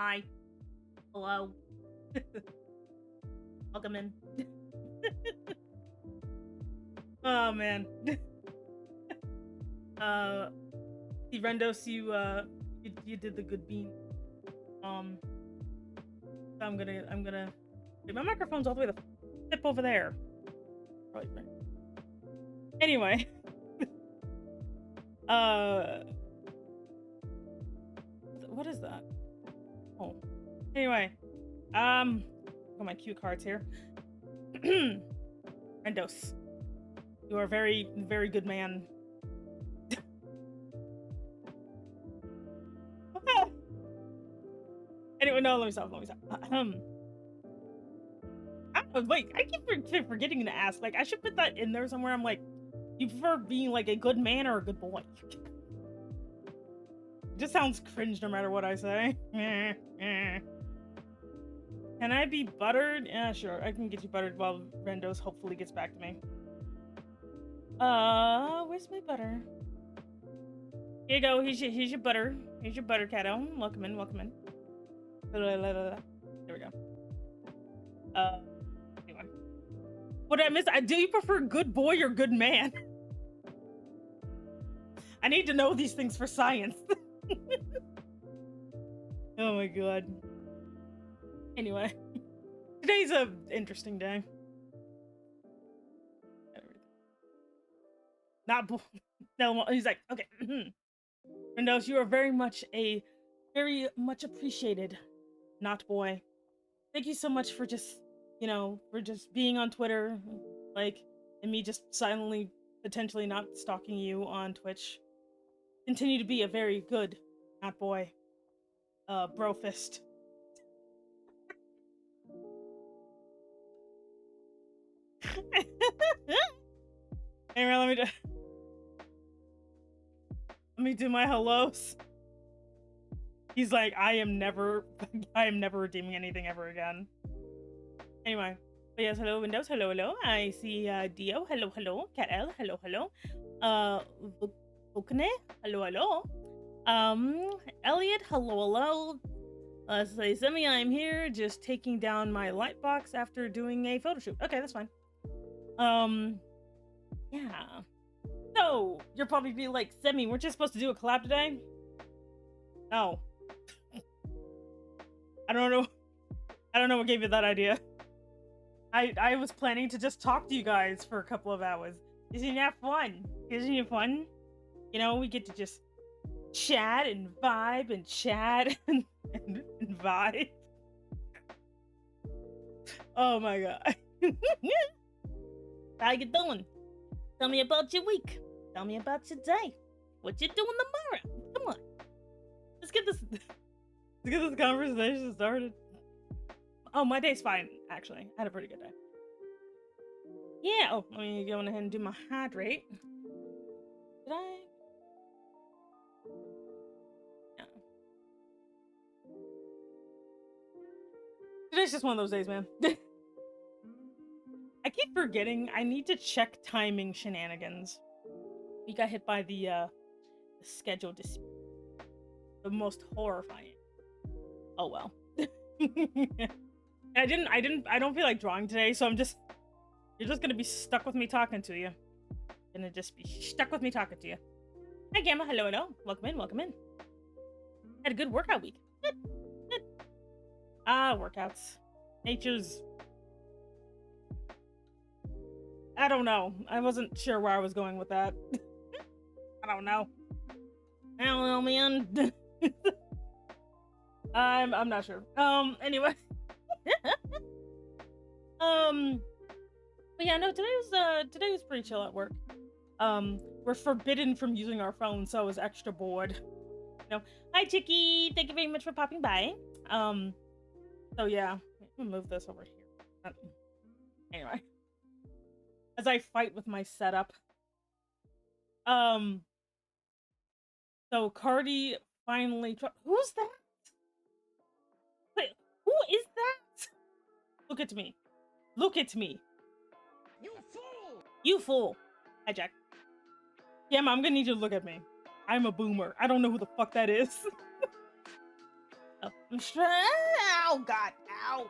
Hi. Hello. Welcome in. Oh man. See, Rendos, you did the good bean. So I'm gonna. Wait, my microphone's all the way the tip over there. Probably right. Anyway. What is that? Oh. Anyway. Got my cue cards here. Rendos. You are a very, very good man. Anyway, no, let me stop. Wait, I keep forgetting to ask. Like, I should put that in there somewhere. I'm like, you prefer being like a good man or a good boy? It just sounds cringe no matter what I say. Can I be buttered? Yeah, sure. I can get you buttered while Rendos hopefully gets back to me. Where's my butter? Here you go. Here's your butter. Here's your butter, Cato. Welcome in. There we go. Anyway. What did I miss? Do you prefer good boy or good man? I need to know these things for science. Oh my god. Anyway. Today's a interesting day. Not no, he's like, okay. Rendos, you are very much appreciated, not boy. Thank you so much for just, for just being on Twitter, like, and me just silently, potentially not stalking you on Twitch. Continue to be a very good, not boy, bro fist. Anyway, let me do my hellos. He's like, I am never redeeming anything ever again. Anyway, but yes, hello Windows, hello. I see Dio, hello. Cat L, hello. Vukne, hello. Elliot, hello. Say Semi, I'm here, just taking down my light box after doing a photo shoot. Okay, that's fine. Yeah. So, you'll probably be like, Semi, weren't you supposed to do a collab today? No. I don't know what gave you that idea. I was planning to just talk to you guys for a couple of hours. Isn't that fun? Isn't it fun? We get to just chat and vibe and chat and vibe. Oh my god. How you doing? Tell me about your week. Tell me about your day. What you doing tomorrow? Come on. Let's get this conversation started. Oh, my day's fine, actually. I had a pretty good day. Yeah. Oh, let me go ahead and do my hydrate. Did I? No. Today's just one of those days, man. I keep forgetting I need to check timing shenanigans. We got hit by the schedule dispute. The most horrifying. Oh well. I don't feel like drawing today, so you're just gonna be stuck with me talking to you. Gonna just be stuck with me talking to you. Hi Gamma, hello. Welcome in. Had a good workout week. Good. Workouts. Nature's... I don't know. I wasn't sure where I was going with that. I don't know, man. I'm not sure. Anyway. But yeah, no, today was pretty chill at work. We're forbidden from using our phones, so I was extra bored. Hi Chicky, thank you very much for popping by. So yeah, I'm gonna move this over here. Anyway. As I fight with my setup. So Cardi finally who's that? Wait, who is that? Look at me. You fool. Hi Jack. Yeah, I'm gonna need you to look at me. I'm a boomer. I don't know who the fuck that is. Oh, Oh God, ow.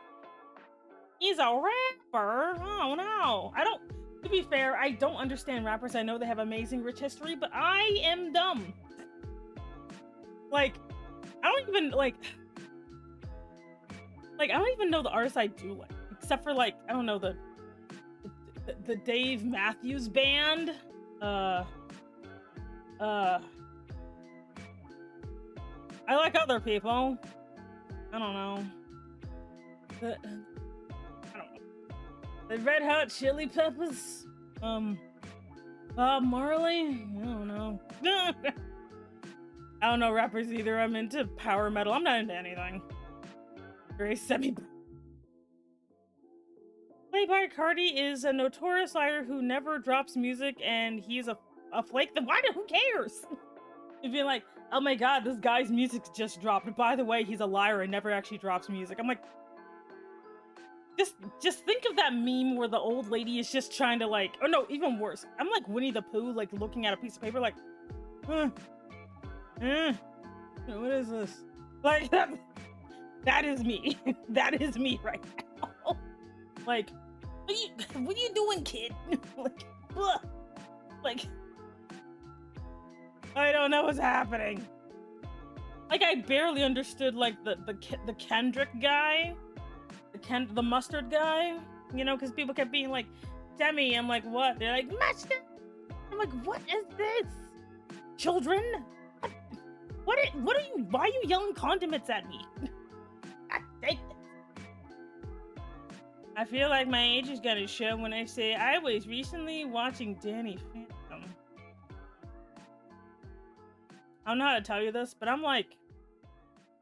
He's a rapper. Oh no. To be fair, I don't understand rappers. I know they have amazing rich history, but I am dumb. Like, I don't even I don't even know the artists I do like, except for like, I don't know, the Dave Matthews Band. I like other people. I don't know. I don't know. The Red Hot Chili Peppers. Bob Marley. I don't know. I don't know rappers either. I'm into power metal. I'm not into anything. Very semi. Playboy Cardi is a notorious liar who never drops music, and he's a flake. Then who cares? You'd be like, oh my God, this guy's music just dropped. By the way, he's a liar and never actually drops music. I'm like, just think of that meme where the old lady is just trying to like, or no, even worse. I'm like Winnie the Pooh, like looking at a piece of paper, like, what is this? Like that is me. That is me right now. Like, what are you doing, kid? Like, ugh. Like, I don't know what's happening. Like, I barely understood like the Kendrick guy, the mustard guy, you know, because people kept being like, Demi. I'm like, what? They're like, mustard. I'm like, what is this? Children? What are you? Why are you yelling condiments at me? God dang it. I feel like my age is gonna show when I say I was recently watching Danny Phantom. I don't know how to tell you this, but I'm like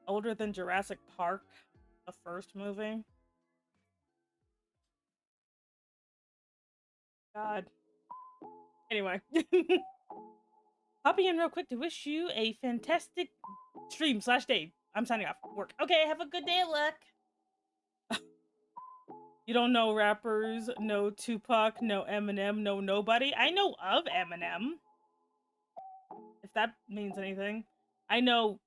older than Jurassic Park, the first movie. God. Anyway. Hopping in real quick to wish you a fantastic stream/day. I'm signing off. Work. Okay, have a good day at work. You don't know rappers, no Tupac, no Eminem, no nobody. I know of Eminem. If that means anything. I know.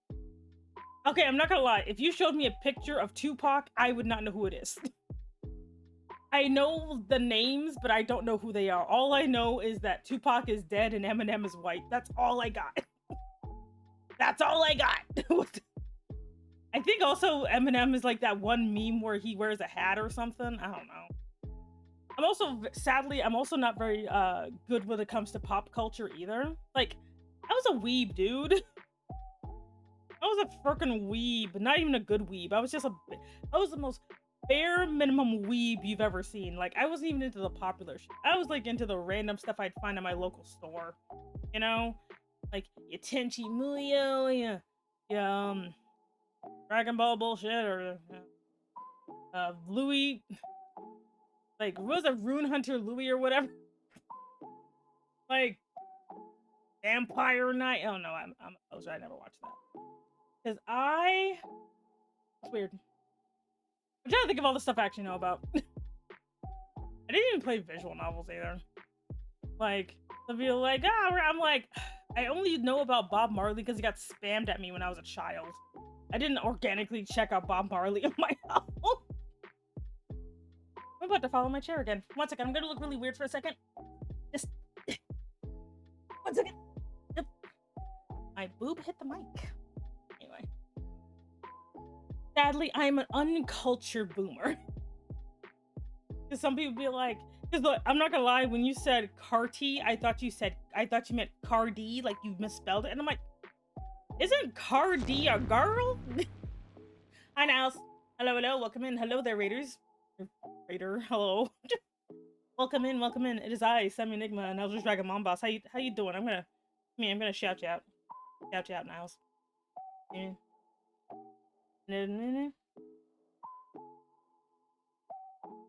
Okay, I'm not gonna lie. If you showed me a picture of Tupac, I would not know who it is. I know the names, but I don't know who they are. All I know is that Tupac is dead and Eminem is white. That's all I got. That's all I got. I think also Eminem is like that one meme where he wears a hat or something. I don't know. I'm also, sadly, I'm also not very good when it comes to pop culture either. Like, I was a weeb, dude. I was a freaking weeb. Not even a good weeb. I was the most bare minimum weeb you've ever seen. Like, I wasn't even into the popular shit. I was like into the random stuff I'd find at my local store. You know? Like, your Tenchi Muyo, your Dragon Ball bullshit, or Louis, like, what was it, Rune Hunter Louis or whatever? Like, Vampire Knight. Oh no, I'm a poser. I never watched that. Because it's weird. I'm trying to think of all the stuff I actually know about. I didn't even play visual novels either. Like, some people like, I'm like, I only know about Bob Marley because he got spammed at me when I was a child. I didn't organically check out Bob Marley on my own. I'm about to follow my chair again. 1 second, I'm gonna look really weird for a second. Just 1 second. Yep. My boob hit the mic. Anyway. Sadly, I'm an uncultured boomer. Because some people be like, because look, I'm not gonna lie, when you said Carti, I thought you meant Cardi, like you misspelled it, and I'm like, isn't Cardi a girl? Hi, Niles. Hello, welcome in. Hello there, Raiders. Raider, hello. Welcome in. It is I, Semi Enigma, and I'll just Dragon Mom Boss. How you doing? I'm gonna shout you out. Shout you out, Niles. Yeah. There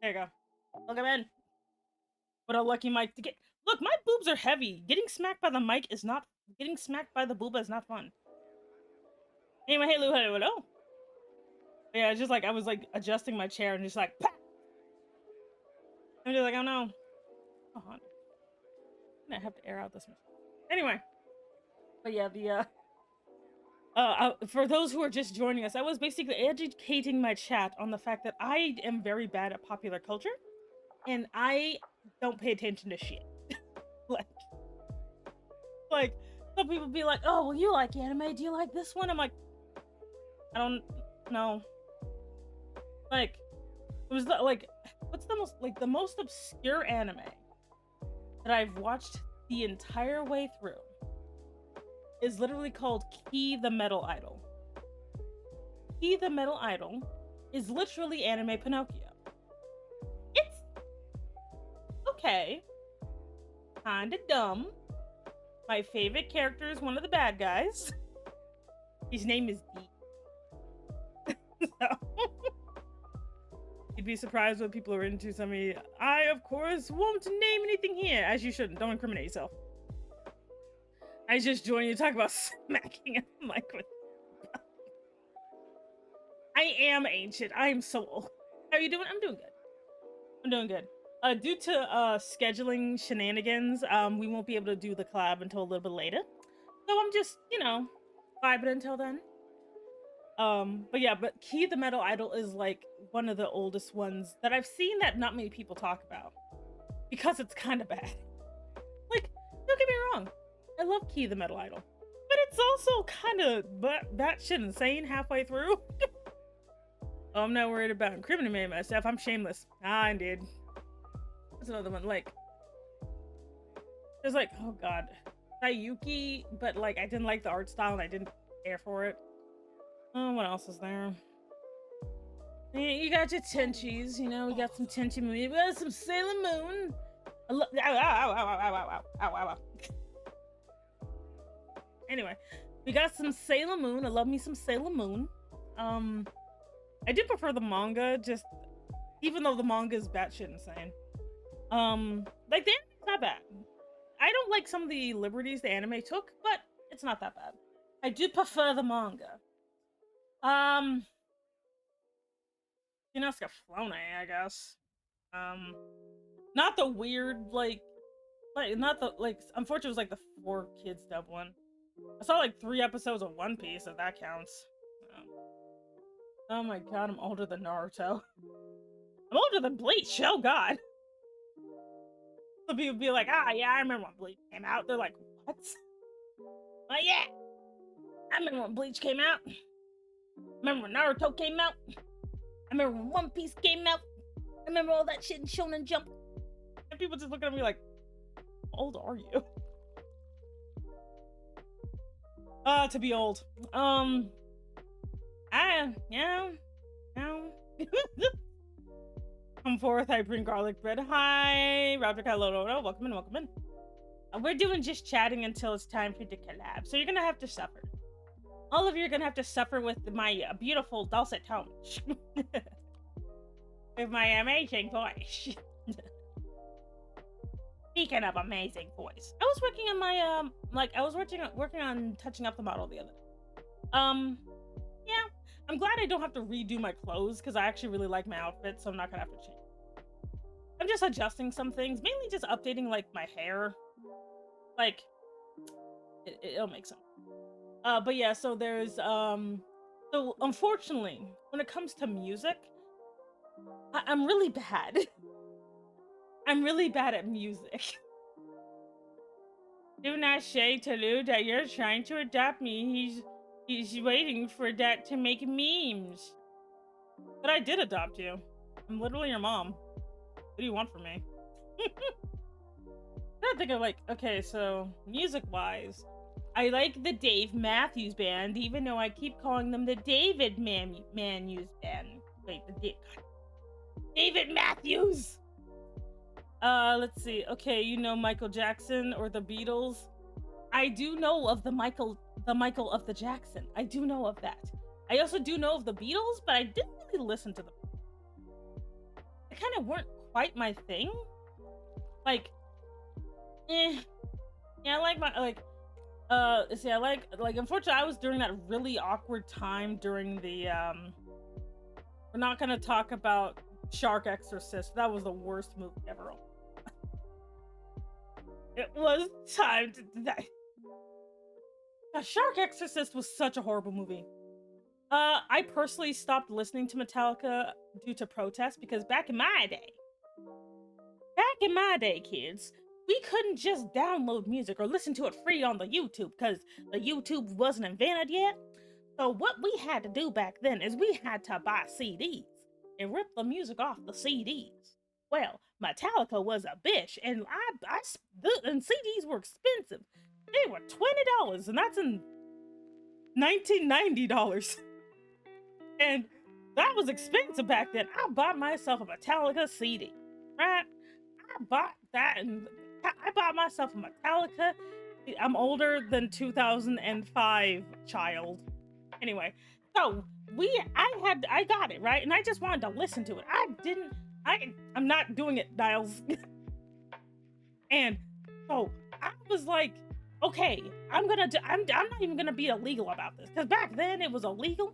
you go. Welcome in. What a lucky mic to get. Look, my boobs are heavy. Getting smacked by the boob is not fun. Anyway, hey, hello. Yeah, it's just like I was like adjusting my chair and just like, pah! I'm just like, oh no. Oh, I'm gonna have to air out this. Anyway, but yeah, For those who are just joining us, I was basically educating my chat on the fact that I am very bad at popular culture, and I don't pay attention to shit. like, like some people be like, "Oh, well, you like anime? Do you like this one?" I'm like, I don't know. Like, it was like, what's the most obscure anime that I've watched the entire way through is literally called Key the Metal Idol. Key the Metal Idol is literally anime Pinocchio. It's okay, kinda dumb. My favorite character is one of the bad guys. His name is D. So, you'd be surprised what people are into. Some of me, I of course won't name anything here, as you shouldn't. Don't incriminate yourself. I just joined you to talk about smacking a mic with. I am ancient. I am so old. How are you doing? I'm doing good. I'm doing good. Due to scheduling shenanigans, we won't be able to do the collab until a little bit later. So I'm just, vibing until then. But yeah, but Key the Metal Idol is like one of the oldest ones that I've seen that not many people talk about because it's kind of bad. Like, don't get me wrong, I love Key the Metal Idol, but it's also kind of batshit insane halfway through. Oh, I'm not worried about incriminating myself. I'm shameless. Ah, indeed. That's another one. Like, there's like, oh god, Sayuki, but like I didn't like the art style and I didn't care for it. Oh, what else is there? You got your Tenchis, we got some Tenchi movies. We got some Sailor Moon. Ow, ow, ow, ow, ow, ow, ow, ow. Anyway, we got some Sailor Moon. I love me some Sailor Moon. I do prefer the manga, just even though the manga is batshit insane. Like the anime's not bad. I don't like some of the liberties the anime took, but it's not that bad. I do prefer the manga. Scaflone, I guess. Not the weird, not the, unfortunately it was like the 4 kids dub one. I saw like 3 episodes of One Piece, if that counts. Oh my god, I'm older than Naruto. I'm older than Bleach, oh god. Some people be like, yeah, I remember when Bleach came out. They're like, what? Oh yeah, I remember when Bleach came out. I remember when Naruto came out. I remember when One Piece came out. I remember all that shit in Shonen Jump. And people just look at me like, how old are you? To be old. Yeah. Come forth, I bring garlic bread. Hi, Roger Caloro. Welcome in. We're doing just chatting until it's time for the collab. So you're gonna have to suffer. All of you are gonna have to suffer with my beautiful dulcet tones. With my amazing voice. Speaking of amazing voice, I was working on my working on touching up the model the other day. Yeah, I'm glad I don't have to redo my clothes because I actually really like my outfit, so I'm not gonna have to change. I'm just adjusting some things, mainly just updating like my hair. Like, it'll make sense. But yeah, so there's so unfortunately, when it comes to music, I'm really bad. I'm really bad at music. Do not say to Lou that you're trying to adopt me. He's waiting for that to make memes. But I did adopt you. I'm literally your mom. What do you want from me? I think of okay, so music-wise, I like the Dave Matthews Band, even though I keep calling them the David Matthews Band. Wait, David Matthews! Let's see. Okay, Michael Jackson or the Beatles. I do know of the Michael of the Jackson. I do know of that. I also do know of the Beatles, but I didn't really listen to them. They kind of weren't quite my thing. Yeah, I like unfortunately I was during that really awkward time during the we're not gonna talk about Shark Exorcist. That was the worst movie ever. It was time to die. Shark Exorcist was such a horrible movie. I personally stopped listening to Metallica due to protests because back in my day, kids, we couldn't just download music or listen to it free on the YouTube because the YouTube wasn't invented yet. So what we had to do back then is we had to buy CDs and rip the music off the CDs. Well, Metallica was a bitch, and and CDs were expensive. They were $20, and that's in $1990. And that was expensive back then. I bought myself a Metallica CD, right? I bought that, and I bought myself a Metallica. I'm older than 2005, child. Anyway, so I got it, right? And I just wanted to listen to it. I'm not doing it, Niles. And so I was like, okay, I'm not even gonna be illegal about this, because back then it was illegal.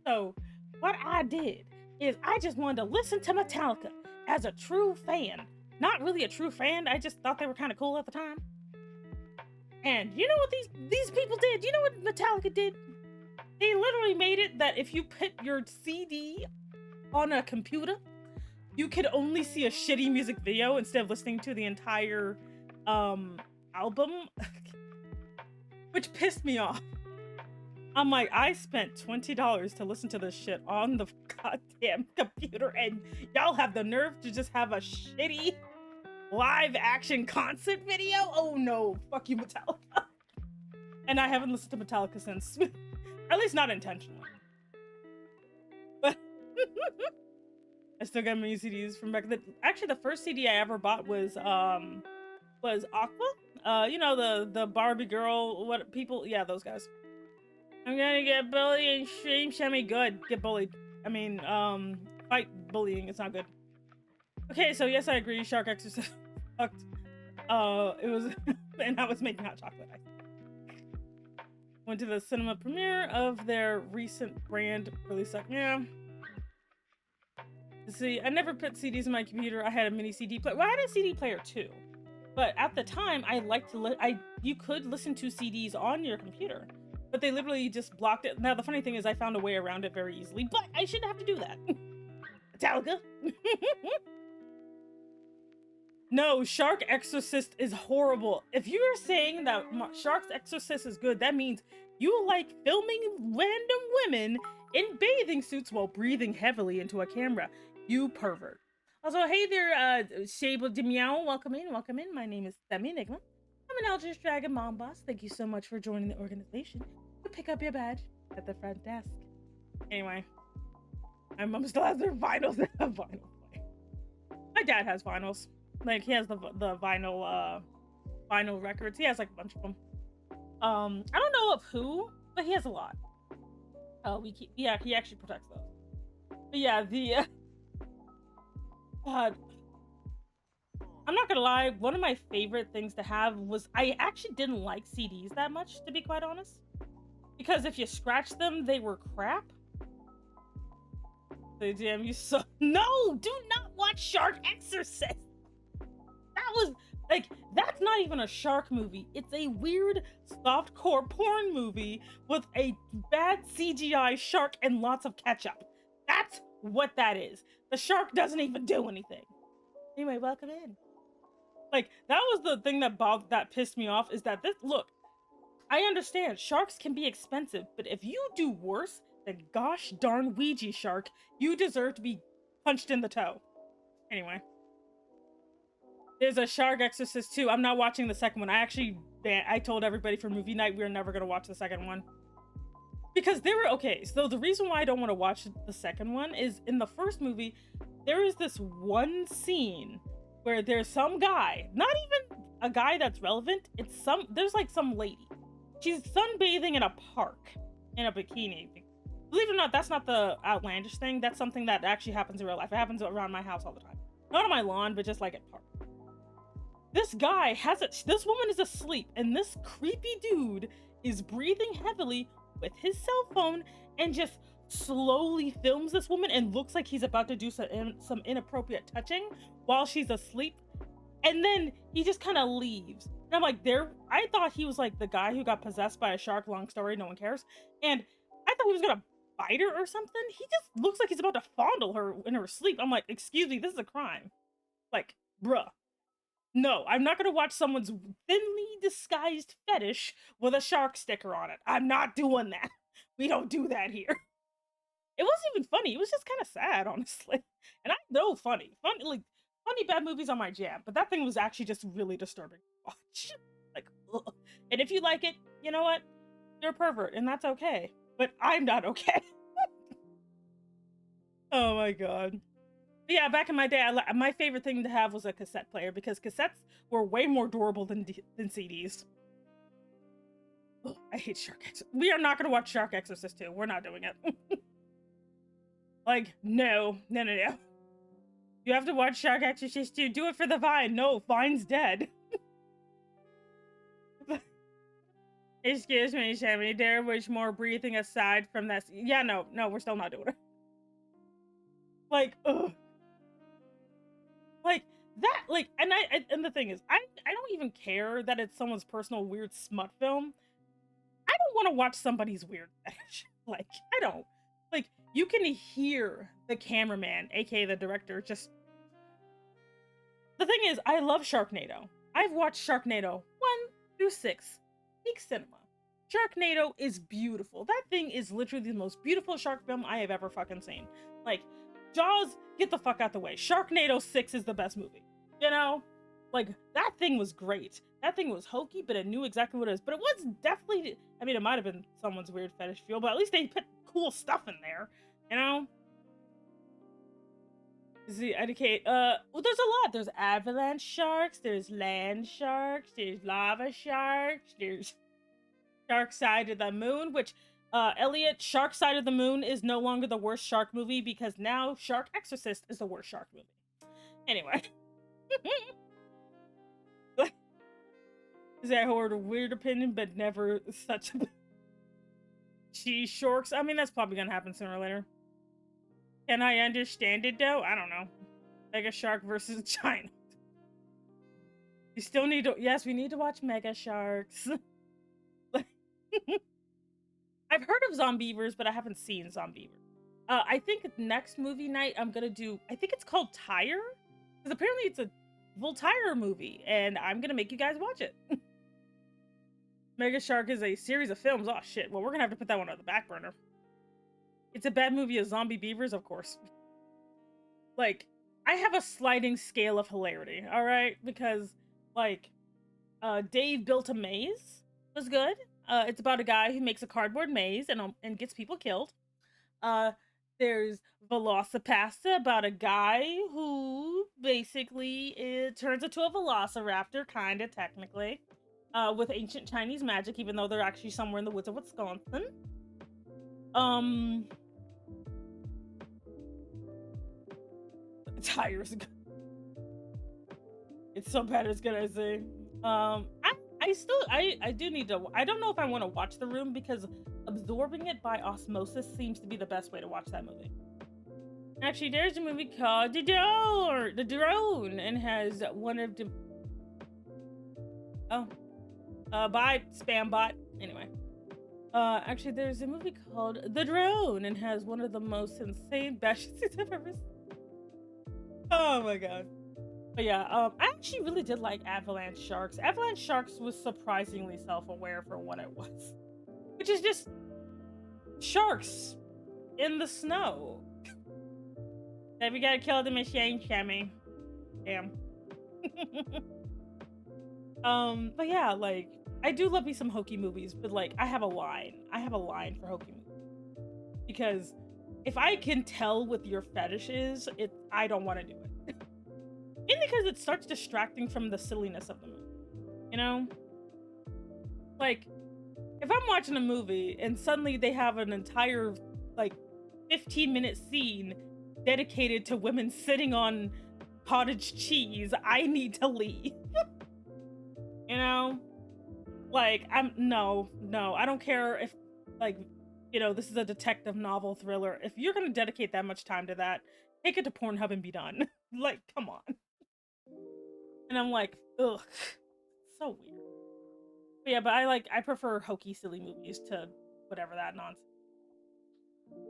So what I did is I just wanted to listen to Metallica as a true fan. Not really a true fan, I just thought they were kind of cool at the time. And you know what these people did? You know what Metallica did? They literally made it that if you put your CD on a computer, you could only see a shitty music video instead of listening to the entire album, which pissed me off. I'm like, I spent $20 to listen to this shit on the goddamn computer, and y'all have the nerve to just have a shitty live action concert video? Oh no, fuck you, Metallica. And I haven't listened to Metallica since. At least not intentionally. But I still got many CDs from back then. Actually, the first CD I ever bought was Aqua. You know, the Barbie girl, yeah, those guys. I'm gonna get bullied and stream shimmy. Good. Get bullied. I mean, fight bullying. It's not good. Okay, so yes, I agree. Shark Exorcist sucked. It was, and I was making hot chocolate. Went to the cinema premiere of their recent brand release. Yeah. See, I never put CDs in my computer. I had a mini CD player. Well, I had a CD player too, but at the time, I liked to. You could listen to CDs on your computer, but they literally just blocked it. Now the funny thing is, I found a way around it very easily, but I shouldn't have to do that. Metallica. No, Shark Exorcist is horrible. If you're saying that Shark Exorcist is good, that means you like filming random women in bathing suits while breathing heavily into a camera. You pervert. Also, hey there, Shable Demiao. Welcome in, welcome in. My name is Semi Enigma. I'm an Eldritch Dragon Mom Boss. Thank you so much for joining the organization. You pick up your badge at the front desk. Anyway, my mom still has their vinyls and a vinyl player. My dad has vinyls. Like, he has the vinyl records. He has like a bunch of them. I don't know of who, but he has a lot. He actually protects those. But yeah, God, I'm not gonna lie, one of my favorite things to have was, I actually didn't like CDs that much, to be quite honest. Because if you scratch them, they were crap. They damn you so. No, do not watch Shark Exorcist. That was like, that's not even a shark movie. It's a weird softcore porn movie with a bad CGI shark and lots of ketchup. That's what that is. The shark doesn't even do anything. Anyway, welcome in. Like, that was the thing that pissed me off, is that look, I understand sharks can be expensive, but if you do worse than gosh darn Ouija shark, you deserve to be punched in the toe. Anyway. There's a Shark Exorcist 2. I'm not watching the second one. I told everybody for movie night we were never going to watch the second one. Because okay, so the reason why I don't want to watch the second one is, in the first movie, there is this one scene where there's some guy, not even a guy that's relevant, there's like some lady. She's sunbathing in a park in a bikini. Believe it or not, that's not the outlandish thing. That's something that actually happens in real life. It happens around my house all the time. Not on my lawn, but just like at park. This guy this woman is asleep, and this creepy dude is breathing heavily with his cell phone and just slowly films this woman and looks like he's about to do some inappropriate touching while she's asleep. And then he just kind of leaves. And I'm like, I thought he was like the guy who got possessed by a shark, long story, no one cares. And I thought he was gonna bite her or something. He just looks like he's about to fondle her in her sleep. I'm like, excuse me, this is a crime. Like, bruh. No, I'm not gonna watch someone's thinly disguised fetish with a shark sticker on it. I'm not doing that. We don't do that here. It wasn't even funny. It was just kind of sad, honestly. And I know funny bad movies are my jam, but that thing was actually just really disturbing to watch. Like, ugh. And if you like it, you know what? You're a pervert, and that's okay. But I'm not okay. Oh my god. But yeah, back in my day, my favorite thing to have was a cassette player because cassettes were way more durable than CDs. Ugh, I hate Shark Exorcist. We are not going to watch Shark Exorcist 2. We're not doing it. Like, no. You have to watch Shark Exorcist 2. Do it for the Vine. No, Vine's dead. Excuse me, Sammy. There was more breathing aside from that. Yeah, no, we're still not doing it. Like, ugh. Like, that, like, and the thing is, I don't even care that it's someone's personal weird smut film. I don't want to watch somebody's weird fetish. Like, I don't. Like, you can hear the cameraman, aka the director, just... The thing is, I love Sharknado. I've watched Sharknado 1 through 6. Peak cinema. Sharknado is beautiful. That thing is literally the most beautiful shark film I have ever fucking seen. Like, Jaws, get the fuck out the way. Sharknado 6 is the best movie. You know? Like, that thing was great. That thing was hokey, but it knew exactly what it is. But it was definitely... I mean, it might have been someone's weird fetish feel, but at least they put cool stuff in there. You know? See, educate. Well, there's a lot. There's avalanche sharks. There's land sharks. There's lava sharks. There's Shark Side of the Moon, which... Elliot, Shark Side of the Moon is no longer the worst shark movie because now Shark Exorcist is the worst shark movie. Anyway. Is that a weird opinion, but never such a... She sharks? I mean, that's probably gonna happen sooner or later. Can I understand it, though? I don't know. Mega Shark versus China. You still need to... Yes, we need to watch Mega Sharks. I've heard of Zombievers, but I haven't seen Zombievers. I think next movie night I'm gonna do... I think it's called Tire? Because apparently it's a Voltire movie, and I'm gonna make you guys watch it. Mega Shark is a series of films. Oh, shit. Well, we're gonna have to put that one on the back burner. It's a bad movie of zombie beavers, of course. Like, I have a sliding scale of hilarity, alright? Because, like, Dave Built a Maze was good. It's about a guy who makes a cardboard maze and gets people killed. There's Velocipasta, about a guy who basically turns into a velociraptor, kinda, technically, with ancient Chinese magic, even though they're actually somewhere in the woods of Wisconsin. Tires. It's so bad it's good, I say. I do need to... I don't know if I want to watch The Room because absorbing it by osmosis seems to be the best way to watch that movie. Actually, there's a movie called The Drone, and has one of the... Oh. Bye, spam bot. Anyway. Actually, there's a movie called The Drone, and has one of the most insane best shits I've ever seen. Oh my god. But yeah, I actually really did like Avalanche Sharks. Avalanche Sharks was surprisingly self-aware for what it was. Which is just sharks in the snow. Then we gotta kill the machine, Shemmy. Damn. But yeah, like, I do love me some hokey movies, but like, I have a line. I have a line for hokey movies. Because if I can tell what your fetish is, I don't want to do it. Mainly because it starts distracting from the silliness of the movie. You know? Like, if I'm watching a movie and suddenly they have an entire, like, 15-minute scene dedicated to women sitting on cottage cheese, I need to leave. You know? Like, no, I don't care if, like, you know, this is a detective novel thriller. If you're gonna dedicate that much time to that, take it to Pornhub and be done. Like, come on. And I'm like, ugh, so weird. But yeah, but I prefer hokey, silly movies to whatever that nonsense.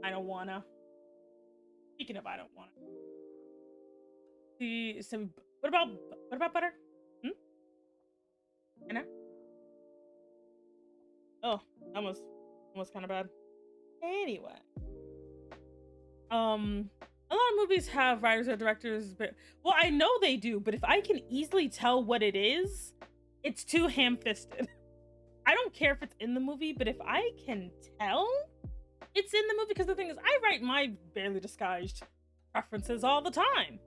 I don't wanna. Speaking of, I don't wanna. See, so what about butter? Hmm? You know? Oh, that was kind of bad. Anyway, a lot of movies have writers or directors, but well, I know they do. But if I can easily tell what it is, it's too ham-fisted. I don't care if it's in the movie, but if I can tell it's in the movie, because the thing is, I write my barely disguised preferences all the time.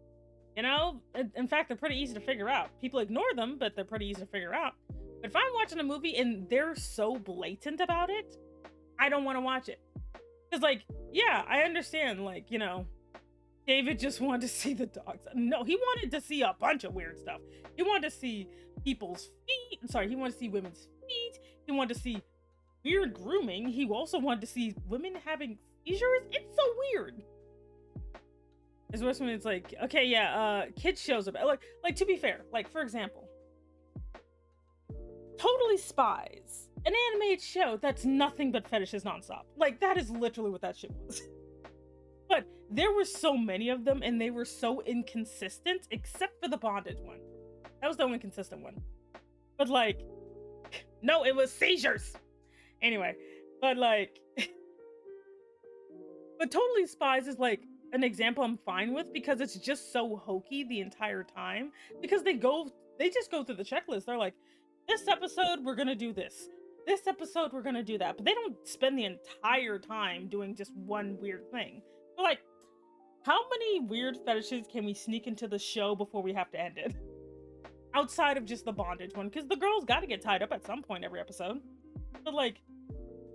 You know, in fact, they're pretty easy to figure out. People ignore them, but they're pretty easy to figure out. But if I'm watching a movie and they're so blatant about it, I don't want to watch it. Because, like, yeah, I understand, like, you know, David just wanted to see the dogs. No, he wanted to see a bunch of weird stuff. He wanted to see people's feet. I'm sorry, he wanted to see women's feet. He wanted to see weird grooming. He also wanted to see women having seizures. It's so weird. It's worse when it's like, okay, yeah, kids shows up. Like to be fair, like for example, Totally Spies, an animated show that's nothing but fetishes nonstop. Like that is literally what that shit was. But there were so many of them, and they were so inconsistent, except for the bondage one. That was the only consistent one. But like, no, it was seizures. Anyway, but like, but Totally Spies is like an example I'm fine with because it's just so hokey the entire time. Because they just go through the checklist. They're like, this episode we're gonna do this. This episode we're gonna do that. But they don't spend the entire time doing just one weird thing. They're like, how many weird fetishes can we sneak into the show before we have to end it? Outside of just the bondage one, because the girls got to get tied up at some point every episode. But like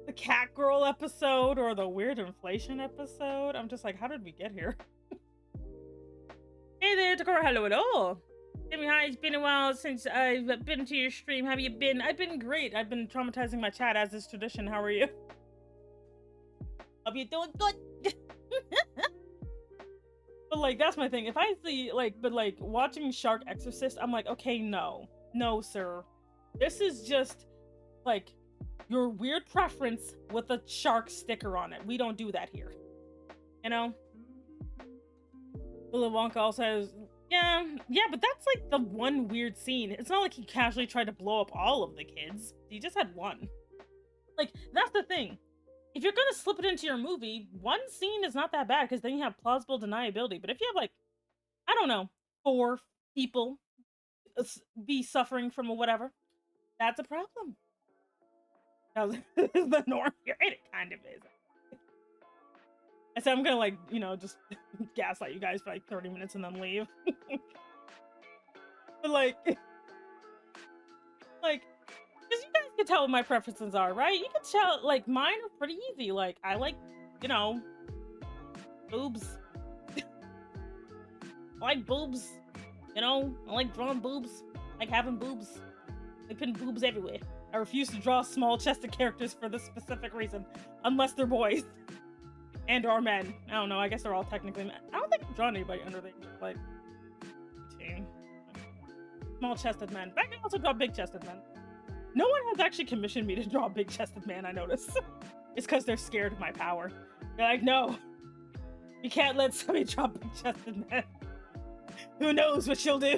the cat girl episode or the weird inflation episode, I'm just like, how did we get here? Hey there, Takora. Hello, hello. Timmy, hi. It's been a while since I've been to your stream. How have you been? I've been great. I've been traumatizing my chat as is tradition. How are you? Hope you're doing good. But like, that's my thing. If I see like watching Shark Exorcist, I'm like, okay, no, sir. This is just like your weird preference with a shark sticker on it. We don't do that here. You know? Willy Wonka also has, yeah, but that's like the one weird scene. It's not like he casually tried to blow up all of the kids. He just had one. Like, that's the thing. If you're gonna slip it into your movie, one scene is not that bad because then you have plausible deniability. But if you have like, I don't know, 4 people be suffering from whatever, that's a problem. That is the norm here, and it kind of is. I said I'm gonna like, you know, just gaslight you guys for like 30 minutes and then leave. But like, because you guys can tell what my preferences are, right? You can tell, like, mine are pretty easy. Like, I like, you know, boobs. I like boobs. You know, I like drawing boobs. I like having boobs. I pin boobs everywhere. I refuse to draw small-chested characters for this specific reason, unless they're boys and or men. I don't know. I guess they're all technically men. I don't think I've drawn anybody under the age of like 18. Small-chested men, but I can also draw big-chested men. No one has actually commissioned me to draw a big-chested man, I notice. It's because they're scared of my power. They're like, no, we can't let somebody draw big-chested men. Who knows what she'll do?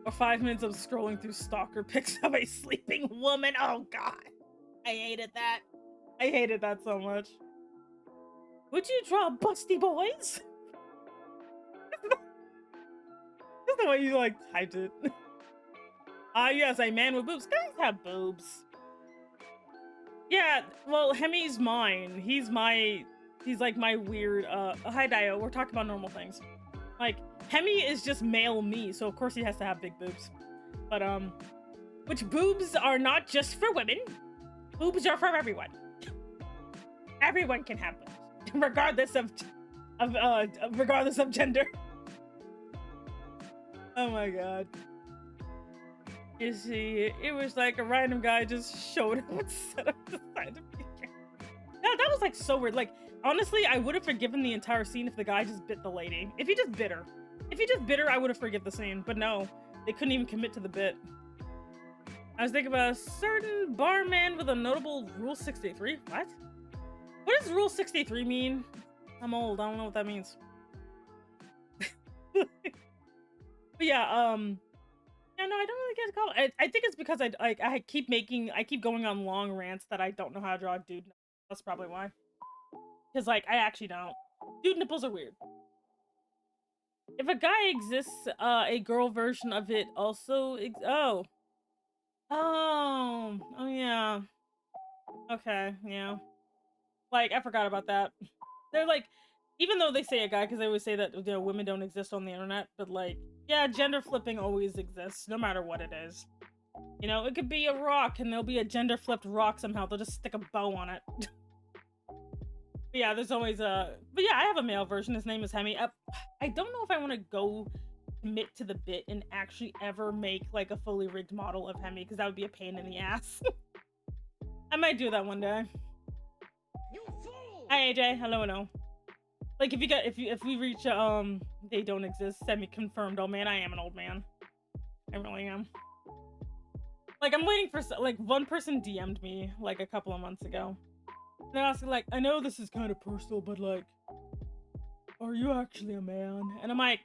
Or 5 minutes of scrolling through stalker pics of a sleeping woman. Oh god, I hated that. I hated that so much. Would you draw busty boys? That's the way you like typed it. Yes, a man with boobs. Guys have boobs. Yeah, well, Hemi's mine. He's like my weird, hi Dio, we're talking about normal things. Like, Hemi is just male me, so of course he has to have big boobs. But, which boobs are not just for women. Boobs are for everyone. Everyone can have boobs, regardless of gender. Oh my god. You see, it was like a random guy just showed up and set up the side of me. That was like so weird. Like, honestly, I would have forgiven the entire scene if the guy just bit the lady. If he just bit her, I would have forgiven the scene. But no, they couldn't even commit to the bit. I was thinking about a certain barman with a notable Rule 63. What? What does Rule 63 mean? I'm old. I don't know what that means. But yeah, yeah, no, I don't really get to call it. I think it's because I keep going on long rants that I don't know how to draw a dude. That's probably why. Because like I actually don't. Dude nipples are weird. If a guy exists, a girl version of it also oh yeah. Okay, yeah. Like I forgot about that. They're like, even though they say a guy, because they always say that women don't exist on the internet, but like, yeah, gender flipping always exists, no matter what it is. You know, it could be a rock, and there'll be a gender flipped rock somehow. They'll just stick a bow on it. But yeah, there's always a. But yeah, I have a male version. His name is Hemi. I don't know if I want to go commit to the bit and actually ever make like a fully rigged model of Hemi, because that would be a pain in the ass. I might do that one day. Hi AJ, hello. Like if we reach they don't exist, semi-confirmed. Oh man, I am an old man. I really am. Like I'm waiting for like one person DM'd me like a couple of months ago. And they're asking like, I know this is kind of personal, but like, are you actually a man? And I'm like,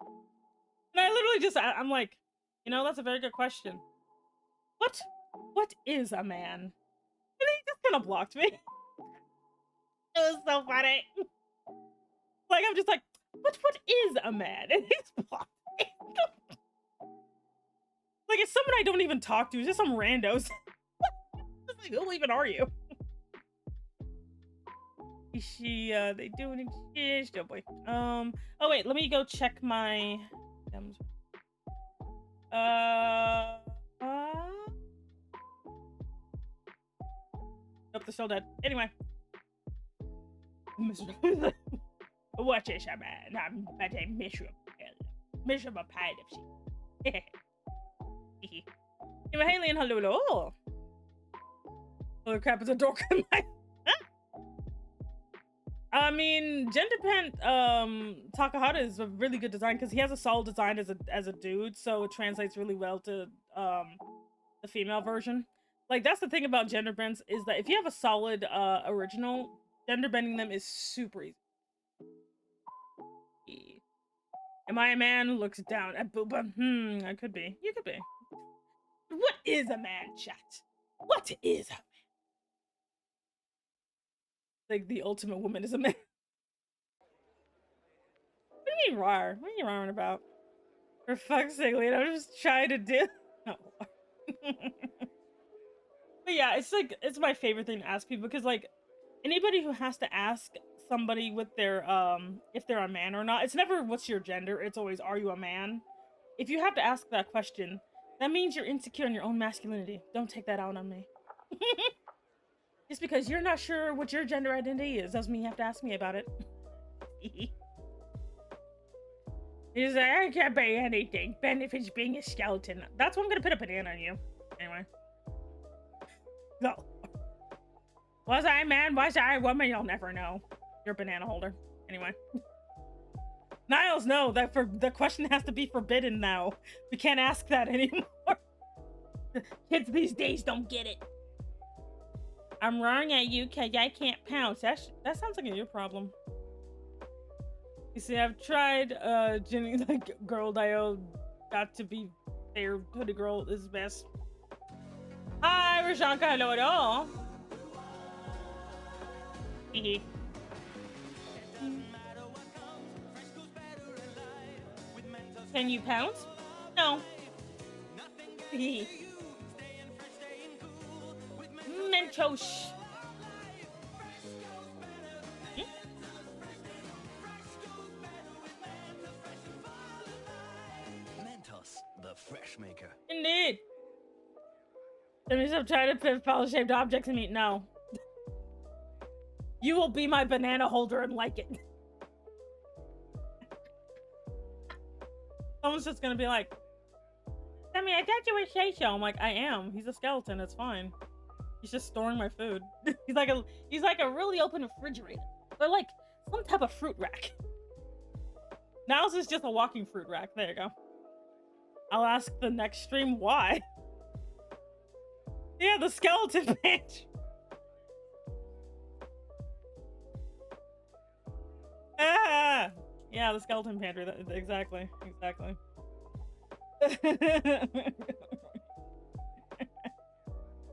and I literally just I'm like, you know, that's a very good question. What is a man? And he just kind of blocked me. It was so funny. Like I'm just like, what is a man? And he's blocked me. Like it's someone I don't even talk to. It's just some randos. It's like, who even are you? Is she they do an exist? Oh boy. Oh wait, let me go check my nope, they're still dead. Anyway. What is a man? I'm but a miserable pile of shit. Alien, hello. Holy crap, it's a dork in my. I mean, Genderpent Takahata is a really good design because he has a solid design as a dude, so it translates really well to the female version. Like that's the thing about gender bends is that if you have a solid original, gender bending them is super easy. Am I a man? Looks down at booba. I could be. You could be. What is a man, chat? What is a man? Like the ultimate woman is a man. What do you mean rar? What are you raring about? For fuck's sake, Lena, I'm just trying to do. No. But yeah, it's like it's my favorite thing to ask people because like anybody who has to ask somebody with their if they're a man or not, it's never what's your gender, it's always are you a man? If you have to ask that question, that means you're insecure in your own masculinity. Don't take that out on me. Just because you're not sure what your gender identity is doesn't mean you have to ask me about it. He's like, I can't pay anything. Benefits being a skeleton. That's why I'm gonna put a banana on you. Anyway. Go. Was I a man? Was I a woman? You'll never know. You're a banana holder. Anyway. Niles, no, the question has to be forbidden now. We can't ask that anymore. Kids these days don't get it. I'm roaring at you because I can't pounce. That sounds like a you problem. You see, I've tried Jenny, like Girl Dio got to be fair. Hoodie Girl is best. Hi, Rashanka, hello at all. Hehe. Can you pounce? No. Hehe. Mentos. Mentos, the fresh maker. Indeed. I'm trying to put foul-shaped objects in me. No. You will be my banana holder and like it. Someone's just gonna be like, I mean, I thought you would say so. I'm like, I am. He's a skeleton. It's fine. He's just storing my food. he's like a really open refrigerator, or like some type of fruit rack. Niles is just a walking fruit rack. There you go. I'll ask the next stream why. Yeah, the skeleton pantry. Ah, yeah, the skeleton pantry. Exactly.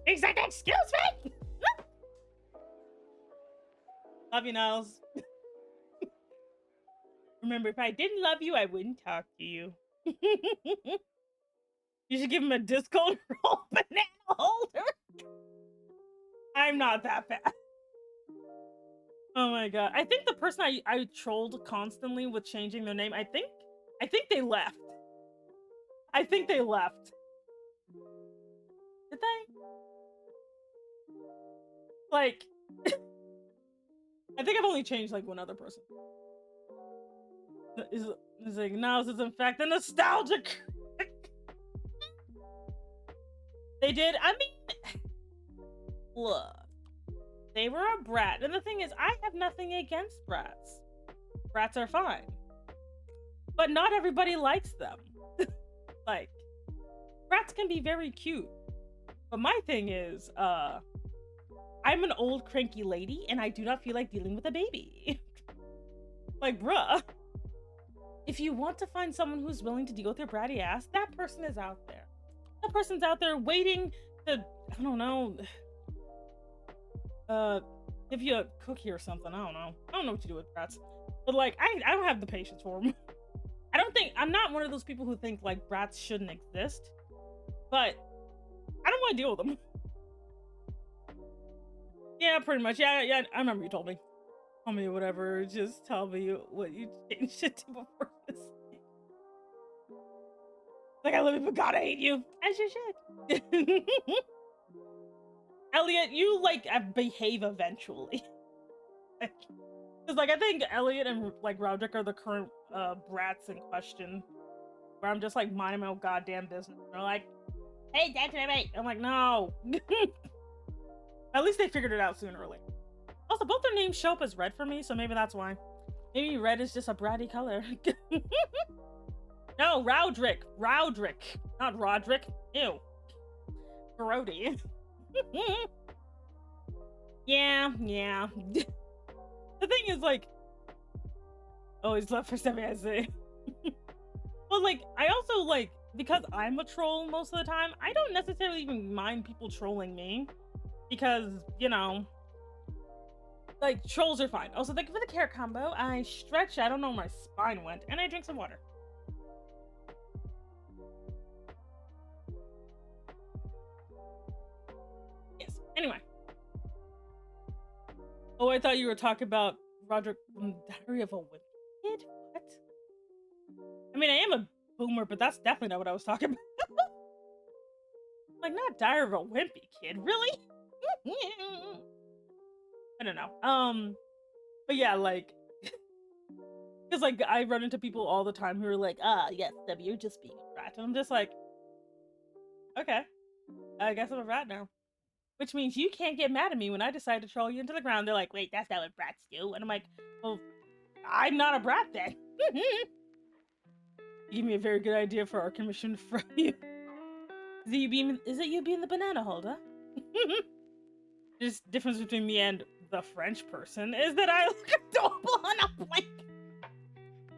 He's like, excuse me. Love you, Niles. Remember, if I didn't love you, I wouldn't talk to you. You should give him a disco roll banana holder. I'm not that bad. Oh my god. I think the person I trolled constantly with changing their name, I think they left. I think they left. Did they? Like, I think I've only changed like one other person. Is like, no, this is in fact a nostalgic. They did. I mean, look, they were a brat, and the thing is, I have nothing against brats. Brats are fine, but not everybody likes them. Like, brats can be very cute, but my thing is, I'm an old cranky lady, and I do not feel like dealing with a baby. Like, bruh. If you want to find someone who's willing to deal with your bratty ass, that person is out there. That person's out there waiting to, I don't know, give you a cookie or something. I don't know what you do with brats. But like, I don't have the patience for them. I'm not one of those people who think like brats shouldn't exist, but I don't want to deal with them. Yeah, pretty much. Yeah, I remember you told me. Tell me whatever, just tell me what you changed it to before this. Like, I love you, but God, I hate you. As you should. Elliot, you, like, behave eventually. Because, like, I think Elliot and, like, Roderick are the current brats in question. Where I'm just, like, minding my own goddamn business. They're like, hey, that's my mate. I'm like, no. At least they figured it out sooner or later. Also, both their names show up as red for me, so maybe that's why. Maybe red is just a bratty color. No, Roderick. Not Roderick. Ew. Brody. Yeah. The thing is, like... Always left for Semi, I say. Well, like, I also, like... Because I'm a troll most of the time, I don't necessarily even mind people trolling me. Because, you know... Like, trolls are fine. Also, thank you for the carrot combo. I stretch, I don't know where my spine went, and I drink some water. Yes, anyway. Oh, I thought you were talking about Roderick from Diary of a Wimpy Kid? What? I mean, I am a boomer, but that's definitely not what I was talking about. Like, not Diary of a Wimpy Kid, really? I don't know. But yeah, like, because like I run into people all the time who are like, yes, Debbie, you're just being a rat, and I'm just like, okay, I guess I'm a rat now, which means you can't get mad at me when I decide to troll you into the ground. They're like, wait, that's not what brats do, and I'm like, well, I'm not a brat then. You give me a very good idea for our commission for you. Is it you being the banana holder? Just difference between me and the French person is that I look adorable on a blanket.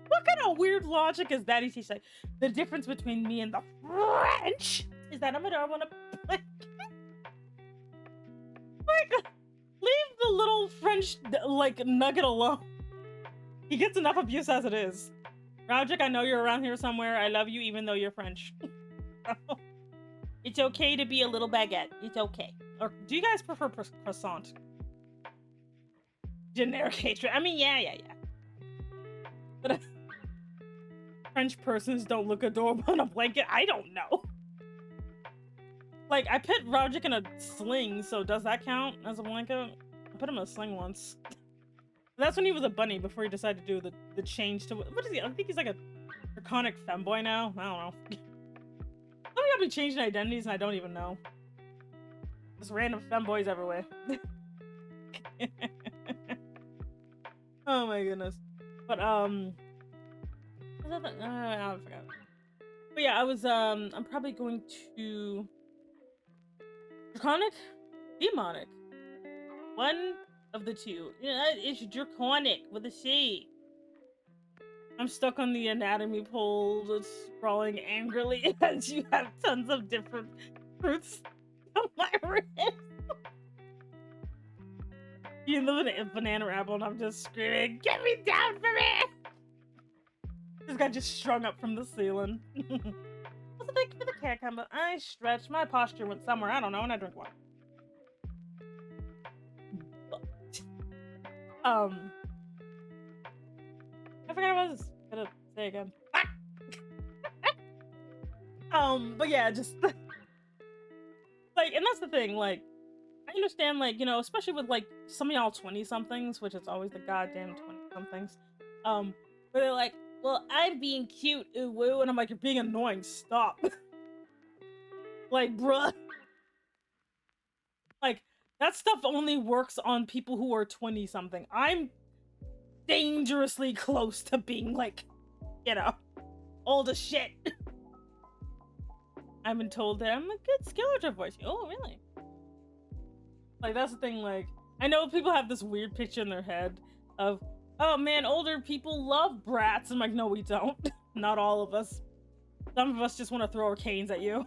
What kind of weird logic is that? He's like, the difference between me and the French is that I'm adorable on a blanket. Like, leave the little French, like, nugget alone. He gets enough abuse as it is. Roderick, I know you're around here somewhere. I love you even though you're French. It's okay to be a little baguette. It's okay. Or do you guys prefer croissant? Generic hatred. I mean, yeah. But French persons don't look adorable on a blanket. I don't know. Like, I put Roderick in a sling, so does that count as a blanket? I put him in a sling once. That's when he was a bunny before he decided to do the change to... What is he? I think he's like a draconic femboy now. I don't know. Some of y'all be changing identities and I don't even know. Just random femboys everywhere. Oh my goodness. But, I forgot. But yeah, I'm probably going to draconic, demonic. One of the two. Yeah, it's draconic with a C. I'm stuck on the anatomy pole, just sprawling angrily as you have tons of different fruits on my wrist. You live in a banana apple, and I'm just screaming, "Get me down from it!" This guy just strung up from the ceiling. Also, thank you for the care combo. I stretched. My posture went somewhere. I don't know, and I drink water. I forgot what I was gonna say again. But yeah, just like, and that's the thing, like, I understand, like, you know, especially with like some of y'all 20-somethings, which is always the goddamn 20-somethings, where they're like, well, I'm being cute, ooh woo, and I'm like, you're being annoying, stop. Like, bruh. Like, that stuff only works on people who are 20-something. I'm dangerously close to being, like, you know, old as shit. I've been told that I'm a good skeleton voice. Oh, really? Like, that's the thing, like, I know people have this weird picture in their head of, oh man, older people love brats. I'm like, no, we don't. Not all of us. Some of us just want to throw our canes at you.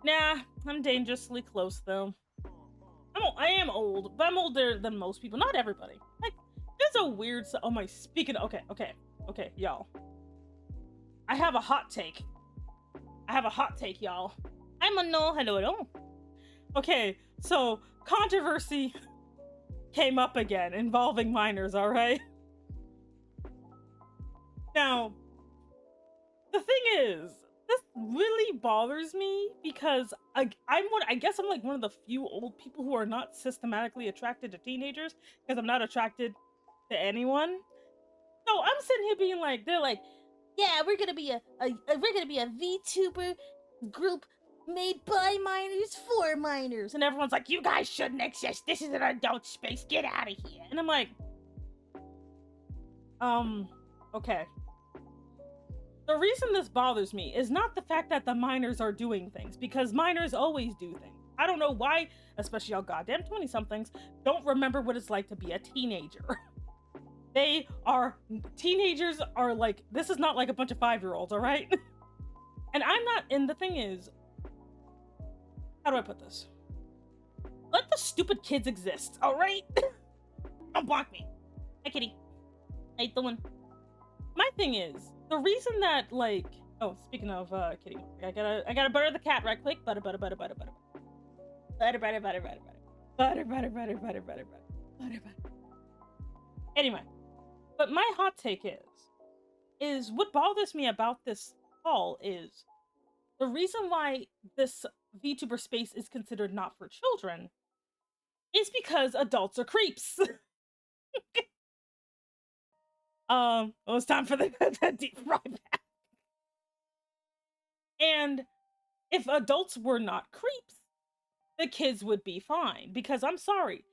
Nah, I'm dangerously close, though. I am old, but I'm older than most people. Not everybody. Like, there's a weird... Oh my... Speaking of... Okay, y'all. I have a hot take. Y'all. I'm a no... Hello. Okay, so controversy came up again involving minors, alright? Now, the thing is, this really bothers me because I guess I'm like one of the few old people who are not systematically attracted to teenagers because I'm not attracted to anyone. So I'm sitting here being like, they're like, yeah, we're gonna be a VTuber group made by minors for minors, and everyone's like, you guys shouldn't exist. This is an adult space. Get out of here. And I'm like, okay. The reason this bothers me is not the fact that the minors are doing things, because minors always do things. I don't know why, especially y'all goddamn 20-somethings, don't remember what it's like to be a teenager. Teenagers are like, this is not like a bunch of 5-year-olds, all right? And I'm not, and the thing is, how do I put this? Let the stupid kids exist, all right? Don't block me. Hi, kitty. How you doing? My thing is, the reason that, like, oh, speaking of kitty, I gotta butter the cat right quick. Butter. Anyway, but my hot take is what bothers me about this haul is the reason why this VTuber space is considered not for children is because adults are creeps. Well, it's time for the deep fry back. And if adults were not creeps, the kids would be fine. Because I'm sorry,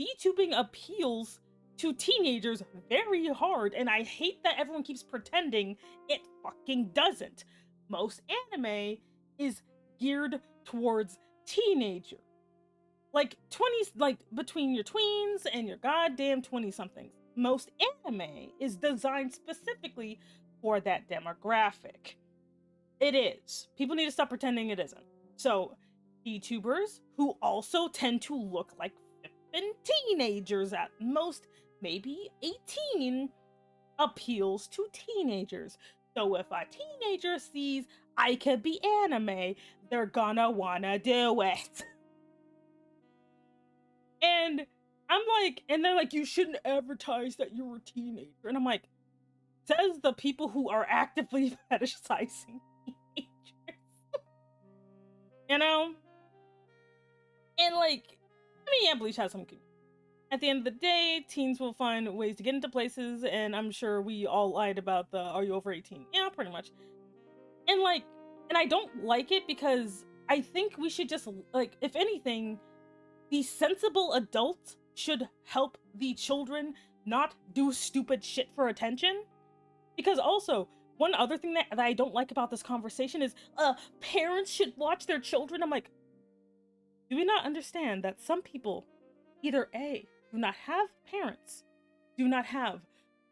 VTubing appeals to teenagers very hard, and I hate that everyone keeps pretending it fucking doesn't. Most anime is geared towards teenagers. Like 20s, like between your tweens and your goddamn 20-somethings. Most anime is designed specifically for that demographic. It is. People need to stop pretending it isn't. So, VTubers who also tend to look like flippin' teenagers at most, maybe 18, appeals to teenagers. So if a teenager sees I could be anime, they're gonna wanna do it. And I'm like, and they're like, you shouldn't advertise that you're a teenager. And I'm like, says the people who are actively fetishizing teenagers. You know? And like, I mean, yeah, Bleach has some... At the end of the day, teens will find ways to get into places, and I'm sure we all lied about the, are you over 18? Yeah, pretty much. And like, and I don't like it because I think we should just, like, if anything, the sensible adults should help the children not do stupid shit for attention. Because also, one other thing that I don't like about this conversation is, parents should watch their children. I'm like, do we not understand that some people either A, do not have parents, do not have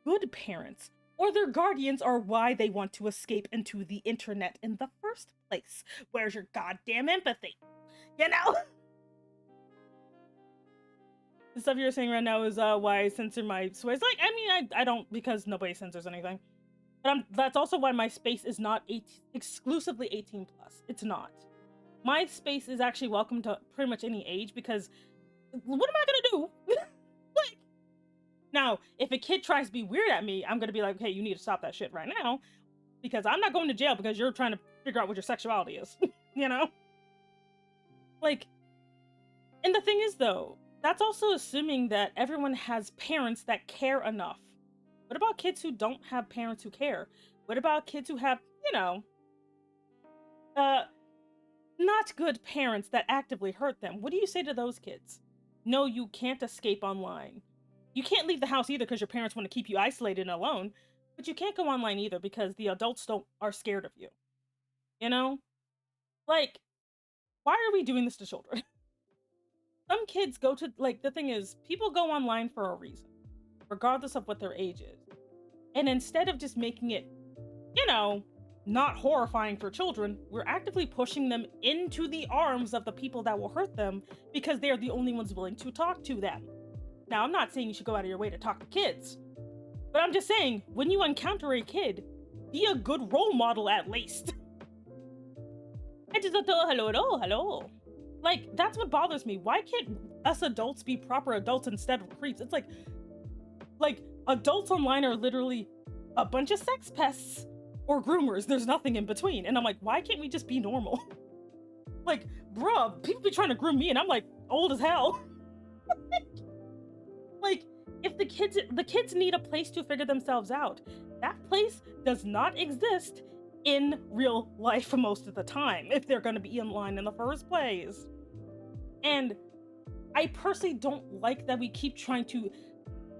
good parents, or their guardians are why they want to escape into the internet in the first place? Where's your goddamn empathy? You know? The stuff you're saying right now is why I censor my swears. Like, I mean, I don't, because nobody censors anything. But that's also why my space is not exclusively 18 plus. It's not. My space is actually welcome to pretty much any age, because what am I gonna do? Like, now, if a kid tries to be weird at me, I'm gonna be like, hey, you need to stop that shit right now, because I'm not going to jail because you're trying to figure out what your sexuality is. You know? Like, and the thing is, though, that's also assuming that everyone has parents that care enough. What about kids who don't have parents who care? What about kids who have, you know, not good parents that actively hurt them? What do you say to those kids? No, you can't escape online. You can't leave the house either because your parents want to keep you isolated and alone, but you can't go online either because the adults are scared of you. You know? Like, why are we doing this to children? Some kids go to, like, the thing is, people go online for a reason, regardless of what their age is. And instead of just making it, you know, not horrifying for children, we're actively pushing them into the arms of the people that will hurt them because they're the only ones willing to talk to them. Now, I'm not saying you should go out of your way to talk to kids, but I'm just saying, when you encounter a kid, be a good role model at least. Hello. Like, that's what bothers me. Why can't us adults be proper adults instead of creeps? It's like adults online are literally a bunch of sex pests or groomers. There's nothing in between. And I'm like, why can't we just be normal? Like, bruh, people be trying to groom me and I'm like old as hell. Like, if the kids need a place to figure themselves out, that place does not exist in real life most of the time if they're going to be online in the first place. And I personally don't like that we keep trying to...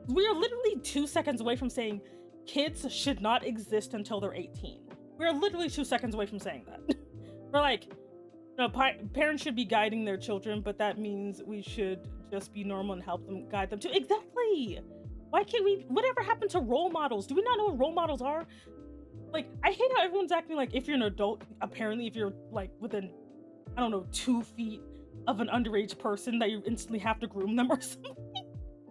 We are literally 2 seconds away from saying kids should not exist until they're 18. We're literally 2 seconds away from saying that. We're like, no, parents should be guiding their children, but that means we should just be normal and help them guide them too. Exactly! Why can't we... Whatever happened to role models? Do we not know what role models are? Like, I hate how everyone's acting like if you're an adult, apparently if you're like within, I don't know, 2 feet of an underage person that you instantly have to groom them or something.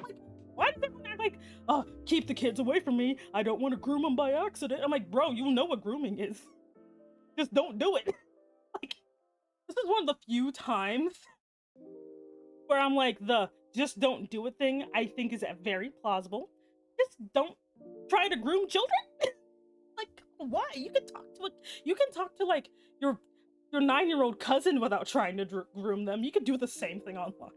Like, why does everyone act like, oh, keep the kids away from me, I don't want to groom them by accident? I'm like, bro, you know what grooming is. Just don't do it. Like, this is one of the few times where I'm like, the just don't do it thing, I think is very plausible. Just don't try to groom children. Like, why? You can talk to like your 9-year-old cousin without trying to groom them. You could do the same thing online.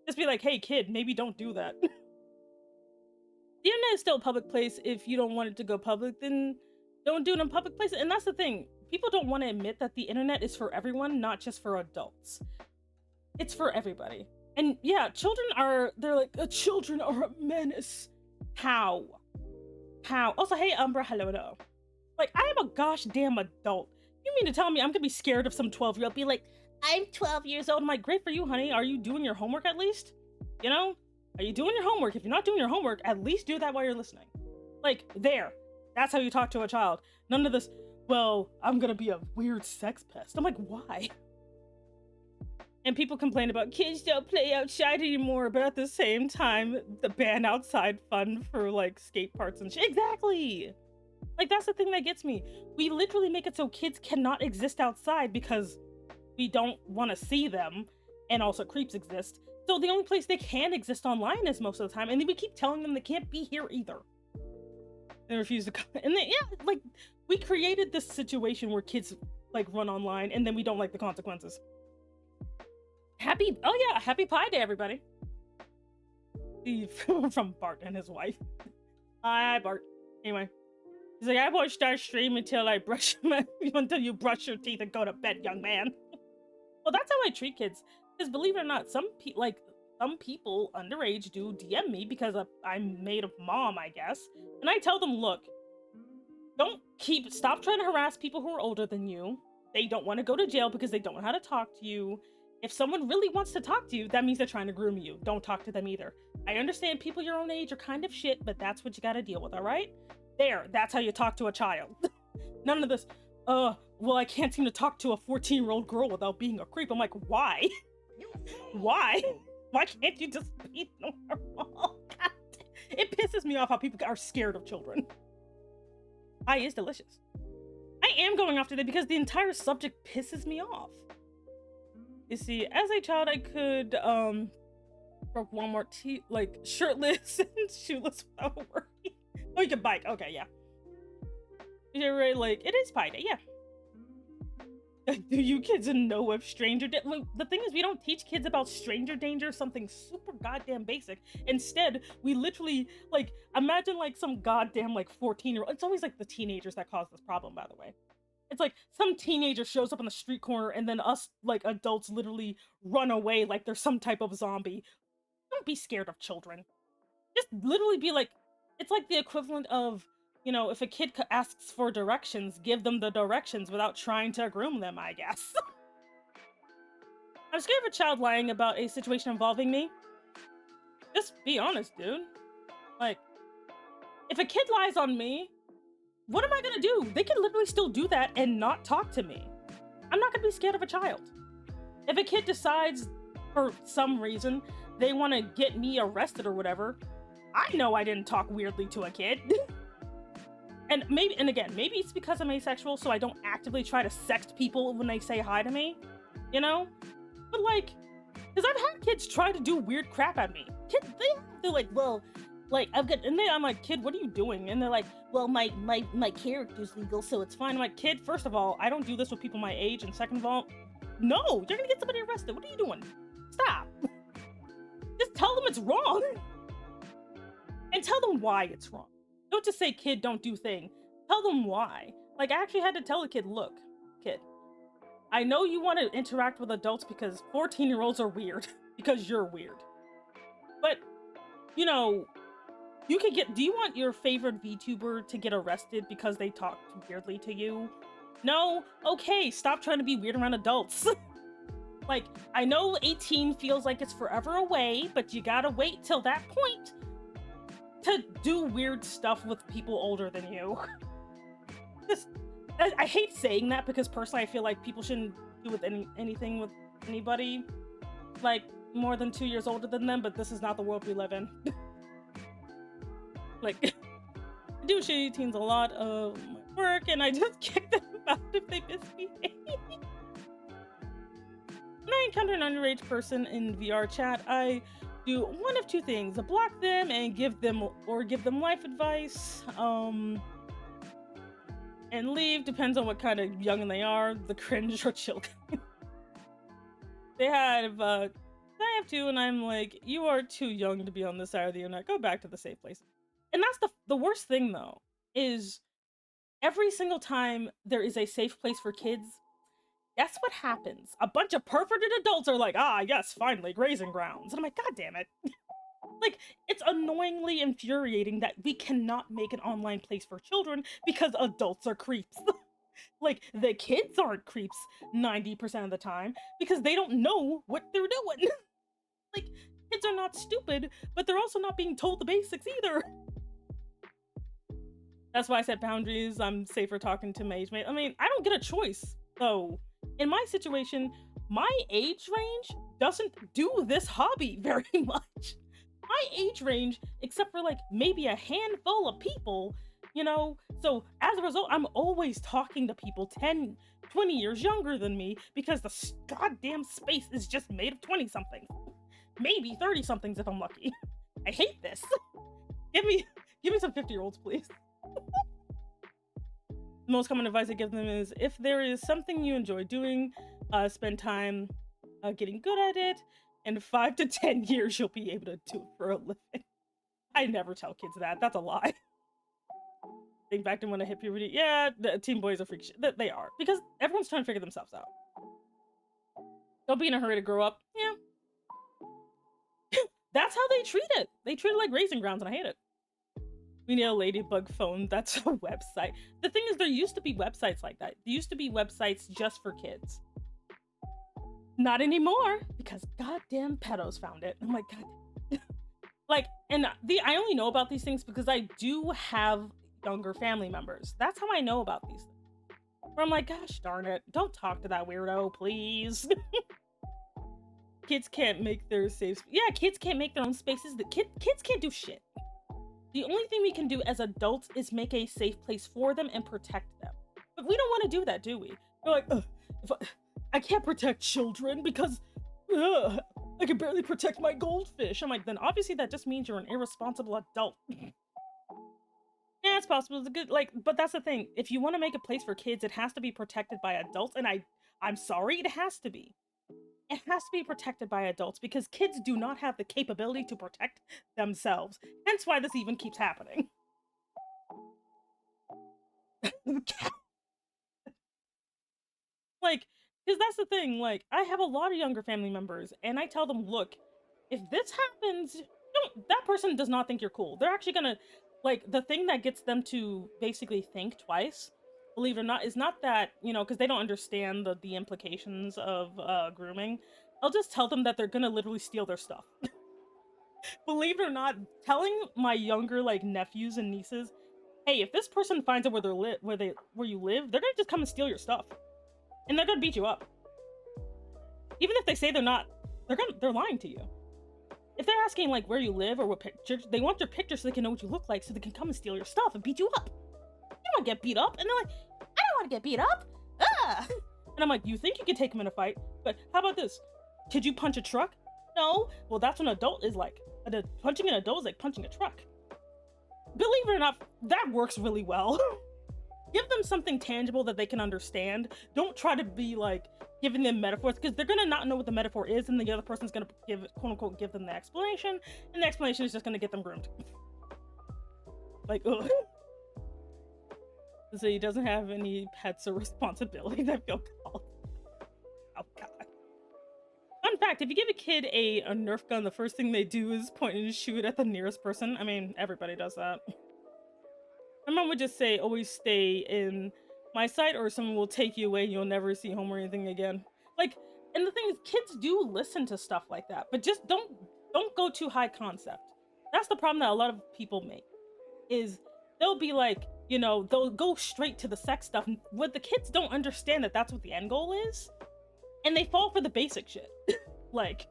Just be like, hey kid, maybe don't do that. The internet is still a public place. If you don't want it to go public, then don't do it in public places. And that's the thing. People don't want to admit that the internet is for everyone, not just for adults. It's for everybody. And yeah, they're like, children are a menace. How? Also, hey Umbra, hello. Like, I am a gosh damn adult. You mean to tell me I'm gonna be scared of some 12-year-old be like, I'm 12 years old? I'm like, great for you, honey. Are you doing your homework at least? You know? Are you doing your homework? If you're not doing your homework, at least do that while you're listening. Like, there. That's how you talk to a child. None of this, well, I'm gonna be a weird sex pest. I'm like, why? And people complain about kids don't play outside anymore, but at the same time, the ban outside fund for like skate parks and shit. Exactly! Like, that's the thing that gets me. We literally make it so kids cannot exist outside because we don't want to see them, and also creeps exist. So the only place they can exist online is most of the time, and then we keep telling them they can't be here either. They refuse to come. And then, yeah, like, we created this situation where kids like run online, and then we don't like the consequences. Happy Pie Day, everybody. From Bart and his wife. Hi, Bart. Anyway, he's like, I won't start streaming until until you brush your teeth and go to bed, young man. Well, that's how I treat kids. Because believe it or not, some people underage do DM me because I'm made of mom, I guess. And I tell them, look, Stop trying to harass people who are older than you. They don't want to go to jail because they don't know how to talk to you. If someone really wants to talk to you, that means they're trying to groom you. Don't talk to them either. I understand people your own age are kind of shit, but that's what you gotta deal with, all right? There, that's how you talk to a child. None of this, well, I can't seem to talk to a 14-year-old girl without being a creep. I'm like, why? Why? Why can't you just be normal? God, it pisses me off how people are scared of children. Pie is delicious. I am going off today because the entire subject pisses me off. You see, as a child, I could, broke Walmart like, shirtless and shoeless without working. Oh, you can bike. Okay, yeah. You're right, like, it is Pie Day, yeah. Do you kids know of stranger danger? Well, the thing is, we don't teach kids about stranger danger, something super goddamn basic. Instead, we literally, like, imagine, like, some goddamn, like, 14-year-old. It's always, like, the teenagers that cause this problem, by the way. It's like some teenager shows up on the street corner and then us, like, adults literally run away like there's some type of zombie. Don't be scared of children. Just literally be like, it's like the equivalent of, you know, if a kid asks for directions, give them the directions without trying to groom them, I guess. I'm scared of a child lying about a situation involving me. Just be honest, dude. Like, if a kid lies on me, what am I gonna do? They can literally still do that and not talk to me. I'm not gonna be scared of a child. If a kid decides, for some reason, they want to get me arrested or whatever, I know I didn't talk weirdly to a kid. And again, maybe it's because I'm asexual, so I don't actively try to sext people when they say hi to me, you know? But like, because I've had kids try to do weird crap at me. They're like, well, like, I'm like, kid, what are you doing? And they're like, well, my character's legal, so it's fine. I'm like, kid, first of all, I don't do this with people my age, and second of all, no, you're gonna get somebody arrested. What are you doing? Stop. Just tell them it's wrong. And tell them why it's wrong. Don't just say, kid, don't do thing. Tell them why. Like, I actually had to tell the kid, look, kid, I know you want to interact with adults because 14-year-olds are weird, because you're weird. But, you know, you could do you want your favorite VTuber to get arrested because they talked weirdly to you? No? Okay, stop trying to be weird around adults. Like, I know 18 feels like it's forever away, but you gotta wait till that point to do weird stuff with people older than you. I hate saying that because personally I feel like people shouldn't do with anything with anybody like more than 2 years older than them, but this is not the world we live in. Like, I do shitty teens a lot of my work, and I just kick them out if they misbehave. When I encounter an underage person in VR chat, I do one of two things: block them and give them life advice, and leave. Depends on what kind of young they are, the cringe or chill kind. I have two, and I'm like, you are too young to be on this side of the internet. Go back to the safe place. And that's the worst thing, though, is every single time there is a safe place for kids, guess what happens? A bunch of perverted adults are like, ah, yes, finally, grazing grounds. And I'm like, God damn it. Like, it's annoyingly infuriating that we cannot make an online place for children because adults are creeps. Like, the kids aren't creeps 90% of the time because they don't know what they're doing. Like, kids are not stupid, but they're also not being told the basics either. That's why I set boundaries. I'm safer talking to my age mate. I mean, I don't get a choice, though. In my situation, my age range doesn't do this hobby very much. My age range, except for like maybe a handful of people, you know? So as a result, I'm always talking to people 10, 20 years younger than me because the goddamn space is just made of 20-somethings. Maybe 30-somethings if I'm lucky. I hate this. Give me some 50-year-olds, please. The most common advice I give them is, if there is something you enjoy doing, spend time getting good at it. In 5 to 10 years, you'll be able to do it for a living. I never tell kids that. That's a lie. Think back to when I hit puberty. Yeah, the teen boys are freak shit. They are. Because everyone's trying to figure themselves out. Don't be in a hurry to grow up. Yeah. That's how they treat it. They treat it like grazing grounds, and I hate it. We need a ladybug phone. That's a website. The thing is, there used to be websites like that. There used to be websites just for kids. Not anymore, because goddamn pedos found it. I'm like, God. Like, and I only know about these things because I do have younger family members. That's how I know about these things. Where I'm like, gosh darn it, don't talk to that weirdo, please. Kids can't make their kids can't make their own spaces. Kids can't do shit. The only thing we can do as adults is make a safe place for them and protect them. But we don't want to do that, do we? We're like, I can't protect children because I can barely protect my goldfish. I'm like, then obviously that just means you're an irresponsible adult. Yeah, it's possible. It's a good, but that's the thing. If you want to make a place for kids, it has to be protected by adults. And I'm sorry, it has to be. It has to be protected by adults because kids do not have the capability to protect themselves. Hence why this even keeps happening. Like, because that's the thing, like, I have a lot of younger family members, and I tell them, look, if this happens, that person does not think you're cool. They're actually gonna, like, the thing that gets them to basically think twice, believe it or not, is not that, because they don't understand the implications of grooming. I'll just tell them that they're gonna literally steal their stuff. Believe it or not, telling my younger, like, nephews and nieces, hey, if this person finds out where you live, they're gonna just come and steal your stuff. And they're gonna beat you up. Even if they say they're not, they're lying to you. If they're asking like where you live or what picture, they want your picture so they can know what you look like, so they can come and steal your stuff and beat you up. You don't want to get beat up, and they're like, I don't want to get beat up. Ah! And I'm like, you think you can take them in a fight? But how about this? Could you punch a truck? No. Well, that's what an adult is like. Punching an adult is like punching a truck. Believe it or not, that works really well. Give them something tangible that they can understand. Don't try to be like giving them metaphors, because they're gonna not know what the metaphor is, and the other person's gonna quote unquote give them the explanation, and the explanation is just gonna get them groomed. Like, ugh. So he doesn't have any pets or responsibilities. I feel called. Oh god. Fun fact: if you give a kid a Nerf gun, the first thing they do is point and shoot at the nearest person. I mean, everybody does that. My mom would just say, always stay in my sight or someone will take you away and you'll never see home or anything again. Like, and the thing is, kids do listen to stuff like that, but just don't go too high concept. That's the problem that a lot of people make, is they'll be like, they'll go straight to the sex stuff. What the kids don't understand that's what the end goal is. And they fall for the basic shit. Like,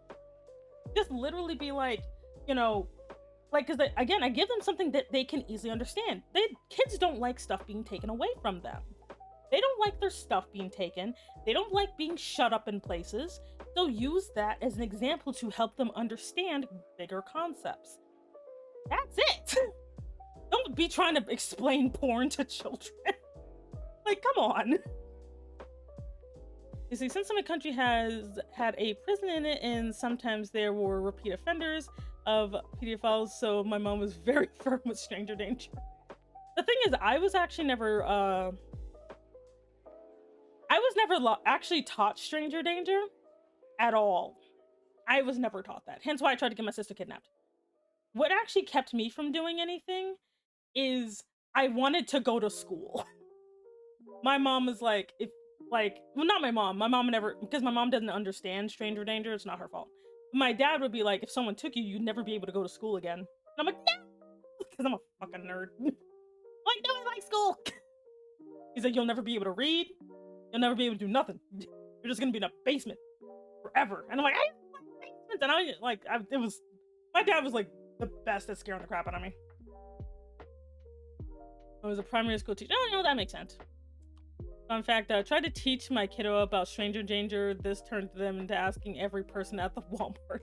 just literally be like, like, because again, I give them something that they can easily understand. Kids don't like stuff being taken away from them. They don't like their stuff being taken. They don't like being shut up in places. So use that as an example to help them understand bigger concepts. That's it. Don't be trying to explain porn to children. Like, come on. You see, since my country has had a prison in it, and sometimes there were repeat offenders of pedophiles, so my mom was very firm with stranger danger. The thing is, I was actually never actually taught stranger danger at all. I was never taught that, hence why I tried to get my sister kidnapped. What actually kept me from doing anything is I wanted to go to school. My mom was like, not my mom never, because my mom doesn't understand stranger danger, it's not her fault. My dad would be like, if someone took you, you'd never be able to go to school again. And I'm like, no! Because I'm a fucking nerd. Like, no, I like school! He's like, you'll never be able to read. You'll never be able to do nothing. You're just gonna be in a basement forever. And I'm like, I like basements! And my dad was like the best at scaring the crap out of me. I was a primary school teacher. Oh, no, that makes sense. Fun fact, I tried to teach my kiddo about stranger danger. This turned them into asking every person at the Walmart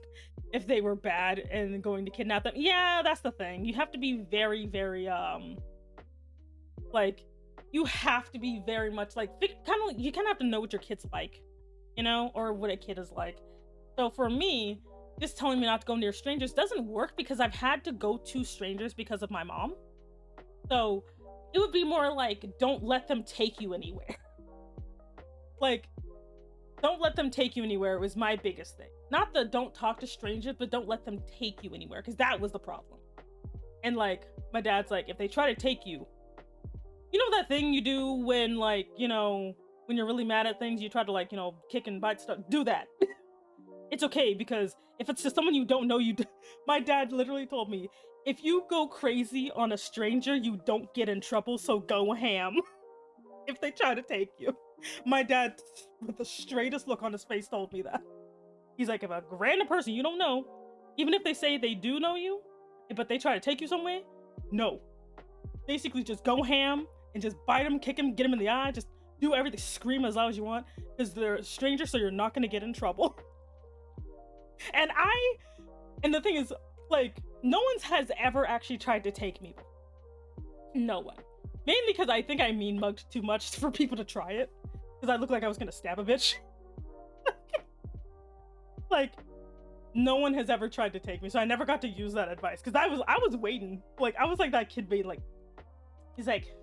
if they were bad and going to kidnap them. Yeah, that's the thing. You have to be very, very, you have to be very much you kind of have to know what your kid's like, or what a kid is like. So for me, just telling me not to go near strangers doesn't work, because I've had to go to strangers because of my mom. So it would be more like, don't let them take you anywhere. Like, don't let them take you anywhere was my biggest thing. Not the don't talk to strangers, but don't let them take you anywhere, because that was the problem. And like, my dad's like, if they try to take you, you know that thing you do when like, you know, when you're really mad at things, you try to like, you know, kick and bite stuff. Do that. It's okay, because if it's just someone you don't know, my dad literally told me, if you go crazy on a stranger, you don't get in trouble, so go ham. If they try to take you. My dad, with the straightest look on his face, told me that. He's like, if a random person you don't know, even if they say they do know you, but they try to take you somewhere, no. Basically just go ham and just bite them, kick them, get them in the eye, just do everything, scream as loud as you want, because they're strangers, so you're not gonna get in trouble. And the thing is, like, no one has ever actually tried to take me. No one. Mainly because I think I mean mugged too much for people to try it. Because I look like I was gonna stab a bitch. Like, no one has ever tried to take me, so I never got to use that advice. Because I was waiting. Like, I was like that kid being like, he's like,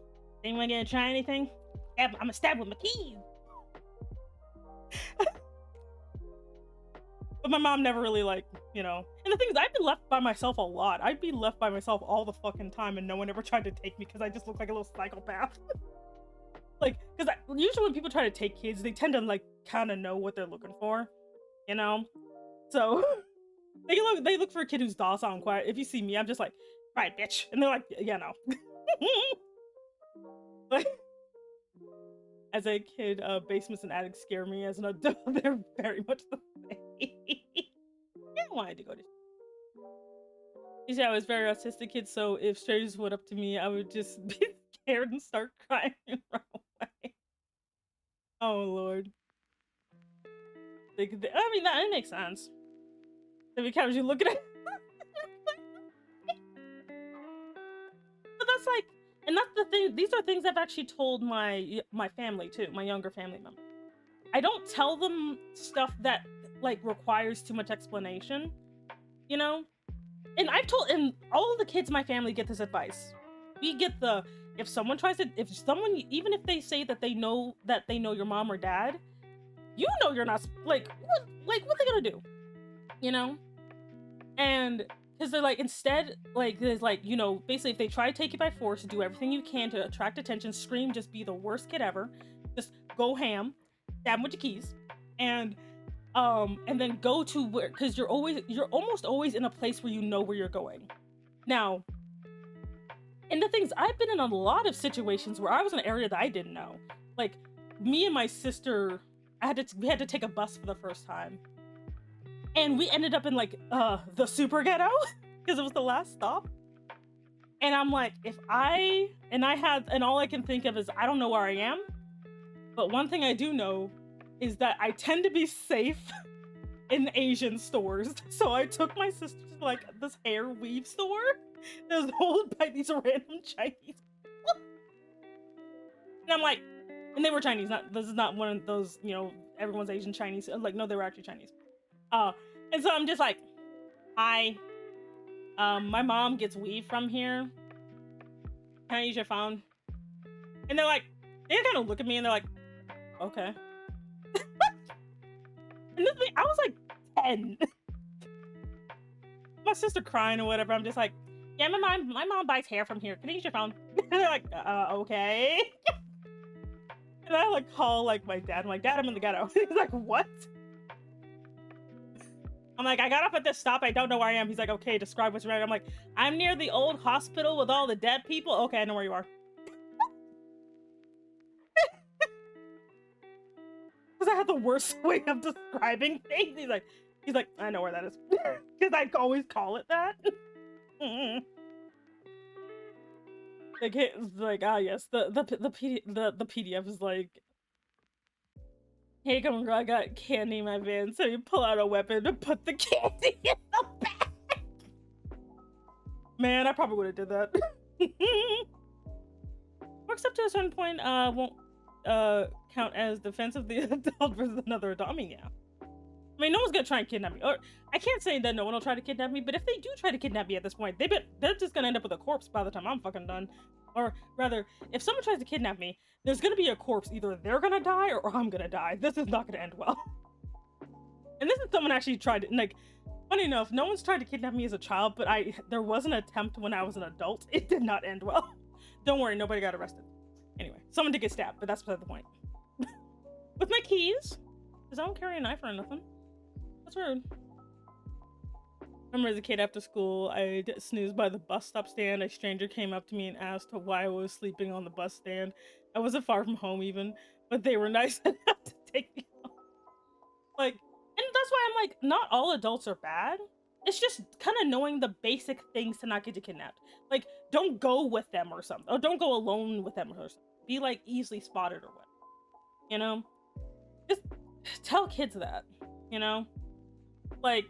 anyone gonna try anything? I'm gonna stab with my keys. But my mom never really, like, you know. And the thing is, I've been left by myself a lot. I'd be left by myself all the fucking time, and no one ever tried to take me because I just look like a little psychopath. Like, because usually when people try to take kids, they tend to, like, kind of know what they're looking for, you know? So, they look for a kid who's docile and quiet. If you see me, I'm just like, right, bitch. And they're like, yeah, no. Like, as a kid, basements and attics scare me. As an adult, they're very much the same. I wanted to go to. You see, I was very autistic kid, so if strangers went up to me, I would just be scared and start crying and run away. Oh lord. I mean, that makes sense. Because you look at it. But that's like, and that's the thing. These are things I've actually told my family too, my younger family members. I don't tell them stuff that like requires too much explanation, you know. And and all of the kids in my family get this advice. We get if someone, even if they say that they know your mom or dad, you know you're not, like what they gonna do, you know? And because they're like, instead, like, there's like, you know, basically if they try to take you by force, do everything you can to attract attention, scream, just be the worst kid ever, just go ham, stab them with your keys, and then go to where, because you're almost always in a place where you know where you're going. Now, and the things, I've been in a lot of situations where I was in an area that I didn't know. Like, me and my sister, we had to take a bus for the first time. And we ended up in like the super ghetto because it was the last stop. And I'm like, and all I can think of is I don't know where I am. But one thing I do know is that I tend to be safe in Asian stores. So I took my sister to like this hair weave store that was owned by these random Chinese. And I'm like, and they were Chinese. This is not one of those, you know, everyone's Asian Chinese. Like, no, they were actually Chinese. And so I'm just like, hi, my mom gets weave from here. Can I use your phone? And they're like, they kind of look at me and they're like, okay. And this thing, I was like 10. My sister crying or whatever. I'm just like, yeah, my mom buys hair from here. Can I use your phone? And they're like, okay. And I like call like my dad. I'm like, Dad, I'm in the ghetto. He's like, what? I'm like, I got off at this stop. I don't know where I am. He's like, okay, describe what's right. I'm like, I'm near the old hospital with all the dead people. Okay, I know where you are. Because I had the worst way of describing things. He's like, I know where that is. Because I always call it that. Like, it's like, yes, the PDF is like, hey, come on, girl, I got candy in my van. So you pull out a weapon to put the candy in the bag. Man, I probably would have did that. Works up to a certain point, won't count as defense of the adult versus another adult. I mean, yeah. I mean, no one's gonna try and kidnap me. Or I can't say that no one will try to kidnap me, but if they do try to kidnap me at this point, they're just gonna end up with a corpse by the time I'm fucking done. Or rather, if someone tries to kidnap me, there's gonna be a corpse. Either they're gonna die or I'm gonna die. This is not gonna end well. And this is someone actually tried to, like, Funny enough, no one's tried to kidnap me as a child, but there was an attempt when I was an adult. It did not end well. Don't worry, nobody got arrested. Anyway, someone did get stabbed, but that's beside the point. With my keys, because I don't carry a knife or nothing. That's rude. Remember as a kid after school, I snoozed by the bus stop stand. A stranger came up to me and asked why I was sleeping on the bus stand. I wasn't far from home even, but they were nice enough to take me home. Like, and that's why I'm like, not all adults are bad. It's just kind of knowing the basic things to not get you kidnapped. Like, don't go with them or something. Or don't go alone with them or something. Be like easily spotted or what. You know? Just tell kids that. You know? Like,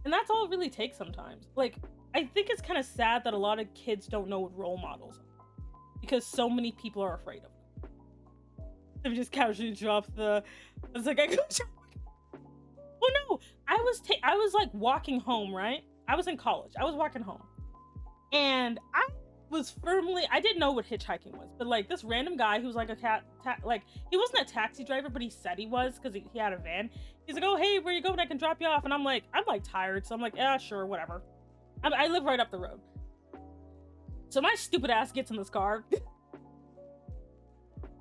and that's all it really takes sometimes. Like, I think it's kind of sad that a lot of kids don't know what role models are. Because so many people are afraid of them. They just casually drop the... I was like, I go... Oh no! I was like walking home, right? I was in college. I was walking home. And I was firmly... I didn't know what hitchhiking was. But like this random guy who's like like, he wasn't a taxi driver, but he said he was because he had a van. He's like, oh, hey, where you going? I can drop you off. And I'm like tired. So I'm like, yeah, sure, whatever. I live right up the road. So my stupid ass gets in this car.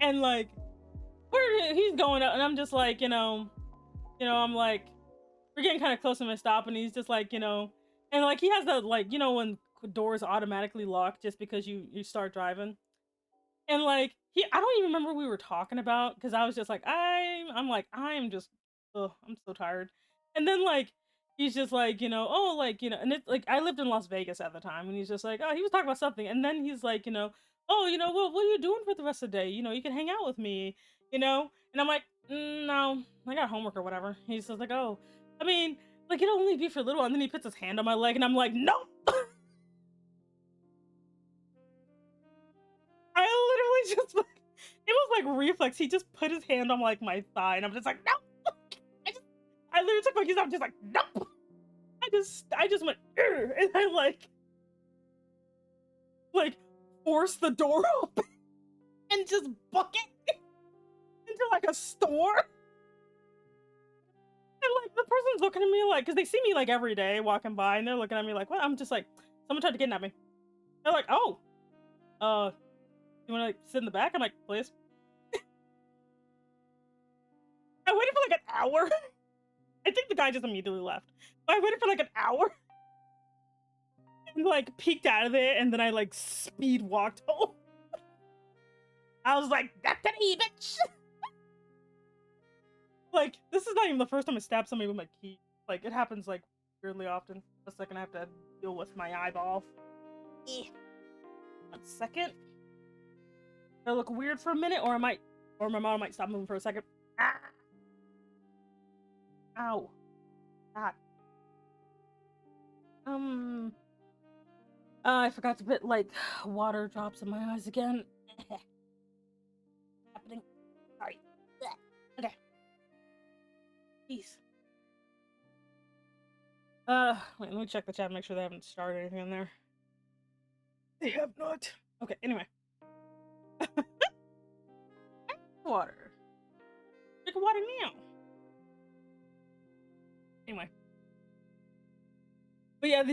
And like, he's going up. And I'm just like, I'm like, we're getting kind of close to my stop. And he's just like, and like, he has that, like, when doors automatically lock just because you start driving. And like, I don't even remember what we were talking about. Because I was just like, I'm just, ugh, I'm so tired. And then like, he's just like, oh, like, and it's like, I lived in Las Vegas at the time, and he's just like, oh, he was talking about something. And then he's like, oh, what are you doing for the rest of the day? You can hang out with me, And I'm like, no, I got homework or whatever. He's just like, oh, I mean, like, it'll only be for a little. And then he puts his hand on my leg, and I'm like, no. I literally just, like, it was like reflex. He just put his hand on like my thigh, and I'm just like, no. I literally took my keys out, I'm just like, nope. I just went, Ugh, and I like forced the door open and just book it into like a store. And like the person's looking at me like, because they see me like every day walking by, and they're looking at me like, what? I'm just like, someone tried to kidnap me. They're like, oh, you want to like sit in the back? I'm like, please. I waited for like an hour. I think the guy just immediately left. But I waited for like an hour. And like peeked out of it, and then I like speed walked home. I was like, that's an bitch. Like, this is not even the first time I stabbed somebody with my key. Like, it happens like weirdly often. A second, I have to deal with my eyeball. 1 second. I look weird for a minute, or my mom might stop moving for a second. Ah. Ow. God. I forgot to put like water drops in my eyes again. Happening. Sorry. Okay. Peace. Wait, let me check the chat, make sure they haven't started anything in there. They have not. Okay, anyway. Water. Drink water now. Anyway. But yeah,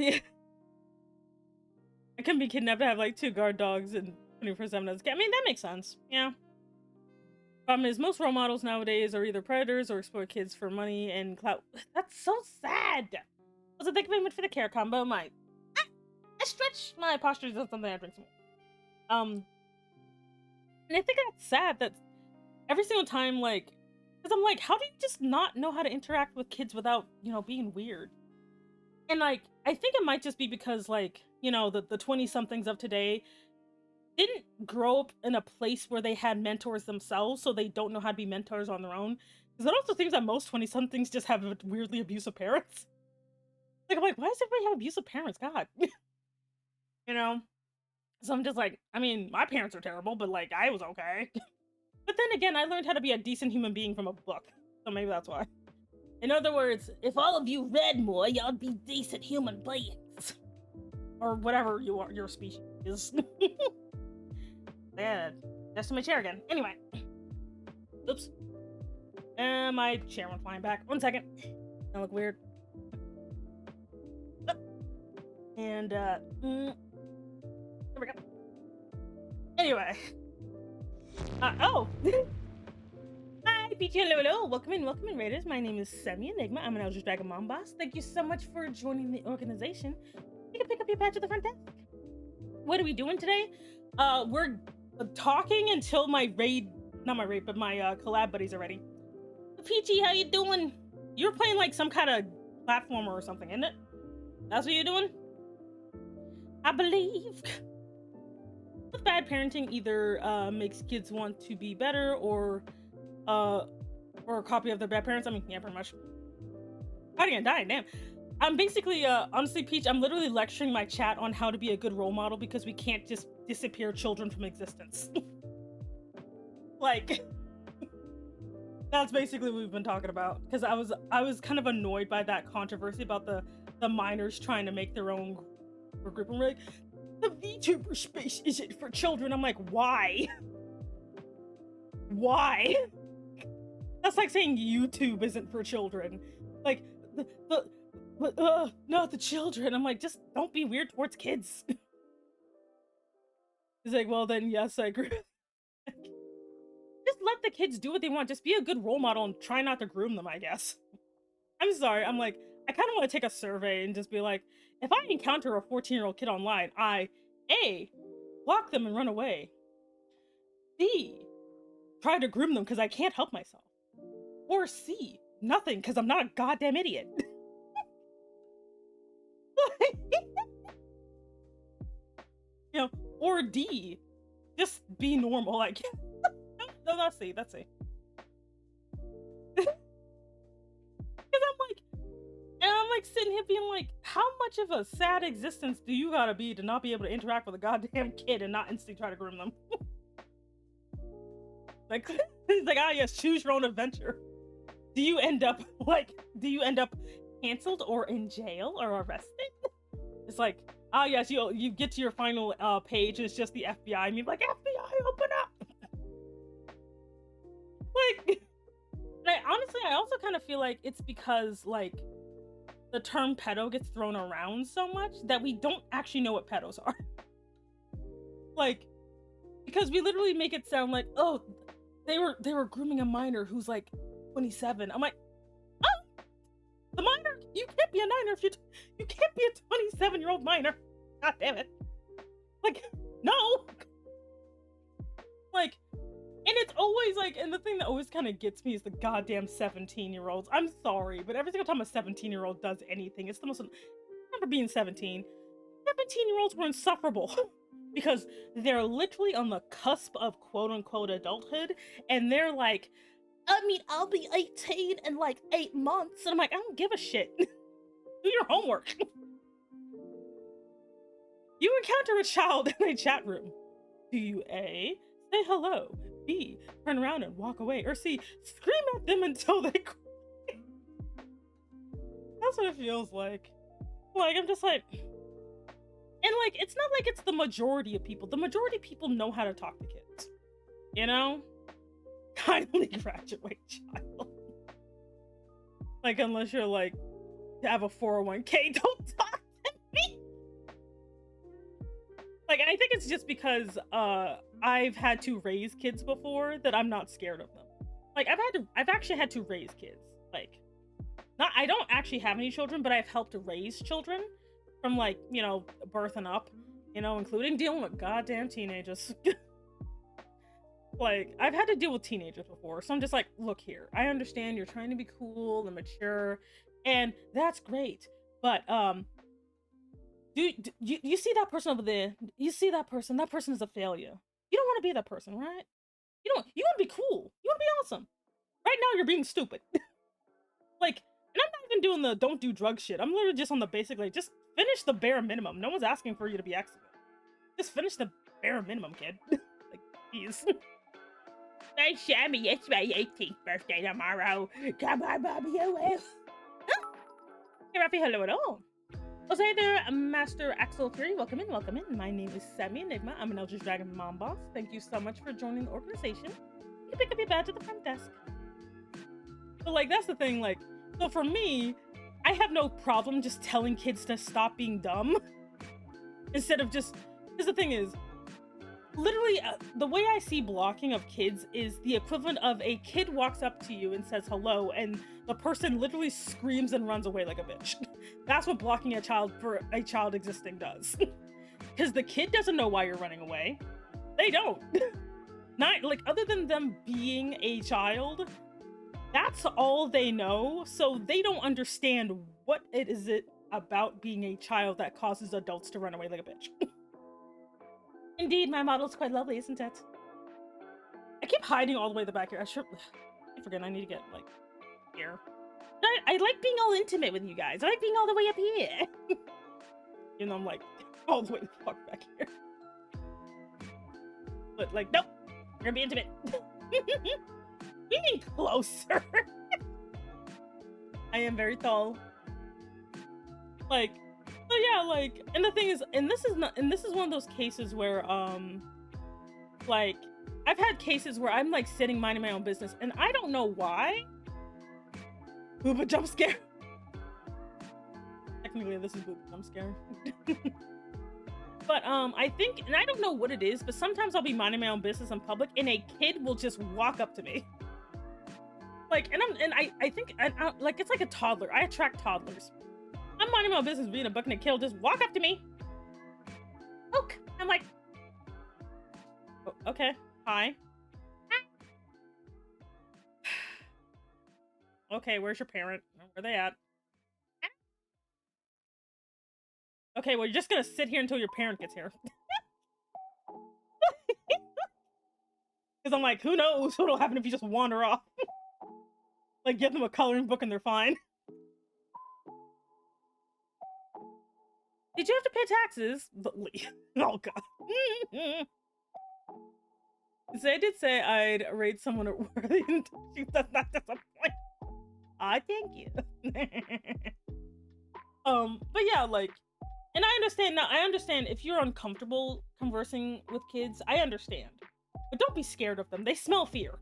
I can be kidnapped to have like 2 guard dogs and 24/7 as a cat. I mean, that makes sense. Yeah. Problem is, most role models nowadays are either predators or exploit kids for money and clout. That's so sad. Also, thank you very much for the care combo. I stretch my posture to something I drink some more. And I think that's sad that every single time, like, because I'm like, how do you just not know how to interact with kids without, being weird? And like, I think it might just be because, like, the 20-somethings of today didn't grow up in a place where they had mentors themselves, so they don't know how to be mentors on their own. Because it also seems that most 20-somethings just have weirdly abusive parents. Like, I'm like, why does everybody have abusive parents? God. So I'm just like, I mean, my parents are terrible, but like, I was okay. But then again, I learned how to be a decent human being from a book. So maybe that's why. In other words, if all of you read more, y'all be decent human beings. Or whatever your species is. Yeah, just in my chair again. Anyway. Oops. And my chair went flying back. 1 second. I look weird. And here we go. Anyway. Oh! Hi, Peachy, hello. Welcome in, Raiders. My name is Semi Enigma. I'm an Eldritch Dragon Mom Boss. Thank you so much for joining the organization. You can pick up your badge at the front desk. What are we doing today? We're talking until my collab buddies are ready. Peachy, how you doing? You're playing like some kind of platformer or something, isn't it? That's what you're doing? I believe. With bad parenting either makes kids want to be better or a copy of their bad parents. I mean, yeah, pretty much. I'm gonna die, damn. I'm basically, honestly, Peach, I'm literally lecturing my chat on how to be a good role model because we can't just disappear children from existence. Like, that's basically what we've been talking about. Because I was kind of annoyed by that controversy about the minors trying to make their own group. And we're like, the VTuber space isn't for children. I'm like, why? Why? That's like saying YouTube isn't for children. Like, not the children. I'm like, just don't be weird towards kids. He's like, well then, yes, I agree. Just let the kids do what they want. Just be a good role model and try not to groom them, I guess. I'm sorry. I'm like, I kind of want to take a survey and just be like, if I encounter a 14-year-old kid online, I, A, block them and run away. B, try to groom them because I can't help myself. Or C, nothing because I'm not a goddamn idiot. You know, or D, just be normal. Like, no, that's C. That's C. Because I'm like sitting here being like, how much of a sad existence do you gotta be to not be able to interact with a goddamn kid and not instantly try to groom them? Like, he's like, ah, yes, choose your own adventure. Do you end up canceled or in jail or arrested? It's like, ah, yes, you get to your final page and it's just the FBI and you're like, FBI, open up. Like, and I also kind of feel like it's because like the term pedo gets thrown around so much that we don't actually know what pedos are. Like, because we literally make it sound like, oh, they were grooming a minor who's like 27. I'm like, oh, the minor, you can't be a minor if you can't be a 27-year-old minor. God damn it. Like, no. Like, and it's always like, and the thing that always kind of gets me is the goddamn 17-year-olds. I'm sorry, but every single time a 17-year-old does anything, it's the most, I remember being 17. 17-year-olds were insufferable because they're literally on the cusp of quote-unquote adulthood, and they're like, I mean, I'll be 18 in like 8 months. And I'm like, I don't give a shit. Do your homework. You encounter a child in a chat room. Do you A, say hello, B, turn around and walk away, or C, scream at them until they cry? That's what it feels like. Like, I'm just like, and like, it's not like it's the majority of people. The majority of people know how to talk to kids. You know? Kindly graduate, child. Like, unless you're like, have a 401k, don't talk to me. Like, and I think it's just because I've had to raise kids before that I'm not scared of them. Like, I've actually had to raise kids. Like, I don't actually have any children, but I've helped to raise children from like, you know, birth and up, you know, including dealing with goddamn teenagers. Like, I've had to deal with teenagers before, so I'm just like, look here, I understand you're trying to be cool and mature, and that's great, but do you see that person over there? You see that person? That person is a failure. You don't want to be that person, right? You want to be cool. You want to be awesome. Right now, you're being stupid. Like, and I'm not even doing the don't do drug shit. I'm literally just on the basic, like, just finish the bare minimum. No one's asking for you to be excellent. Just finish the bare minimum, kid. Like, jeez. Hey, Shammy, it's my 18th birthday tomorrow. Come on, Bobby, you will. Hey, Rafi, hello at all. Oh, hey there, Master Axel 3. Welcome in. My name is Semi Enigma. I'm an Eldritch Dragon Mom Boss. Thank you so much for joining the organization. You can pick up your badge at the front desk. But, like, that's the thing, like, so for me, I have no problem just telling kids to stop being dumb. Instead of just, because the thing is, literally, the way I see blocking of kids is the equivalent of a kid walks up to you and says hello, and the person literally screams and runs away like a bitch. That's what blocking a child for a child existing does. Because the kid doesn't know why you're running away. They don't. Not, like, other than them being a child, that's all they know, so they don't understand what it is about being a child that causes adults to run away like a bitch. Indeed, my model's quite lovely, isn't it? I keep hiding all the way in the back here. I forget, I need to get, like, here. I like being all intimate with you guys. I like being all the way up here. Even though I'm, like, all the way the fuck back here. But, like, nope. You're gonna be intimate. We need closer. I am very tall. Like, so yeah, like, and the thing is, and this is one of those cases where, like, I've had cases where I'm, like, sitting minding my own business, and I don't know why. Booba jump scare. Technically, this is booba jump scare. But, I think, and I don't know what it is, but sometimes I'll be minding my own business in public, and a kid will just walk up to me. Like, I think, like, it's like a toddler. I attract toddlers. I'm minding my own business, being a buck and a kill, just walk up to me. Poke. I'm like, oh, okay, hi. Okay, where's your parent? Where are they at? Okay, well, you're just gonna sit here until your parent gets here. Because I'm like, who knows what'll happen if you just wander off. Like, give them a coloring book and they're fine. Did you have to pay taxes? Oh, God. So I did say I'd rate someone at Worthington. She does not disappoint. I thank you. But yeah, like, and I understand now. I understand if you're uncomfortable conversing with kids. I understand, but don't be scared of them. They smell fear.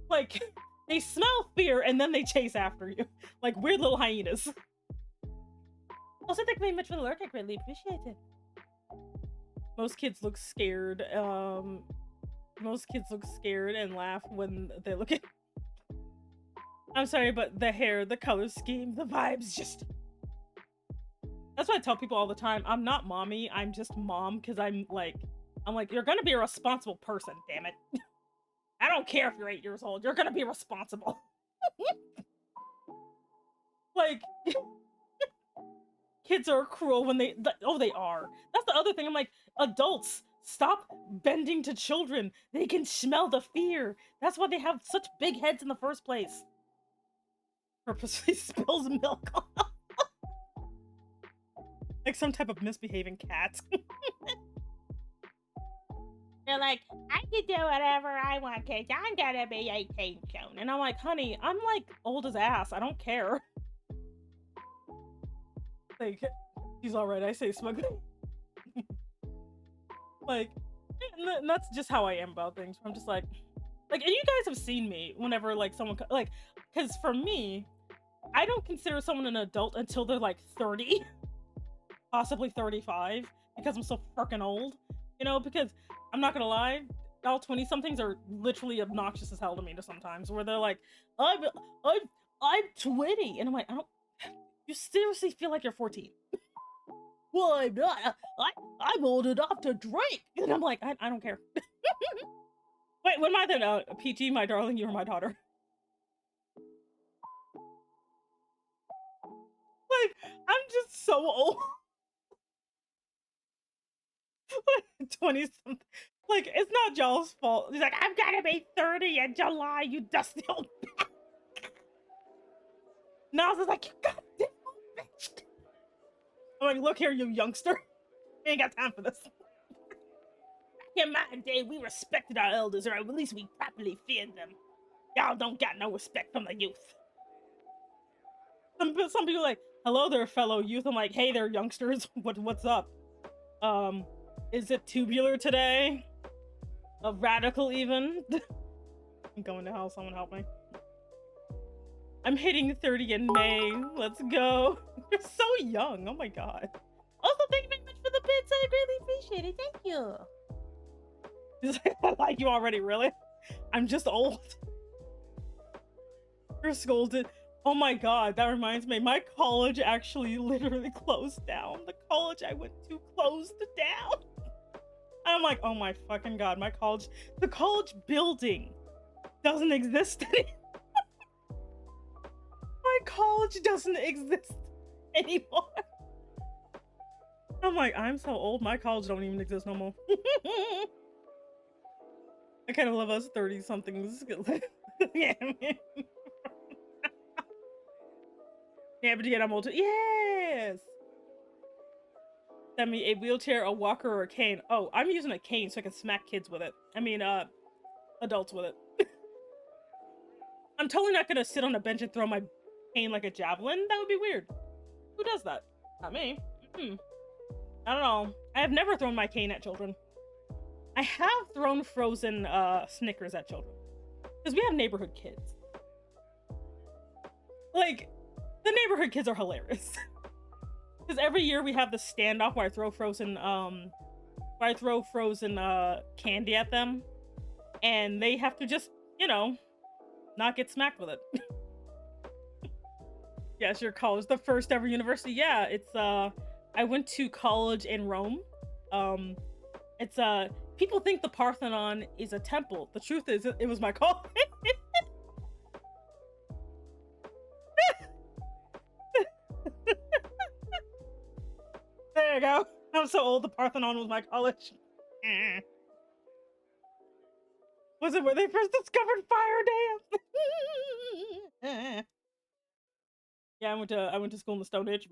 Like, they smell fear and then they chase after you, like weird little hyenas. Also, thank you very much for the lurk. I greatly appreciate it. Most kids look scared. Most kids look scared and laugh when they look at. I'm sorry, but the hair, the color scheme, the vibes, just. That's what I tell people all the time. I'm not mommy. I'm just mom, because I'm like, you're gonna be a responsible person. Damn it. I don't care if you're 8 years old. You're gonna be responsible. Like. Kids are cruel when they are. That's the other thing. I'm like, adults, stop bending to children. They can smell the fear. That's why they have such big heads in the first place. Purposely spills milk on them. Like some type of misbehaving cat. They're like, I can do whatever I want, kids. I'm gonna be 18 soon. And I'm like, honey, I'm like old as ass. I don't care. Like, she's alright, I say smugly. Like, and that's just how I am about things. I'm just like, and you guys have seen me whenever, like, someone, like, because for me, I don't consider someone an adult until they're, like, 30. Possibly 35, because I'm so fucking old. You know, because, I'm not gonna lie, all 20-somethings are literally obnoxious as hell to me sometimes, where they're like, I'm 20, and I'm like, you seriously feel like you're 14. Well, I'm not. I'm old enough to drink. And I'm like, I don't care. Wait, what am I then? PG, my darling, you are my daughter. Like, I'm just so old. 20-something. Like, it's not y'all's fault. He's like, I'm gonna be 30 in July, you dusty old bitch. Nas is like, you goddamn old bitch. I'm like, look here, you youngster. We ain't got time for this. Back in my day, we respected our elders, or at least we properly feared them. Y'all don't got no respect from the youth. Some people are like, hello there, fellow youth. I'm like, hey there, youngsters. What's up? Is it tubular today? A radical even? I'm going to hell, someone help me. I'm hitting 30 in May. Let's go. You're so young. Oh my god. Also, thank you very much for the bits. I greatly appreciate it. Thank you. She's like, I like you already, really? I'm just old. You're scolded. Oh my god, that reminds me. My college actually literally closed down. The college I went to closed down. And I'm like, oh my fucking god, the college building doesn't exist anymore. My college doesn't exist anymore. I'm like, I'm so old, my college don't even exist no more. I kind of love us 30-somethings. Yeah, man. Yeah, but yet I'm old too. Yes! Send me a wheelchair, a walker, or a cane. Oh, I'm using a cane so I can smack kids with it. I mean, adults with it. I'm totally not gonna sit on a bench and throw my cane like a javelin. That would be weird. Who does that? Not me. I don't know. I have never thrown my cane at children. I have thrown frozen Snickers at children. Because we have neighborhood kids. Like, the neighborhood kids are hilarious. Because every year we have the standoff where I throw frozen candy at them. And they have to just, you know, not get smacked with it. Yes, your college, the first ever university. Yeah, it's I went to college in Rome. It's people think the Parthenon is a temple. The truth is it was my college. There you go. I'm so old, the Parthenon was my college. Was it where they first discovered fire dance? Yeah, I went to school in the Stone Age.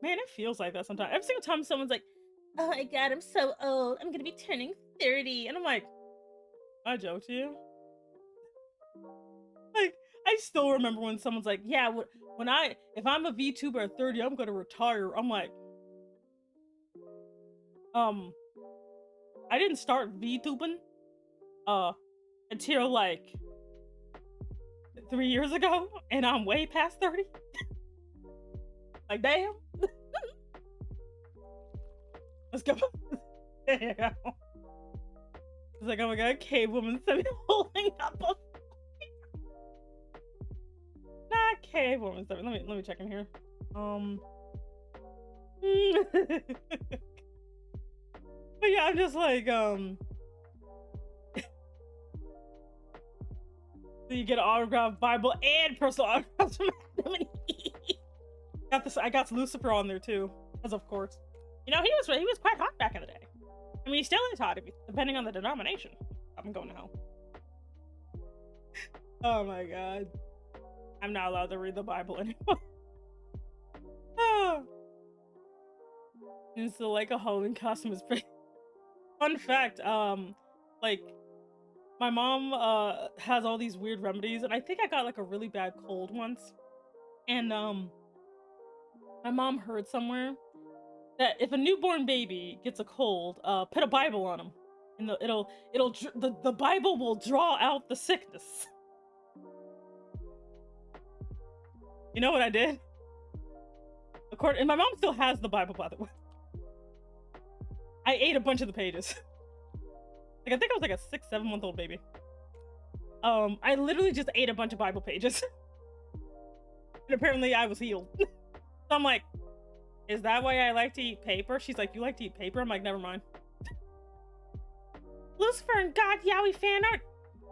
Man, it feels like that sometimes. Every single time someone's like, oh my god, I'm so old. I'm gonna be turning 30. And I'm like, I joke to you. Like, I still remember when someone's like, yeah, if I'm a VTuber at 30, I'm gonna retire. I'm like, I didn't start VTubing until like 3 years ago, and I'm way past 30. Like, damn. Let's go. There you go. It's like, oh my god, cave woman sent me holding up a not cave woman. Let me check in here. But yeah, I'm just like, so you get an autographed Bible and personal autographs from Benjamin. I got Lucifer on there too, as of course. You know, he was quite hot back in the day. I mean, he still is hot, depending on the denomination. I'm going to hell. Oh my god. I'm not allowed to read the Bible anymore. Oh. And so, like, a Halloween costume is pretty... Fun fact, like, my mom, has all these weird remedies, and I think I got, like, a really bad cold once. And, my mom heard somewhere that if a newborn baby gets a cold, put a Bible on him, and the Bible will draw out the sickness. You know what I did? And my mom still has the Bible, by the way. I ate a bunch of the pages. Like, I think I was like a 6-7 month old baby. I literally just ate a bunch of Bible pages. And apparently I was healed. So I'm like, is that why I like to eat paper? She's like, you like to eat paper? I'm like, never mind. Lucifer and God Yowie fan art?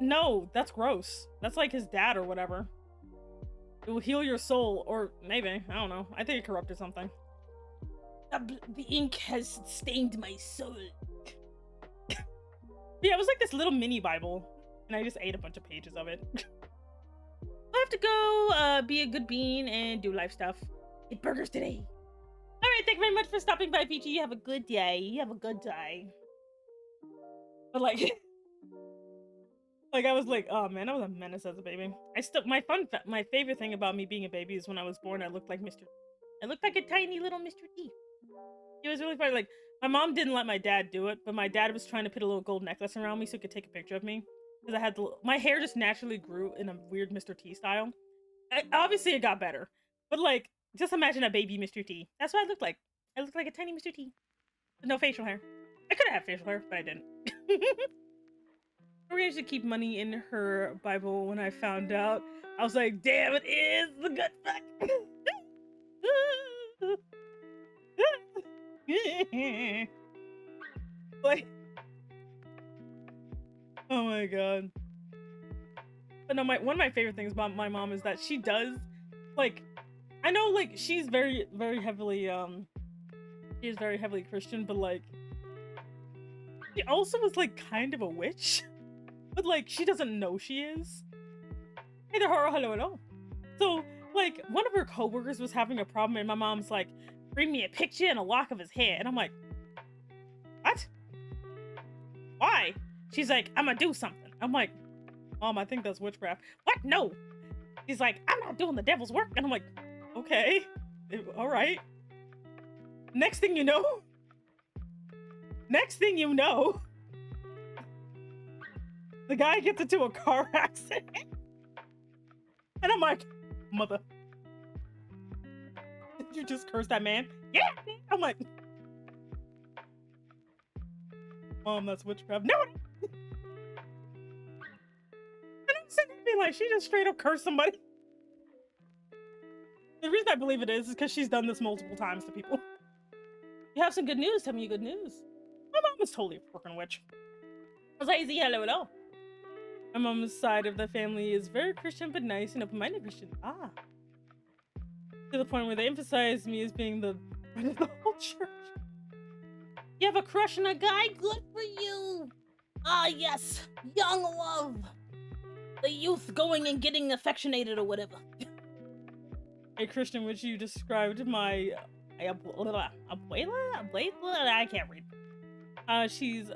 No, that's gross. That's like his dad or whatever. It will heal your soul, or maybe, I don't know. I think it corrupted something. The ink has stained my soul. Yeah, it was like this little mini Bible, and I just ate a bunch of pages of it. I have to go be a good bean and do life stuff. Eat burgers today. Alright, thank you very much for stopping by, Peachy. You have a good day. You have a good day. But like, like I was like, oh man, I was a menace as a baby. My favorite thing about me being a baby is when I was born, I looked like Mr. I looked like a tiny little Mr. T. It was really funny. Like, my mom didn't let my dad do it, but my dad was trying to put a little gold necklace around me so he could take a picture of me. Because I had my hair just naturally grew in a weird Mr. T style. Obviously, it got better. But like, just imagine a baby Mr. T. That's what I looked like. I look like a tiny Mr. T. With no facial hair. I could have had facial hair, but I didn't. Maria should keep money in her Bible. When I found out, I was like, damn, it is the good fuck. Like, oh my god. But no, one of my favorite things about my mom is that she does, like, I know, like, she's very, very heavily, she is very heavily Christian, but, like, she also is, like, kind of a witch. But, like, she doesn't know she is. Hey there, Haro, hello. So, like, one of her coworkers was having a problem, and my mom's like, bring me a picture and a lock of his hair. And I'm like, what? Why? She's like, I'm gonna do something. I'm like, Mom, I think that's witchcraft. What? No. She's like, I'm not doing the devil's work. And I'm like, okay, all right. Next thing you know, the guy gets into a car accident. And I'm like, mother, did you just curse that man? Yeah. I'm like, Mom, that's witchcraft. No. And I'm sitting there being like, she just straight up cursed somebody. The reason I believe it is because she's done this multiple times to people. You have some good news. Tell me your good news. My mom is totally a freaking witch. I was like, hello. My mom's side of the family is very Christian, but nice and open-minded Christian. Ah. To the point where they emphasize me as being the friend of the whole church. You have a crush on a guy? Good for you. Ah, yes. Young love. The youth going and getting affectionated or whatever. A Christian which you described my abuela? I can't read. She's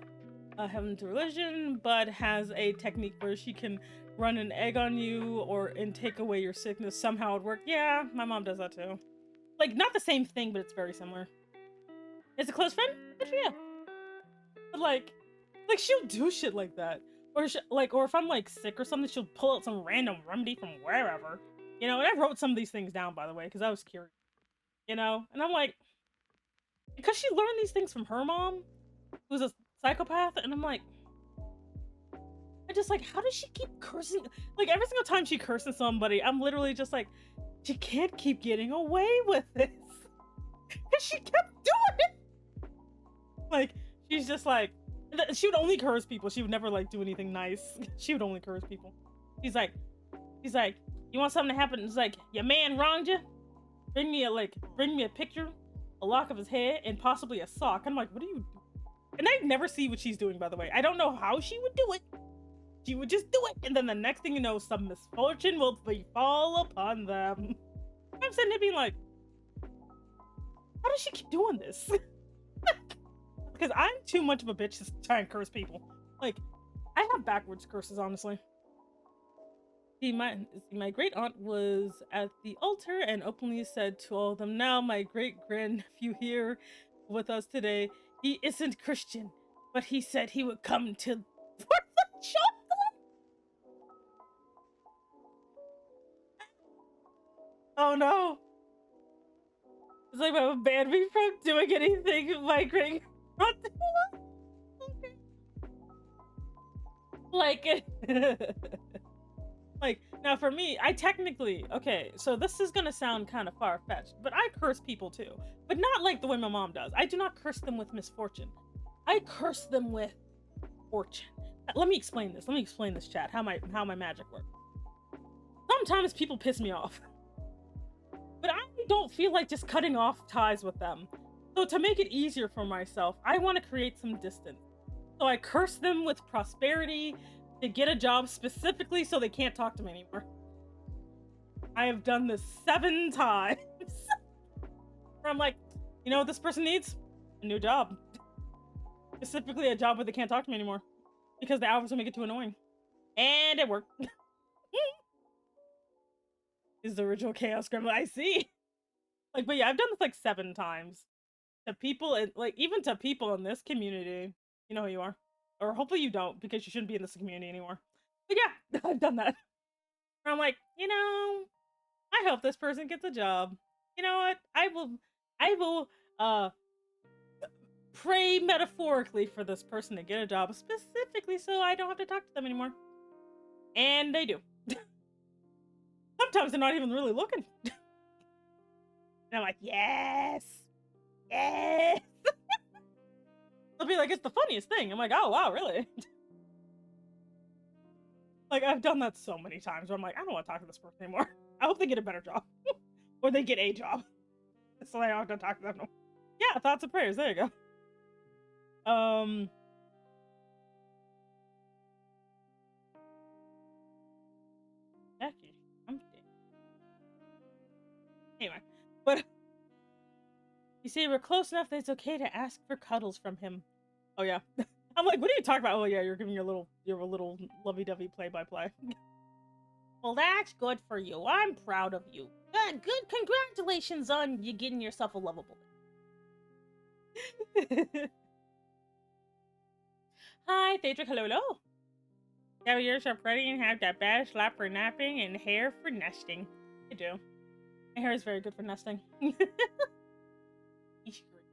heaven to religion, but has a technique where she can run an egg on you and take away your sickness. Somehow it worked. Yeah, my mom does that too. Like, not the same thing, but it's very similar. It's a close friend? Good for you. But like she'll do shit like that. Or if I'm like sick or something, she'll pull out some random remedy from wherever. You know, and I wrote some of these things down, by the way, because I was curious. You know? And I'm like, because she learned these things from her mom, who's a psychopath, and I'm like, I just like, how does she keep cursing? Like, every single time she curses somebody, I'm literally just like, she can't keep getting away with this. Because she kept doing it. Like, she's just like, she would only curse people. She would never, like, do anything nice. She would only curse people. He's like, you want something to happen? It's like, your man wronged you? Bring me a picture, a lock of his hair, and possibly a sock. I'm like, what are you doing? And I never see what she's doing, by the way. I don't know how she would do it. She would just do it. And then the next thing you know, some misfortune will befall upon them. I'm sitting there being like, how does she keep doing this? Because I'm too much of a bitch to try and curse people. Like, I have backwards curses, honestly. See, my great aunt was at the altar and openly said to all of them, now my great grandnephew here with us today, he isn't Christian, but he said he would come to for the chocolate. Oh no. It's like my banned me from doing anything my great aunt. Like, like, now for me, I technically, okay, so this is gonna sound kind of far-fetched, but I curse people too. But not like the way my mom does. I do not curse them with misfortune. I curse them with fortune. Let me explain this. Let me explain this, chat, how my magic works. Sometimes people piss me off. But I don't feel like just cutting off ties with them. So to make it easier for myself, I want to create some distance. So I curse them with prosperity to get a job specifically so they can't talk to me anymore. I have done this 7 times. Where I'm like, you know what this person needs? A new job. Specifically a job where they can't talk to me anymore. Because the hours will make it too annoying. And it worked. Is the original Chaos Gremlin. I see. Like, but yeah, I've done this like 7 times. To people, and like, even to people in this community. You know who you are. Or hopefully you don't, because you shouldn't be in this community anymore. But yeah, I've done that. Where I'm like, you know, I hope this person gets a job. You know what? I pray metaphorically for this person to get a job, specifically so I don't have to talk to them anymore. And they do. Sometimes they're not even really looking. And I'm like, yes, yes. They'll be like, it's the funniest thing. I'm like, oh wow, really? Like, I've done that so many times where I'm like, I don't want to talk to this person anymore. I hope they get a better job. Or they get a job. So I don't have to talk to them no more. Yeah, thoughts and prayers. There you go. That is something. Anyway, but you see, we're close enough that it's okay to ask for cuddles from him. Oh yeah. I'm like, what are you talking about? Oh yeah, you're giving your little lovey-dovey play-by-play. Well, that's good for you. I'm proud of you. Good. Congratulations on you getting yourself a lovable. Hi, Thaedric. Hello. Cavaliers are pretty and have that bad slap for napping and hair for nesting. I do. My hair is very good for nesting.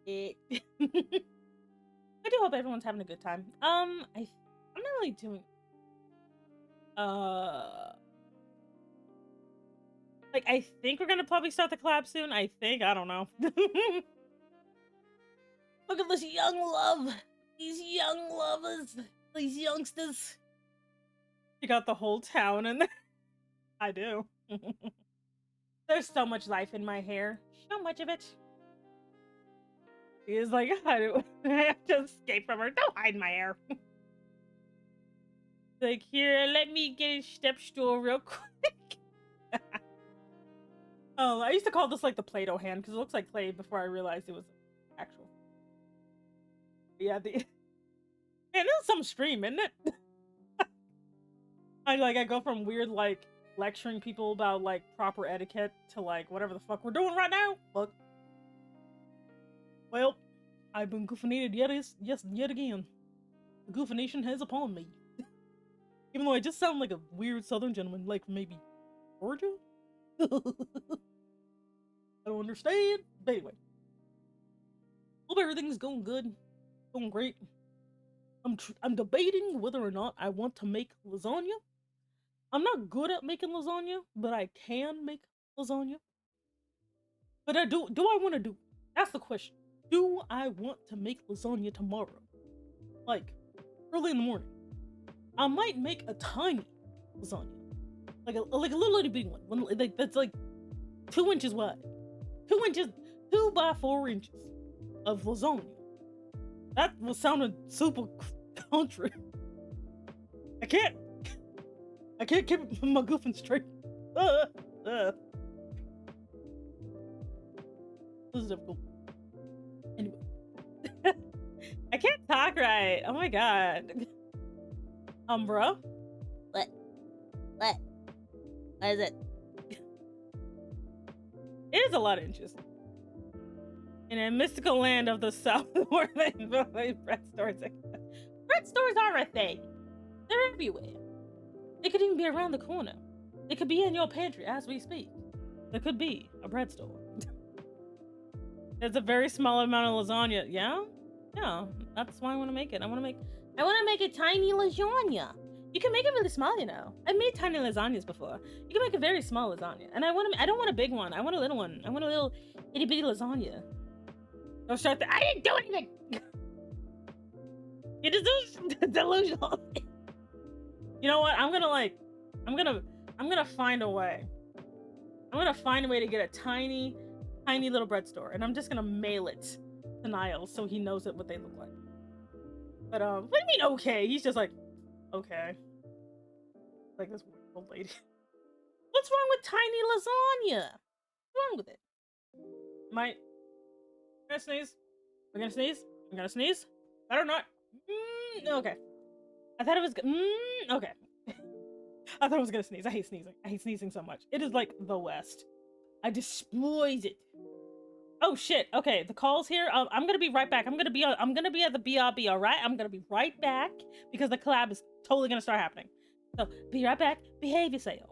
Great. I do hope everyone's having a good time. I'm not really doing. Like, I think we're gonna probably start the collab soon. I don't know. Look at this young love. These young lovers. These youngsters. You got the whole town in there. I do. There's so much life in my hair. So much of it. He is like, I have to escape from her. Don't hide my hair. Like, here, let me get a step stool real quick. Oh, I used to call this like the Play-Doh hand because it looks like clay before I realized it was actual. Yeah, man, this is some stream, isn't it? I go from weird like lecturing people about like proper etiquette to like whatever the fuck we're doing right now. Fuck. Well, I've been goofinated yet again. The goofination has upon me. Even though I just sound like a weird southern gentleman, like maybe Georgia? I don't understand. But anyway. Hope everything's going good. Going great. I'm debating whether or not I want to make lasagna. I'm not good at making lasagna, but I can make lasagna. But do I want to do? That's the question. Do I want to make lasagna tomorrow? Like, early in the morning. I might make a tiny lasagna. Like a little itty bitty one. Like, that's like 2 inches wide. 2 inches, 2 by 4 inches of lasagna. That was sounding super country. I can't keep my goofing straight. This is difficult. Anyway. I can't talk right. Oh my god. Bro? What? What is it? It is a lot of inches. In a mystical land of the south where they build bread stores. Bread stores are a thing. They're everywhere. They could even be around the corner. They could be in your pantry as we speak. There could be a bread store. There's a very small amount of lasagna. Yeah? Yeah. That's why I want to make it. I want to make a tiny lasagna. You can make it really small, you know. I've made tiny lasagnas before. You can make a very small lasagna. And I don't want a big one. I want a little one. I want a little itty bitty lasagna. Don't start I didn't do anything! It is delusional. You know what? I'm gonna find a way. I'm gonna find a way to get a tiny little bread store. And I'm just gonna mail it to Niles so he knows what they look like. But, what do you mean, okay? He's just like, okay. Like this weird old lady. What's wrong with tiny lasagna? What's wrong with it? I'm gonna sneeze. I'm gonna sneeze. I'm gonna sneeze. Better not. Okay. I thought it was okay. I thought I was gonna sneeze. I hate sneezing. I hate sneezing so much. It is like the West. I despise it. Oh shit. Okay, the call's here. I'm gonna be right back. I'm gonna be at the BRB, alright? I'm gonna be right back because the collab is totally gonna start happening. So be right back. Behave yourselves.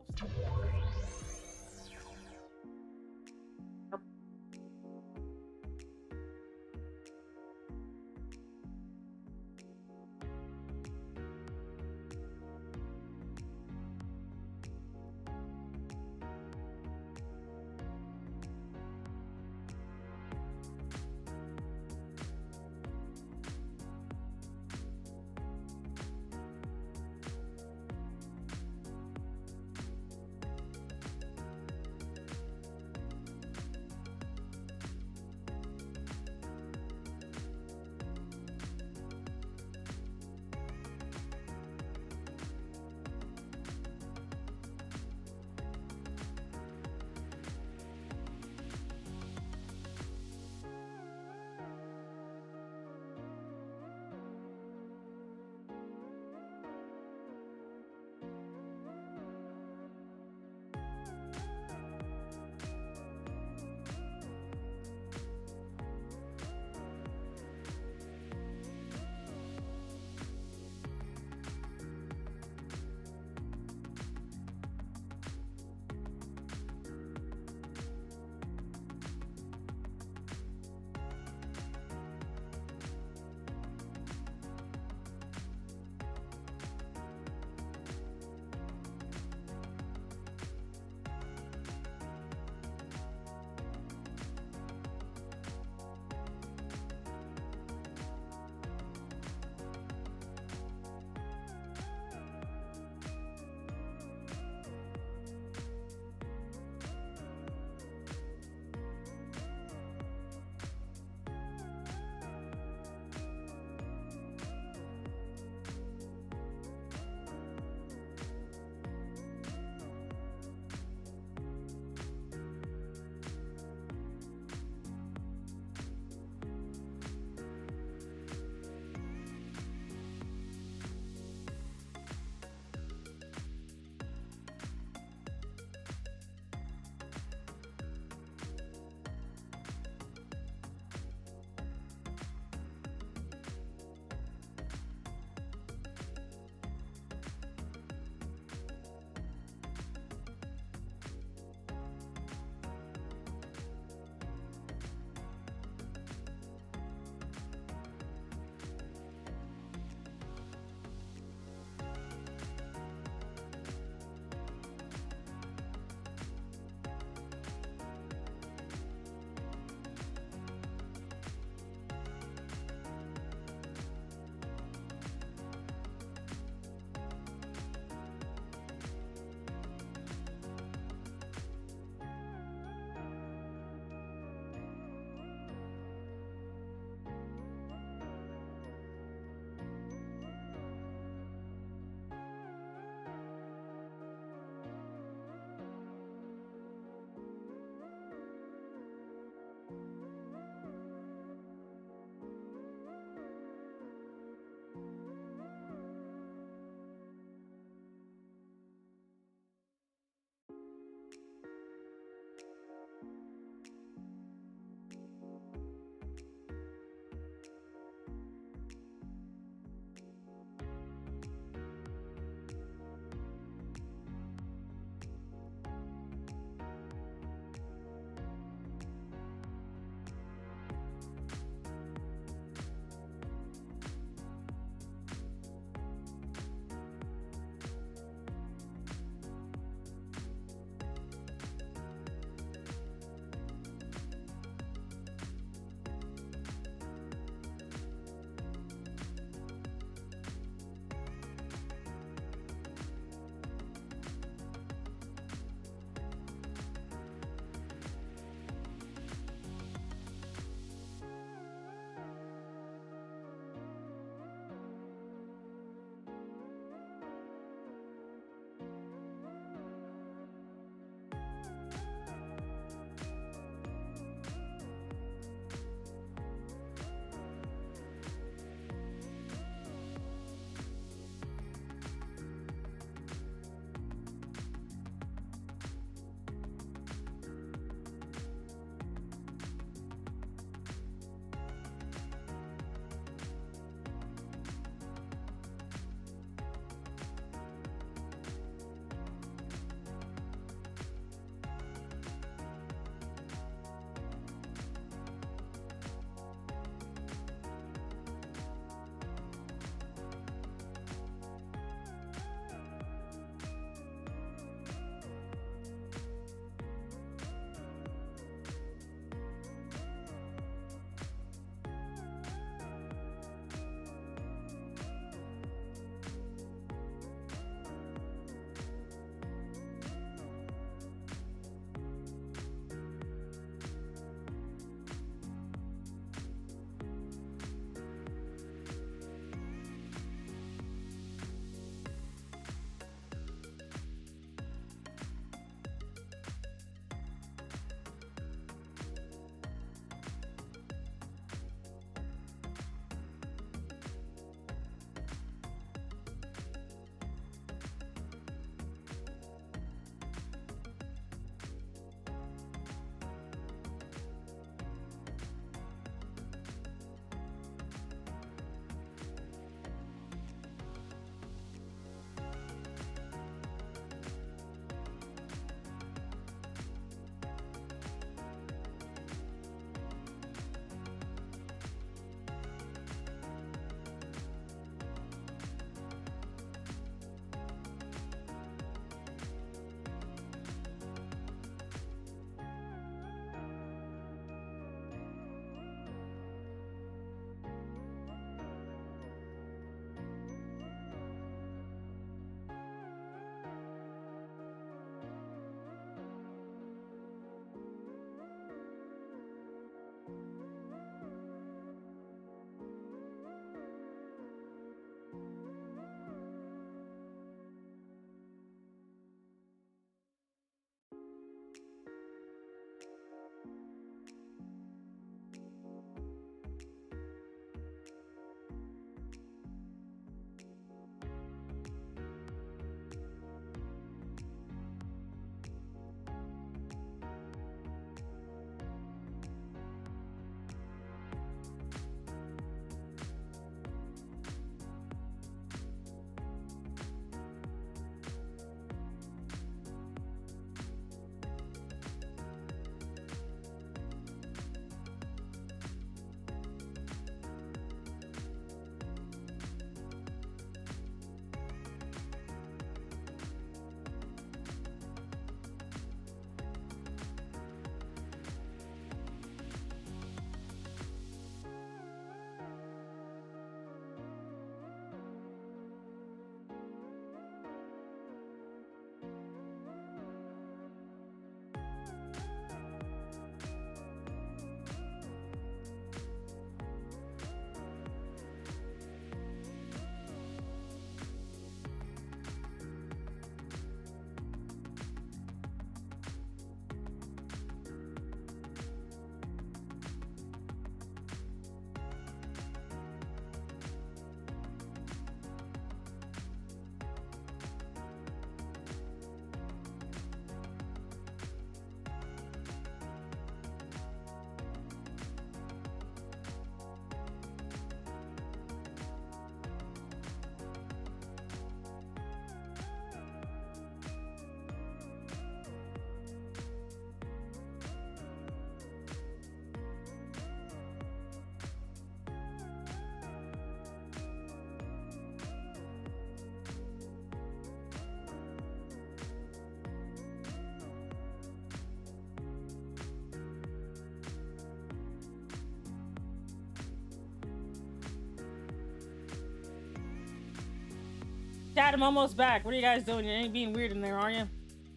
Dad, I'm almost back. What are you guys doing? You ain't being weird in there, are you?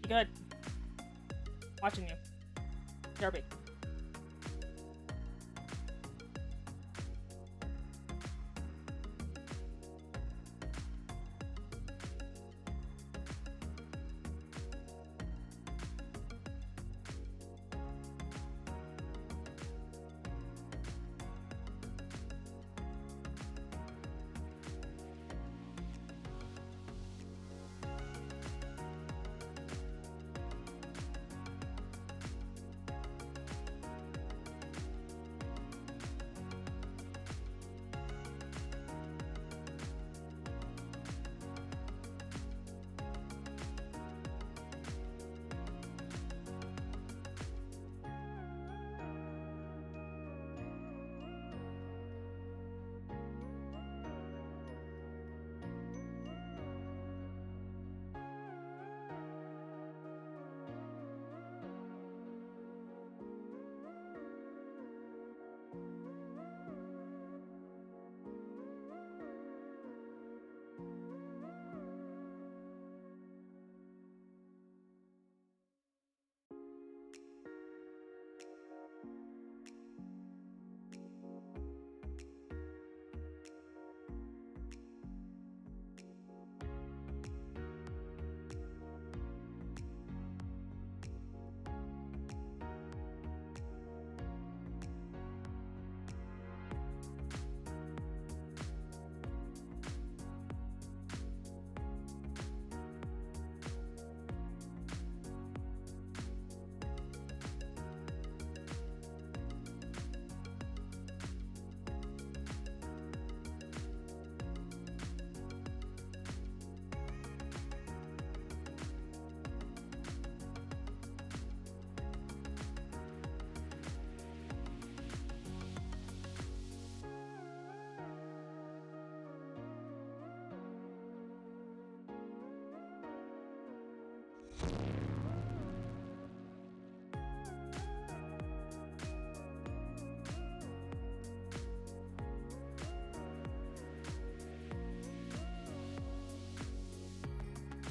You good? Watching you. Derby.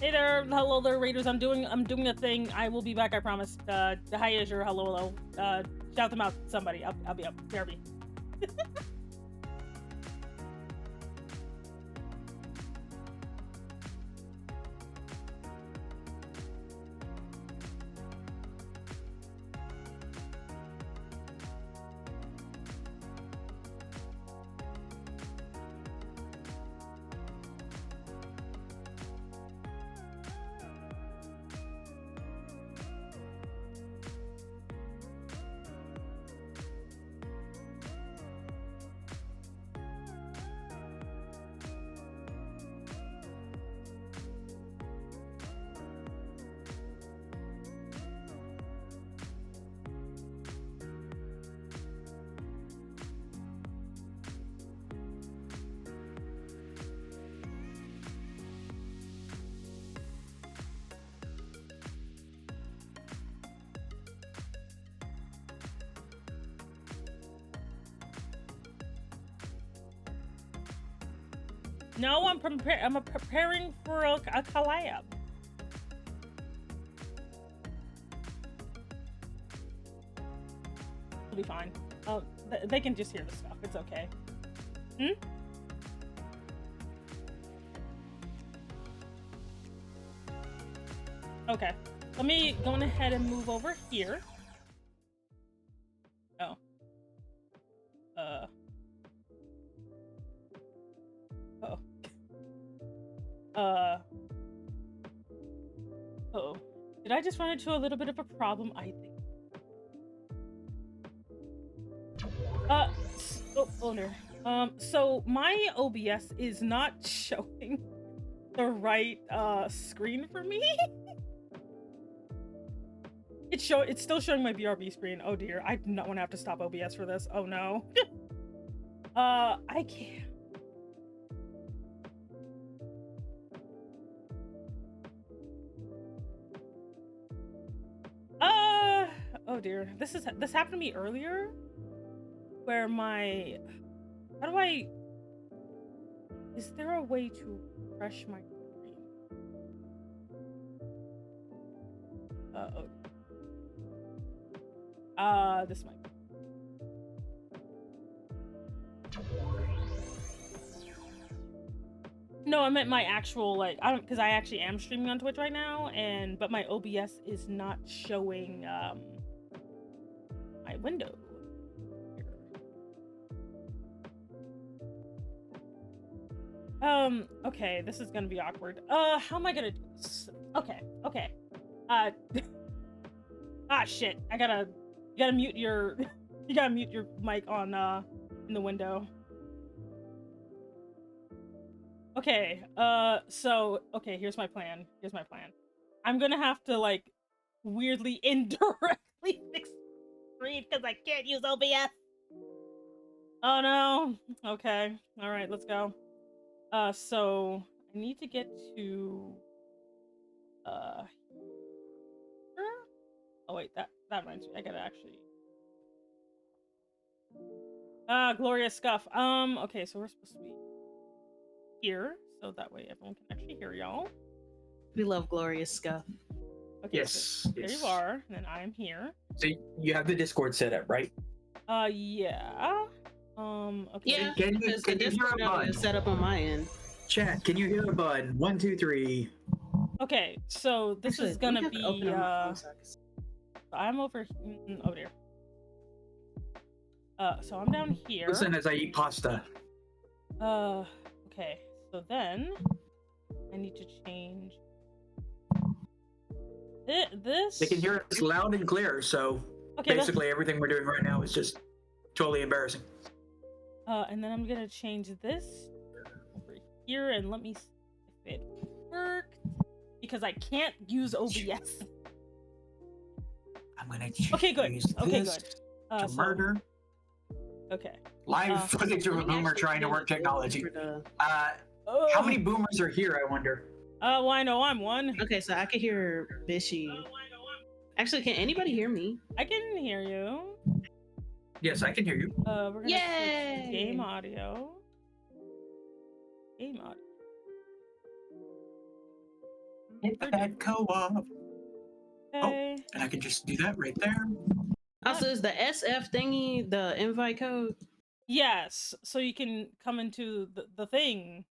Hey there, hello there, Raiders. I'm doing a thing. I will be back. I promise. Hi, Azure. Hello. Shout them out. Somebody. I'll be up. Derby. No, I'm preparing for a collab. It'll be fine. They can just hear the stuff. It's okay. Okay. Let me go ahead and move over here. Oh. Oh. Did I just run into a little bit of a problem? I think. Oh no. So my OBS is not showing the right screen for me. It's still showing my BRB screen. Oh dear. I do not want to have to stop OBS for this. Oh no. I can't. Oh dear. This happened to me earlier where is there a way to refresh my screen? This might. No, I meant my actual, like, I don't, because I actually am streaming on Twitch right now, but my OBS is not showing my window. Okay, this is gonna be awkward. How am I gonna do this? Okay. Shit. You gotta mute your you gotta mute your mic on in the window. Okay, okay, here's my plan. I'm gonna have to, like, weirdly indirectly fix screen because I can't use OBS. Oh no. Okay. Alright, let's go. So I need to get to here? Oh wait, that reminds me. I gotta actually glorious scuff. Okay, so we're supposed to be here, so that way everyone can actually hear y'all. We love glorious scuff. Okay, yes, so there you are, and then I'm here. So you have the Discord set up, right? Yeah. Okay. Yeah, Can you because the hear Discord a now button? is set up on my end. Chat, can you hear a button? 1, 2, 3. Okay, so this Actually, is gonna let me be have to open up my phone so I can see. I'm over there. So I'm down here. Listen as I eat pasta. Okay. So then I need to change this. They can hear us loud and clear, so Okay, basically everything we're doing right now is just totally embarrassing. and then I'm gonna change this over here, and let me see if it worked, because I can't use OBS. I'm gonna Okay, good. use Okay, this good. to murder. Okay. Live footage of a Let me boomer actually trying to get work it technology. for the- How many boomers are here, I wonder? Well, I know I'm one. Okay, so I can hear Bishy. Actually, can anybody hear me? I can hear you. Yes, I can hear you. We're gonna switch Yay! to game audio. Hit that co-op. Okay. And I can just do that right there. Also, is the SF thingy the invite code? Yes, so you can come into the thing.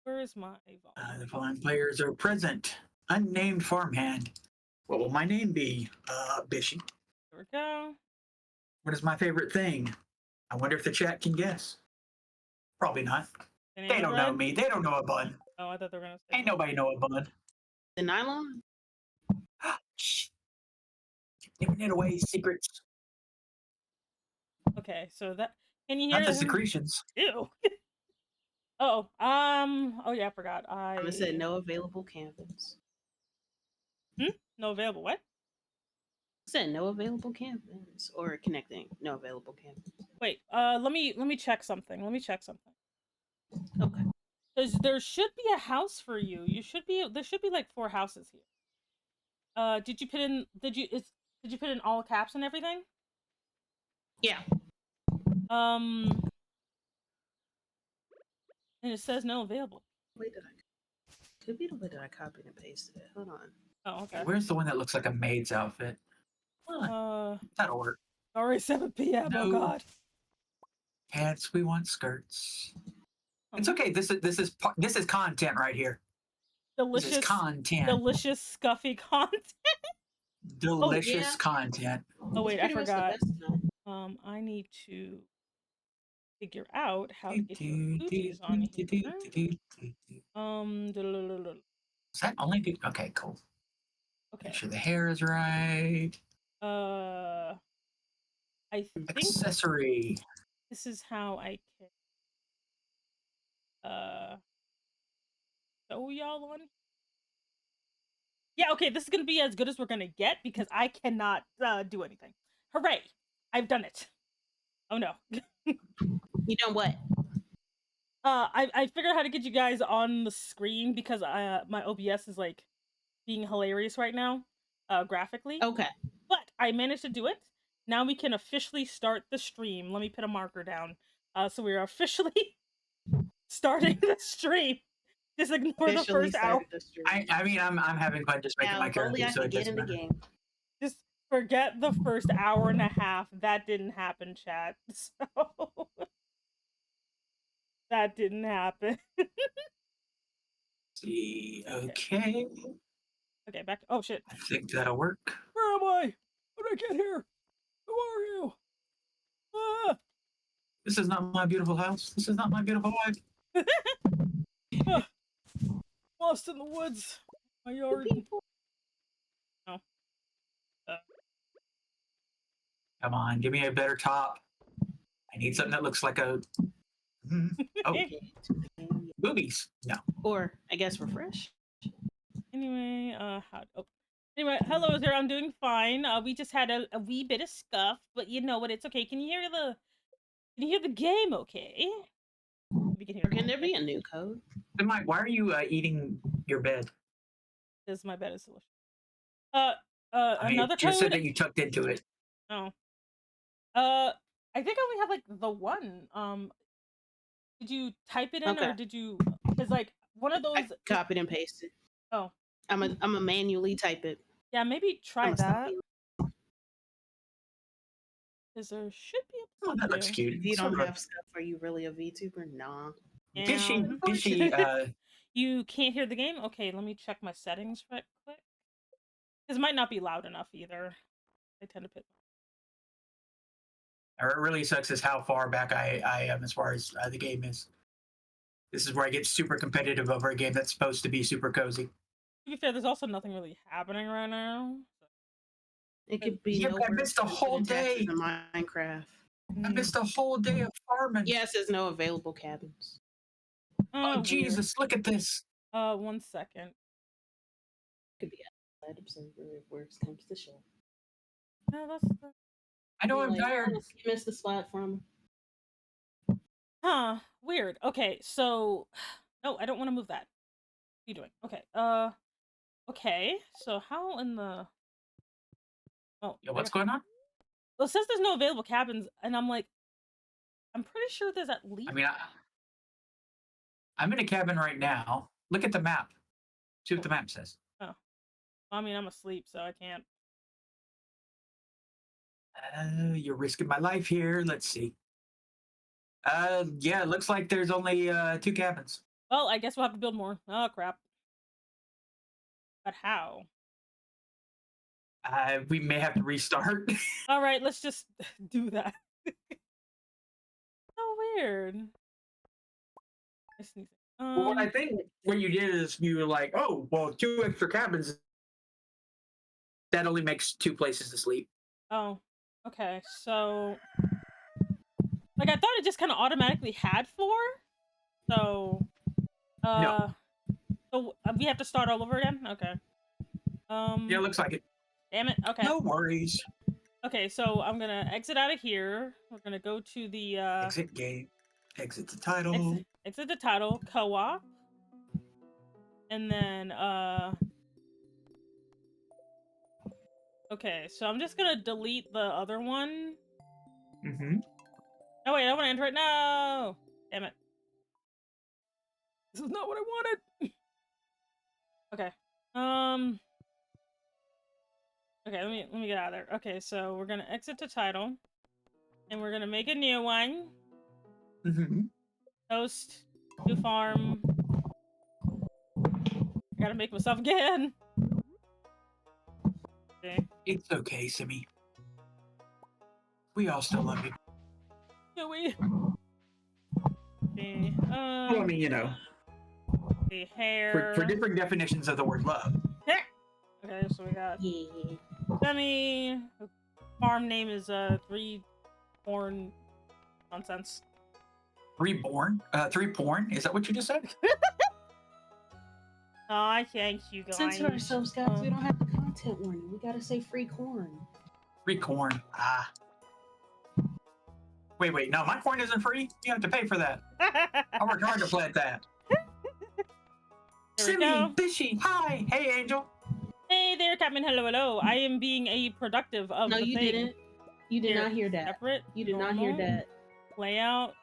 Where is my volume? The following players are present. Unnamed farmhand. What will my name be? Bishy. There we go. What is my favorite thing? I wonder if the chat can guess. Probably not. Banana They don't know bread? me. They don't know a bun. Oh, I thought they were gonna say. Ain't nobody know a bun. The nylon? Shh. Giving it away, secrets. Okay, so that can you hear Not the him? secretions. Ew. Oh yeah, I forgot. I said no available canvas. No available. What? I said no available canvas or connecting. No available canvas. Wait. Let me check something. Okay. Because there should be a house for you. There should be like 4 houses here. Did you put in all caps and everything? Yeah. And it says no available. Wait, could be the way that I copied and pasted it. Hold on. Oh, okay. Where's the one that looks like a maid's outfit? That'll work. Sorry, 7 p.m. Oh No. God. Pants, we want skirts. It's okay. This is content right here. This Delicious is content. Delicious scuffy content. Delicious yeah. content. Oh wait, I Pretty much the forgot. best kind. I need to figure out how to get your Fuji's on here. Is that only good? Okay, cool. Okay. Make sure the hair is right. I think Accessory. this is how I can show y'all on. Yeah, okay, this is gonna be as good as we're gonna get because I cannot do anything. Hooray! I've done it. Oh no. You know what? I figured out how to get you guys on the screen because my OBS is like being hilarious right now, graphically. Okay. But I managed to do it. Now we can officially start the stream. Let me put a marker down. So we are officially starting the stream. Just ignore the Officially first hour. started the stream. I mean, I'm having fun just making Now, my if only character, I so could it get doesn't in the matter. game. Just forget the first hour and a half. That didn't happen, chat. So that didn't happen. See, okay. Okay, back. Oh shit. I think that'll work. Where am I? How did I get here? Who are you? Ah! This is not my beautiful house. This is not my beautiful wife. Ah! Lost in the woods. My yard. Oh. Come on, give me a better top. I need something that looks like a. Oh, boobies. No. Or, I guess, refresh. Anyway, Anyway, hello there. I'm doing fine. We just had a wee bit of scuff, but you know what? It's okay. Can you hear the game? Okay. We can hear. Or can there be a new code? Then why are you eating your bed? Because my bed is delicious. I mean, Another it just code. said that you tucked into it. Oh. I think I only have like the one. Did you type it in Okay. or did you? Because like one of those. I copied and pasted. Oh. I'm a manually type it. Yeah, maybe try I'ma stop that. being- Because there should be a. Oh, that looks cute. If you Sort don't of have stuff, are you really a VTuber? Nah. Fishy. You can't hear the game? Okay, let me check my settings right quick. This might not be loud enough either. I tend to put. Or it really sucks is how far back I am as far as the game is. This is where I get super competitive over a game that's supposed to be super cozy. To be fair, there's also nothing really happening right now. It could be Yeah, no but I worse missed a than whole paying taxes day. in Minecraft. I missed a whole day of farming. Yes, there's no available cabins. Oh, weird. Jesus, look at this. 1 second. Could be outside observer if worse comes to show. No, that's. I know Be I'm like, tired. "Oh, you missed the spot from." Huh. Weird. Okay, so. No, I don't want to move that. What are you doing? Okay. Okay. So how in the. Oh. Yeah, what's going on? Well, it says there's no available cabins, and I'm like. I'm pretty sure there's at least. I mean, I'm in a cabin right now. Look at the map. See what the map says. Oh. I mean, I'm asleep, so I can't. You're risking my life here. Let's see. Yeah, it looks like there's only 2 cabins. Well, I guess we'll have to build more. Oh, crap. But how? We may have to restart. All right, let's just do that. So weird. I sneeze. Well, what I think what you did is you were like, oh, well, 2 extra cabins. That only makes 2 places to sleep. Oh, okay. So, like, I thought it just kind of automatically had 4. So, No. So we have to start all over again. Okay. Yeah, looks like it. Damn it. Okay. No worries. Okay, so I'm gonna exit out of here. We're gonna go to the Exit game. Exit the title. exit the title co-op, and then okay, so I'm just gonna delete the other one. Mm-hmm. Oh wait, I want to enter it. No, damn it. This is not what I wanted. Okay. Okay, let me get out of there. Okay, so we're gonna exit the title, and we're gonna make a new one. Mm-hmm. Host, new farm. I gotta make myself again. Okay. It's okay, Simi. We all still love you. Yeah, we. Okay. Well, I mean, you know, The hair. for different definitions of the word love. Okay, so we got Yeah. Demi. Farm name is 3-born nonsense. Reborn? 3 porn? Is that what you just said? Oh, thank you guys. Censor ourselves, guys. We don't have the content warning. We gotta say free corn. 3 corn. Ah. Wait. No, my corn isn't free. You have to pay for that. I worked hard to plant that. There we Simi, go. Fishy, hi. Hey, Angel. Hey there, Captain. Hello. I am being a productive of No, the you thing. didn't. You did Here, not hear that. Separate. You did not hear normal, that. Layout.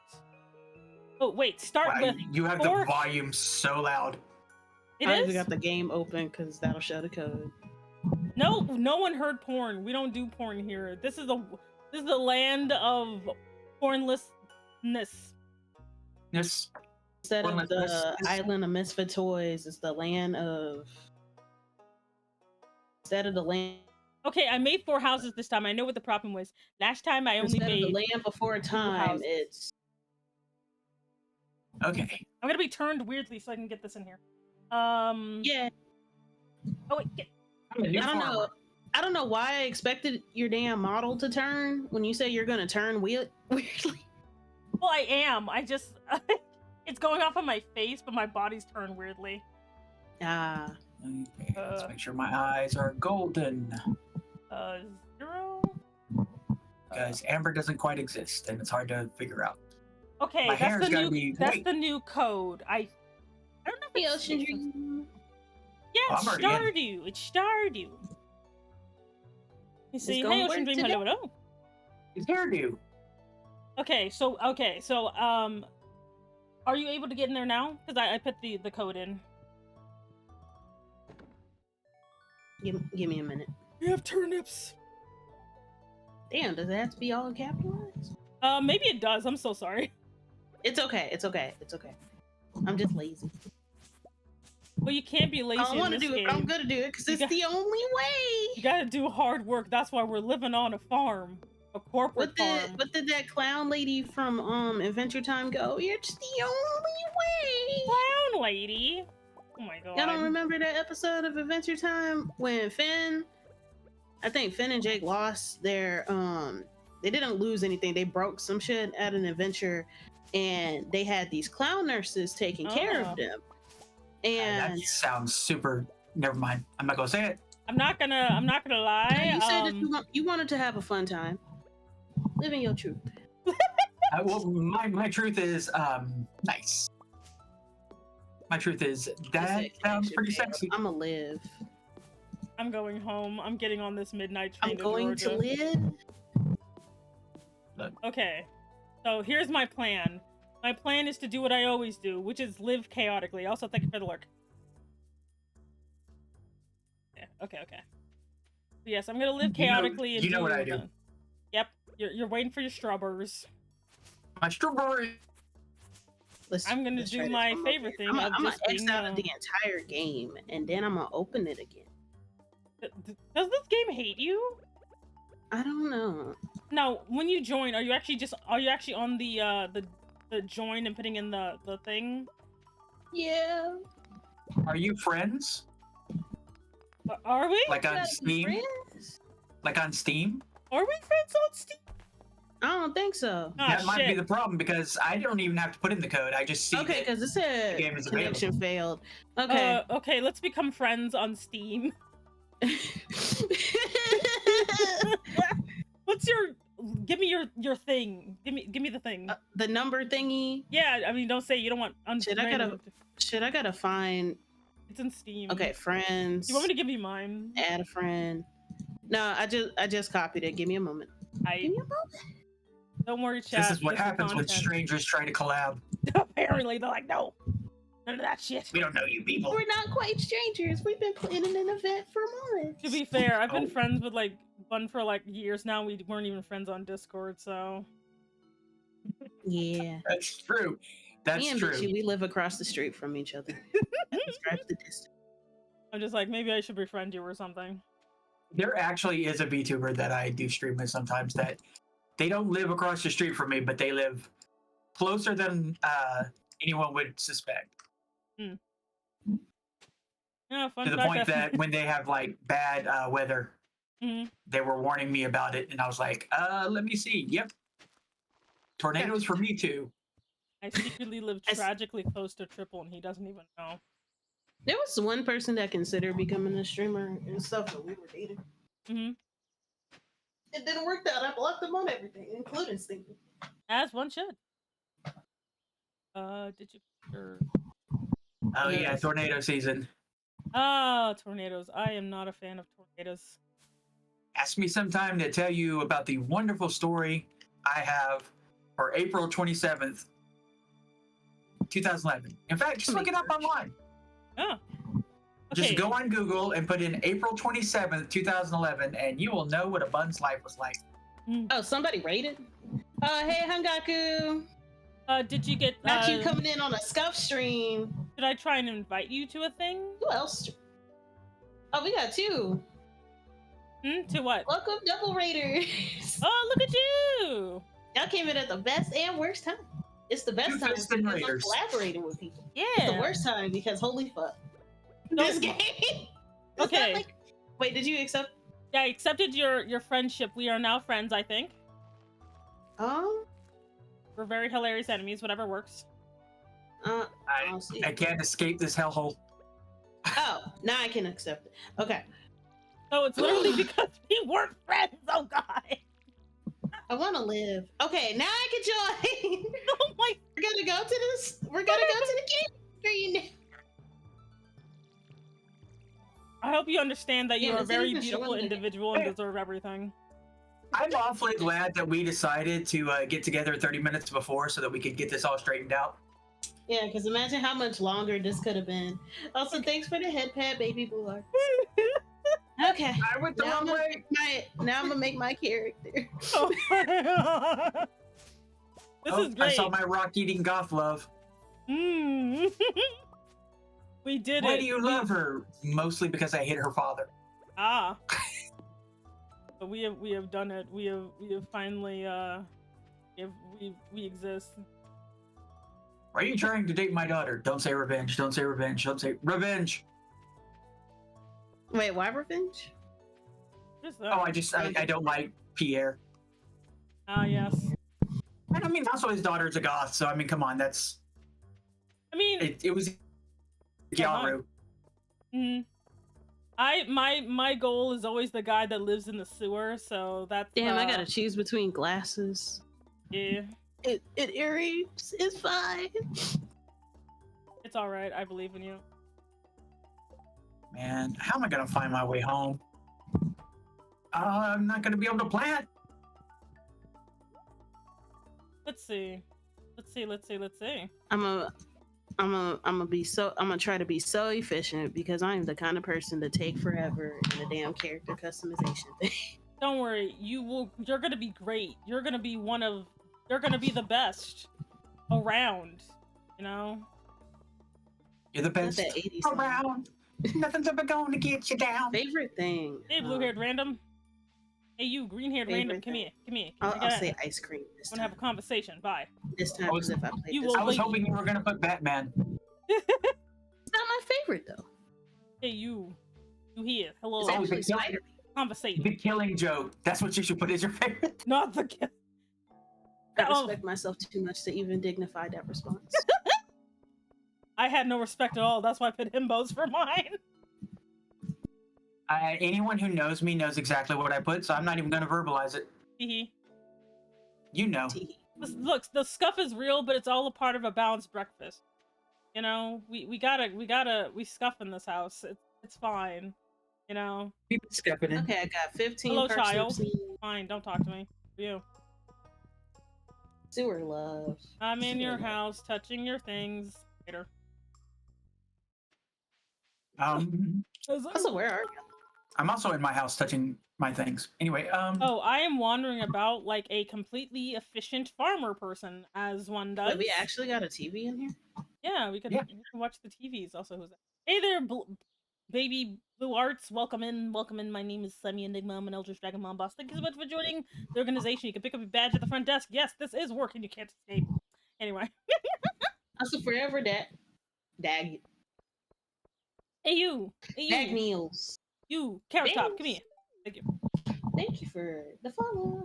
Oh wait, start Wow, with you have four. the volume so loud. It I even is? got the game open because that'll show the code. No, no one heard porn. We don't do porn here. This is the land of pornlessness. Yes. Instead of Pornlessness the is- island of misfit toys, it's the land of. Instead of the land. Okay, I made 4 houses this time. I know what the problem was. Last time I only Instead of made. the land before time, houses. it's. Okay. I'm gonna be turned weirdly so I can get this in here. Yeah. Oh wait, get. I'm a new I don't know. farmer. I don't know why I expected your damn model to turn when you say you're gonna turn weirdly. Well, I am. I just. It's going off on my face, but my body's turned weirdly. Ah. Okay, let's make sure my eyes are golden. 0. Because amber doesn't quite exist, and it's hard to figure out. Okay, My that's hair's the gotta new. be That's white. the new code. I don't know if The it's ocean dream. Yeah, Oh, it's I'm already Stardew. It's Stardew. You see, gonna hey, work Ocean Dream, today. hello, hello. His hairdo. Okay, so are you able to get in there now? Because I put the code in. Give me a minute. You have turnips. Damn, does it have to be all capitalized? Maybe it does. I'm so sorry. It's okay. It's okay. It's okay. I'm just lazy. Well, you can't be lazy I in want to this do game. it. I'm gonna do it because You it's got- the only You way. gotta do hard work. That's why we're living on a farm, a corporate farm. What did that clown lady from Adventure Time go? It's the only way. Clown lady. Oh my god. Y'all don't remember that episode of Adventure Time when I think Finn and Jake lost their they didn't lose anything. They broke some shit at an adventure and they had these clown nurses taking care Oh. of them. That And sounds super. Never mind. I'm not gonna say it. I'm not gonna lie. you said that you wanted to have a fun time. Living your truth. Well, my truth is nice. My truth is that sounds pretty sexy. I'ma live. I'm going home. I'm getting on this midnight train I'm going to to Georgia. live. Okay, so here's my plan. My plan is to do what I always do, which is live chaotically. Also, thank you for the lurk. Yeah, okay. So yes, I'm gonna live You know- chaotically. And you know what I do. Yep, you're waiting for your strawberries. My strawberry. I'm gonna do my favorite thing I'm of gonna just X being, out of the entire game and then I'm gonna open it again. Does this game hate you? I don't know. Now, when you join, are you actually on the join and putting in the thing? Yeah. Are you friends? Are we? Like on Gotta be Steam? friends? Like on Steam? Are we friends on Steam? I don't think so. Ah, That might be shit. the problem because I don't even have to put in the code. I just see Okay, that because it said the game is connection failed. Okay. Okay, let's become friends on Steam. What's your? Give me your thing. Give me the thing. The number thingy. Yeah, I mean, don't say you don't want. Shit, I gotta find. It's in Steam. Okay, friends. You want me to give you mine? Add a friend. No, I just copied it. Give me a moment. Give me a moment. Don't worry, chat. this is what happens when content. strangers try to collab. Apparently, they're like, no, none of that shit. We don't know you people. We're not quite strangers. We've been planning an event for months. To be fair, I've been Oh. friends with like Bun for like years now. We weren't even friends on Discord, so Yeah. That's true. That's Me and true. Bitchy, we live across the street from each other. That describes the distance. I'm just like, maybe I should befriend you or something. There actually is a VTuber that I do stream with sometimes that they don't live across the street from me, but they live closer than anyone would suspect. Yeah, fun To the fact, point that when they have like bad weather, Mhm. they were warning me about it, and I was like, let me see. Yep. Tornadoes for me too. I secretly live tragically close to Triple, and he doesn't even know. There was one person that considered becoming a streamer and stuff, but we were dating. Mm-hmm. It didn't work out. I blocked them on everything, including Steam. As one should. Did you? Sure. Oh yeah, Yes. tornado season. Ah, tornadoes. I am not a fan of tornadoes. Ask me sometime to tell you about the wonderful story I have for April 27th. 2011. In fact, just look it up online. Oh. Just go on Google and put in April 27th, 2011, and you will know what a bun's life was like. Oh, somebody rated? Hey, Hangaku. Did you get Not you coming in on a scuff stream. Did I try and invite you to a thing? Who else? Oh, we got two. To what? Welcome, double raiders. Oh, look at you! Y'all came in at the best and worst time. It's the best time because I'm collaborating with people. Yeah. It's the worst time because holy fuck. This game. Okay. Like... Wait, did you accept? Yeah, I accepted your friendship. We are now friends, I think. We're very hilarious enemies, whatever works. I can't escape this hellhole. Oh, now I can accept it. Okay. So it's literally because we weren't friends. Oh god. I want to live. Okay, now I can join. Oh my! We're gonna go to this. We're gonna go to the game. I hope you understand that you're a very even beautiful showing the- individual and deserve everything. I'm awfully glad that we decided to get together 30 minutes before so that we could get this all straightened out. Yeah, because imagine how much longer this could have been. Also, thanks for the head pad, baby boy. Okay. I went the wrong way. Now I'm gonna make my character. This is great. I saw my rock-eating goth love. We did Why it. do you love her? Mostly because I hate her father. Ah. But we have done it. We have finally we exist. Why are you trying to date my daughter? Don't say revenge. Don't say revenge. Don't say revenge. Wait, why revenge? I don't like Pierre. Ah, yes. And I mean, also his daughter's a goth, so I mean, come on, that's. I mean, It was. Gyaru. My goal is always the guy that lives in the sewer, so that's. Damn, I gotta choose between glasses. Yeah. It earrings is fine. It's all right. I believe in you. Man, how am I gonna find my way home? I'm not gonna be able to plant. Let's see. I'm gonna try to be so efficient because I'm the kind of person to take forever in the damn character customization thing. Don't worry. You're gonna be great. You're gonna be the best around. You know. You're the best Not that 80s song. around. Nothing's ever going to get you down. Favorite thing. Hey, blue-haired random. Hey, you, green-haired random. Come here. I'll say ice cream this We're gonna have a time. conversation. Bye. This time, as if I played You this. will I was wait. hoping you were gonna put Batman. It's not my favorite though. Hey, you here? Hello. It's actually the Spider-Man. Conversate. The Killing Joke. That's what you should put as your favorite. Not the kid. I Oh. respect myself too much to even dignify that response. I had no respect at all. That's why I put himbos for mine. Anyone who knows me knows exactly what I put, so I'm not even gonna verbalize it. Hehe. You know. Look, the scuff is real, but it's all a part of a balanced breakfast. You know, we scuff in this house. It's fine. You know. Keep scuffing it. Okay, I got 15 Hello, parsnips child. and Fine, don't talk to me. You. sewer love. I'm in your Sewer love. house, touching your things. Later. Also, where are you? I'm also in my house touching my things. Anyway, Oh, I am wandering about like a completely efficient farmer person, as one does. Wait, we actually got a TV in here? Yeah, we can watch the TVs. Also, who's that? Hey there, baby Blue Arts. Welcome in. My name is Semi Enigma. I'm an Eldritch Dragon Mom boss. Thank you so much for joining the organization. You can pick up your badge at the front desk. Yes, this is working. You can't escape. Anyway. Also, forever that. Dag. Hey you. Dag Meals. You. Carrot Top. Thanks. Come here. Thank you. Thank you for the follow.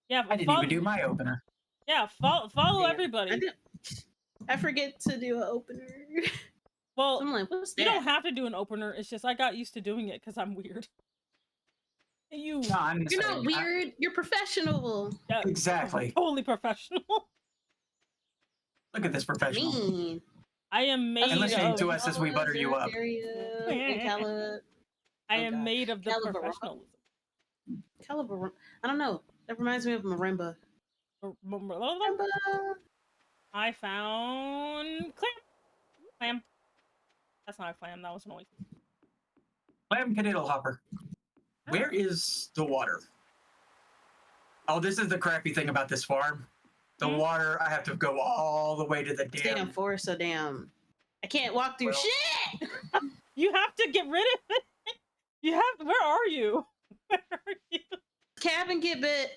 Yeah, I didn't even do my opener. Yeah, follow Damn, everybody. I forget to do an opener. Well, I'm like, what's that? you don't have to do an opener. It's just I got used to doing it because I'm weird. Hey, you. No, I'm You're not weird. You're professional. Yeah, Exactly. Totally professional. Look at this professional. Mean. I am made And listening of. to us as we butter you up. I am made of the Caliber. professionalism. Caliber. I don't know. That reminds me of marimba. Marimba. I found clam. That's not a clam. That was an oyster. Clam canoodle hopper. Where is the water? Oh, this is the crappy thing about this farm. The water, I have to go all the way to the dam. Damn forest, so damn. I can't walk through shit. You have to get rid of it. You have. Where are you? Where are you? Cabin get bit.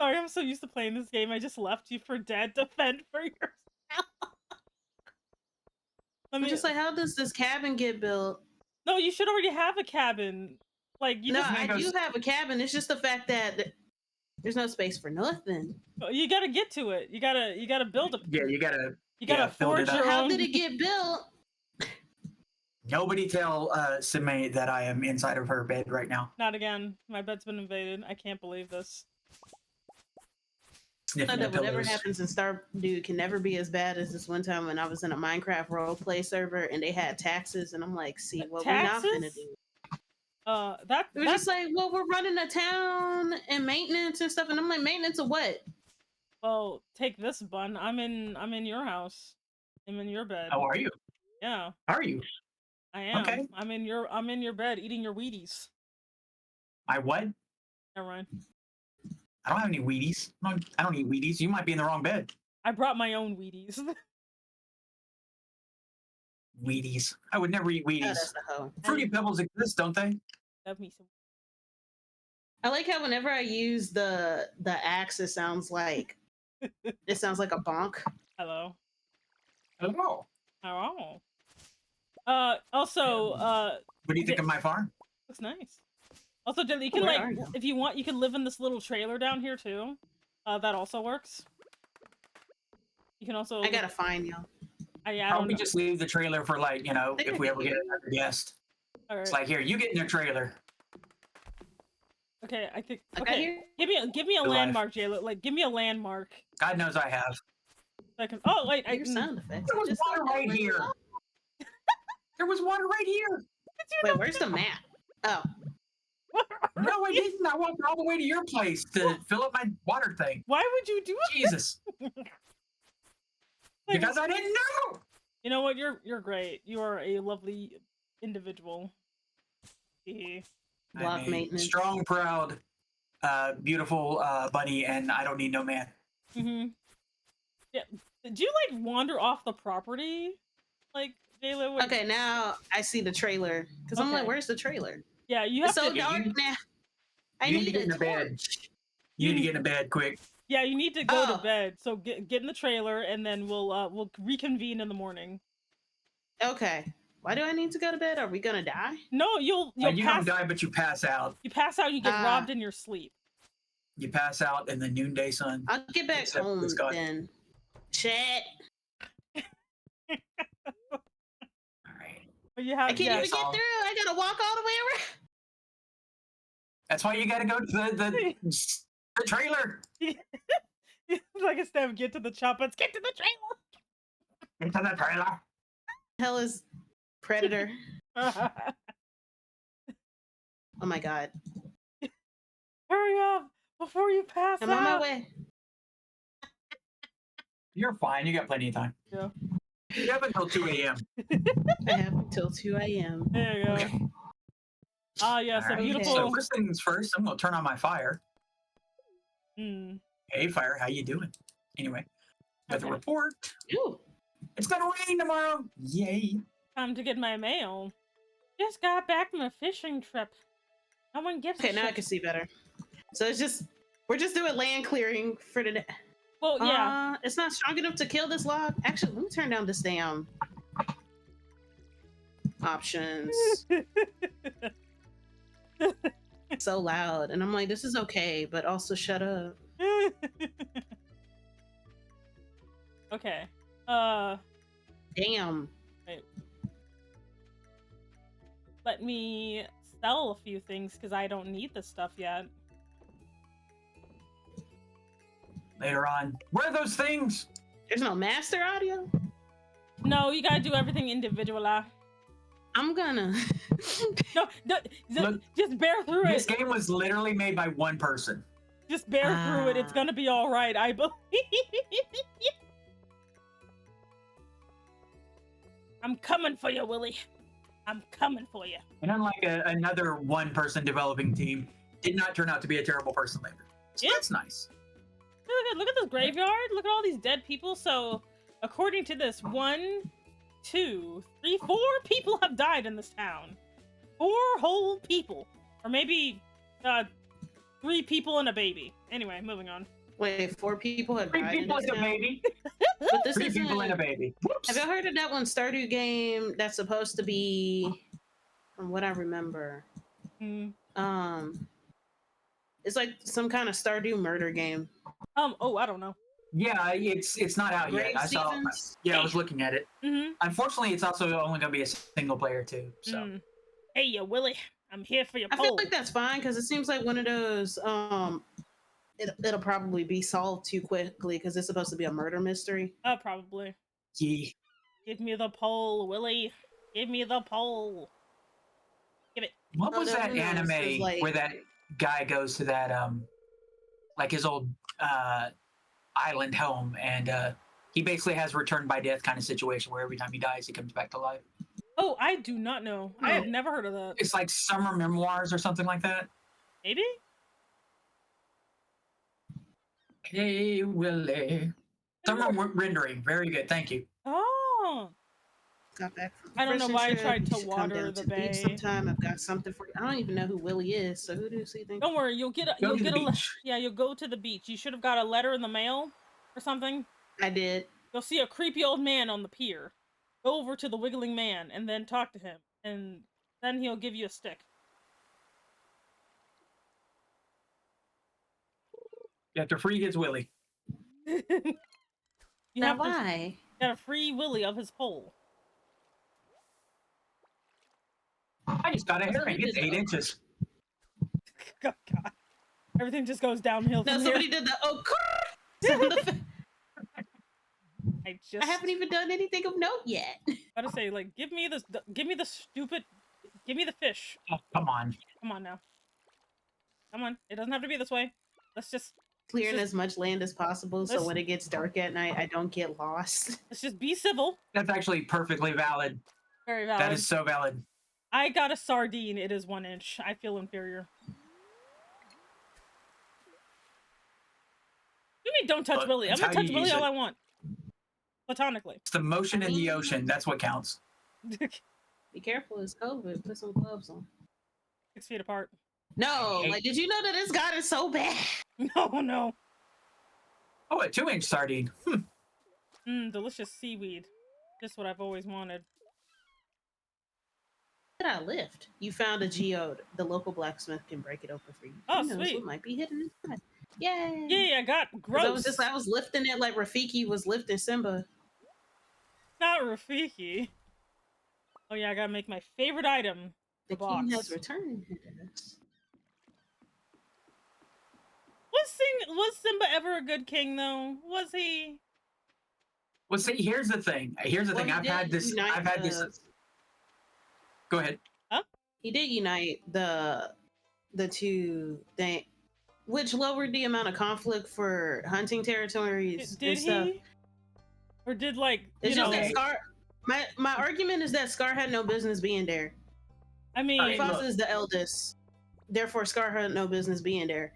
Sorry, I'm so used to playing this game. I just left you for dead to fend for yourself. I'm just like, how does this cabin get built? No, you should already have a cabin. Like you No, just I do have a cabin. It's just the fact that there's no space for nothing. you gotta get to it. You gotta build it. Yeah, you gotta build forge it up. How did it get built? Nobody tell Sime that I am inside of her bed right now. Not again. My bed's been invaded. I can't believe this. Sniffing That the whatever pillows. happens in Stardew can never be as bad as this one time when I was in a Minecraft roleplay server and they had taxes, and I'm like, see what we're not gonna Taxes? do. It was That's just like, well, we're running a town and maintenance and stuff, and I'm like, maintenance of what? well, take this bun. I'm in your house. I'm in your bed. How are you? Yeah, How are you? I am. Okay. I'm in your bed eating your Wheaties. My what? Never mind. I don't have any Wheaties. I don't eat Wheaties. You might be in the wrong bed. I brought my own Wheaties. Wheaties. I would never eat Oh, Wheaties. that's the hoe. Fruity Pebbles exist, don't they? Love me some. I like how whenever I use the axe, it sounds like a bonk. Hello. Hello. Hello. Also, What do you think of my farm? looks nice. Also, you can Where are you? if you want, you can live in this little trailer down here too. That also works. You can also. I gotta find you. I Why don't don't we know. just leave the trailer for if we ever get another guest? All right. It's like, here, you get in your trailer. Okay, I think. I got Okay, here. give me a Good life. landmark, Jayla. Like, give me a landmark. God knows I have. So I can. Oh wait, Your sound effects. There was Just water like right that. here. There was water right here. Wait, where's the map? Oh, No, I didn't. I walked all the way to your place to fill up my water thing. Why would you do it? Jesus. Like, Because I didn't know. you know what? You're great. You are a lovely individual. Hehe. block I'm a maintenance. strong, proud, beautiful bunny, and I don't need no man. Mhm. Yeah. Did you like wander off the property, like Jayla? What- Okay, now I see the trailer because I'm like, Okay. where's the trailer? Yeah, you It's have so to. dark you- now. I you need to need get a in the bed. torch. You need to get in bed quick. Yeah, you need to go Oh. to bed. So get in the trailer, and then we'll reconvene in the morning. Okay. Why do I need to go to bed? Are we gonna die? No, you'll You pass. don't die, but you pass out. You pass out. You get Ah. robbed in your sleep. You pass out in the noonday sun. I'll get back Except home it's gone. then. Shit. All right. But you I have. can't Yeah, even get through. I gotta walk all the way around. That's why you got to go to the trailer. like instead of get to the chop, let's get to the Get to the trailer. Hell is Predator. trailer. Oh my god. Hurry up before you pass I'm out. on my way. You're fine. You got plenty of time. Yeah. You have until 2 a.m. I have until 2 a.m. There you go. Okay. Ah, yes, All a right. beautiful. So first things first, I'm gonna turn on my fire. Mm, Hey, fire, how you doing? Anyway, weather Okay. report. Ooh. It's gonna rain tomorrow. Yay! time to get my mail. Just got back from a fishing trip. No one gives Okay, a now I shit. can see better. So we're just doing land clearing for today. Well, yeah. It's not strong enough to kill this log. Actually, let me turn down this damn options. So loud, and I'm like, this is okay, but also shut up. Okay. Damn. Let me sell a few things because I don't need this stuff yet. Later on, where are those things? There's no master audio. No, you gotta do everything individual. I'm gonna. No, Look, just bear through This it. game was literally made by one person. Just bear through it. It's gonna be all right, I believe. I'm coming for you, Willie. I'm coming for you. And unlike another one-person developing team, did not turn out to be a terrible person later. So Yeah. that's nice. Look at this graveyard. Look at all these dead people. So, according to this, 1, 2, 3, 4 people have died in this town. 4 whole people. Or maybe 3 people and a baby. Anyway, moving on. Wait, 4 people have 3 died people in and this a town? baby. But this 3 isn't... people and a baby. Whoops. Have y'all heard of that one Stardew game that's supposed to be, from what I remember, it's like some kind of Stardew murder game. Oh, I don't know. Yeah, it's not out yet. Grave I saw. Stevens? Yeah, I was looking at it. Mm-hmm. Unfortunately, it's also only going to be a single player too. So Hey, yo, Willie. I'm here for your I poll. feel like that's fine because it seems like one of those. It'll probably be solved too quickly because it's supposed to be a murder mystery. Oh, probably. yeah. Give me the poll, Willie. Give me the poll. Give it. What Oh, was no, that who knows? anime It's like- where that guy goes to that like his old island home, and he basically has returned by death kind of situation where every time he dies he comes back to life. Oh, I do not know. I have never heard of that. It's like Summer Memoirs or something like that. Maybe? Hey Willie. Summer rendering, very good, thank you. Oh. Got back from I don't know fishing why I trip. tried You to should come water down the to beach bay. sometime. I've got something for you. I don't even know who Willie is. So who does he think? Don't worry, you'll get Go to the beach. you'll go to the beach. You should have got a letter in the mail or something. I did. You'll see a creepy old man on the pier. Go over to the wiggling man and then talk to him, and then he'll give you a stick. You have to free his Willie. You Now have to why? get a free Willie of his pole. I just got a herring. It's 8 inches. Oh, God. Everything just goes downhill No, from somebody here. did the I haven't even done anything of note yet. I gotta say, like, give me the fish. Oh, come on. Come on now. Come on. It doesn't have to be this way. Let's just Clearing as much land as possible so let's- when it gets dark at night, I don't get lost. be civil. That's actually perfectly valid. Very valid. That is so valid. I got a sardine. It is 1 inch. I feel inferior. You mean don't touch Look, Willie? I'm it's gonna how touch you Willie use all it. I want. Platonically. It's the motion in the ocean. That's what counts. Be careful, it's COVID. Put some gloves on. 6 feet apart. No, Hey. like, did you know that it's gotten so bad? No. Oh, a 2-inch sardine. Delicious seaweed. Just what I've always wanted. Did I lift? You found a geode. The local blacksmith can break it open for you. Oh, Who knows sweet. what might be hidden inside. Yay! Yeah, I got 'Cause gross. I was lifting it like Rafiki was lifting Simba. Not Rafiki. Oh yeah, I gotta make my favorite item. The box. king has returned. Was Simba ever a good king though? Was he? Well, see, here's the thing. Here's the Well, thing. he I've had did this. unite I've had this. Go ahead. He did unite the two thing, which lowered the amount of conflict for hunting territories. Did and stuff. he? Or did like It's you just know? that Scar. My argument is that Scar had no business being there. I mean, Alright, Mufasa look. is the eldest, therefore Scar had no business being there.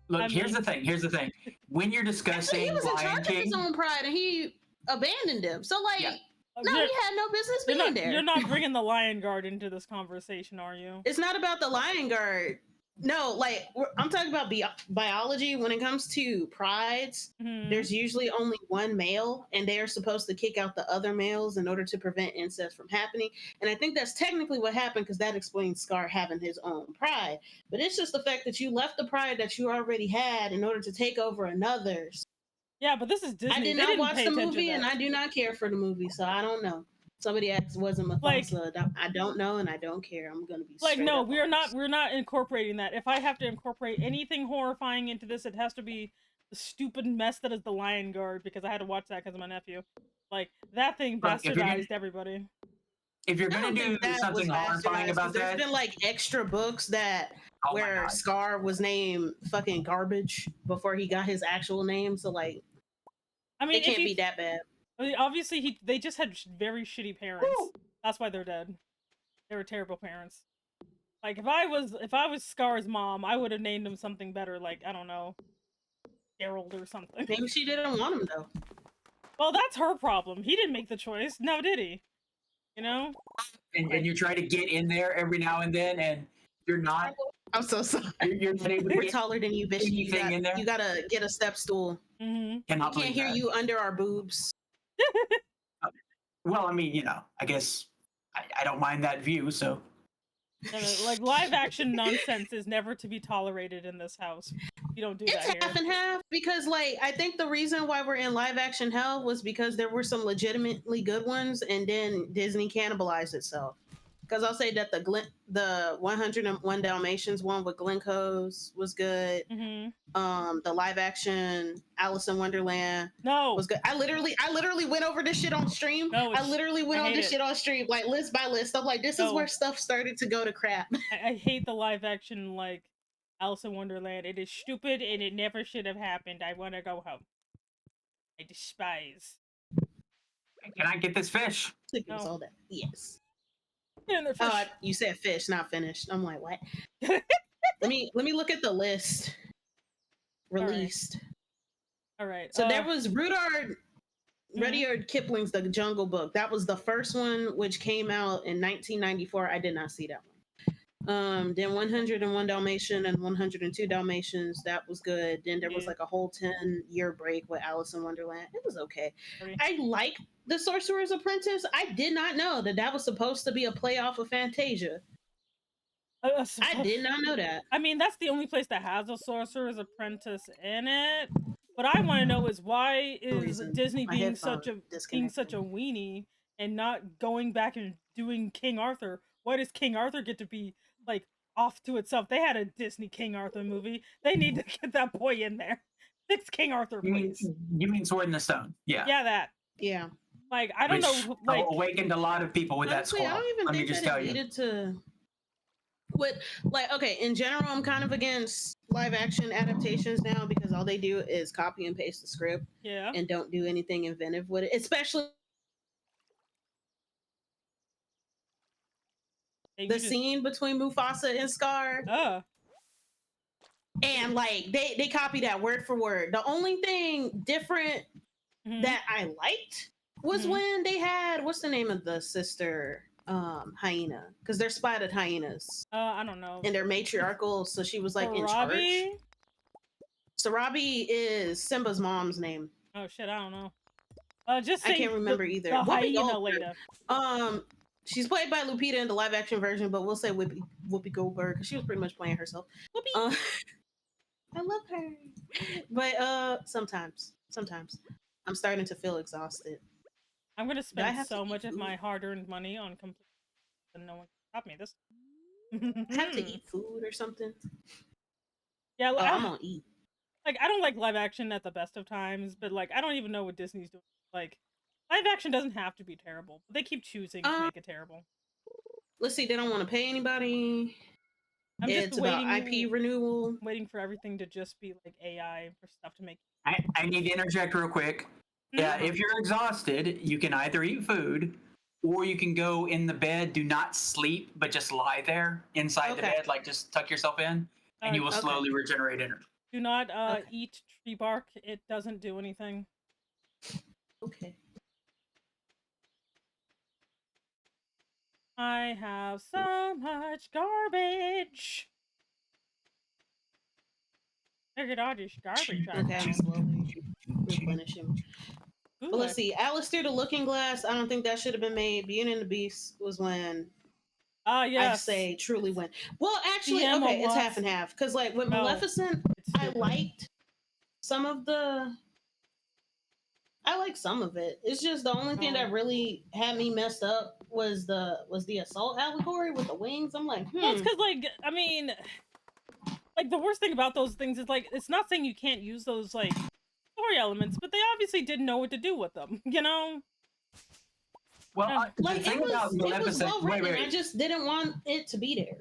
Look, I here's mean- the thing. Here's the thing. When you're Actually, discussing he was in Lion charge of King, his own pride, and he abandoned him. So, like, Yeah. no, you're, he had no business you're being not, there. you're not bringing the Lion Guard into this conversation, are you? It's not about the lion guard. No, like I'm talking about biology. When it comes to prides, Mhm. there's usually only one male, and they are supposed to kick out the other males in order to prevent incest from happening. And I think that's technically what happened because that explains Scar having his own pride. But it's just the fact that you left the pride that you already had in order to take over another's. Yeah, but this is Disney. I did They not didn't watch pay the attention movie, to and that. I do not care for the movie, so I don't know. Somebody asked, wasn't Mufasa? I don't know, and I don't care. I'm gonna be Like, straight no, up we're honest. not incorporating that. If I have to incorporate anything horrifying into this, it has to be the stupid mess that is the Lion Guard, because I had to watch that because of my nephew. Like, that thing Look, if you're gonna- bastardized everybody. if you're I gonna don't do think that something was horrifying bastardized, about 'cause there's that, been like extra books that Oh my where God. Scar was named fucking garbage before he got his actual name. So like, I mean, it can't be that bad. I mean, obviously, they just had very shitty parents. Woo! That's why they're dead. They were terrible parents. Like, if I was Scar's mom, I would have named him something better, like, I don't know, Gerald or something. Maybe she didn't want him though. Well, that's her problem. He didn't make the choice. No, did he? You know? And you try to get in there every now and then, and you're not. I'm so sorry. You're not able to We're get taller than you, bitch. You, anything in there. you gotta get a step stool. Mm-hmm. Cannot We can't believe hear that. you under our boobs. Well, I mean, you know, I guess I don't mind that view. So Like, live action nonsense is never to be tolerated in this house. You don't do It's that half here. and half because, like, I think the reason why we're in live action hell was because there were some legitimately good ones, and then Disney cannibalized itself. Because I'll say that the 101 Dalmatians one with Glenn Close was good. Mm-hmm. The live action Alice in Wonderland No. was good. I literally went over this shit on stream. No, I literally went I on hate this it. shit on stream, like list by list. I'm like, this is No. where stuff started to go to crap. I hate the live action, like, Alice in Wonderland. It is stupid and it never should have happened. I want to go home. I despise. can I get this fish? It was No. all that. Yes. And they're Oh, fish. you said fish, not finished. I'm like, what? let me look at the list. Released. All right. So there was Rudyard Kipling's The Jungle Book. That was the first one, which came out in 1994. I did not see that one. Then 101 Dalmatian and 102 Dalmatians. That was good. Then there was Yeah. like a whole 10-year break with Alice in Wonderland. It was okay. Sorry. I like The Sorcerer's Apprentice. I did not know that was supposed to be a play off of Fantasia. I did not know that. I mean, that's the only place that has a Sorcerer's Apprentice in it. What I want to know is why is Disney being such a weenie and not going back and doing King Arthur? Why does King Arthur get to be like off to itself? They had a Disney King Arthur movie. They need to get that boy in there. Fix King Arthur, please. You mean Sword in the Stone? Yeah. Yeah, that. Yeah. Like, I don't know. Like, awakened a lot of people with honestly, that squad. I don't even Let me think just that tell it you. needed to. Okay, in general, I'm kind of against live action adaptations now because all they do is copy and paste the script yeah. and don't do anything inventive with it, especially the scene between Mufasa and Scar. And like they copy that word for word. The only thing different that I liked was when they had, what's the name of the sister hyena? Because they're spotted hyenas. I don't know. And they're matriarchal, so she was like in charge. Sarabi is Simba's mom's name. Oh shit, I don't know. Just I can't remember either. The hyena later. She's played by Lupita in the live action version, but we'll say Whoopi Goldberg because she was pretty much playing herself. Whoopi. I love her, but sometimes I'm starting to feel exhausted. I'm gonna spend so much of my hard-earned money on complete, and no one can stop me. This. I have to eat food or something. Yeah, I'm gonna eat. Like, I don't like live action at the best of times, but like, I don't even know what Disney's doing. Like, live action doesn't have to be terrible, but they keep choosing to make it terrible. Let's see, they don't want to pay anybody. I'm just it's waiting, about IP renewal. Waiting for everything to just be like AI for stuff to make. I need to interject real quick. Yeah, if you're exhausted, you can either eat food or you can go in the bed, do not sleep, but just lie there inside the bed, like just tuck yourself in, and you will slowly regenerate energy. Do not eat tree bark. It doesn't do anything. Okay. I have so much garbage. Look at all this garbage. Okay, I'm slowly replenishing. But let's see. Alistair the Looking Glass. I don't think that should have been made. Beauty and the Beast was when. Yes. I say truly when. Well, actually, okay, it's half and half. Because like with Maleficent, I liked some of the. I like some of it. It's just the only thing that really had me messed up was the assault allegory with the wings. I'm like, Well, it's because, like, I mean, like, the worst thing about those things is, like, it's not saying you can't use those, like, story elements, but they obviously didn't know what to do with them, you know? Well, like, it was well written. I just didn't want it to be there.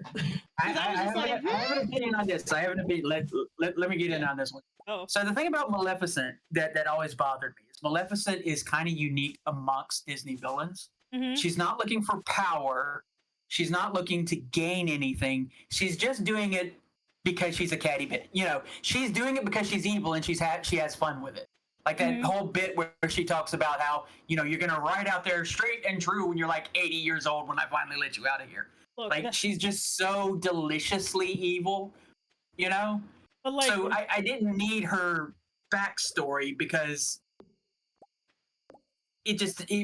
I, 'Cause I was I, just have, like, I have an opinion on this. I have an opinion. Let me get in on this one. Oh, So the thing about Maleficent that always bothered me is Maleficent is kind of unique amongst Disney villains. mm-hmm. She's not looking for power. She's not looking to gain anything. She's just doing it because she's a catty bit. You know, she's doing it because she's evil and she has fun with it. Like that Mhm. whole bit where she talks about how, you know, you're gonna ride out there straight and true when you're like 80 years old when I finally let you out of here. Look, Like she's just so deliciously evil, you know? but like, So I didn't need her backstory because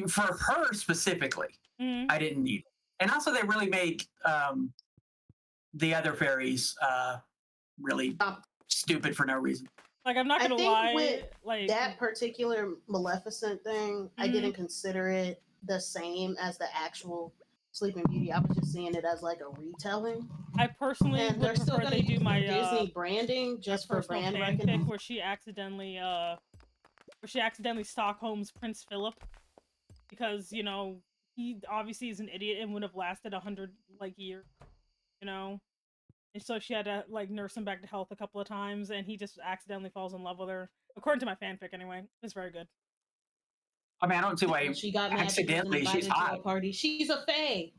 for her specifically, mhm. I didn't need it. And also, they really made the other fairies really stupid for no reason. Like I'm not I gonna think lie, with like that particular Maleficent thing, I Mhm. didn't consider it the same as the actual Sleeping Beauty. I was just seeing it as like a retelling. I personally And would they're still prefer going they to do use the my Disney branding my just for personal brand fanfic recognition. where she accidentally Stockholms Prince Philip because you know he obviously is an idiot and would have lasted 100 like years, you know. And so she had to like nurse him back to health a couple of times, and he just accidentally falls in love with her. According to my fanfic, anyway, it's very good. I mean, I don't see why When she got mad she wasn't accidentally she's invited to a hot. party. She's a fae.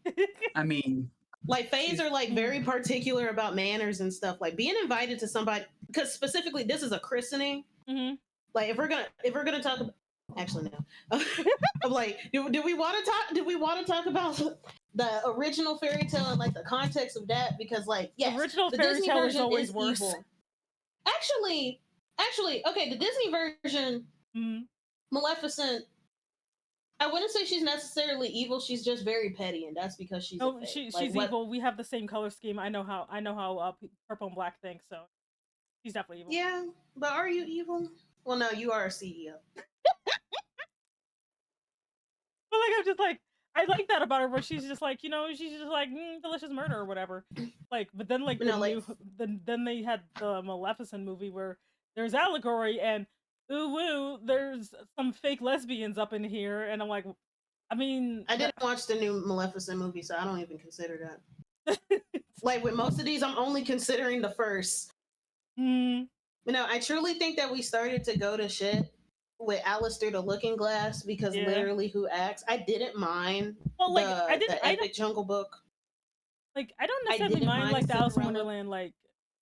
I mean, Like fays She's- are like very particular about manners and stuff. Like being invited to somebody, because specifically this is a christening. Mm-hmm. Like if we're gonna talk about, actually no, I'm like, do we want to talk about the original fairy tale and like the context of that? Because like yes, Original the fairy Disney tale is version always is worse. evil. Actually, okay, the Disney version, Mm-hmm. Maleficent, I wouldn't say she's necessarily evil. She's just very petty, and that's because she's a Oh, fae. she's Like, what- evil. We have the same color scheme. I know how purple and black think. So she's definitely evil. Yeah, but are you evil? Well, no, you are a CEO. But like I'm just like I like that about her, where she's just like she's just like delicious murder or whatever. Like, but then like No, like then they had the Maleficent movie where there's allegory and ooh woo, there's some fake lesbians up in here, and I'm like, I mean, I didn't watch the new Maleficent movie, so I don't even consider that. Like with most of these, I'm only considering the first. Mm, You know, I truly think that we started to go to shit with Alistair the Looking Glass because Yeah. literally who acts. I didn't mind well, like the Epic Jungle Book. I don't necessarily didn't mind mind like the Alice in Cinderella. Wonderland like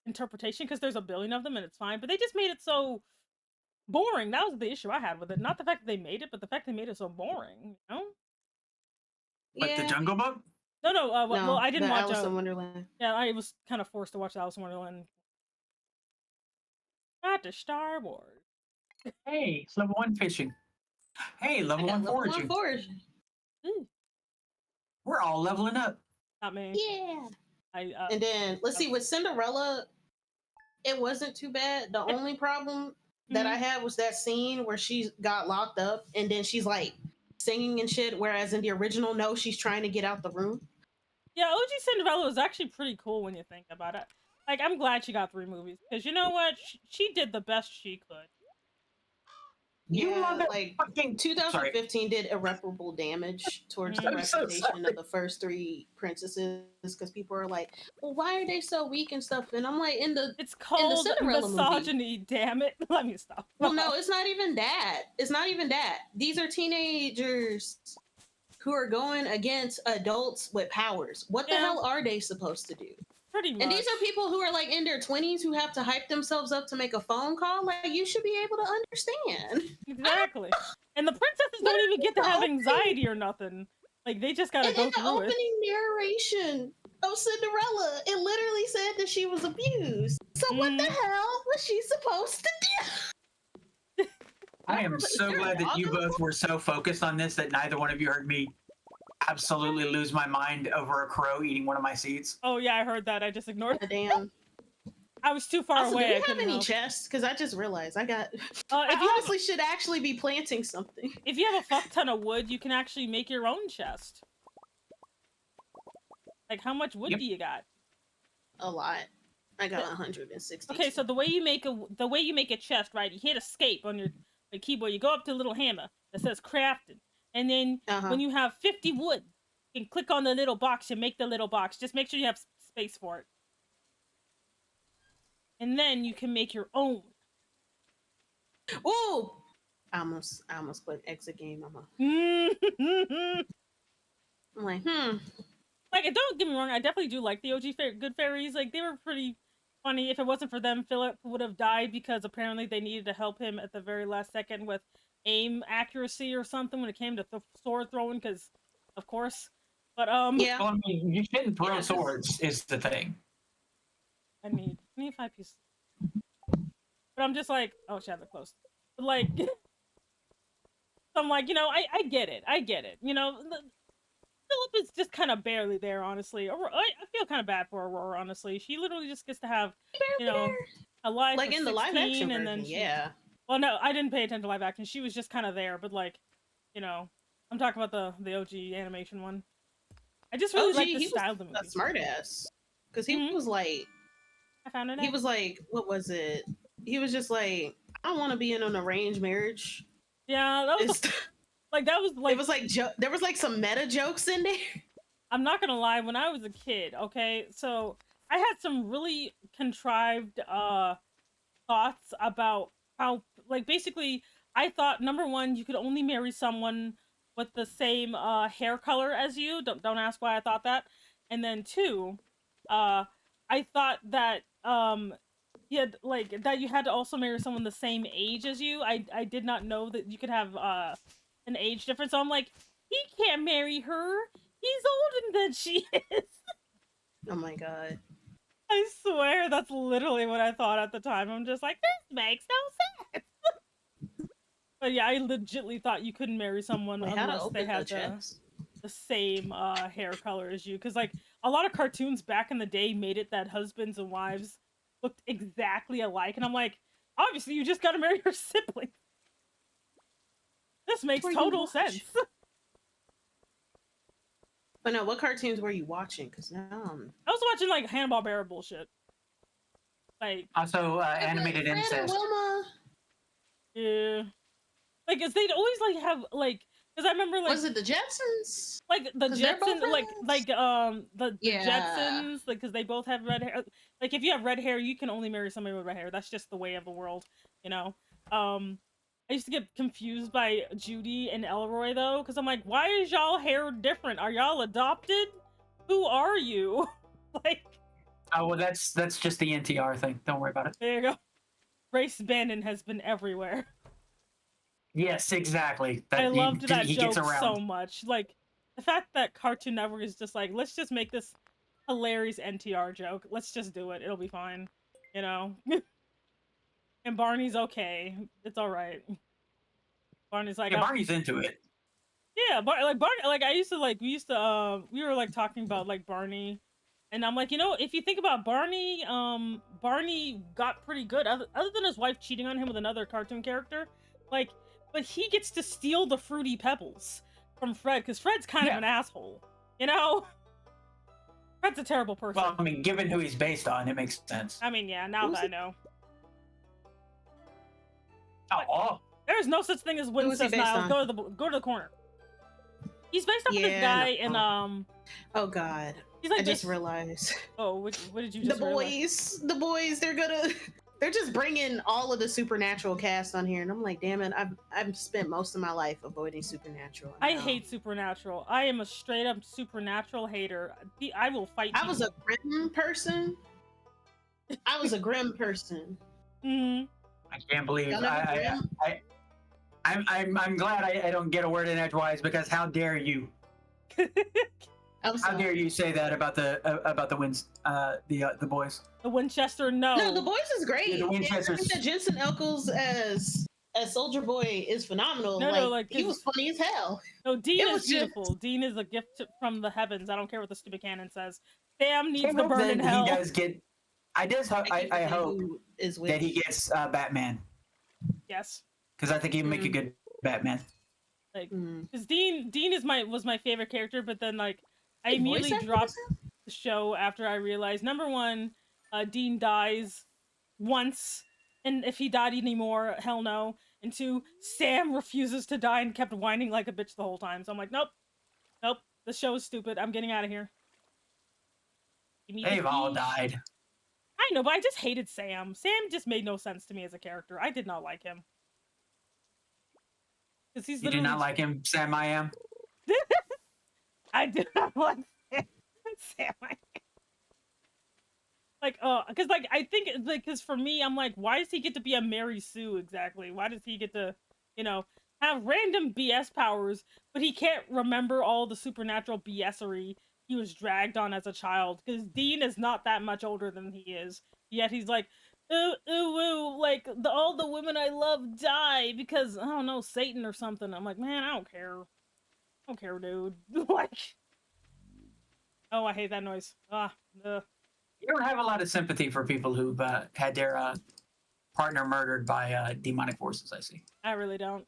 interpretation because there's a billion of them and it's fine, but they just made it so boring. That was the issue I had with it. Not the fact that they made it, but the fact they made it so boring. You know? like the Jungle Book. No, No, well, I didn't the watch. Alice in Wonderland. Yeah, I was kind of forced to watch Alice in Wonderland. Not to Star Wars. Hey, it's level 1 fishing. Hey, level 1 Level foraging. 1 foraging. Ooh, We're all leveling up. not me. Yeah. I And then let's see, with Cinderella, it wasn't too bad. The only problem that I had was that scene where she got locked up and then she's like singing and shit, whereas in the original, no, she's trying to get out the room. yeah, OG Cinderella was actually pretty cool when you think about it. Like, I'm glad she got 3 movies because you know what? She did the best she could. You Yeah, love that like fucking 2015 did irreparable damage towards the I'm so reputation sorry. of the first 3 princesses because people are like, well, why are they so weak and stuff? And I'm like, It's called Cinderella movie. misogyny. Damn it! Let me stop. well, no, it's not even that. It's not even that. These are teenagers who are going against adults with powers. What the Yeah. hell are they supposed to do? Pretty much. And these are people who are like in their 20s who have to hype themselves up to make a phone call. Like, you should be able to understand. Exactly. And the princesses don't even get to have anxiety or nothing. Like, they just gotta And go in the through it. opening narration of Cinderella, it literally said that she was abused. So what the hell was she supposed to do? I am so there a glad that dog you in the both were so focused on this that neither one of you heard me absolutely lose my mind over a crow eating one of my seeds. Oh yeah, I heard that. I just ignored it. Damn. I was too far Also, away. do I we have couldn't any help. chests? Because I just realized I got. If I you honestly should actually be planting something. If you have a fuck ton of wood, you can actually make your own chest. Like, how much wood Yep. do you got? A lot. I got 160. Okay, so the way you make a chest, right? You hit escape on your keyboard. You go up to a little hammer that says crafted, and then when you have 50 wood, you can click on the little box and make the little box. Just make sure you have space for it. and then you can make your own. Ooh, I almost clicked exit game. I'm like, Like, don't get me wrong, I definitely do like the OG Good Fairies. Like, they were pretty funny. If it wasn't for them, Philip would have died because apparently they needed to help him at the very last second with aim accuracy or something when it came to sword throwing, because, of course. But, yeah. Well, I mean, you shouldn't throw swords, is the thing. I need 5 pieces. But I'm just like, oh, shit, they're close. But, like, so I'm like, you know, I get it. I get it. You know, Philip is just kind of barely there, honestly. I feel kind of bad for Aurora, honestly. She literally just gets to have, you know, a life like of in the live 16, action and version, then yeah. Well, no, I didn't pay attention to live action. She was just kind of there, but like, you know, I'm talking about the OG animation one. I just really like the style of the movie. A smart ass, because he was like, I found it. He was like, what was it? He was just like, I don't want to be in an arranged marriage. Yeah, that was like it was like there was like some meta jokes in there. I'm not gonna lie, when I was a kid, okay, so I had some really contrived thoughts about how, like, basically I thought, number one, you could only marry someone with the same hair color as you. Don't ask why I thought that. And then two, I thought that that you had to also marry someone the same age as you. I did not know that you could have an age difference. So I'm like, he can't marry her. He's older than she is. Oh my god. I swear that's literally what I thought at the time. I'm just like, this makes no sense. But yeah, I legitly thought you couldn't marry someone unless they had the same hair color as you. Because like a lot of cartoons back in the day made it that husbands and wives looked exactly alike. And I'm like, obviously you just gotta marry your sibling. This makes total sense. But no, what cartoons were you watching? Because now I was watching like Hanna-Barbera bullshit. Like also animated incest. Yeah. Like, cause they'd always like have like, cause I remember like, was it the Jetsons? Like the Jetsons, the Jetsons, like, cause they both have red hair. Like, if you have red hair, you can only marry somebody with red hair. That's just the way of the world, you know. I used to get confused by Judy and Elroy though, because I'm like, why is y'all hair different? Are y'all adopted? Who are you? Like, oh well, that's just the NTR thing. Don't worry about it. There you go. Race Bannon has been everywhere. Yes, exactly. I loved that joke so much. Like, the fact that Cartoon Network is just like, let's just make this hilarious NTR joke. Let's just do it. It'll be fine. You know? And Barney's okay. It's alright. Barney's like, yeah, Barney's into it. Yeah, Barney, like, we were, like, talking about, like, Barney. And I'm like, you know, if you think about Barney, Barney got pretty good. Other than his wife cheating on him with another cartoon character. Like, but he gets to steal the Fruity Pebbles from Fred, because Fred's kind of an asshole. You know? Fred's a terrible person. Well, I mean, given who he's based on, it makes sense. I mean, yeah, now that I know. Oh. There's no such thing as Winston Niles. Go to the corner. He's based off of this guy in oh god. He's like I just realized. Oh, what did you just realize? The boys, they're just bringing all of the Supernatural cast on here, and I'm like, damn it, I've spent most of my life avoiding Supernatural. I hate Supernatural. I am a straight up Supernatural hater. I will fight. I was a Grimm person. Mm-hmm. I can't believe I'm glad I don't get a word in edgewise, because how dare you? How dare you say that about the boys? The Winchester, no. No, the boys is great. Yeah, the Winchesters. I think that Jensen Ackles as Soldier Boy is phenomenal. No, he was funny as hell. No, Dean is beautiful. Dean is a gift from the heavens. I don't care what the stupid canon says. Sam needs to burn in hell. He does get. I hope that he gets Batman. Yes. Because I think he'd make a good Batman. Like, because Dean was my favorite character, but then like I immediately dropped the show after I realized, number one, Dean dies once, and if he died anymore, hell no. And two, Sam refuses to die and kept whining like a bitch the whole time. So I'm like, nope, the show is stupid. I'm getting out of here. They've all died. I know, but I just hated Sam. Sam just made no sense to me as a character. I did not like him. Because he's You do literally... not like him, Sam I am? I did not like Sam. Like, because, like, I think, like, because for me, I'm like, why does he get to be a Mary Sue exactly? Why does he get to, you know, have random BS powers, but he can't remember all the supernatural BSery he was dragged on as a child? Because Dean is not that much older than he is. Yet he's like, ooh, ooh, ooh, like, all the women I love die because, I don't know, Satan or something. I'm like, man, I don't care. I don't care, dude. Like, oh, I hate that noise. You don't have a lot of sympathy for people who've had their partner murdered by demonic forces, I see. I really don't.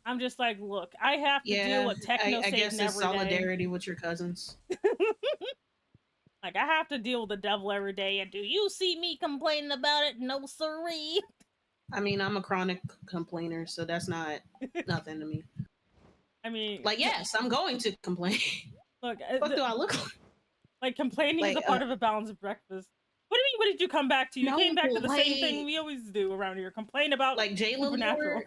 I'm just like, look, I have to deal with techno I Satan guess it's every solidarity with your cousins. Like, I have to deal with the devil every day, and do you see me complaining about it? No siree. I mean, I'm a chronic complainer, so that's not nothing to me. I mean, Like, yes, I'm going to complain. look, What do I look like? Like, complaining is a part of a balanced breakfast. What do you mean, what did you come back to? You came back to the same thing we always do around here. Complain about, like, Jayla Lord.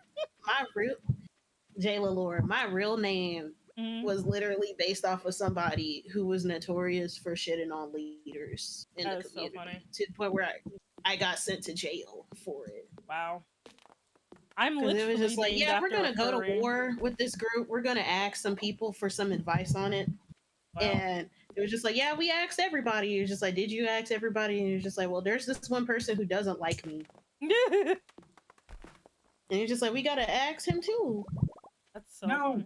Jayla Lord. My real name was literally based off of somebody who was notorious for shitting on leaders in the community. So funny. To the point where I got sent to jail for it. Wow. I'm literally it was just like, yeah, we're gonna go to war with this group. We're gonna ask some people for some advice on it. Wow. And it was just like, yeah, we asked everybody. It was just like, did you ask everybody? And it was just like, well, there's this one person who doesn't like me. And it's just like, we gotta ask him too. That's so funny.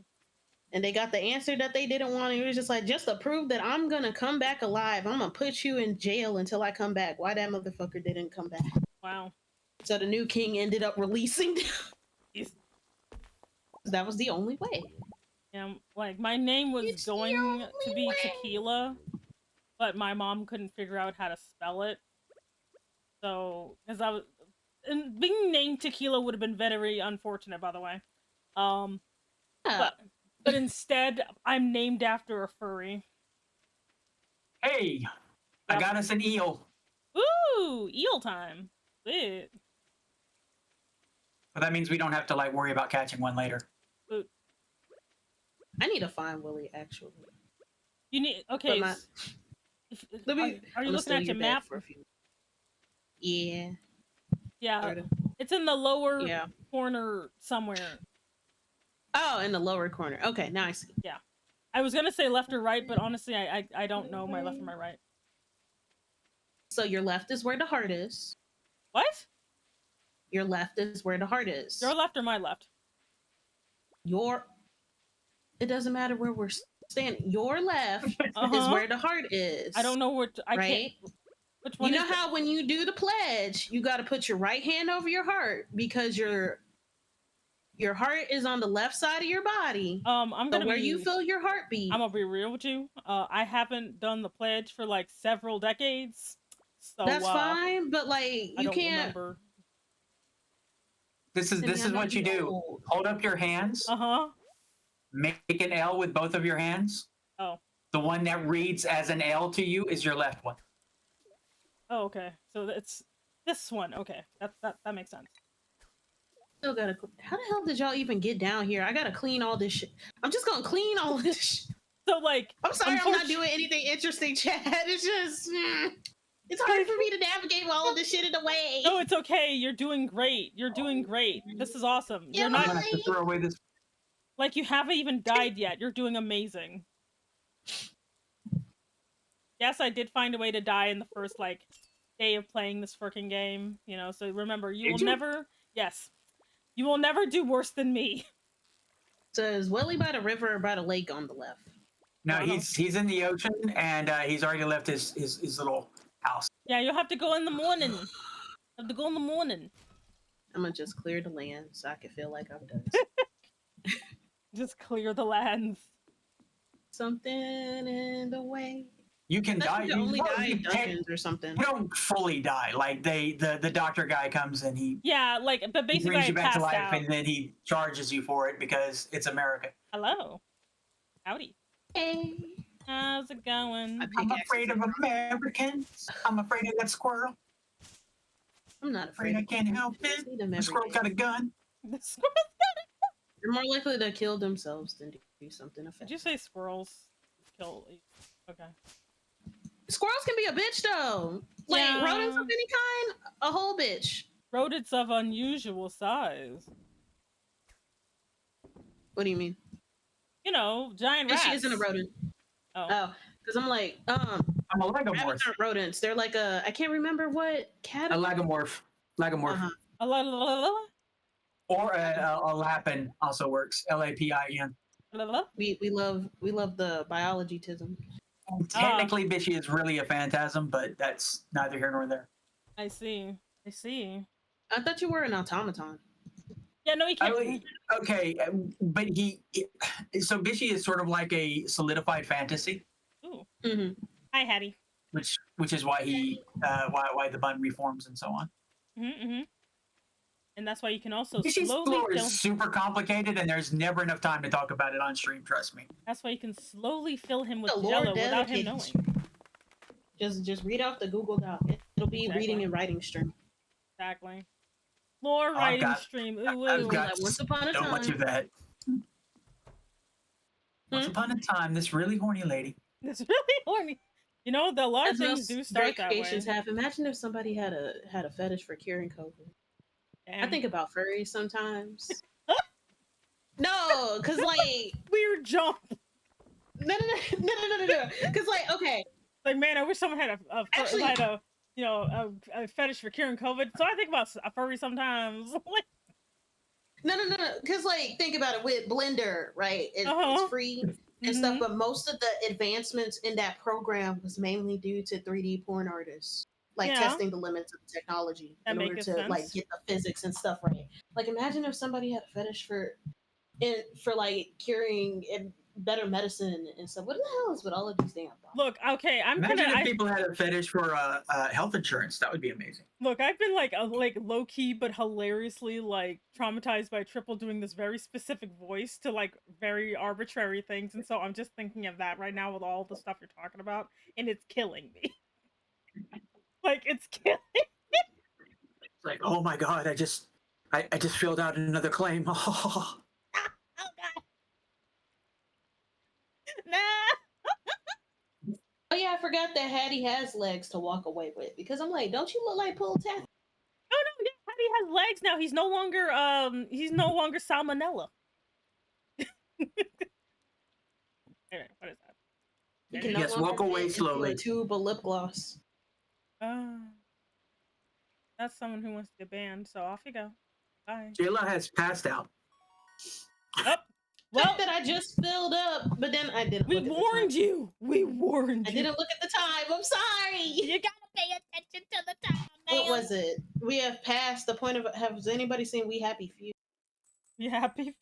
And they got the answer that they didn't want. And it was just like, just to prove that I'm gonna come back alive, I'm gonna put you in jail until I come back. Why that motherfucker didn't come back? Wow. So the new king ended up releasing them. That was the only way. Yeah, like, my name was going to be Tequila, but my mom couldn't figure out how to spell it. So, because I was... And being named Tequila would have been very unfortunate, by the way. But instead, I'm named after a furry. Hey! I got us an eel. Ooh! Eel time. Lit. But that means we don't have to, like, worry about catching one later. I need to find Willie, actually. You need... Okay. Are you looking at your map? Yeah. Yeah. Sort of. It's in the lower corner somewhere. Oh, in the lower corner. Okay, now I see. Yeah. I was gonna say left or right, but honestly, I don't know my left and my right. So your left is where the heart is. What? Your left is where the heart is. Your left or my left? It doesn't matter where we're standing. Your left is where the heart is. I don't know what I right? can't. Which one? You know how when you do the pledge, you got to put your right hand over your heart because your heart is on the left side of your body. I'm gonna where you feel your heartbeat. I'm gonna be real with you. I haven't done the pledge for like several decades. So that's fine, but like you can't. Remember. This is what you do. Hold up your hands. Make an L with both of your hands. Oh. The one that reads as an L to you is your left one. Oh, okay. So it's this one. Okay, that makes sense. Still gotta. How the hell did y'all even get down here? I gotta clean all this shit. I'm just gonna clean all this shit. So like, I'm sorry, I'm not doing anything interesting, Chad. It's just. It's hard for me to navigate all of this shit in the way. No, it's okay. You're doing great. You're doing great. This is awesome. Yeah, You're not gonna have to throw away this. Like you haven't even died yet. You're doing amazing. Yes, I did find a way to die in the first like day of playing this freaking game. You know, so remember, you will never. Yes, you will never do worse than me. So is Willie by the river or by the lake on the left? No, he's in the ocean and he's already left his little house. Yeah, you'll have to go in the morning. Have to go in the morning. I'm gonna just clear the land so I can feel like I've done Just clear the lands. Something in the way. You can die. You only die in dungeons or something. You don't fully die. Like the doctor guy comes and but basically he brings you back to life out. and then he charges you for it because it's America. Hello. Howdy. Hey. How's it going? I'm afraid of Americans. I'm afraid of that squirrel. I'm not Afraid afraid. I of can't squirrels. help I it. see them The every squirrel day. got a gun. The squirrels. They're more likely to kill themselves than do something Did effective. you say squirrels kill? Okay. Squirrels can be a bitch though. Like rodents Yeah. of any kind, a whole bitch. Rodents of unusual size. What do you mean? You know, giant And rats. she isn't a rodent. Oh. Oh, because I'm like, I'm a rabbits lagomorph. aren't rodents. They're like I can't remember what cat. A lagomorph. Lagomorph. Uh-huh. A la la la la Or a lapin also works. Lapin. la la. We love the biology tism. Technically, Bishy is really a phantasm, but that's neither here nor there. I see. I see. I thought you were an automaton. Yeah, no, he can't. Okay, but so Bishy is sort of like a solidified fantasy, Ooh. Mm-hmm. Hi, Hattie. which is why why the bun reforms and so on. Mm-hmm. And that's why you can also Bishy's slowly lore fill. is super complicated, and there's never enough time to talk about it on stream. Trust me. That's why you can slowly fill him with The lore jello without him dedicated. knowing. Just read off the Google Doc. It'll be Exactly. reading and writing stream. Exactly. Lore writing stream. Ooh, I've ooh. got Like once upon a so time. much of that. Once upon a time, this really horny lady. It's really horny. You know, a lot of As things most do start great that way. creations have. Imagine if somebody had a fetish for curing COVID. I Damn. think about furries sometimes. No, because like Weird jump. no. Because like okay, Like, man, I wish someone had Actually- had a you know a fetish for curing COVID. So I think about a furry sometimes. no. Because like think about it with Blender, right? Uh-huh. It's free and stuff, but most of the advancements in that program was mainly due to 3D porn artists. Like Yeah. testing the limits of technology That in order makes to like sense. get the physics and stuff right. Like imagine if somebody had a fetish for like curing and better medicine and stuff. What the hell is with all of these damn thoughts? Look, okay, Imagine if people had a fetish for health insurance. That would be amazing. Look, I've been like low key but hilariously like traumatized by Triple doing this very specific voice to like very arbitrary things, and so I'm just thinking of that right now with all the stuff you're talking about, and it's killing me. Like it's killing. It's like, oh my god, I just filled out another claim. Oh god. Nah. Oh yeah, I forgot that Hattie has legs to walk away with because I'm like, don't you look like Pull Taffy? Oh no, yeah, Hattie has legs now. He's no longer salmonella. Anyway, what is that? You can Yes, no longer walk away fit into slowly. A tube of lip gloss. That's someone who wants to get banned, so off you go. Bye. Jayla has passed out. Oh, well, Well, that I just filled up, but then I didn't. we look at the warned time. you. We warned I you. didn't look at the time. I'm sorry. You gotta pay attention to the time, man. What was it? We have passed the point of. Has anybody seen We Happy Few? You happy?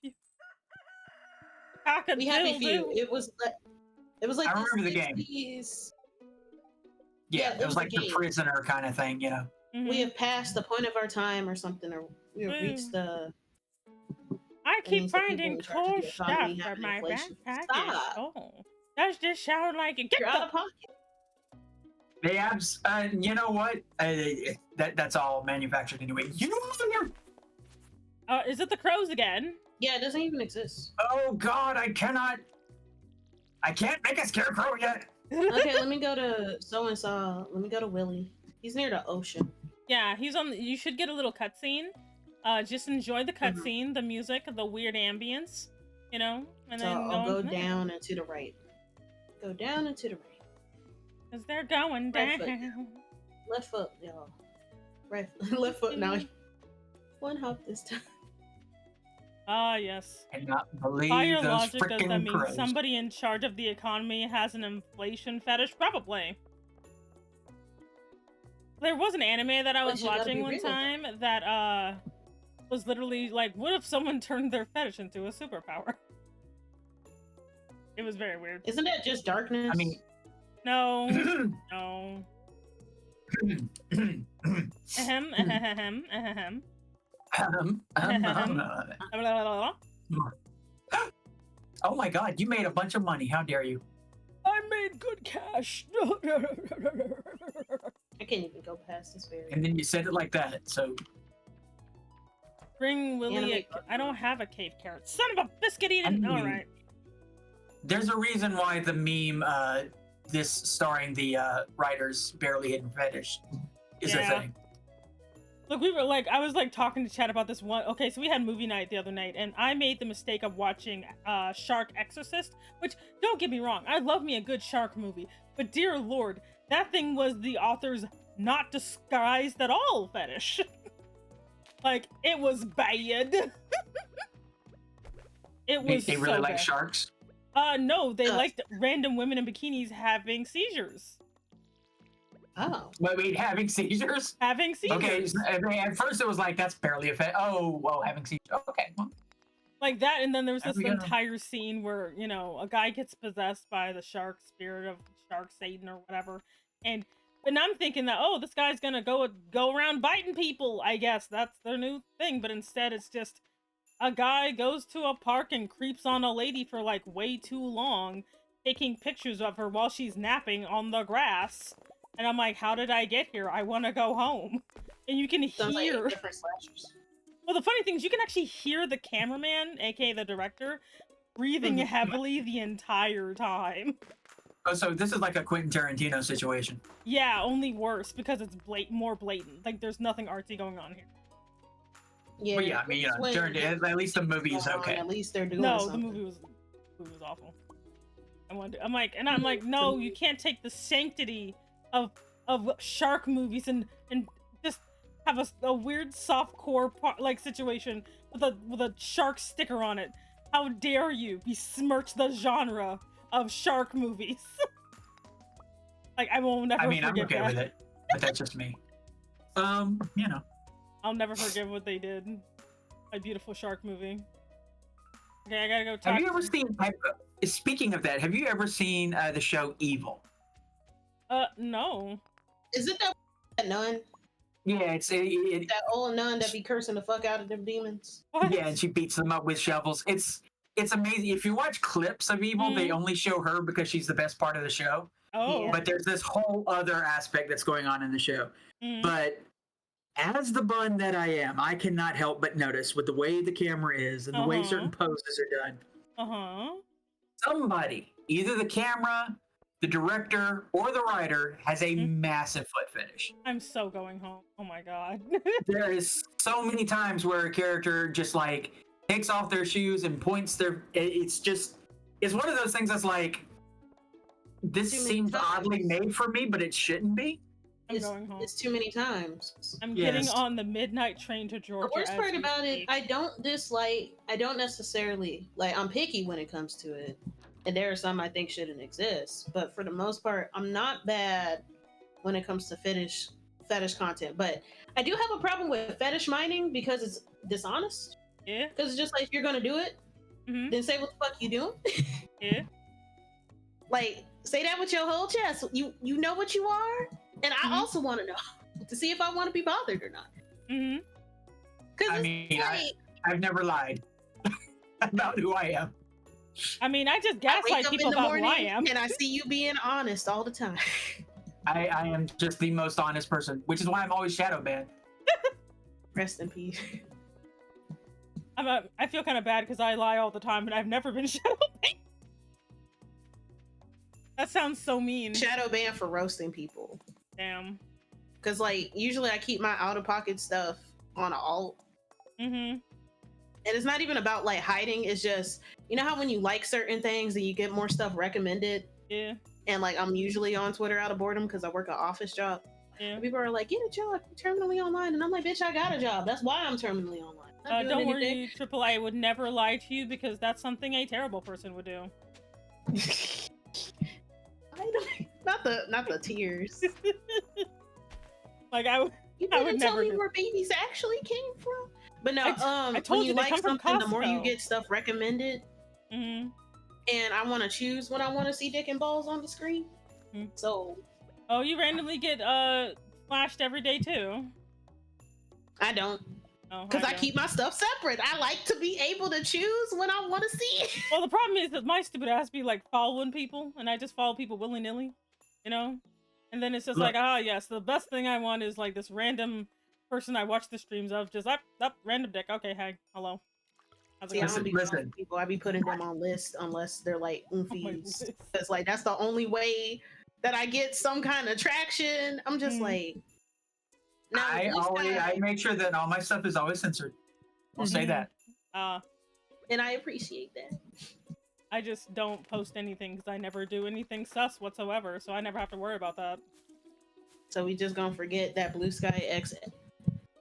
We Happy Few. It was like I remember the game. 60s. Yeah, Yeah, it it was was like a the game. prisoner kind of thing, you know. Mm-hmm. We have passed the point of our time or something, or we have reached the. I That keep means that people finding in charge of cool the stuff economy for have my inflation. backpack. Stop. Oh, does this sound like it? Get You're the out of pocket. They you know what? That's all manufactured anyway. Is it the crows again? Yeah, it doesn't even exist. Oh god, I can't make a scarecrow yet. Okay, let me go to so and so. Let me go to Willie. He's near the ocean. Yeah, he's on. You should get a little cutscene. Just enjoy the cutscene, the music, the weird ambience, you know. And So then I'll go down and to the right. Go down and to the right. Cause they're going Right down. foot. Left foot, y'all. Right, left foot. Now, one hop this time. Ah, yes. Cannot believe By your those logic, does that freaking mean crows. somebody in charge of the economy has an inflation fetish? Probably. There was an anime that I was you gotta watching be one real. time that was literally like, what if someone turned their fetish into a superpower? It was very weird. Isn't that just darkness? I mean, No, no. Ahem, ahem, ahem. Oh my god, you made a bunch of money. How dare you? I made good cash. I can't even go past this berry. And then you said it like that, so. Bring Willie. I don't have a cave carrot. Son of a biscuit eating. All right. There's a reason why the meme, this starring the writer's barely hidden fetish, is a thing. Look, we were like, I was like talking to Chad about this one. Okay, so we had movie night the other night, and I made the mistake of watching Shark Exorcist, which, don't get me wrong, I love me a good shark movie, but dear Lord, that thing was the author's not disguised at all fetish. Like, it was bad. It was They really so like bad. sharks? No, they liked random women in bikinis having seizures. Oh. Wait, having seizures? Having seizures. Okay, so, I mean, at first it was like, that's barely a fet. Oh, well, having seizures. Okay. Well, like that, and then there was this we go. entire scene where, you know, a guy gets possessed by the shark spirit of Shark Satan or whatever, and I'm thinking that, oh, this guy's gonna go around biting people, I guess. That's their new thing, but instead it's just a guy goes to a park and creeps on a lady for like way too long, taking pictures of her while she's napping on the grass. And I'm like, how did I get here? I want to go home. And you can Sounds hear... like different slashers. Well, the funny thing is you can actually hear the cameraman, aka the director, breathing heavily the entire time. oh, so this is like a Quentin Tarantino situation. Yeah, only worse because it's more blatant. Like, there's nothing artsy going on here. Yeah, Well, yeah, I mean, at least the movie is okay. At least they're doing No, something. the movie was awful. I'm like, no, you can't take the sanctity of shark movies and just have a weird softcore like situation with a shark sticker on it. How dare you besmirch the genre of shark movies? Like, I will never. I mean, I'm forgive okay that. with it, but that's just me. You know. I'll never forgive what they did. My beautiful shark movie. Okay, I gotta go talk. Have you ever seen? Speaking of that, have you ever seen the show Evil? No. Is it that nun? Yeah, it's That old nun that be cursing the fuck out of them demons? What? yeah, and she beats them up with shovels. It's amazing. If you watch clips of Evil, they only show her because she's the best part of the show. Oh. Yeah. But there's this whole other aspect that's going on in the show. But as the bun that I am, I cannot help but notice with the way the camera is and the way certain poses are done. Somebody, either the camera, the director, or the writer, has a massive foot fetish. I'm so going home. Oh my god. There is so many times where a character just like takes off their shoes and points their. It's one of those things that's like, this Too many seems times. oddly made for me, but it shouldn't be. I'm going home. It's too many times. I'm Yes. getting on the midnight train to Georgia. The worst as part we about it, speak. I don't necessarily, like, I'm picky when it comes to it. And there are some I think shouldn't exist. But for the most part, I'm not bad when it comes to fetish content. But I do have a problem with fetish mining because it's dishonest. Yeah. Because it's just like, if you're going to do it, Mhm. then say what the fuck you doing. Yeah. Like, say that with your whole chest. You know what you are? And I also want to know to see if I want to be bothered or not. Mhm. Because I mean, I've never lied about who I am. I mean, I just I gaslight wake up people in the about morning who I am. and I see you being honest all the time. I am just the most honest person, which is why I'm always shadow banned. Rest in peace. I feel kind of bad because I lie all the time and I've never been shadow banned. That sounds so mean. Shadow ban for roasting people. Damn. Because, like, usually I keep my out-of-pocket stuff on alt. Mm-hmm. And it's not even about, like, hiding. It's just, you know how when you like certain things and you get more stuff recommended? Yeah. And, like, I'm usually on Twitter out of boredom because I work an office job. Yeah. And people are like, get a job, terminally online. And I'm like, bitch, I got a job. That's why I'm terminally online. Not doing Don't anything. worry, Triple I would never lie to you because that's something a terrible person would do. not the tears. Like I would You would didn't tell never me do- where babies actually came from. But no, I told when you you they like come from something, the more you Costco. get stuff recommended, Mm-hmm. and I want to choose when I want to see dick and balls on the screen. Mhm. So Oh, you randomly get flashed every day too. I don't, Oh, because I don't. keep my stuff separate. I like to be able to choose when I want to see it. Well, the problem is that my stupid ass be like following people, and I just follow people willy nilly. You know, And then it's just Look. like, ah, yes, the best thing I want is like this random person I watch the streams of, just up, random dick. Okay, hey, hello. How's it See, I going? don't be following people. I be putting them on lists unless they're like my oomfies. list. Because like that's the only way that I get some kind of traction. I'm just like, now I make sure that all my stuff is always censored. I'll say that. and I appreciate that. I just don't post anything because I never do anything sus whatsoever, so I never have to worry about that. So we just gonna forget that Blue Sky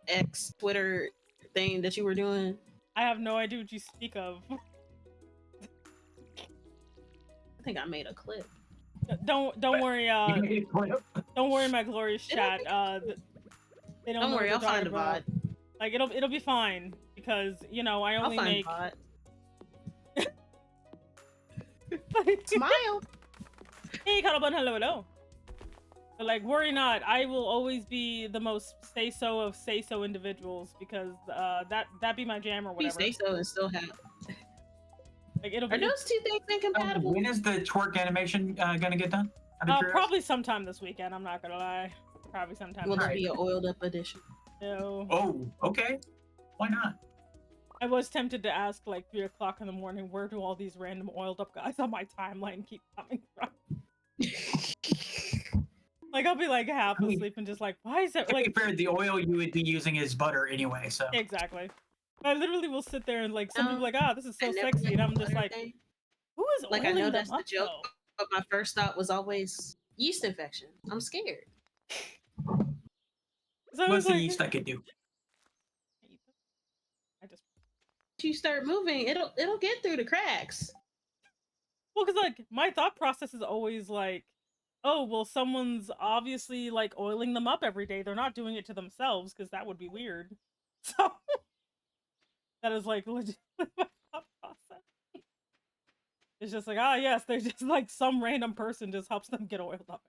X Twitter thing that you were doing. I have no idea what you speak of. I think I made a clip. Don't worry. Don't worry, my glorious chat. They don't worry, I'll find a about. VOD. Like it'll be fine because you know I only make. Smile. Hey, Cuddlebun, hello. But like, worry not. I will always be the most say-so of say-so individuals because that be my jam or whatever. Be say-so and still have. Like it'll be. Are those two things incompatible? When is the twerk animation gonna get done? Probably sometime this weekend. I'm not gonna lie. Probably sometime. Will it be an oiled up edition? No. Oh, okay. Why not? I was tempted to ask like 3 o'clock in the morning, where do all these random oiled up guys on my timeline keep coming from? Like I'll be like half asleep and just like, why is it like? To be fair, the oil you would be using is butter anyway, so. Exactly. I literally will sit there and like some people like, ah, this is so sexy, and I'm just like, who is like I know that's the joke, but my first thought was always yeast infection. I'm scared. So What's the like, yeast I could do? You start moving, it'll get through the cracks. Well, because like my thought process is always like, oh, well, someone's obviously like oiling them up every day. They're not doing it to themselves because that would be weird. So that is like legit my thought process. It's just like, ah, yes, they're just like some random person just helps them get oiled up.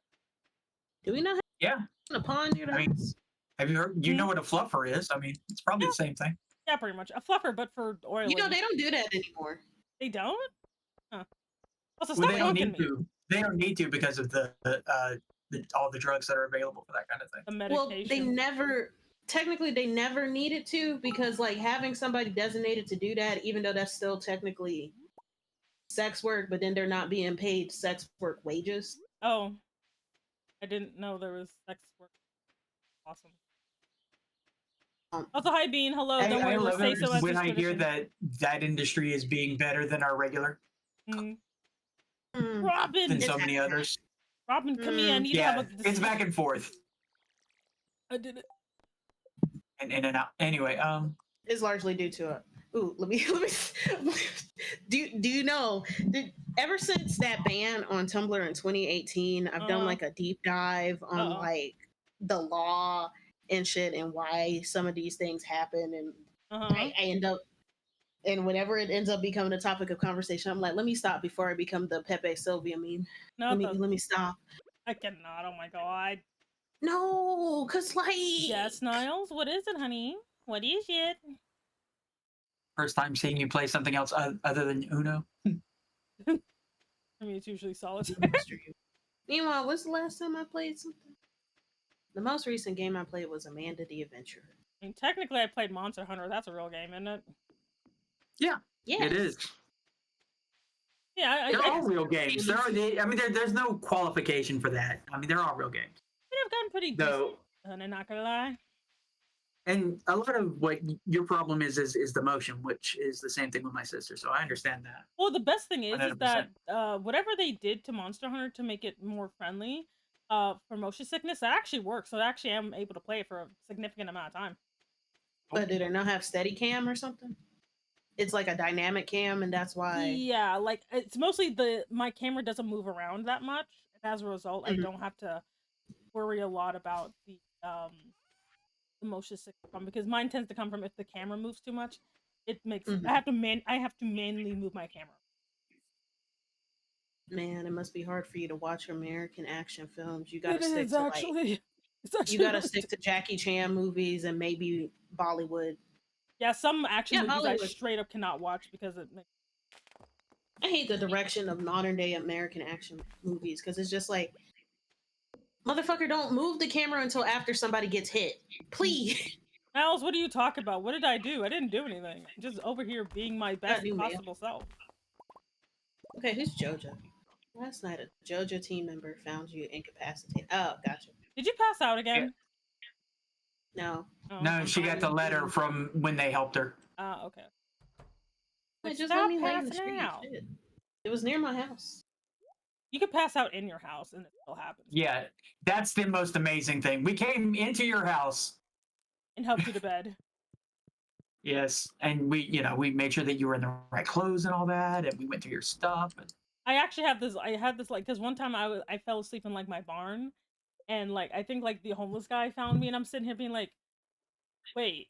Do we know? Yeah. A pond near the house? Have you heard? You know what a fluffer is? I mean, it's probably the same thing. Yeah, pretty much a fluffer, but for oiling. You know they don't do that anymore. They don't? Huh. Also, Well, they don't need to. They don't need to because of the all the drugs that are available for that kind of thing. The medication. Well, they never needed to because like having somebody designated to do that, even though that's still technically sex work, but then they're not being paid sex work wages. Oh, I didn't know there was sex work. Awesome. Also, hi Bean. Hello. Don't worry. We'll say so when I hear that industry is being better than our regular. Robin. Than so many others. Robin, come here. I need to have a discussion. It's back and forth. I did it. And in and out. Anyway, it's largely due to a. Ooh, let me. Do you know? Ever since that ban on Tumblr in 2018, I've done like a deep dive on like the law and shit and why some of these things happen, and I end up. And whenever it ends up becoming a topic of conversation, I'm like, let me stop before I become the Pepe Sylvia meme. No, let me stop. I cannot. Oh my god. No, cause like. Yes, Niles. What is it, honey? What is it? First time seeing you play something else other than Uno. I mean, it's usually solitaire. Meanwhile, what's the last time I played something? The most recent game I played was Amanda the Adventurer. I mean, technically, I played Monster Hunter. That's a real game, isn't it? Yeah, it is. Yeah, they're all real games. There's no qualification for that. I mean, they're all real games. I've gotten pretty decent. I'm not gonna lie. And a lot of what your problem is the motion, which is the same thing with my sister. So I understand that. Well, the best thing is that whatever they did to Monster Hunter to make it more friendly for motion sickness, that actually works. So actually, I'm able to play it for a significant amount of time. But did it not have steady cam or something? It's like a dynamic cam, and that's why. Yeah, like it's mostly my camera doesn't move around that much, and as a result, I don't have to worry a lot about the motion sickness problem because mine tends to come from if the camera moves too much, it makes I have to manually move my camera. Man, it must be hard for you to watch American action films. You gotta stick to stick to Jackie Chan movies and maybe Bollywood. Yeah, some action movies Hollywood. I straight up cannot watch because it makes. I hate the direction of modern day American action movies because it's just like Motherfucker, don't move the camera until after somebody gets hit. Please. Miles, what are you talking about? What did I do? I didn't do anything. I'm just over here being my best new mail. possible self. Okay, who's Jojo? Last night, a JoJo team member found you incapacitated. Oh, gotcha. Did you pass out again? No. Oh, No, she got the letter from when they helped her. Okay. It just Stop let me lay in the passing street. out. Shit. It was near my house. You could pass out in your house and it still happens. Yeah, that's the most amazing thing. We came into your house And helped you to bed. Yes, and we made sure that you were in the right clothes and all that, and we went through your stuff. And I actually have this. I had this like because one time I fell asleep in like my barn, and like I think like the homeless guy found me, and I'm sitting here being like, "Wait,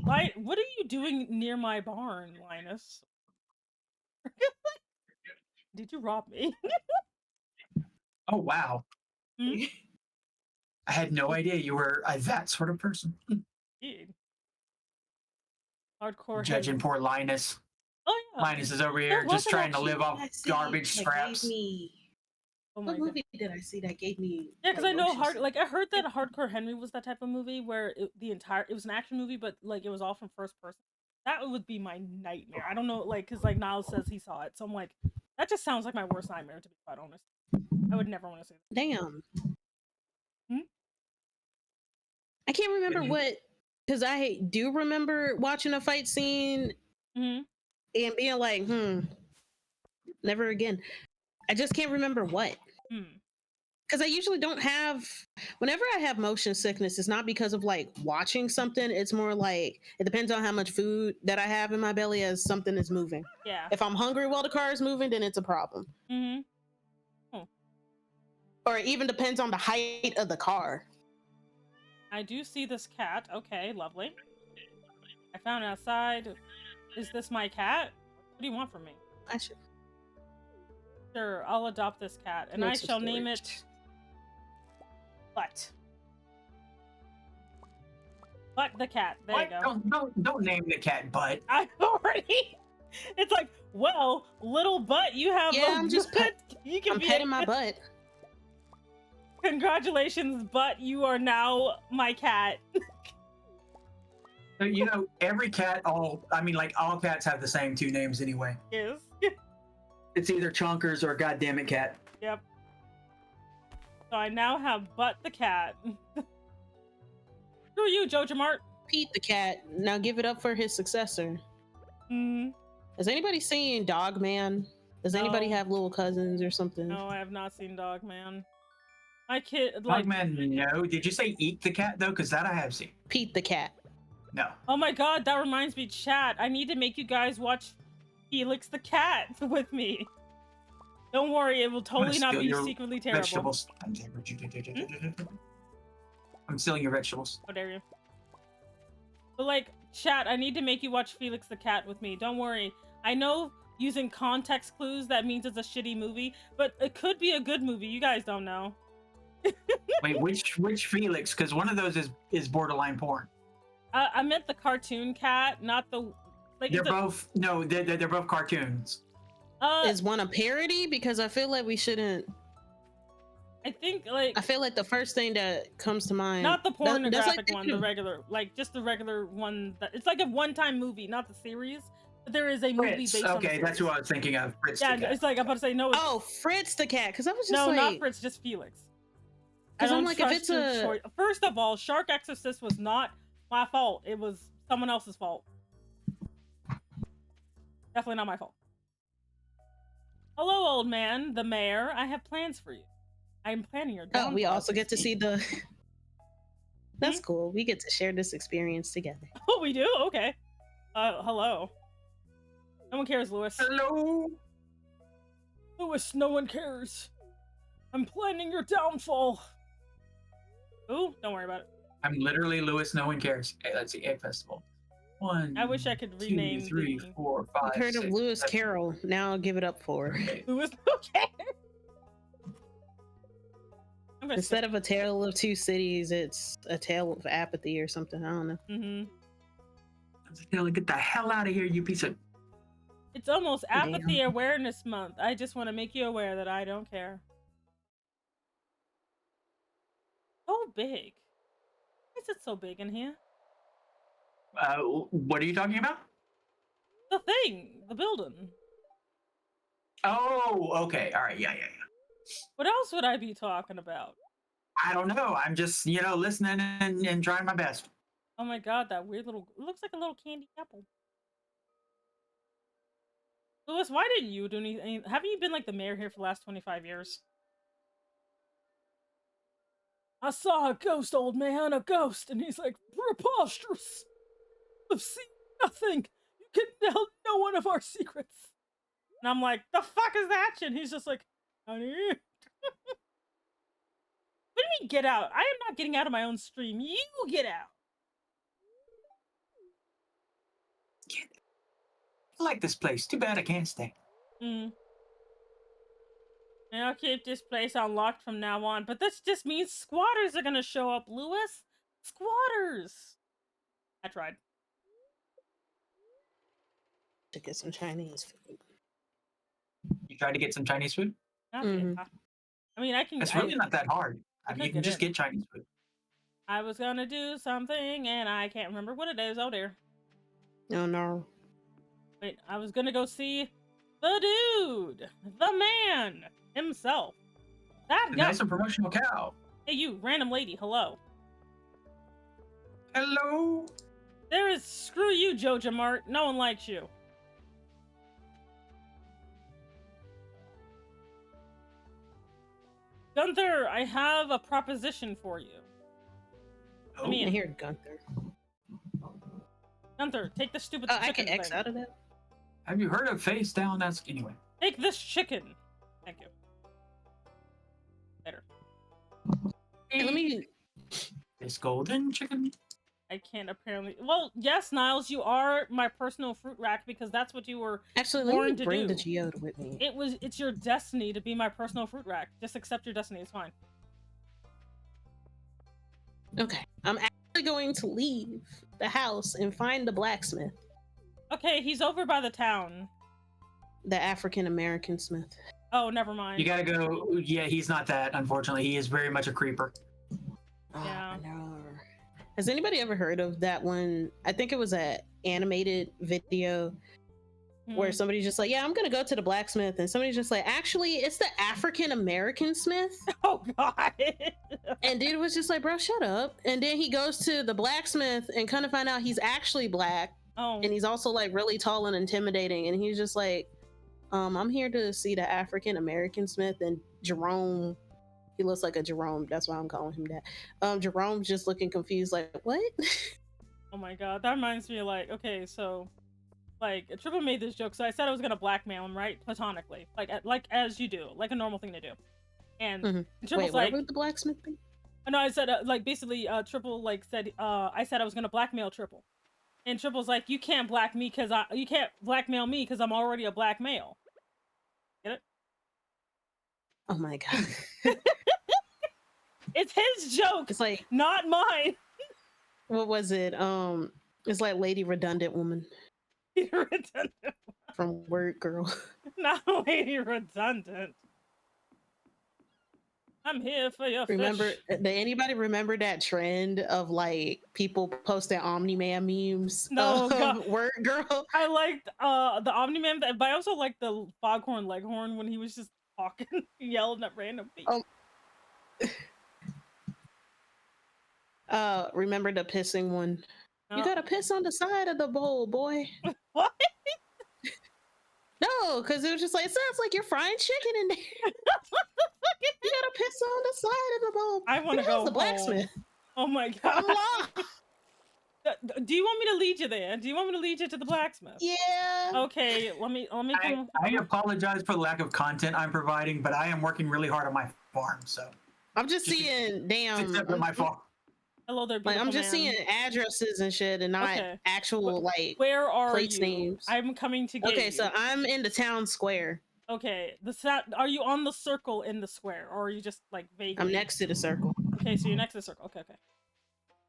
why? What are you doing near my barn, Linus? Did you rob me?" oh wow, Hmm? I had no idea you were that sort of person. Indeed. Hardcore Judging heavy. poor Linus. Oh yeah. Linus is over here There just wasn't trying to actually- live off garbage scraps. Oh my What god. movie did I see that gave me? Yeah, because I know emotions? I heard that Hardcore Henry was that type of movie where it was an action movie, but like it was all from first person. That would be my nightmare. I don't know, like, because like Niles says he saw it, so I'm like, that just sounds like my worst nightmare, to be quite honest. I would never want to see that. Damn. Hmm? I can't remember what, because I do remember watching a fight scene Mm-hmm. and being like, never again. I just can't remember what. Because I usually don't have, whenever I have motion sickness, it's not because of like watching something. It's more like, it depends on how much food that I have in my belly as something is moving. Yeah. If I'm hungry while the car is moving, then it's a problem. Mm-hmm. Or it even depends on the height of the car. I do see this cat. Okay, lovely. I found it outside. Is this my cat? What do you want from me? I should. Sure, I'll adopt this cat, and Lots I of shall name storage. it Butt. Butt the cat. There you go. Don't name the cat Butt. I've already. It's like, well, little Butt, you have. Yeah, I'm just You can I'm be petting my butt. Congratulations, Butt. You are now my cat. So, every cat, all cats have the same two names anyway. Yes. It's either Chonkers or Goddammit Cat. Yep. So I now have Butt the cat. Who are you, Jojo Mart? Pete the cat. Now give it up for his successor. Has anybody seen Dog Man? Does anybody No. have little cousins or something? No, I have not seen Dog Man. My kid, like, Dogman, no. Did you say Eat the Cat, though? Because that I have seen. Pete the cat. No. oh my god, that reminds me, chat. I need to make you guys watch Felix the cat with me. Don't worry, it will totally not be secretly terrible. Vegetables. I'm stealing your vegetables. How dare you? But like, chat, I need to make you watch Felix the cat with me. Don't worry. I know using context clues that means it's a shitty movie, but it could be a good movie. You guys don't know. Wait, which Felix? Because one of those is borderline porn. I meant the cartoon cat, not the like. They're both they're both cartoons. Is one a parody? Because I feel like we shouldn't. I think like I feel like the first thing that comes to mind. not the pornographic that's like one, the regular, like just the regular one. That it's like a one-time movie, not the series. But there is a movie Fritz. based on. Okay, that's who I was thinking of. Fritz Yeah, the cat. it's like I'm about to say no. It's, Oh, Fritz the cat. Because I was just no, like, not Fritz, just Felix. I 'Cause I'm don't like, if trust it's your a- choice. First of all, Shark Exorcist was not my fault. It was someone else's fault. Definitely not my fault. Hello, old man, the mayor. I have plans for you. I am planning your oh, we downfall also as get to speak. see the. That's cool. We get to share this experience together. Oh, we do? Okay. Hello. No one cares, Lewis. Hello. Lewis, no one cares. I'm planning your downfall. Ooh, don't worry about it. I'm literally Lewis. No one cares. Okay, let's see. Egg Festival. 1. I wish I could rename 2, 3, the 4, 5. I've heard of 6, Lewis 7. Carroll. Now I'll give it up for. Lewis. Okay. I'm gonna Instead of a tale of two cities, it's a tale of apathy or something. I don't know. Mm-hmm. Get the hell out of here, you piece of. It's almost Damn. Apathy Awareness Month. I just want to make you aware that I don't care. so big. Why is it so big in here? What are you talking about? The thing, the building. Oh, okay. All right. Yeah. What else would I be talking about? I don't know. I'm just, listening and trying my best. Oh my god, that weird little... It looks like a little candy apple. Louis, why didn't you do anything? Haven't you been like the mayor here for the last 25 years? I saw a ghost, old man, a ghost. And he's like, preposterous. I've seen nothing. You can tell no one of our secrets. And I'm like, the fuck is that shit? And he's just like, honey. What do you mean get out? I am not getting out of my own stream. You get out. I like this place. Too bad I can't stay. And I'll keep this place unlocked from now on. But this just means squatters are gonna show up, Lewis. Squatters. I tried. To get some Chinese food. You tried to get some Chinese food? Not Mhm. yet. I mean, I can. It's really not that hard. I could You can get just in. get Chinese food. I was gonna do something and I can't remember what it is. Oh dear. Oh no. Wait, I was gonna go see the dude, the man himself. That A guy. nice and promotional cow. Hey, you, random lady. Hello. Hello. There is screw you, Joja Mart. No one likes you. Gunther, I have a proposition for you. Oh, I mean- I hear Gunther. Gunther, take this stupid Oh, I chicken can X thing. out of that. have you heard of face down? That's anyway. Take this chicken. Thank you. Later. Hey, let me. This golden chicken. I can't apparently. Well, yes, Niles, you are my personal fruit rack because that's what you were. Actually, let Born me to bring the do. geode with me. It's your destiny to be my personal fruit rack. Just accept your destiny. It's fine. Okay, I'm actually going to leave the house and find the blacksmith, Okay, he's over by the town. the African American smith. Oh, never mind. You gotta go. Yeah, he's not that. Unfortunately, he is very much a creeper. Yeah. No. Has anybody ever heard of that one? I think it was a animated video where Hmm. somebody's just like, "Yeah, I'm gonna go to the blacksmith," and somebody's just like, "Actually, it's the African American smith." Oh God. And dude was just like, "Bro, shut up." And then he goes to the blacksmith and kind of find out he's actually black, Oh. and he's also like really tall and intimidating. And he's just like, I'm here to see the African American smith." And Jerome, he looks like a Jerome. That's why I'm calling him that. Jerome's just looking confused, like, "What?" Oh my God. That reminds me. Like, okay, so, like, Triple made this joke. So I said I was gonna blackmail him, right? Platonically, like as you do, like a normal thing to do. And Mhm. Triple's Wait, what like, would the blacksmith be? no, I said like basically, Triple like said, I said I was gonna blackmail Triple, and Triple's like, you can't you can't blackmail me because I'm already a black male. Get it? Oh my god. It's his joke, It's like, not mine. what was it? It's like Lady Redundant Woman Redundant. from Word Girl. Not Lady Redundant. I'm here for your Remember, fish. did anybody remember that trend of like people posting Omni-Man memes? No, of God. Word Girl. I liked the Omni-Man, but I also liked the Foghorn Leghorn when he was just talking, yelling at random people. Remember the pissing one? You No. gotta piss on the side of the bowl, boy. What? No, because it was just like, it sounds like you're frying chicken in there. You gotta piss on the side of the bowl. I want to Who the hell's go the blacksmith. Oh my I'm God. lost. Do you want me to lead you there? Do you want me to lead you to the blacksmith? Yeah. Okay, let me come. I apologize for the lack of content I'm providing, but I am working really hard on my farm, so I'm just Just seeing, damn. except for my farm. Hello there, Like, beautiful I'm just man. seeing addresses and shit and not Okay. actual, like, Where are place you? names. I'm coming to get okay, you. so I'm in the town square. Okay, are you on the circle in the square, or are you just like vaguely? I'm next to the circle. Okay, so you're next to the circle. Okay.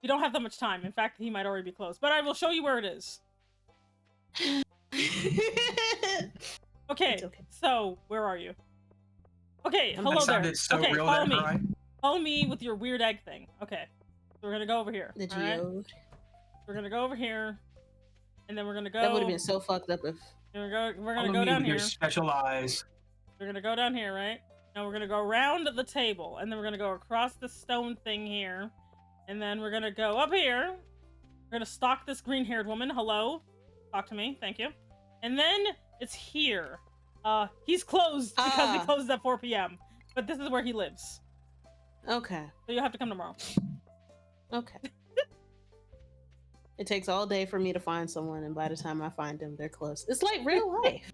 You don't have that much time. In fact, he might already be close, but I will show you where it is. Okay, It's okay. so where are you? Okay, I'm hello That there. sounded so Okay, real follow that me. right? Follow me with your weird egg thing. Okay. So we're gonna go over here. The all right? geode. We're gonna go over here. And then we're gonna go. That would have been so fucked up if. We're gonna Follow go me down with here. your special eyes. We're gonna go down here, right? Now we're gonna go around the table, and then we're gonna go across the stone thing here, and then we're gonna go up here. We're gonna stalk this green-haired woman. Hello, talk to me, thank you. And then it's here. He's closed because we closed at 4 p.m. But this is where he lives. Okay. So you'll have to come tomorrow. Okay. It takes all day for me to find someone, and by the time I find them, they're close. It's like real life.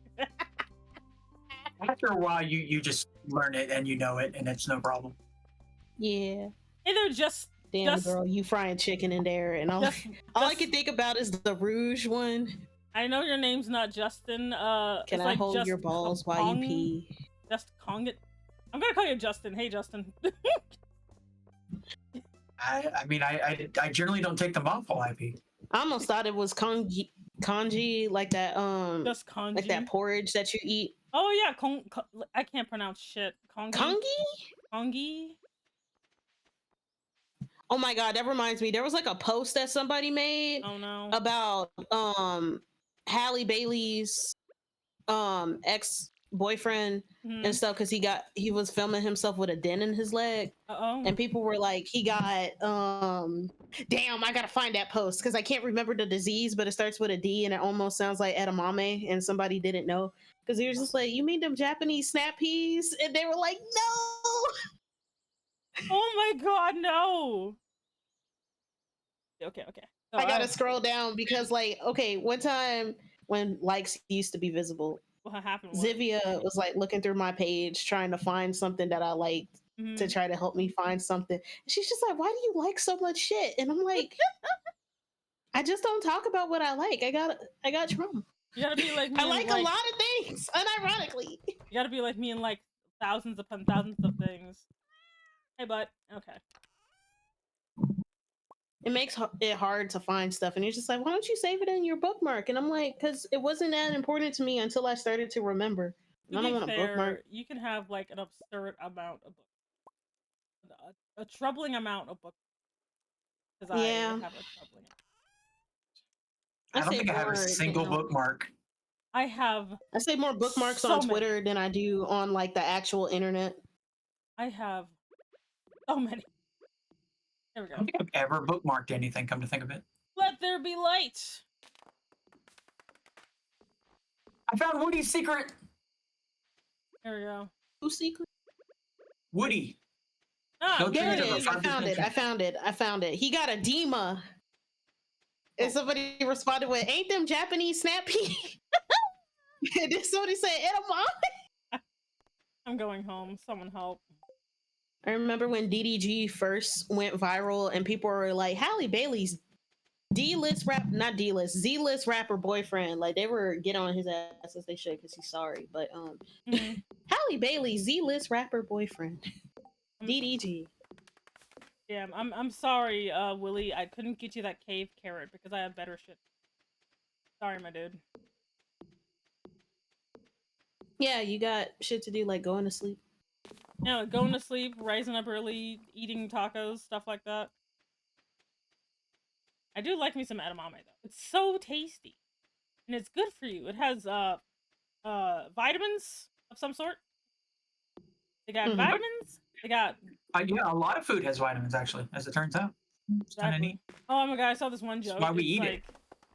After a while, you just learn it and you know it, and it's no problem. Yeah. Either just Damn, girl, you frying chicken in there, and all I can think about is the Rouge one. I know your name's not Justin. Can I hold your balls while you pee? Just Kong it. I'm gonna call you Justin. Hey, Justin. I mean, I generally don't take them off while I pee. I almost thought it was congee, like that Just Kongi. like that porridge that you eat. Oh yeah, I can't pronounce shit. Kongi? Kongi? Oh my god, that reminds me. There was like a post that somebody made about Halle Bailey's ex-boyfriend and stuff, because he was filming himself with a dent in his leg. And people were like, he got damn, I gotta find that post because I can't remember the disease, but it starts with a D and it almost sounds like edamame, and somebody didn't know because he was just like, you mean them Japanese snap peas? And they were like, no. Oh my god, no. Okay. So I gotta scroll down because, like, okay, one time when likes used to be visible, what happened? Zivia was like looking through my page trying to find something that I liked to try to help me find something. And she's just like, why do you like so much shit? And I'm like, I just don't talk about what I like. I got trauma. You gotta be like me. I like a lot of things, unironically. You gotta be like me and like thousands upon thousands of things. Hey, bud. Okay. It makes it hard to find stuff, and you're just like, why don't you save it in your bookmark? And I'm like, because it wasn't that important to me until I started to remember. I don't want to bookmark. You can have like an absurd amount of books. A troubling amount of books. Because I have a troubling amount. I don't think I have a single bookmark. I say more bookmarks on Twitter than I do on like the actual internet. I have so many. There we go. I don't think I've ever bookmarked anything, come to think of it. Let there be light. I found Woody's secret. There we go. Who's secret? Woody. Oh, there it is. I found it. He got edema. And somebody responded with, ain't them Japanese snap peas? And then somebody said, edamame. I'm going home. Someone help. I remember when DDG first went viral and people were like, Halle Bailey's Z-list rapper boyfriend. Like, they were getting on his ass as they should because he's sorry. But Halle Bailey's Z-list rapper boyfriend. DDG. Yeah, I'm sorry, Willie. I couldn't get you that cave carrot because I have better shit. Sorry, my dude. Yeah, you got shit to do, like going to sleep. Yeah, going to sleep, rising up early, eating tacos, stuff like that. I do like me some edamame though. It's so tasty, and it's good for you. It has vitamins of some sort. They got vitamins. They got yeah, a lot of food has vitamins actually, as it turns out. It's kind of neat. Oh my god, I saw this one joke. That's why we eat it.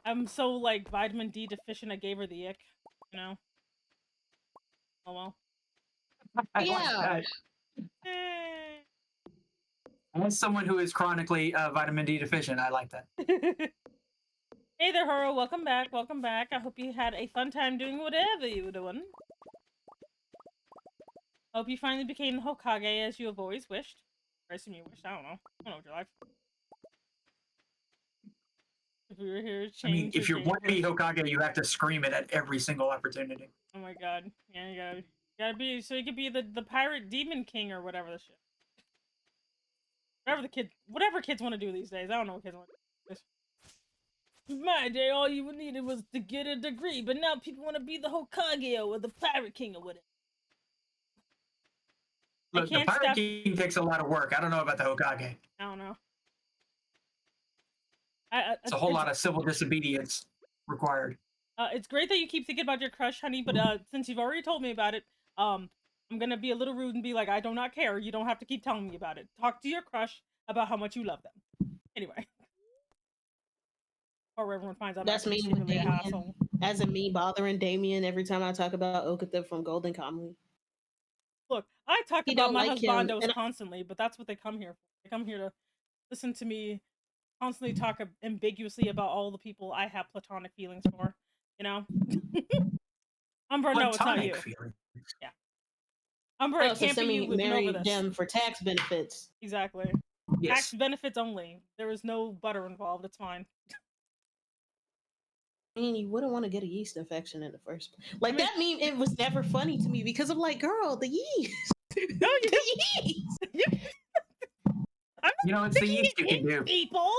I'm so like vitamin D deficient. I gave her the ick. You know. Oh well. I like that. As someone who is chronically vitamin D deficient, I like that. Hey there, Horo. Welcome back. Welcome back. I hope you had a fun time doing whatever you were doing. Hope you finally became the Hokage as you have always wished. Or I assume you wished. I don't know. I don't know what your life. If we were here to change. I mean, if you want to be Hokage, you have to scream it at every single opportunity. Oh my god. Yeah, you gotta be, so you could be the pirate demon king or whatever the shit. Whatever kids want to do these days. I don't know what kids want to do. My day, all you needed was to get a degree, but now people want to be the Hokage or the pirate king or whatever. Look, the can't Pirate step. King takes a lot of work. I don't know about the Hokage. I don't know. It's a whole lot of civil disobedience required. It's great that you keep thinking about your crush, honey. But since you've already told me about it, I'm gonna be a little rude and be like, I do not care. You don't have to keep telling me about it. Talk to your crush about how much you love them. Anyway. Or everyone finds out That's I'm me actually with secretly an Damien. asshole. As in me bothering Damien every time I talk about Okatha from Golden Kamuy. Look, I talk He about don't my like him, husbandos and constantly, but that's what they come here for. They come here to listen to me constantly talk ambiguously about all the people I have platonic feelings for. You know? Umbra, no, it's not Platonic you. feeling. Yeah. Umbra, Oh, it so can't be you. Simi We've been over married this. them for tax benefits. Exactly. Yes. Tax benefits only. There is no butter involved. It's fine. I mean, you wouldn't want to get a yeast infection in the first place. Like, I mean- that meme, it was never funny to me because I'm like, girl, the yeast. No, you The yeast. You know, it's the yeast you can do. people.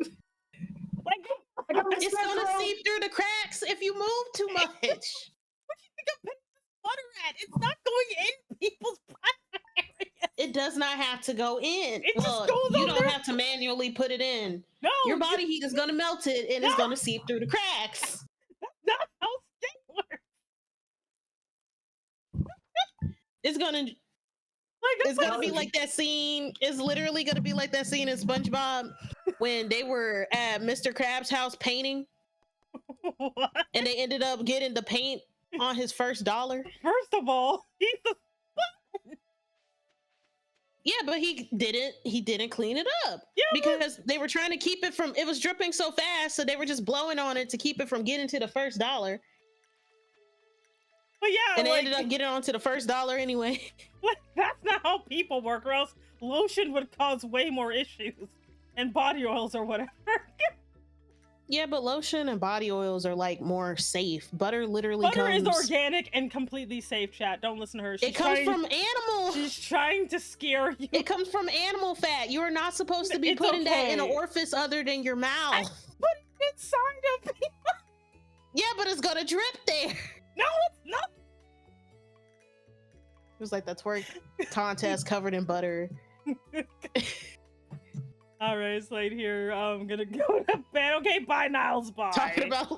Like, It's going to seep through the cracks if you move too much. what do you think I'm putting this butter at? It's not going in people's private areas. It does not have to go in. It just Well, goes you on don't there. have to manually put it in. No, Your body heat is going to melt it and it's No. going to seep through the cracks. that's not how skin works. It's going to Like, It's gonna be like that scene. It's literally gonna be like that scene in SpongeBob when they were at Mr. Krabs' house painting, what? and they ended up getting the paint on his first dollar. First of all, he's a Yeah, but he didn't clean it up Yeah, because they were trying to keep it from. It was dripping so fast, so they were just blowing on it to keep it from getting to the first dollar, but yeah, and they like, ended up getting onto the first dollar anyway. that's not how people work, or else lotion would cause way more issues, and body oils or whatever. Yeah, but lotion and body oils are like more safe. Butter literally Butter comes. is organic and completely safe, chat. Don't listen to her. It comes from animals. She's trying to scare you. It comes from animal fat. You are not supposed to be It's putting that in an okay. orifice other than your mouth. Put it inside of me. Yeah, but it's gonna drip there. No, it's not. It was like the twerk contest covered in butter. All right, it's late here. I'm gonna go to bed. Okay, bye, Niles. Bye. Talking about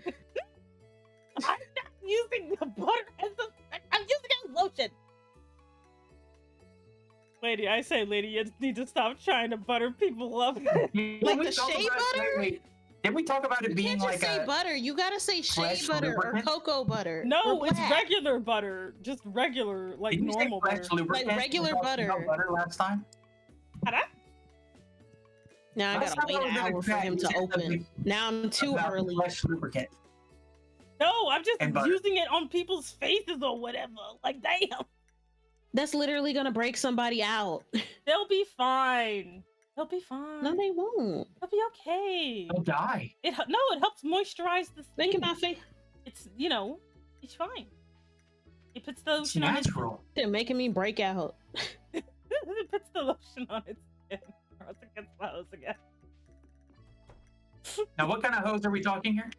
I'm not using the butter as I'm using it as lotion. Lady, I say, lady, you need to stop trying to butter people up. Like the shea butter? Wait. Did we talk about it you being can't just like say a butter. You gotta say shea fresh butter or lubricant? cocoa butter. No, or it's black. regular butter. Just regular, like Did you say normal fresh butter. lubricant? Like regular We talked about butter. butter last time. Had I? Now I Last gotta time wait an was in hour a for chat, him you to said open. something Now I'm too about early. Fresh lubricant. No, I'm just And butter. using it on people's faces or whatever. Like, damn. That's literally gonna break somebody out. They'll be fine. They'll be fine. No, they won't. They'll be okay. They'll die. It helps moisturize the skin. Think about face. It's it's fine. It puts the It's lotion on its natural. They're making me break out. it puts the lotion on its skin. Or else it gets the hose again. Now, what kind of hose are we talking here?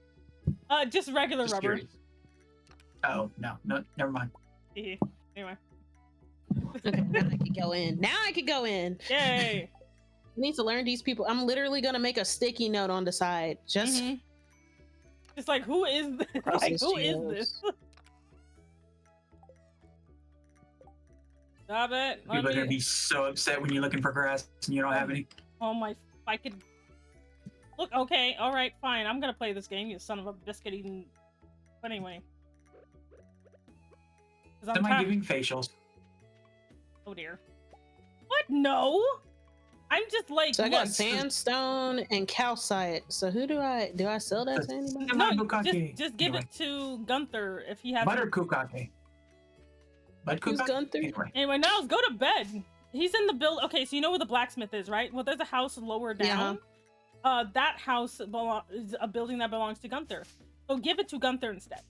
Just regular Just rubber. curious. Oh, no, never mind. Anyway. Okay, now I could go in. Now I could go in. Yay. I need to learn these people. I'm literally gonna make a sticky note on the side. Just Mhm. It's like, who is this? Like, Processed who is cheese. this? Stop it. Let People are me- gonna be so upset when you're looking for grass and you don't have any. Oh my, I could. Look, okay, alright, fine. I'm gonna play this game, you son of a biscuit eating. But anyway. 'Cause I'm Am I tired- giving facials? Oh dear. What? No! I'm just like, so I got look, sandstone and calcite. So who do I sell that to anybody? no, Bukake. just give Anyway. it to Gunther if he has Butter kukake. Bud Who's kukake? Gunther? Anyway. Anyway, Niles, go to bed. He's in the build. Okay, so you know where the blacksmith is, right? Well, there's a house lower down. That house is a building that belongs to Gunther. So give it to Gunther instead.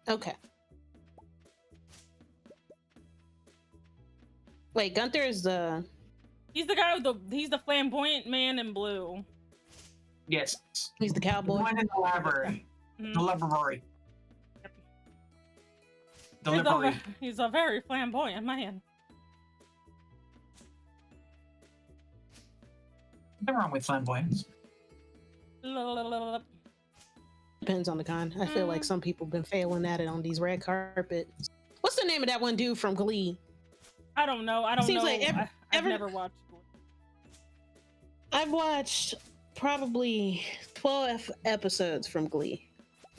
Okay. Wait, Gunther is the He's the guy with he's the flamboyant man in blue. Yes. he's the The cowboy. one in the library. Mhm. The library. deliberately. He's a very flamboyant man. Nothing wrong with flamboyance. Depends on the kind. I feel like some people been failing at it on these red carpets. What's the name of that one dude from Glee? I don't know. I don't Seems know. like I've never watched Glee. I've watched probably 12 episodes from Glee.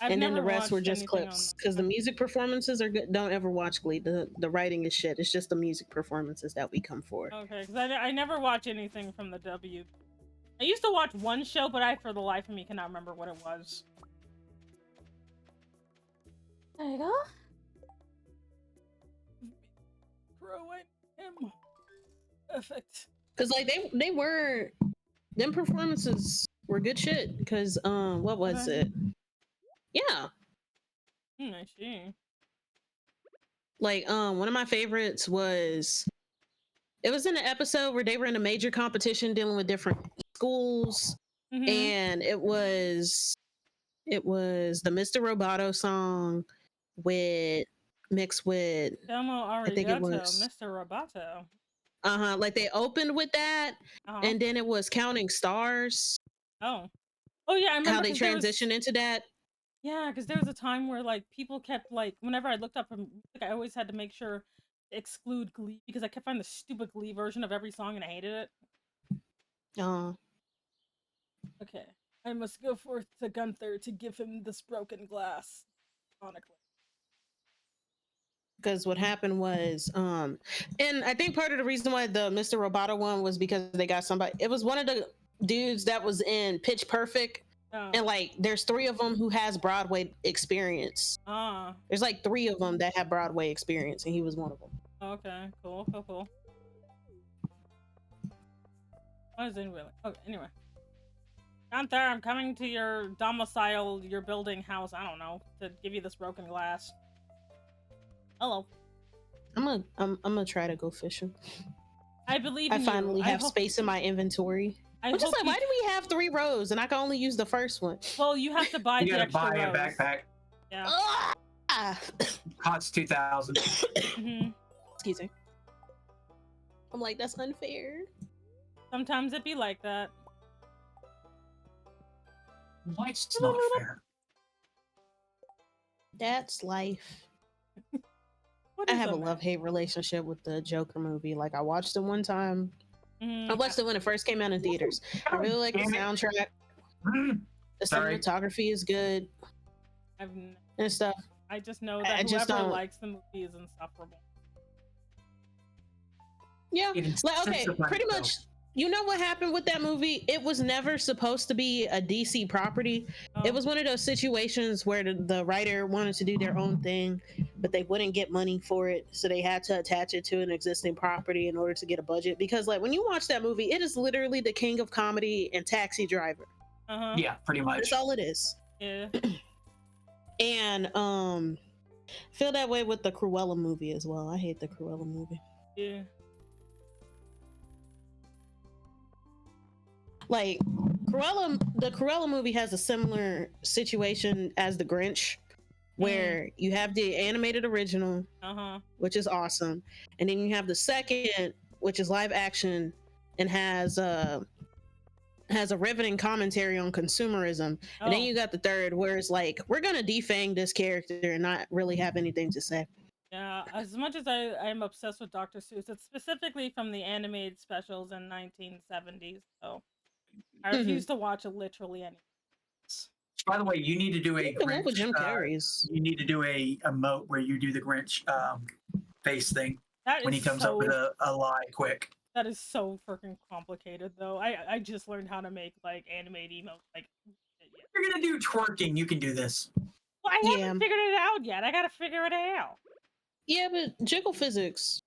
And then the rest were just clips because the music performances are good. Don't ever watch Glee. The writing is shit. It's just the music performances that we come for. Okay, because I never watch anything from the W. I used to watch one show, but I, for the life of me, cannot remember what it was. There you go. Throw it him. Perfect. Because like they were, them performances were good shit. Because what was it? Yeah. I see. Like one of my favorites was, it was in an episode where they were in a major competition dealing with different schools, and it was the Mr. Roboto song mixed with Domo I think it was Mr. Roboto. Like they opened with that, and then it was Counting Stars. Oh yeah, I remember how they transitioned into that. Yeah, because there was a time where like people kept like, whenever I looked up for music, I always had to make sure to exclude Glee because I kept finding the stupid Glee version of every song and I hated it. Okay, I must go forth to Gunther to give him this broken glass. Ironically. Because what happened was, and I think part of the reason why the Mr. Roboto one was because they got somebody. It was one of the dudes that was in Pitch Perfect. And like there's 3 of them who has Broadway experience. There's like 3 of them that have Broadway experience, and he was one of them. Okay, cool. What is it really? Okay, anyway. Gunther, I'm coming to your domicile, your building house, I don't know, to give you this broken glass. Hello. I'm gonna try to go fishing. I believe I finally have space in my inventory. I'm just like, why do we have 3 rows and I can only use the first one? Well, you have to buy the extra rows. You gotta buy a backpack. Yeah. Costs 2,000. Excuse me. I'm like, that's unfair. Sometimes it be like that. Life's not fair. That's life. I have a love-hate relationship with the Joker movie. Like, I watched it one time. I watched it when it first came out in theaters. I really like the soundtrack. The cinematography is good. And stuff. I just know that whoever likes the movie is insufferable. Yeah. Like, okay, pretty much, you know what happened with that movie? It was never supposed to be a DC property. It was one of those situations where the writer wanted to do their own thing, but they wouldn't get money for it. So they had to attach it to an existing property in order to get a budget. Because like when you watch that movie, it is literally the king of comedy and Taxi Driver. Yeah, pretty much. That's all it is. Yeah. And feel that way with the Cruella movie as well. I hate the Cruella movie. Yeah. Like the Cruella movie has a similar situation as the Grinch, where you have the animated original, which is awesome, and then you have the second, which is live action and has a riveting commentary on consumerism, and then you got the third, where it's like, we're gonna defang this character and not really have anything to say. Yeah, as much as I am obsessed with Dr. Seuss, it's specifically from the animated specials in 1970s, so I refuse to watch it literally anything. By the way, you need to do a Grinch. With Jim Carrey's. You need to do a emote where you do the Grinch face thing when he comes up with a lie quick. That is so freaking complicated, though. I just learned how to make like animated emotes. Like, you're gonna do twerking. You can do this. Well, I haven't figured it out yet. I gotta figure it out. Yeah, but jiggle physics.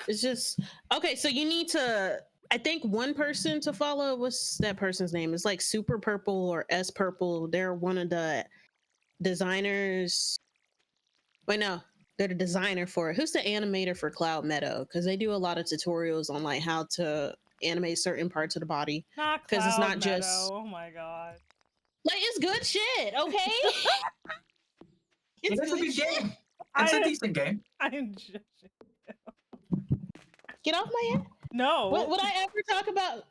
It's just okay. So you need to. I think one person to follow. What's that person's name? It's like Super Purple or S Purple. They're one of the designers. Wait, no, they're the designer for it. Who's the animator for Cloud Meadow? Because they do a lot of tutorials on like how to animate certain parts of the body. Because it's not just. Oh my god. Like, it's good shit. Okay. It's a good game. It's a I decent game. I am judging. Get off my ass. No. Would I ever talk about?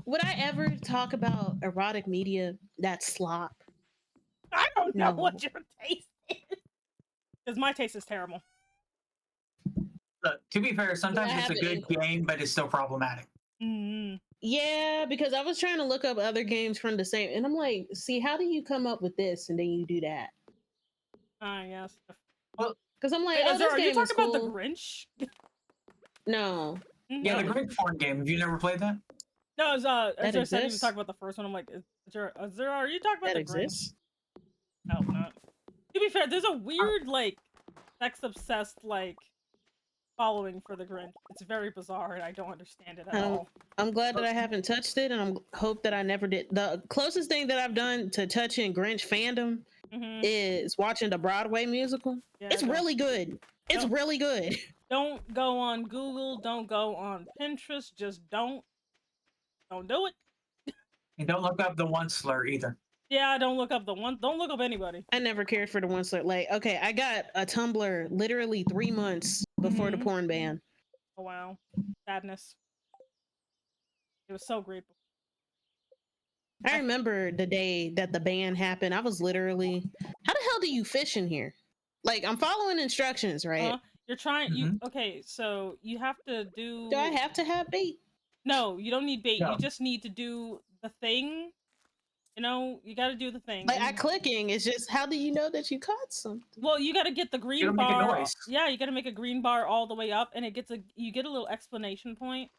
Would I ever talk about erotic media that's slop? I don't know No. what your taste is. Because my taste is terrible. Look, to be fair, sometimes it's a good game, but it's still problematic. Mm. Yeah, because I was trying to look up other games from the same, and I'm like, see, how do you come up with this and then you do that? Yes. Because I'm like, Wait, oh, this are you game is talking cool. about the Grinch? No. Yeah, the Grinch porn game. Have you never played that? No, as That I said, he was exists? talking about the first one. I'm like, are you talking about That the exists? Grinch? I hope not. To be fair, there's a weird, like, sex-obsessed, like, following for the Grinch. It's very bizarre, and I don't understand it at all. I'm glad that I haven't touched it, and I hope that I never did. The closest thing that I've done to touching Grinch fandom is watching the Broadway musical. Yeah, it's really good. It's Don't- really good. Don't go on Google. Don't go on Pinterest. Just don't. Don't do it. And don't look up the one slur either. Yeah, don't look up don't look up anybody. I never cared for the one slur. Like, okay, I got a Tumblr literally 3 months before the porn ban. Oh wow, sadness. It was so grateful. I remember the day that the ban happened. I was literally, how the hell do you fish in here? Like, I'm following instructions, right? You're trying. Okay, so you have to do. Do I have to have bait? No, you don't need bait. No. You just need to do the thing. You know, you got to do the thing. Like, I clicking. It's just, how do you know that you caught something? Well, you got to get the green gotta make a bar. noise. Yeah, you got to make a green bar all the way up, and you get a little explanation point.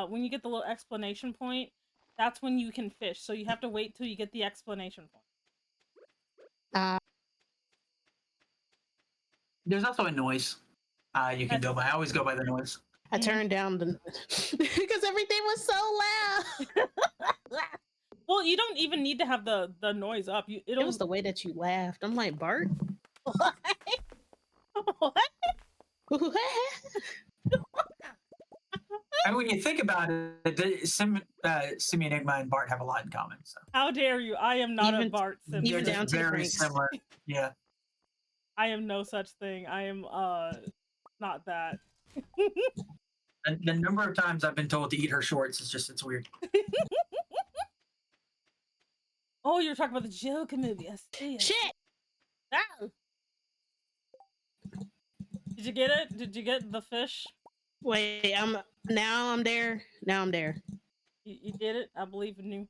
When you get the little explanation point, that's when you can fish. So you have to wait till you get the explanation point. There's also a noise you can go by. I always go by the noise. I turned down the because everything was so loud. Well, you don't even need to have the noise up. It was the way that you laughed. I'm like, Bart. What? What? I mean, when you think about it, Simi Enigma and Bart have a lot in common. So How dare you? I am not a Even- Bart Simpson. even they're down just to the very pranks. similar. Yeah. I am no such thing. I am not that. The number of times I've been told to eat her shorts is just, it's weird. Oh, you're talking about the Joker movie. I see it. Shit. Ah! Did you get it? Did you get the fish? Wait, I'm there. Now I'm there. You did it. I believe in you.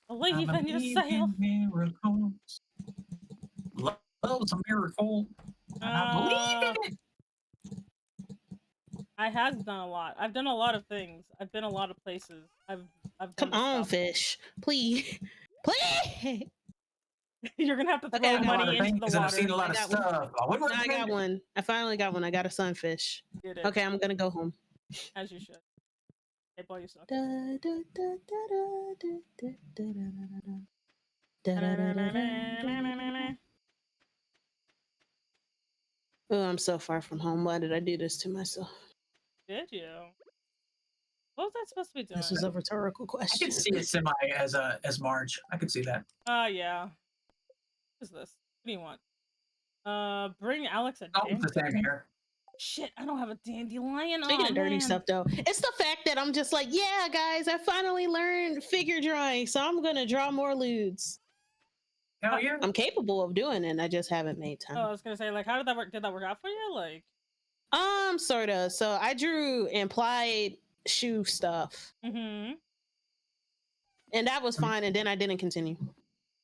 Believe I in believe yourself. in miracles. Love's a miracle. And I believe in it. I have done a lot. I've done a lot of things. I've been a lot of places. I've Come done on, stuff. fish. Please. Please. You're gonna have to throw Okay, I got money into the And I've water. seen a lot of I got one. stuff. I wouldn't I recommend got it. one. I finally got one. I got a sunfish. You did it, Okay, I'm gonna go home. as you should. Hey, boy, you suck. Da, da, da, da, da, da, da, da, da, da, da, da, da, da. Oh, I'm so far from home. Why did I do this to myself? Did you? What was I supposed to be doing? This is a rhetorical I question. could see it semi as Marge. I could see that. Yeah. What is this? What do you want? Bring Alex a Oh, it's the same here. Shit, I don't have a dandelion. Speaking Oh, of dirty man. stuff, though, it's the fact that I'm just like, yeah, guys, I finally learned figure drawing, so I'm gonna draw more lewds. Hell yeah. I'm capable of doing it. I just haven't made time. Oh, I was gonna say, like, how did that work? Did that work out for you? Like, Sort of. So I drew implied shoe stuff, mm-hmm. and that was fine. And then I didn't continue.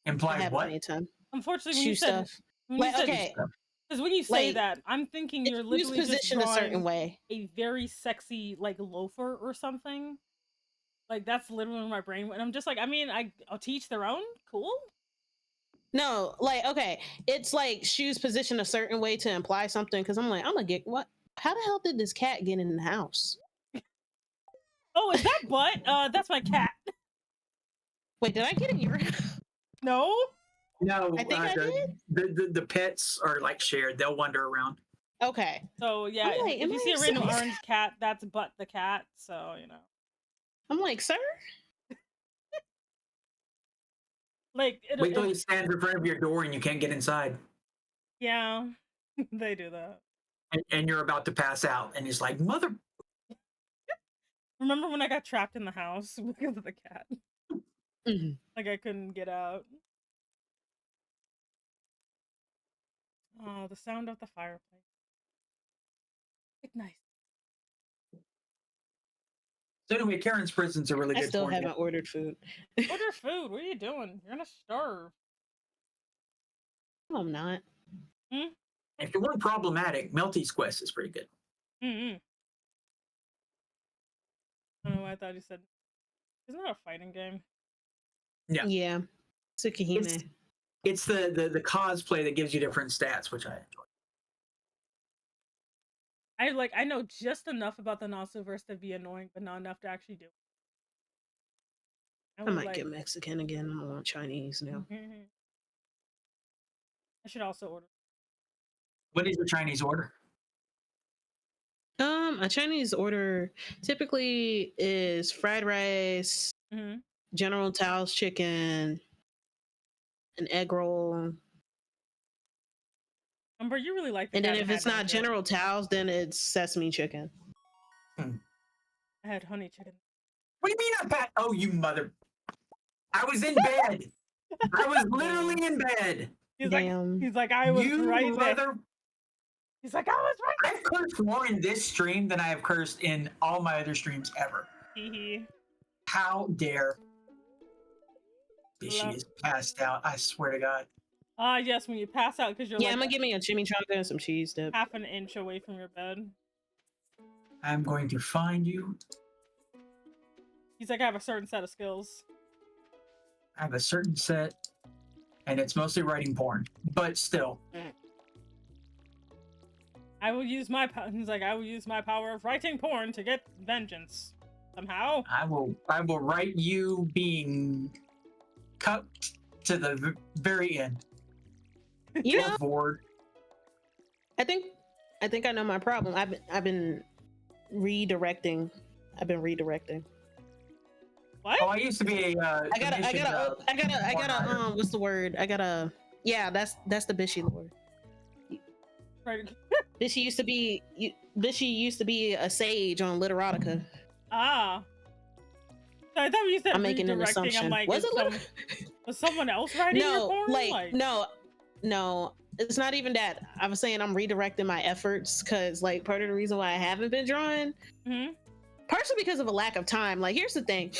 I Implied haven't what? made time. Unfortunately, when Shoe you said, stuff. when Like, you said, okay, because when you say like, that, I'm thinking you're it's literally just positioned a certain drawing way. a very sexy, like, loafer or something. Like, that's literally where my brain went. I'm just like, I mean, I'll teach their own. Cool. No, like, okay, it's like shoes positioned a certain way to imply something. Because I'm like, I'm gonna get what? How the hell did this cat get in the house? Oh, is that butt? That's my cat. Wait, did I get in your? No. No, I think I did. the pets are like shared. They'll wander around. Okay. So yeah, I'm like, if am you I see a random upset? orange cat, that's Butt the cat. So you know, I'm like, sir. like Wait till he stands in front of your door and you can't get inside. Yeah, they do that. and you're about to pass out, and it's like, mother. Remember when I got trapped in the house because of the cat? Mhm. Like I couldn't get out. Oh, the sound of the fireplace. Like nice. So anyway, Karen's prisons are really I good still for you. haven't ordered food. Order food. What are you doing? You're gonna starve. No, I'm not. Hmm? If you want problematic, Melty's Quest is pretty good. Mm-hmm. I don't know why I thought you said. Isn't that a fighting game? Yeah. Yeah. Tsukihime. It's the cosplay that gives you different stats, which I enjoy. I know just enough about the Nasuverse to be annoying, but not enough to actually do it. I would might get Mexican again. I don't want Chinese now. I should also order. What is your Chinese order? A Chinese order typically is fried rice, Mm-hmm. General Tao's chicken, an egg roll, Umber, you really like the and then cat if hat, it's not don't you? General Tao's, then it's sesame chicken. I had honey chicken. What do you mean I pat? Oh, you mother! I was in bed. I was literally in bed. Damn. He's like, I was You right there. mother! He's like, I was right I've cursed more in this stream than I have cursed in all my other streams ever. there. How dare? She Love- is passed out. I swear to God. Ah, yes, when you pass out because you're Yeah, like I'm gonna give me a chimichanga and some cheese dip. half an inch away from your bed. I'm going to find you. He's like, I have a certain set of skills. I have a certain set, and it's mostly writing porn, but still. I will use my He's like, I will use my power of writing porn to get vengeance. Somehow. I will write you being cut to the very end. You know, Bored. I think I know my problem. I've been redirecting. What? Oh, I used to be a. I gotta what's the word? Yeah, that's the Bishy Lord. Right. Bishy used to be a sage on Literotica. Ah. So I thought you said I'm making an redirecting. assumption. I'm like, Was it was someone else writing your porn? No, it's not even that. I was saying I'm redirecting my efforts because like part of the reason why I haven't been drawing, partially because of a lack of time. Like here's the thing,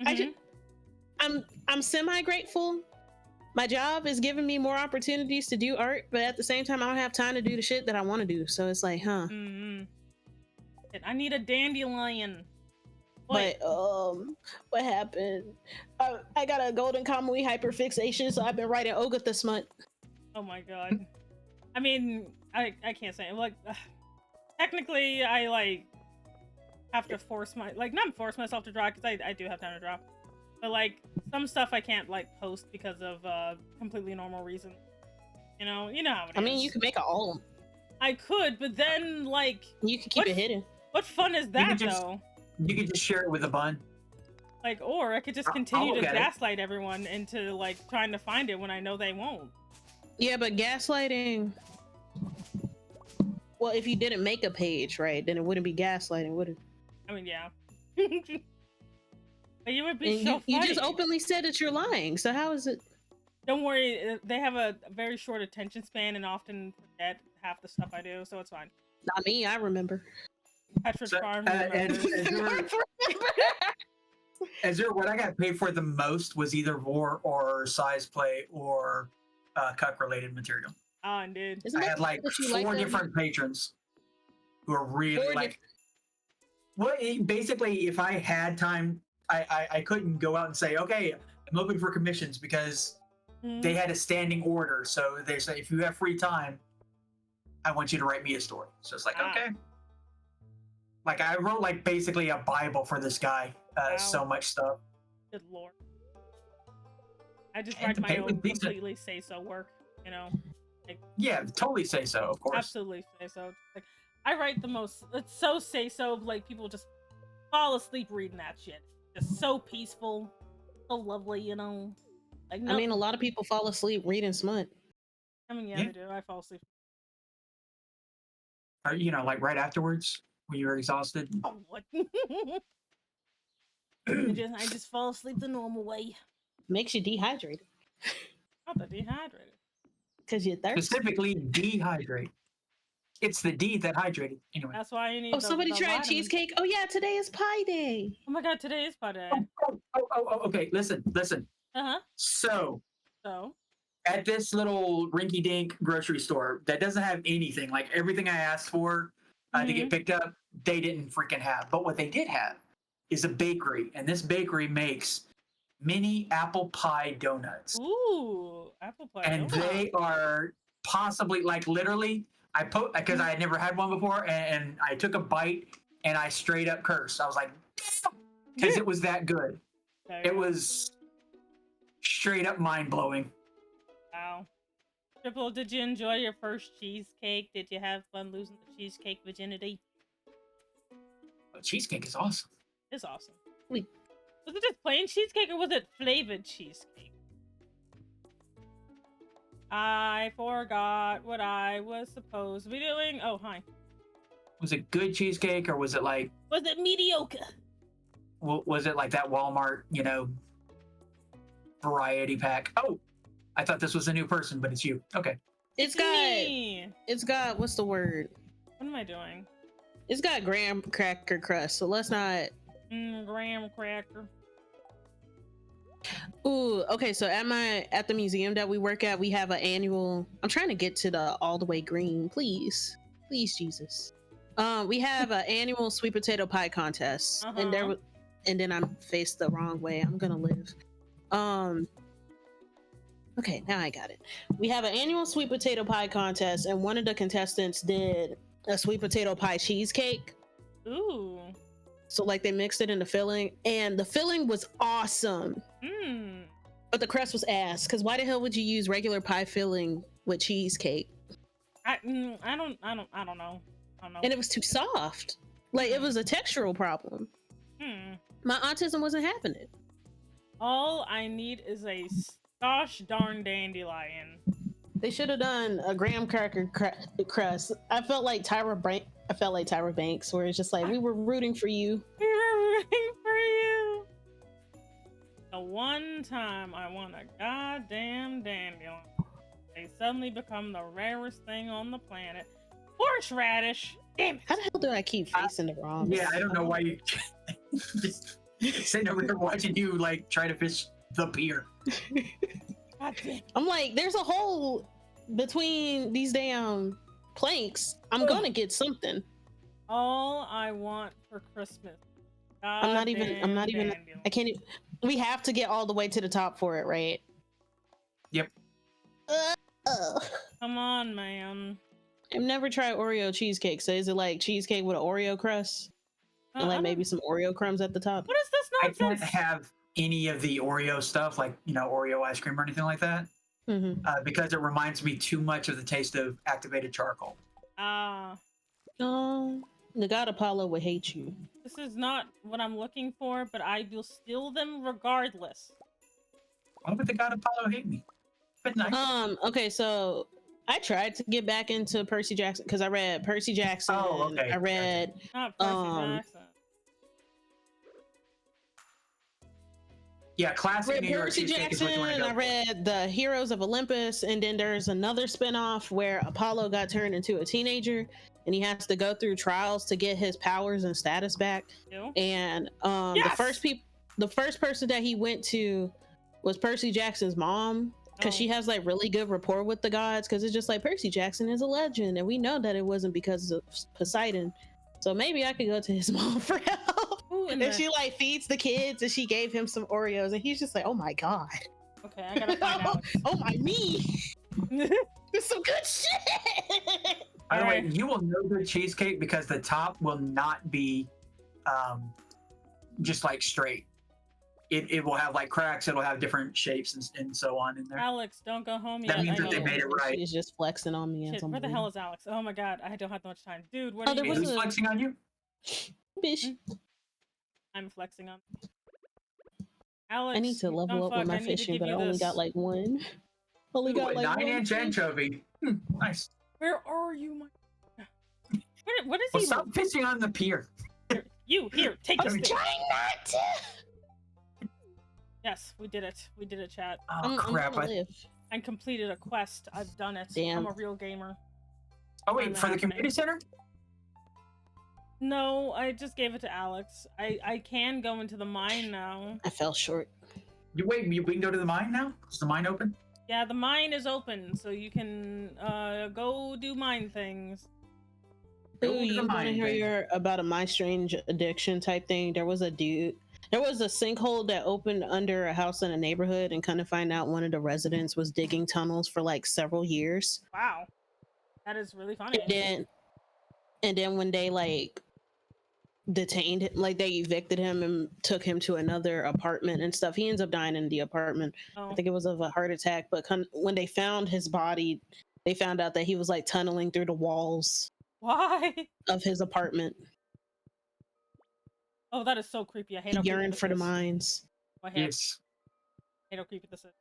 I'm semi grateful. My job is giving me more opportunities to do art, but at the same time, I don't have time to do the shit that I want to do. So it's like, huh? I need a dandelion. But what happened? I got a golden Kamui hyperfixation, so I've been writing Ogatha smut. Oh my god. I mean, I can't say like technically I like have to not force myself to draw because I do have time to draw, but like some stuff I can't like post because of completely normal reasons. You know how it is. I mean, you could make a album. I could, but then like you could keep it hidden. What fun is that though? You could just share it with a bun. Like, or I could just continue to gaslight everyone into like trying to find it when I know they won't. Yeah, but gaslighting. Well, if you didn't make a page, right, then it wouldn't be gaslighting, would it? I mean, yeah. But you would be and so funny. You just openly said that you're lying. So how is it? Don't worry, they have a very short attention span and often forget half the stuff I do, so it's fine. Not me. I remember. Petrick Farm. Azure, what I got paid for the most was either vor or size play or cuck related material. Oh, indeed. I had like 4 different patrons who are really like. Well, basically, if I had time, I couldn't go out and say, okay, I'm open for commissions because they had a standing order. So they say, if you have free time, I want you to write me a story. So it's like, okay. Like I wrote like basically a Bible for this guy. So much stuff. Good lord. I just write my own completely say so work, you know? Like, yeah, totally say so, of course. Absolutely say so. Like I write the most, it's so say so, like people just fall asleep reading that shit. Just so peaceful, so lovely, you know? Like, I mean, a lot of people fall asleep reading smut. I mean, yeah, Yeah. they do. I fall asleep. Or, you know, like right afterwards when you're exhausted. Oh, what? I just fall asleep the normal way. Makes you dehydrated Not that dehydrated. because you're thirsty. Specifically, dehydrate. It's the D that hydrated. Anyway. That's why you need. Oh, somebody the tried vitamins. cheesecake. Oh yeah, today is pie day. Oh my god, today is pie day. Okay. Listen. Uh-huh. So So, at this little rinky-dink grocery store that doesn't have anything, like everything I asked for to get picked up, they didn't freaking have. But what they did have is a bakery, and this bakery makes mini apple pie donuts. ooh, apple pie. And they are possibly, like, literally, because I had never had one before, and I took a bite and I straight up cursed. I was like, because it was that good. It was straight up mind blowing. Wow. Triple, did you enjoy your first cheesecake? Did you have fun losing the cheesecake virginity? Cheesecake is awesome. It's awesome. Wait. Was it just plain cheesecake or was it flavored cheesecake? I forgot what I was supposed to be doing. Oh, hi. Was it good cheesecake, or was it like? Was it mediocre? Was it like that Walmart, variety pack? Oh, I thought this was a new person, but it's you. Okay. It's got what's the word? What am I doing? It's got graham cracker crust, so let's not. Graham cracker. Ooh, okay. So at the museum that we work at, we have an annual. I'm trying to get to the all the way green, please, Jesus. We have an annual sweet potato pie contest, and then I'm faced the wrong way. I'm gonna live. Okay, now I got it. We have an annual sweet potato pie contest, and one of the contestants did a sweet potato pie cheesecake. Ooh. So like they mixed it in the filling, and the filling was awesome. But the crust was ass. Because why the hell would you use regular pie filling with cheesecake? I don't know. And it was too soft. Like it was a textural problem. My autism wasn't having it. All I need is a gosh darn dandelion. They should have done a graham cracker crust. I felt like Tyra Banks, where it's just like we were rooting for you. We were rooting for you. The one time I want a goddamn dandelion, they suddenly become the rarest thing on the planet. Horseradish. Damn it. How the hell do I keep facing the wrong? Yeah, I don't know why you just sitting over there watching you like try to fish the pier. God damn. I'm like, there's a hole between these damn planks. I'm gonna get something. All I want for Christmas. I'm not even. Dandelion. I can't. We have to get all the way to the top for it, right? Yep. Come on, man. I've never tried Oreo cheesecake. So is it like cheesecake with an Oreo crust and like maybe some Oreo crumbs at the top? What is this I nonsense? can't have any of the Oreo stuff, like Oreo ice cream or anything like that, because it reminds me too much of the taste of activated charcoal. Oh, the God Apollo would hate you. This is not what I'm looking for, but I will steal them regardless. Why would the God Apollo hate me? But nice. Okay, so I tried to get back into Percy Jackson because I read Percy Jackson. Oh, okay. I read Not Percy Jackson. Yeah, classic New York Percy cheesecake is what you want to Jackson. go I read The Heroes of Olympus, and then there's another spinoff where Apollo got turned into a teenager, and he has to go through trials to get his powers and status back. Ew. And Yes! the first person that he went to was Percy Jackson's mom, because she has like really good rapport with the gods. Because it's just like Percy Jackson is a legend, and we know that it wasn't because of Poseidon. So maybe I could go to his mom for help. Ooh, And she like feeds the kids, and she gave him some Oreos, and he's just like, "Oh my god, Okay, I gotta find out. oh my me, it's some good shit." By the way, you will know good cheesecake because the top will not be just like straight. It will have like cracks. It'll have different shapes and so on in there. Alex, don't go home That yet. means I that they know. made it right. She's just flexing on me. Shit, where the hell is Alex? Oh my god, I don't have that much time. Dude, what Oh, are there you was Who's doing? flexing on you? Bitch, I'm flexing on. Alex, I need to you level dumb up with fuck, my I need to fishing, give but I you only this. got like one. Only Ooh, got a like 9-inch one fish. anchovy. Nice. Where are you, my? What is Well, he? stop fishing on the pier. Here, take this I'm thing. trying not to. Yes, we did it. We did it, chat. Oh crap! I'm gonna live. And completed a quest. I've done it. Damn. I'm a real gamer. Oh wait, Finally for the happening. community center? No, I just gave it to Alex. I can go into the mine now. I fell short. We can go to the mine now? Is the mine open? Yeah, the mine is open, so you can go do mine things. Ooh, Go to the you want to mine, hear babe. about a My Strange Addiction type thing? There was a sinkhole that opened under a house in a neighborhood, and kind of find out one of the residents was digging tunnels for like several years. Wow, that is really funny. And then when they like detained him, like they evicted him and took him to another apartment and stuff, he ends up dying in the apartment. Oh. I think it was of a heart attack, but when they found his body, they found out that he was like tunneling through the walls Why? of his apartment. Oh, that is so creepy. I hate He how creepy yearned this for the is. mines. I hate, Yes. hate how creepy this is.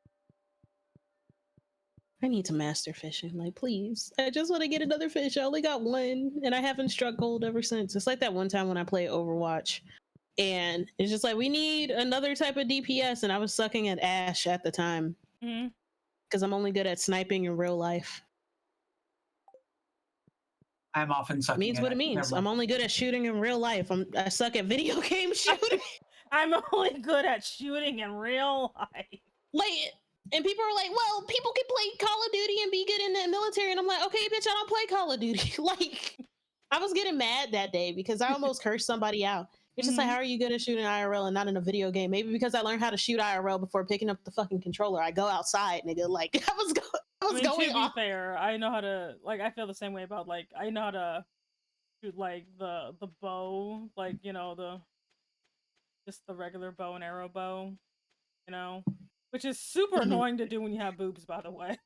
I need to master fishing, like please. I just want to get another fish. I only got one, and I haven't struck gold ever since. It's like that one time when I played Overwatch, and it's just like we need another type of DPS, and I was sucking at Ash at the time because I'm only good at sniping in real life. I'm often sucking. Means what it means. I'm only good at shooting in real life. I suck at video game shooting. I'm only good at shooting in real life. Like, and people are like, well, people can play Call of Duty and be good in the military. And I'm like, okay, bitch, I don't play Call of Duty. Like, I was getting mad that day because I almost cursed somebody out. It's just like, how are you good at shooting IRL and not in a video game? Maybe because I learned how to shoot IRL before picking up the fucking controller. I go outside, nigga. Like, I was going to off. be fair, I know how to, like, I feel the same way about, like, I know how to shoot, like, the bow, like, you know, just the regular bow and arrow bow, you know? Which is super annoying to do when you have boobs, by the way.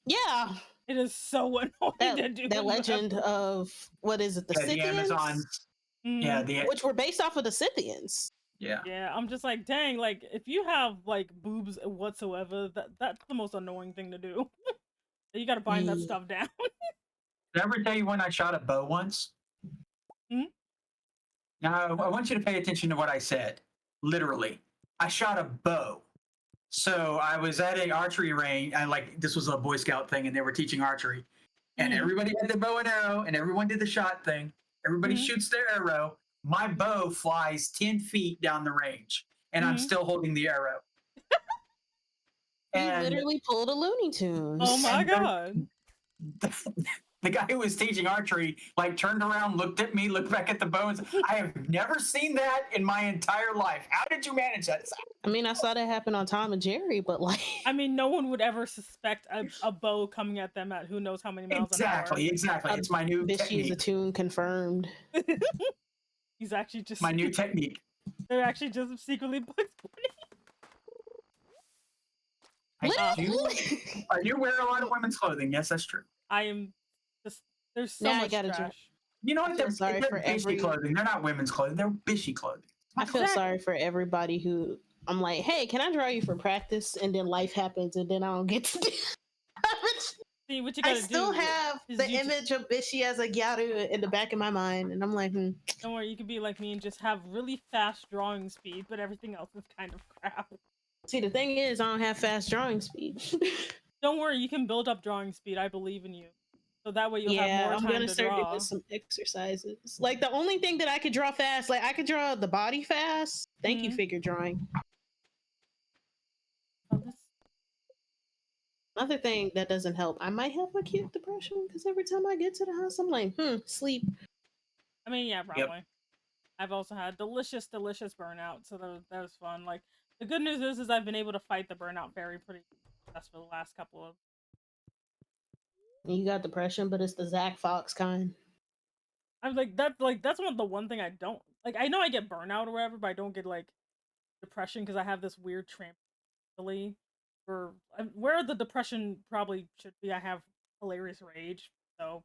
Yeah. It is so annoying to do. That legend of, what is it, the Scythians? The Amazons. Yeah, which were based off of the Scythians. Yeah. Yeah, I'm just like, dang, like, if you have, like, boobs whatsoever, that's the most annoying thing to do. You gotta bind that stuff down. Did I ever tell you when I shot a bow once? Now, I want you to pay attention to what I said. Literally. I shot a bow. So I was at an archery range, and like this was a Boy Scout thing, and they were teaching archery. And everybody had the bow and arrow, and everyone did the shot thing. Everybody shoots their arrow. My bow flies 10 feet down the range, and I'm still holding the arrow. You literally pulled a Looney Tunes. Oh my god. The guy who was teaching archery like turned around, looked at me, looked back at the bow, and said, I have never seen that in my entire life. How did you manage that? I mean, I saw that happen on Tom and Jerry, but like, I mean, no one would ever suspect a bow coming at them at who knows how many miles an hour. Exactly. It's my new technique. Is a tune confirmed. He's actually just my new technique. They're actually just secretly Bugs Bunny. I do wear a lot of women's clothing. Yes, that's true. I am just there's so much trash. You know what? They're sorry for bishy clothing. They're not women's clothing. They're bishy clothing. I feel sorry for everybody who I'm like, hey, can I draw you for practice? And then life happens, and then I don't get to do. See, what you I gotta still do have the image of Bishi as a Gyaru in the back of my mind, and I'm like, Don't worry, you can be like me and just have really fast drawing speed, but everything else is kind of crap. See, the thing is, I don't have fast drawing speed. Don't worry, you can build up drawing speed. I believe in you. So that way you'll have more time to draw. I'm gonna start doing some exercises. Like the only thing that I could draw fast, like I could draw the body fast. Thank you, figure drawing. Another thing that doesn't help, I might have acute depression because every time I get to the house, I'm like, sleep. I mean, yeah, probably. Yep. I've also had delicious burnout, so that was fun. Like the good news is I've been able to fight the burnout pretty successful the last couple of. You got depression, but it's the Zach Fox kind. I'm like that's the one thing I don't like. I know I get burnout or whatever, but I don't get like depression because I have this weird trampoline. Where the depression probably should be, I have hilarious rage. So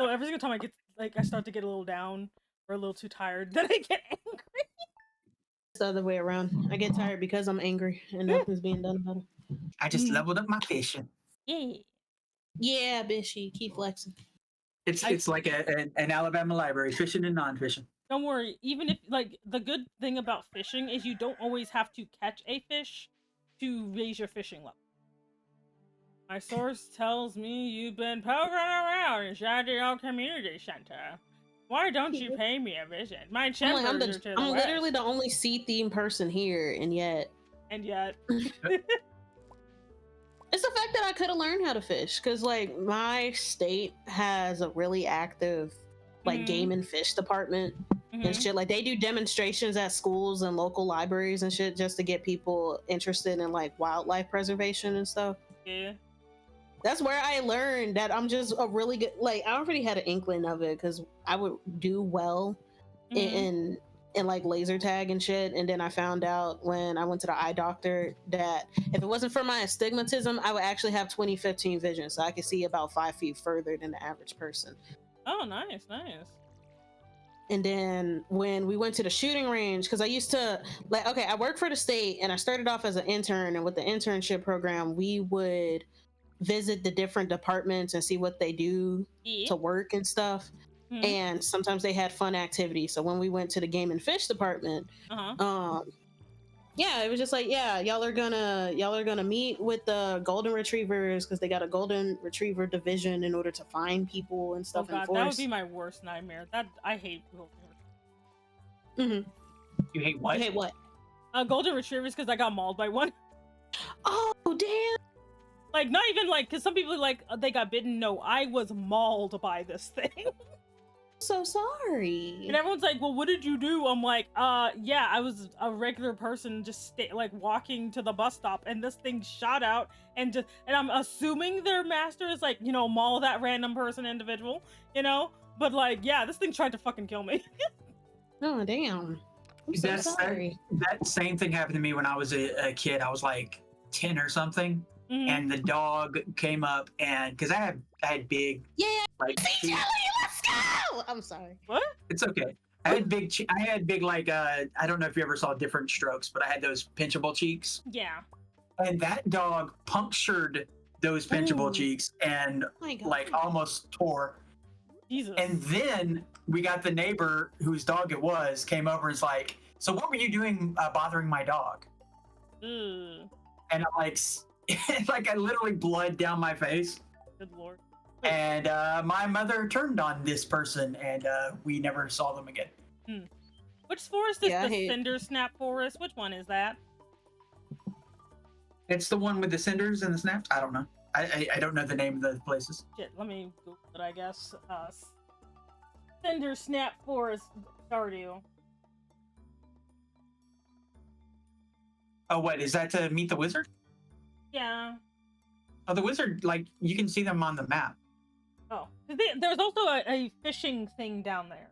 every single time I start to get a little down or a little too tired, then I get angry. It's the other way around. I get tired because I'm angry and nothing's being done about it. I just leveled up my fishing. Yeah. Yeah, Bishy, keep flexing. It's like an Alabama library, fishing and non-fishing. Don't worry. Even if like the good thing about fishing is you don't always have to catch a fish to raise your fishing level. My source tells me you've been poking around inside the old community center. Why don't you pay me a visit? My chambers are to the I'm west. literally the only sea-themed person here, and yet... It's the fact that I could have learned how to fish, because like my state has a really active like game and fish department and shit. Like they do demonstrations at schools and local libraries and shit just to get people interested in like wildlife preservation and stuff. Yeah. That's where I learned that I'm just a really good, like I already had an inkling of it because I would do well in like laser tag and shit. And then I found out when I went to the eye doctor that if it wasn't for my astigmatism, I would actually have 20/15 vision. So I could see about 5 feet further than the average person. Oh, nice. And then when we went to the shooting range, because I used to like, okay, I worked for the state and I started off as an intern, and with the internship program, we would visit the different departments and see what they do to work and stuff. And sometimes they had fun activities. So when we went to the game and fish department, yeah, it was just like, yeah, y'all are gonna meet with the golden retrievers because they got a golden retriever division in order to find people and stuff. Oh god, that would be my worst nightmare. That I hate golden retrievers. You hate what? You hate what? Golden retrievers because I got mauled by one. Oh damn! Like not even like because some people like they got bitten. No, I was mauled by this thing. So sorry. And everyone's like, well, what did you do? I'm like, yeah, I was a regular person just like walking to the bus stop, and this thing shot out and I'm assuming their master is like, you know, maul that random person individual, you know? But like, yeah, this thing tried to fucking kill me. Oh damn. I'm so sorry. That same thing happened to me when I was a kid. I was like 10 or something. And the dog came up, and because I had big like let's go. I'm sorry. What? It's okay. I had big like I don't know if you ever saw Different Strokes, but I had those pinchable cheeks. Yeah. And that dog punctured those pinchable cheeks and like almost tore. Jesus. And then we got the neighbor whose dog it was came over and was like, so what were you doing bothering my dog? And I'm like, like I literally blood down my face. Good lord. And my mother turned on this person, and we never saw them again. Which forest is the Cinder Snap Forest? Which one is that? It's the one with the cinders and the snaps. I don't know. I don't know the name of the places. Shit, let me Google it, I guess. Cinder Snap Forest, Stardew. Oh, what? Is that to meet the wizard? Yeah. Oh, the wizard, like, you can see them on the map. Oh. There's also a fishing thing down there.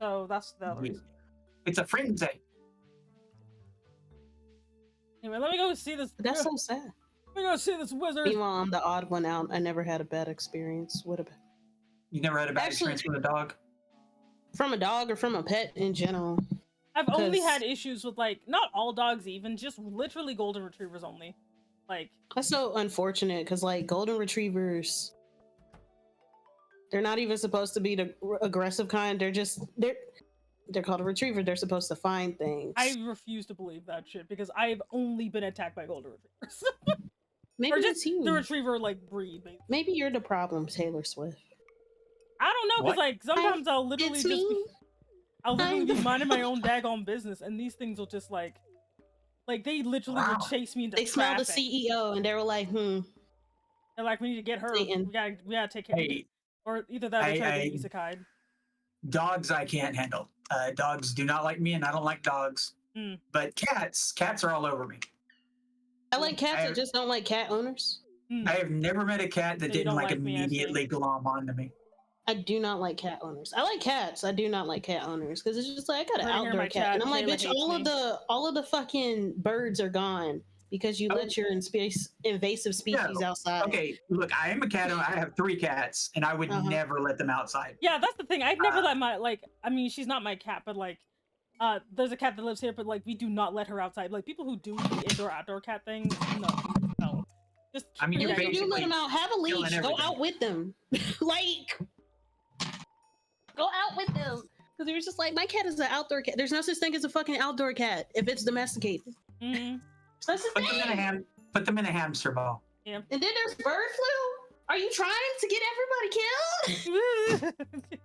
So that's the other reason. It's a frenzy. Anyway, let me go see this. That's so sad. Let me go see this wizard. Meanwhile, I'm the odd one out. I never had a bad experience with a... You never had a bad experience with a dog? From a dog or from a pet in general. I've only had issues with, like, not all dogs even, just literally golden retrievers only. Like... That's so unfortunate, because, like, golden retrievers... They're not even supposed to be the aggressive kind. They're called a retriever. They're supposed to find things. I refuse to believe that shit because I've only been attacked by golden retrievers. Maybe or it's just you. The retriever like breed. Basically. Maybe you're the problem, Taylor Swift. I don't know because like sometimes I'll literally be minding my own daggone business, and these things will just like they literally would chase me into They traffic. smell the CEO and they were like, They're like, we need to get her. We gotta take care of it. Or either that or try to get isekai. Dogs I can't handle. Dogs do not like me, and I don't like dogs. But cats are all over me. I like cats. I just don't like cat owners. I have never met a cat that didn't like immediately glom onto me. I do not like cat owners. I like cats. I do not like cat owners because it's just like I got an outdoor cat, and I'm like, bitch, all of the fucking birds are gone because you let your invasive species outside. Okay, look, I am a cat owner. I have 3 cats, and I would never let them outside. Yeah, that's the thing. I've never let my I mean, she's not my cat, but like, there's a cat that lives here, but like, we do not let her outside. Like, people who do the indoor-outdoor cat thing, no. Just I mean, And you're if you do let basically them out, have a killing leash. Go everything. out with them. Like, go out with them. Because he was just like, my cat is an outdoor cat. There's no such thing as a fucking outdoor cat if it's domesticated. Mhm. That's the Put them in a thing. put them in a hamster ball. Yeah. And then there's bird flu. Are you trying to get everybody killed?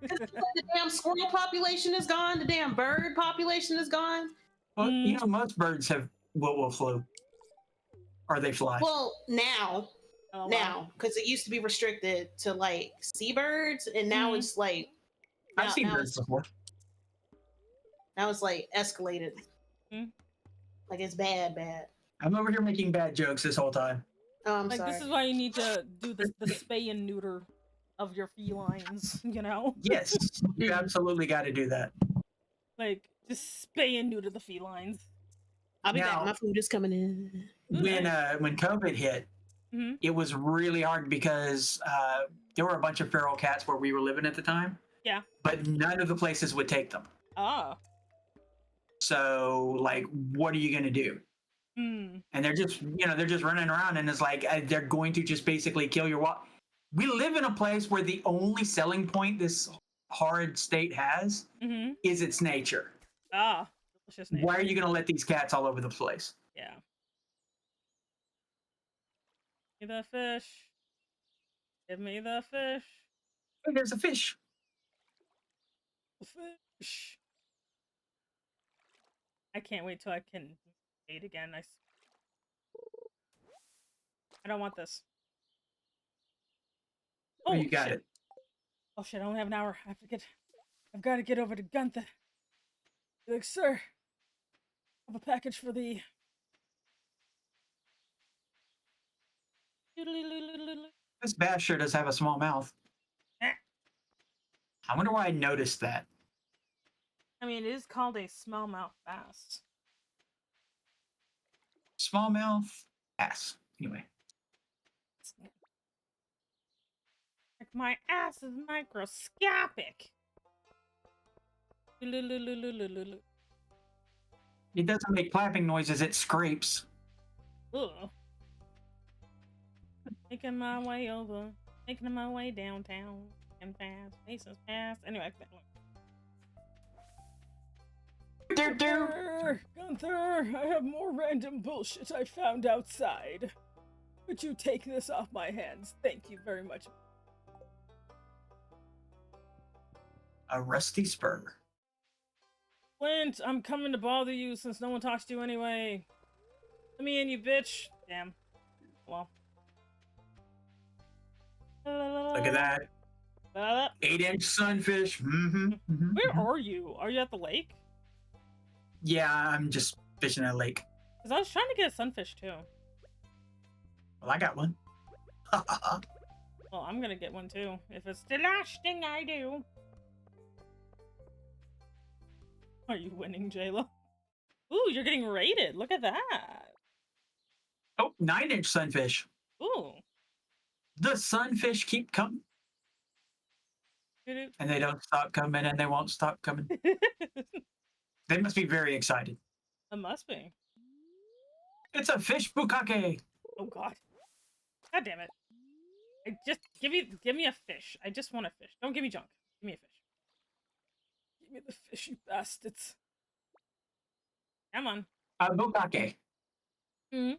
The damn squirrel population is gone. The damn bird population is gone. Well, you know, most birds have will flu, or they fly. Well, now, Oh, wow. now, because it used to be restricted to like seabirds, and now Mhm. it's like I've seen now birds it's before. now it's like escalated. Mhm. Like it's bad. I'm over here making bad jokes this whole time. Oh, I'm Like, sorry. this is why you need to do the spay and neuter of your felines, you know? Yes, you absolutely got to do that. Like, just spay and neuter the felines. I'll be back. Now- My food is coming in. Ooh, nice. When COVID hit, Mhm. it was really hard because there were a bunch of feral cats where we were living at the time. Yeah. But none of the places would take them. Ah. So, like, what are you going to do? Hmm. And they're just running around, and it's like they're going to just basically kill your wild. We live in a place where the only selling point this horrid state has Mhm. is its nature. Ah. Delicious name. Why are you going to let these cats all over the place? Yeah. Give me the fish. Give me the fish. Hey, there's a fish. Fish. I can't wait till I can eat again. I don't want this. Oh, you got shit. it. Oh shit, I only have an hour. I've got to get over to Gunther. Be like, sir, I have a package for thee. This bass sure does have a small mouth. Eh. I wonder why I noticed that. I mean, it is called a smallmouth bass. Small mouth ass. Anyway. Like, my ass is microscopic. It doesn't make clapping noises, it scrapes. Ugh. Making my way over, making my way downtown, and fast, faces fast. Anyway, Gunther, I have more random bullshit I found outside. Would you take this off my hands? Thank you very much. A rusty spur. Flint, I'm coming to bother you since no one talks to you anyway. Let me in, you bitch. Damn. Well. Look at that. 8-inch sunfish. Where are you? Are you at the lake? Yeah, I'm just fishing at a lake. Because I was trying to get a sunfish too. Well, I got one. Well, I'm gonna get one too. If it's the last thing I do. Are you winning, Jayla? Ooh, you're getting rated. Look at that. Oh, 9-inch sunfish. Ooh. The sunfish keep coming. And they don't stop coming, and they won't stop coming. They must be very excited. It must be. It's a fish bukkake. Oh god. God damn it. Just give me a fish. I just want a fish. Don't give me junk. Give me a fish. Give me the fish, you bastards. Come on. A bukkake. Mm-hmm.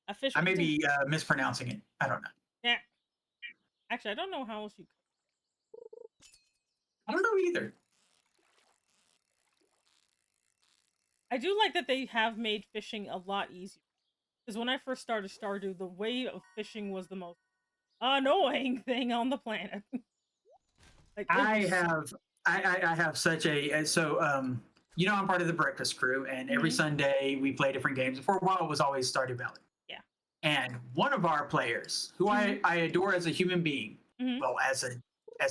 A fish. I may be mispronouncing it. I don't know. Yeah. Actually, I don't know how else you. I don't know either. I do like that they have made fishing a lot easier. Because when I first started Stardew, the way of fishing was the most annoying thing on the planet. Like, I have such a you know, I'm part of the breakfast crew, and every Sunday we play different games. For a while, it was always Stardew Valley. Yeah. And one of our players, who I adore as a human being, well, as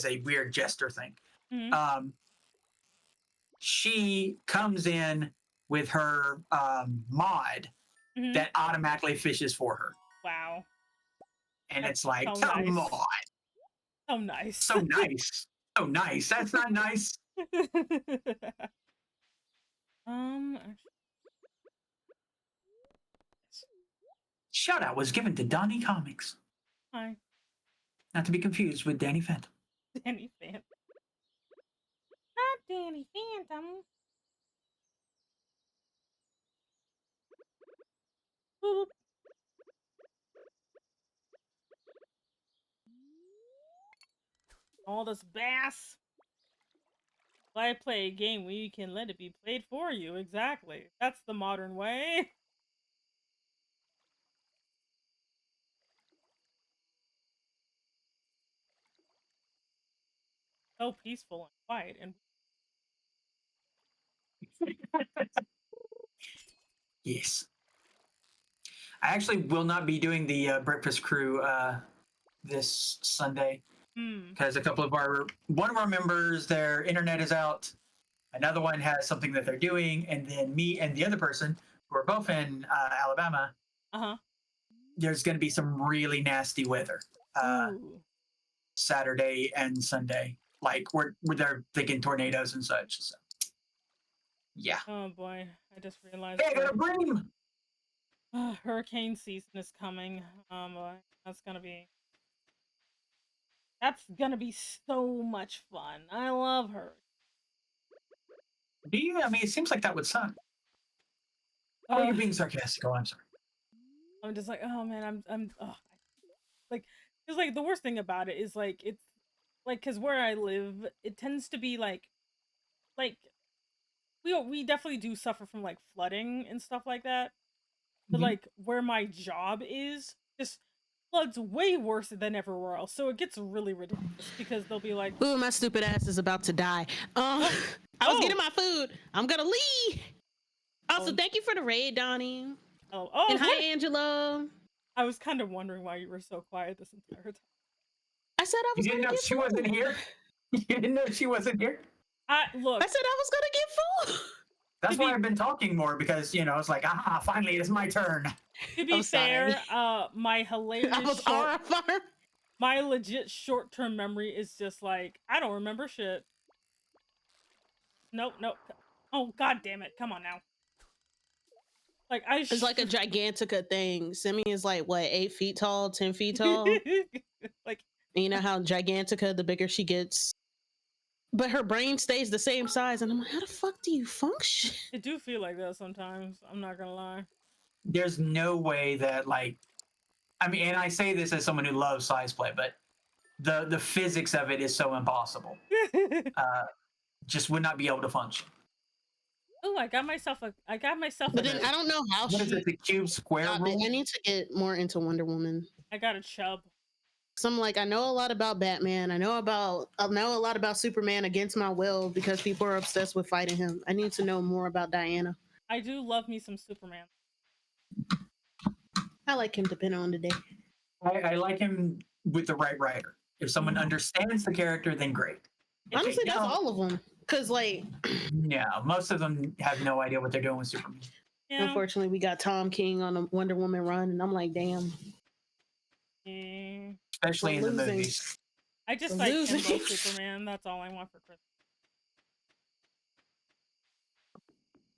a weird jester thing, she comes in with her mod that automatically fishes for her. Wow. And That's it's like, so come nice. on. So nice. So nice. So nice. That's not nice. Shout out was given to Donnie Comics, Hi, not to be confused with Danny Phantom. Danny Phantom. Not Danny Phantom. Boop. All this bass. Why play a game where you can let it be played for you? Exactly. That's the modern way. So peaceful and quiet and Yes. I actually will not be doing the Breakfast Crew this Sunday because one of our members, their internet is out. Another one has something that they're doing, and then me and the other person, who are both in Alabama, there's going to be some really nasty weather Saturday and Sunday. Like they're thinking tornadoes and such. So, yeah. Oh boy, I just realized. Hey, I got a bream. Hurricane season is coming. Oh boy, that's gonna be so much fun. I love her. Do you? I mean, it seems like that would suck. Oh, you're being sarcastic. Oh, I'm sorry. I'm just like, oh man, I'm like, because like the worst thing about it is like it's like because where I live, it tends to be like we definitely do suffer from like flooding and stuff like that. But like where my job is, just floods way worse than everywhere else. So it gets really ridiculous because they'll be like, ooh, my stupid ass is about to die. I was getting my food. I'm gonna leave. Also, thank you for the raid, Donnie. And hi, Angela. I was kind of wondering why you were so quiet this entire time. I said I was You didn't know she wasn't here? You didn't know she wasn't here? Look. I said I was gonna get food. That's why I've been talking more because, it's like, finally it's my turn. To be fair, my hilarious I was horrified. My legit short-term memory is just like, I don't remember shit. Nope. Oh, god damn it. Come on now. Like, it's like a Gigantica thing. Simi is like, what, 8 feet tall, 10 feet tall? Like, and you know how Gigantica, the bigger she gets, but her brain stays the same size. And I'm like, how the fuck do you function? I do feel like that sometimes. I'm not gonna lie. There's no way that, and I say this as someone who loves size play, but the physics of it is so impossible. Just would not be able to function. Oh, I got myself. But then I don't know how what is it, the cube square rule? I need to get more into Wonder Woman. I got a chub. So I'm like, I know a lot about Batman. I know a lot about Superman against my will because people are obsessed with fighting him. I need to know more about Diana. I do love me some Superman. I like him depending on the day. I like him with the right writer. If someone understands the character, then great. Honestly, that's all of them. Because, yeah, most of them have no idea what they're doing with Superman. Yeah. Unfortunately, we got Tom King on a Wonder Woman run, and I'm like, damn. Yeah. Especially in the movies. I just like Himbo Superman. That's all I want for Christmas.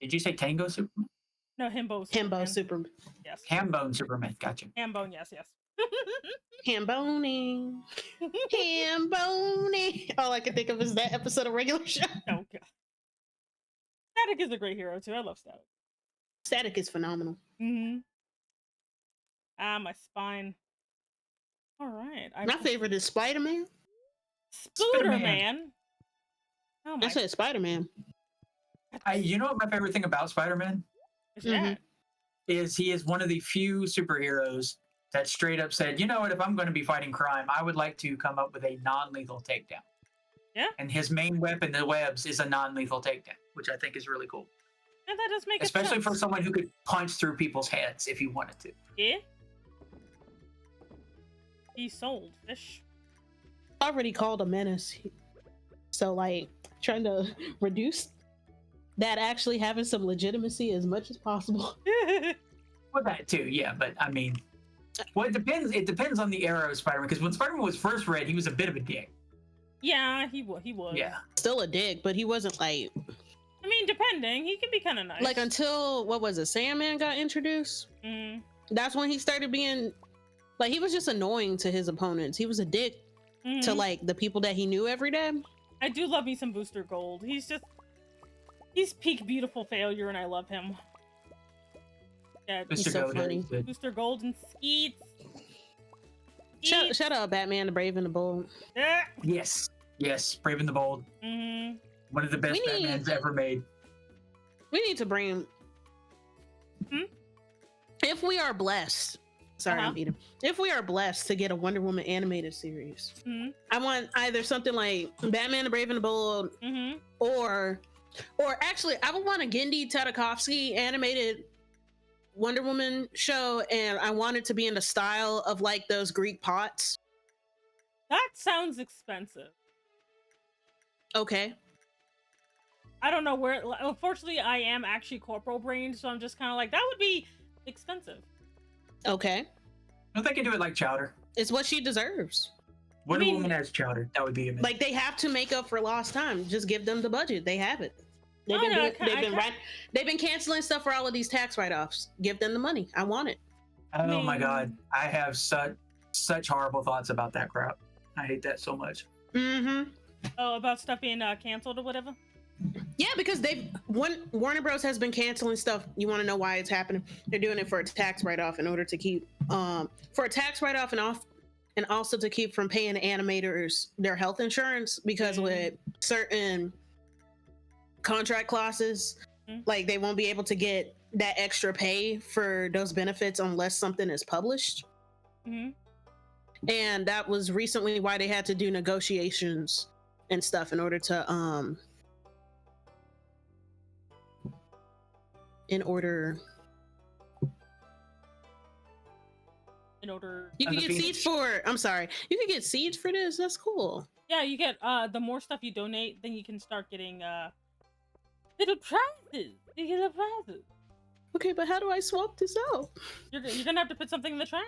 Did you say Tango Superman? No, Himbo Superman. Himbo Superman. Yes. Hambone Superman. Gotcha. Hambone, yes. Hambone. Hambone. All I can think of is that episode of Regular Show. Oh, God. Static is a great hero, too. I love Static. Static is phenomenal. My spine. All right. My favorite is Spider-Man. Spooderman. Oh my. I said Spider-Man. You know what my favorite thing about Spider-Man is? He is one of the few superheroes that straight up said, you know what, if I'm going to be fighting crime, I would like to come up with a non-lethal takedown. Yeah. And his main weapon, the webs, is a non-lethal takedown, which I think is really cool. And that does make Especially sense. for someone who could punch through people's heads if he wanted to. Yeah. He sold fish. Already called a menace. So, trying to reduce that actually having some legitimacy as much as possible. Well, that too, yeah. But, it depends. It depends on the era of Spider-Man, because when Spider-Man was first read, he was a bit of a dick. Yeah, he was. Yeah. Still a dick, but he wasn't depending. He can be kind of nice. until, what was it, Sandman got introduced? That's when he started being like, he was just annoying to his opponents. He was a dick to like the people that he knew every day. I do love me some Booster Gold. He's peak beautiful failure, and I love him. Yeah, He's so funny. Booster Gold and Skeets. Shout out Batman, the Brave and the Bold. Yeah. Yes, Brave and the Bold. One of the best Batmans ever made. We need to bring. If we are blessed, I'm eating. If we are blessed to get a Wonder Woman animated series, I want either something like Batman, the Brave and the Bold, or actually, I would want a Gendy Tartakovsky animated Wonder Woman show, and I want it to be in the style of like those Greek pots. That sounds expensive. Okay. I don't know where. Unfortunately, I am actually corporal brained, so I'm just kind of like, that would be expensive. Okay. I think they can do it like Chowder. It's what she deserves. Wonder Woman has Chowder. That would be amazing. Like, they have to make up for lost time. Just give them the budget. They have it. They've been canceling stuff for all of these tax write-offs. Give them the money. I want it. Oh my God. I have such horrible thoughts about that crap. I hate that so much. Oh, about stuff being canceled or whatever? Yeah, because Warner Bros has been canceling stuff. You want to know why it's happening? They're doing it for a tax write-off in order to keep for a tax write-off and also to keep from paying animators their health insurance, because with certain contract clauses, like they won't be able to get that extra pay for those benefits unless something is published. And that was recently why they had to do negotiations and stuff in order to you can get seeds for you can get seeds for this. That's cool. Yeah, you get the more stuff you donate, then you can start getting little prizes. You get little prizes. Okay, but how do I swap this out? You're gonna have to put something in the trash.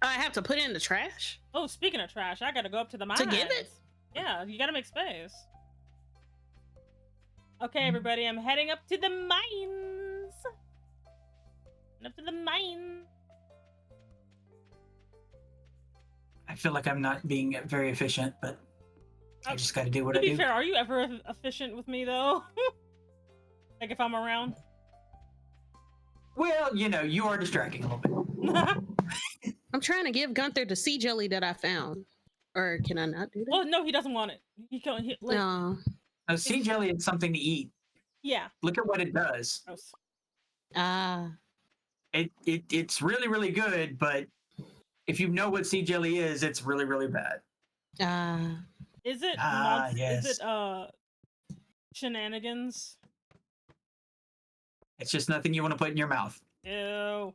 I have to put it in the trash? Oh, speaking of trash, I gotta go up to the mines. To give it? Yeah, you gotta make space. Okay, everybody, I'm heading up to the mines. Up to the mine. I feel like I'm not being very efficient, but I just got to do what I do. To be fair, are you ever efficient with me, though? Like, if I'm around? Well, you are distracting a little bit. I'm trying to give Gunther the sea jelly that I found. Or can I not do that? Oh, no, he doesn't want it. He can't. No. Sea jelly is something to eat. Yeah. Look at what it does. Gross. It's really, really good, but if you know what sea jelly is, it's really, really bad. Is it? Yes. Is it shenanigans? It's just nothing you want to put in your mouth. Ew.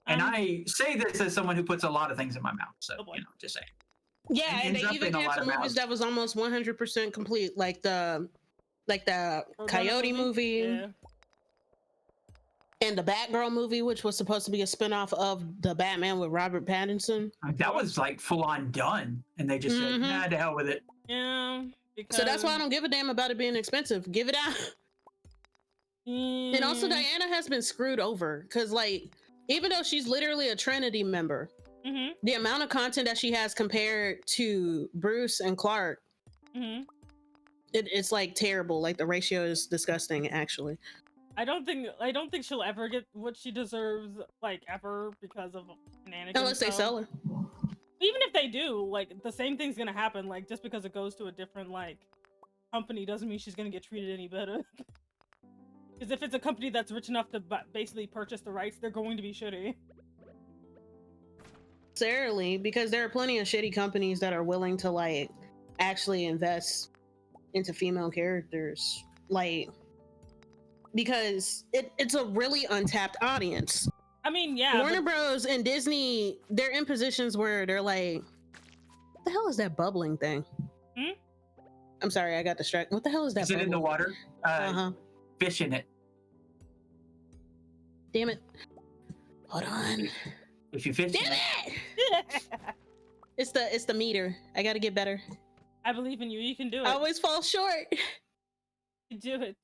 And I say this as someone who puts a lot of things in my mouth, so just saying. Yeah, and they even had some movies that was almost 100% complete, like the Coyote movie, and the Batgirl movie, which was supposed to be a spinoff of the Batman with Robert Pattinson. That was like full on done, and they just said, "Nah, to hell with it." Yeah. So that's why I don't give a damn about it being expensive. Give it out. And also, Diana has been screwed over because, like, even though she's literally a Trinity member, the amount of content that she has compared to Bruce and Clark, it's like terrible. Like, the ratio is disgusting, actually. I don't think she'll ever get what she deserves, like, ever, because of shenanigans. Unless they sell her. Even if they do, like, the same thing's gonna happen. Like, just because it goes to a different, like, company doesn't mean she's gonna get treated any better. Because if it's a company that's rich enough to basically purchase the rights, they're going to be shitty. Necessarily, because there are plenty of shitty companies that are willing to, like, actually invest into female characters. Like, because it's a really untapped audience. I mean, yeah. Warner Bros. And Disney, they're in positions where they're like, what the hell is that bubbling thing? I'm sorry, I got distracted. What the hell is that? Is it in the water? Fish in it. Damn it. Hold on. If you fish Damn it! It's the meter. I gotta get better. I believe in you. You can do it. I always fall short. You do it.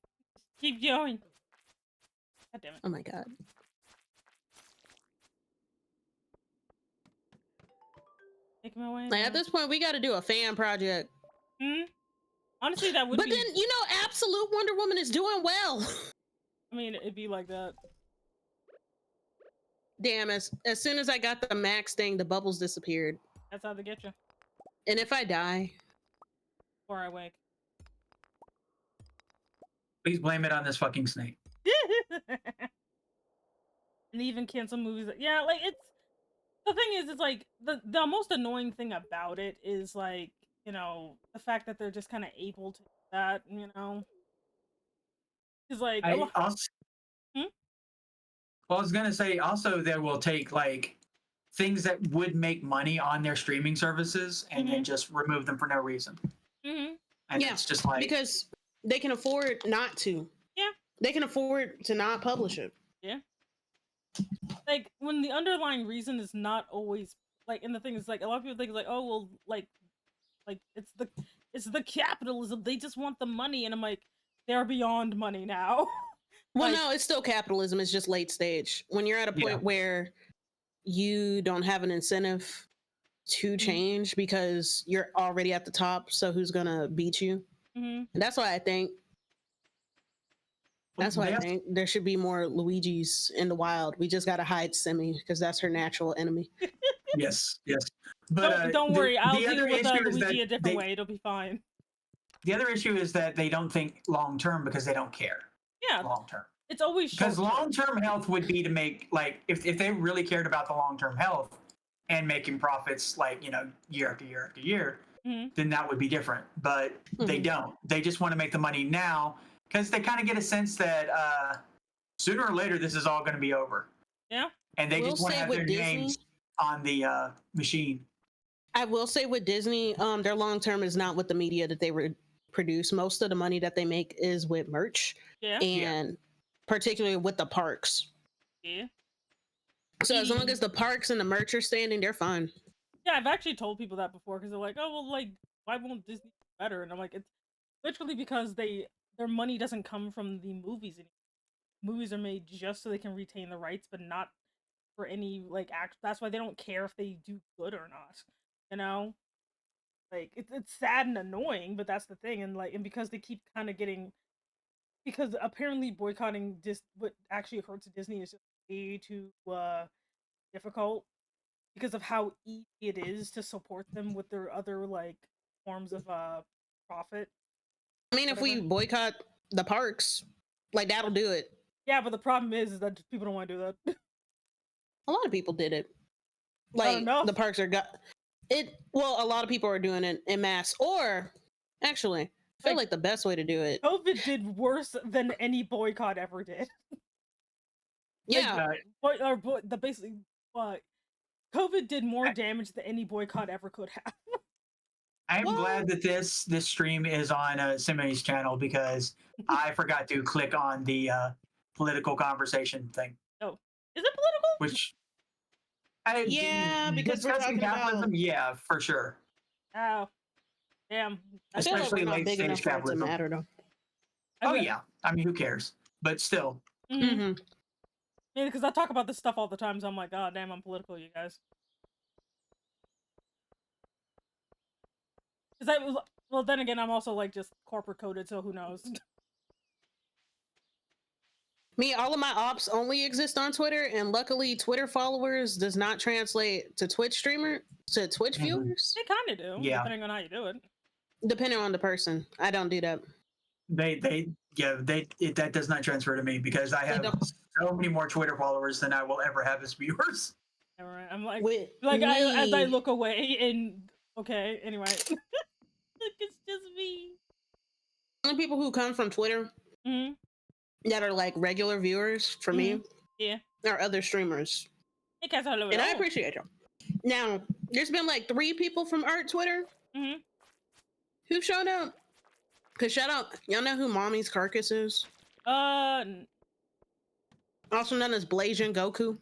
Keep going. God damn it. Oh my god. Making my way. Like at down. this point, we got to do a fan project. Honestly, that would But be. then you know, Absolute Wonder Woman is doing well. I mean, it'd be like that. Damn! As soon as I got the max thing, the bubbles disappeared. That's how they get you. And if I die, Before I wake. Please blame it on this fucking snake. And even cancel movies. Yeah, like it's the thing is, it's like the most annoying thing about it is like, you know, the fact that they're just kind of able to do that, you know. It's like I also, Hmm? well, I was gonna say also they will take like things that would make money on their streaming services and then just remove them for no reason. Mm-hmm. And Yeah, it's just like because they can afford not to. Yeah. They can afford to not publish it. Yeah. Like when the underlying reason is not always like, and the thing is like a lot of people think like, oh well, like it's the capitalism. They just want the money, and I'm like, they're beyond money now. Well, Like- no, it's still capitalism. It's just late stage. When you're at a point where you don't have an incentive to change because you're already at the top, so who's gonna beat you? Mm-hmm. And that's why I think. That's why I Yeah. think there should be more Luigi's in the wild. We just gotta hide Simi because that's her natural enemy. yes. But Don't worry, I'll the deal other with issue is Luigi that a different they- way. It'll be fine. The other issue is that they don't think long term because they don't care Yeah, long term. it's always Because short-term. long term health would be to make like if they really cared about the long term health and making profits like, you know, year after year after year, then that would be different. But they don't. They just want to make the money now because they kind of get a sense that sooner or later this is all going to be over. Yeah. And they We'll just want to say have with their Disney- names on the machine. I will say with Disney, their long term is not with the media that they produce. Most of the money that they make is with merch, Yeah. and particularly with the parks. Yeah. So as long as the parks and the merch are standing, they're fine. Yeah, I've actually told people that before because they're like, "Oh, well, like, why won't Disney do better?" And I'm like, it's literally because their money doesn't come from the movies anymore. Movies are made just so they can retain the rights, but not for any like act. That's why they don't care if they do good or not. You know, like it's sad and annoying, but that's the thing. And like, and because they keep kind of getting, because apparently boycotting what actually hurts Disney is just way too difficult because of how easy it is to support them with their other like forms of profit. I mean, if we Whatever. boycott the parks, like that'll do it. Yeah, but the problem is that people don't want to do that. A lot of people did it. Not Like enough. the parks are got it. Well, a lot of people are doing it in mass. Or actually, I feel like the best way to do it. COVID did worse than any boycott ever did. Yeah, The basically, COVID did more damage than any boycott ever could have. I'm What? glad that this stream is on Simi's channel because I forgot to click on the political conversation thing, Is it political? which Yeah, because we're discussing talking about- capitalism, yeah, for sure. Oh, damn. I feel like especially we're not late big stage enough for it to capitalism. matter though. Oh yeah, I mean, who cares? But still, Mm-hmm. Mm-hmm. Yeah, because I talk about this stuff all the time, so I'm like, oh damn, I'm political, you guys. Because well, then again, I'm also like just corporate coded, so who knows? Me, all of my ops only exist on Twitter, and luckily, Twitter followers does not translate to Twitch Mhm. viewers. They kind of do, Yeah. depending on how you do it. Depending on the person, I don't do that. that does not transfer to me because I have don't. so many more Twitter followers than I will ever have as viewers. All right, I'm like, With as I me- look away, and okay, anyway, it's just me. only people who come from Twitter Hmm. that are like regular viewers for me, Yeah. are other streamers, Hey, guys, hello. and I appreciate them. Now, there's been like 3 people from Art Twitter Hmm. who showed up. Cause shout out, y'all know who Mommy's Carcass is? My Also known as Blasian Goku.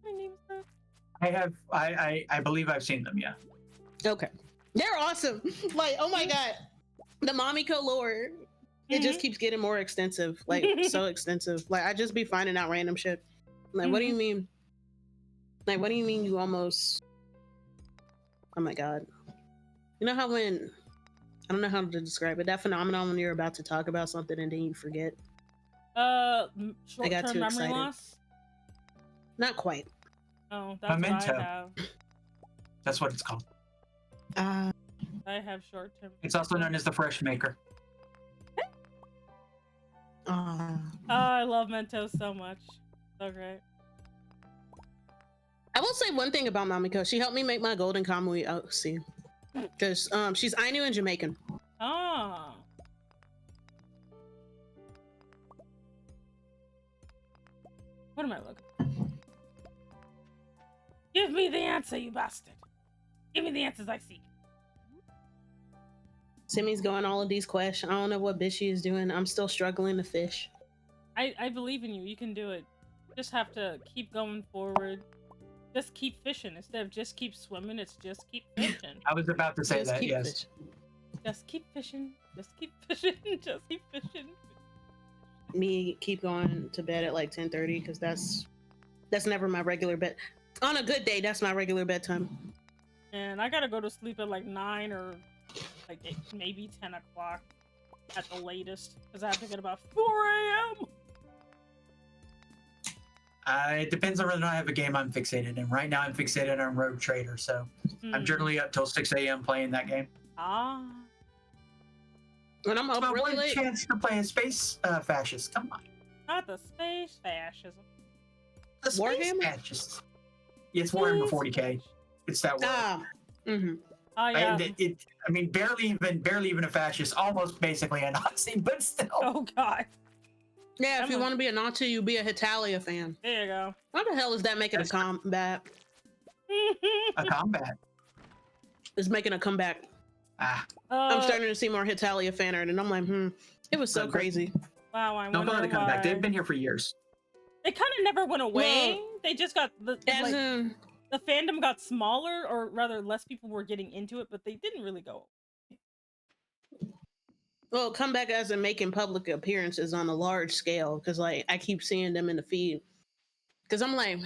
name is that? I believe I've seen them. Yeah. Okay, they're awesome. Like, oh my god, the Mommy Lord. It just keeps getting more extensive, like so extensive. Like I just be finding out random shit. Like, what do you mean? Like, what do you mean you almost? Oh my god! You know how when I don't know how to describe it. That phenomenon when you're about to talk about something and then you forget. Short-term memory excited. loss. Not quite. Oh, that's Memento. what I have. That's what it's called. Uh, I have short-term. It's also known as the fresh maker. uh, Oh, I love Mentos so much. So great. I will say one thing about Mamiko. She helped me make my golden Kamui OC. Because she's Ainu and Jamaican. Oh. What am I looking for? Give me the answer, you bastard. Give me the answers I seek. Simi's going all of these questions. I don't know what Bishi is doing. I'm still struggling to fish. I believe in you. You can do it. Just have to keep going forward. Just keep fishing. Instead of just keep swimming, it's just keep fishing. I was about to say Just that, keep yes. fishing. Just keep fishing. Just keep fishing. Just keep fishing. Me keep going to bed at like 10:30 because that's never my regular bed. On a good day, that's my regular bedtime. And I gotta go to sleep at like 9 or like 8, maybe 10 o'clock at the latest because I have to get about 4 a.m. It depends on whether or not I have a game I'm fixated in. Right now, I'm fixated on Rogue Trader, so I'm generally up till 6 a.m. playing that game. Ah. When I'm up Well, really one late, chance to play a space fascist. Come on. Not the space fascism. The space Warhammer? fascists. Yeah, it's Warhammer 40k. It's that word. Oh yeah. I mean, barely even a fascist. Almost basically a Nazi, but still. Oh god. yeah, if you want to be a Nazi, you be a Hitalia fan. There you go. What the hell is that making a comeback? A combat. It's making a comeback. I'm starting to see more Hitalia fan art, and I'm like, it was so crazy. Wow, I Don't wonder let it come back. why. They've been here for years. They kind of never went away. Well, they just got the fandom got smaller, or rather, less people were getting into it, but they didn't really go. Well, come back as in making public appearances on a large scale, because like I keep seeing them in the feed. Because I'm like,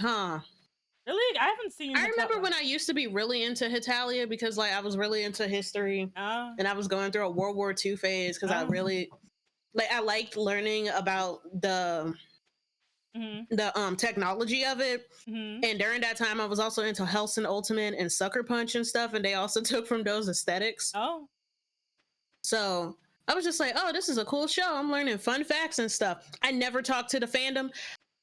Really, I haven't seen. I remember when I used to be really into Hitalia because like I was really into history, and I was going through a World War II phase because I really I liked learning about the technology of it. And during that time, I was also into Hellsing Ultimate and Sucker Punch and stuff, and they also took from those aesthetics. Oh, so I was just like, oh, this is a cool show. I'm learning fun facts and stuff. I never talked to the fandom.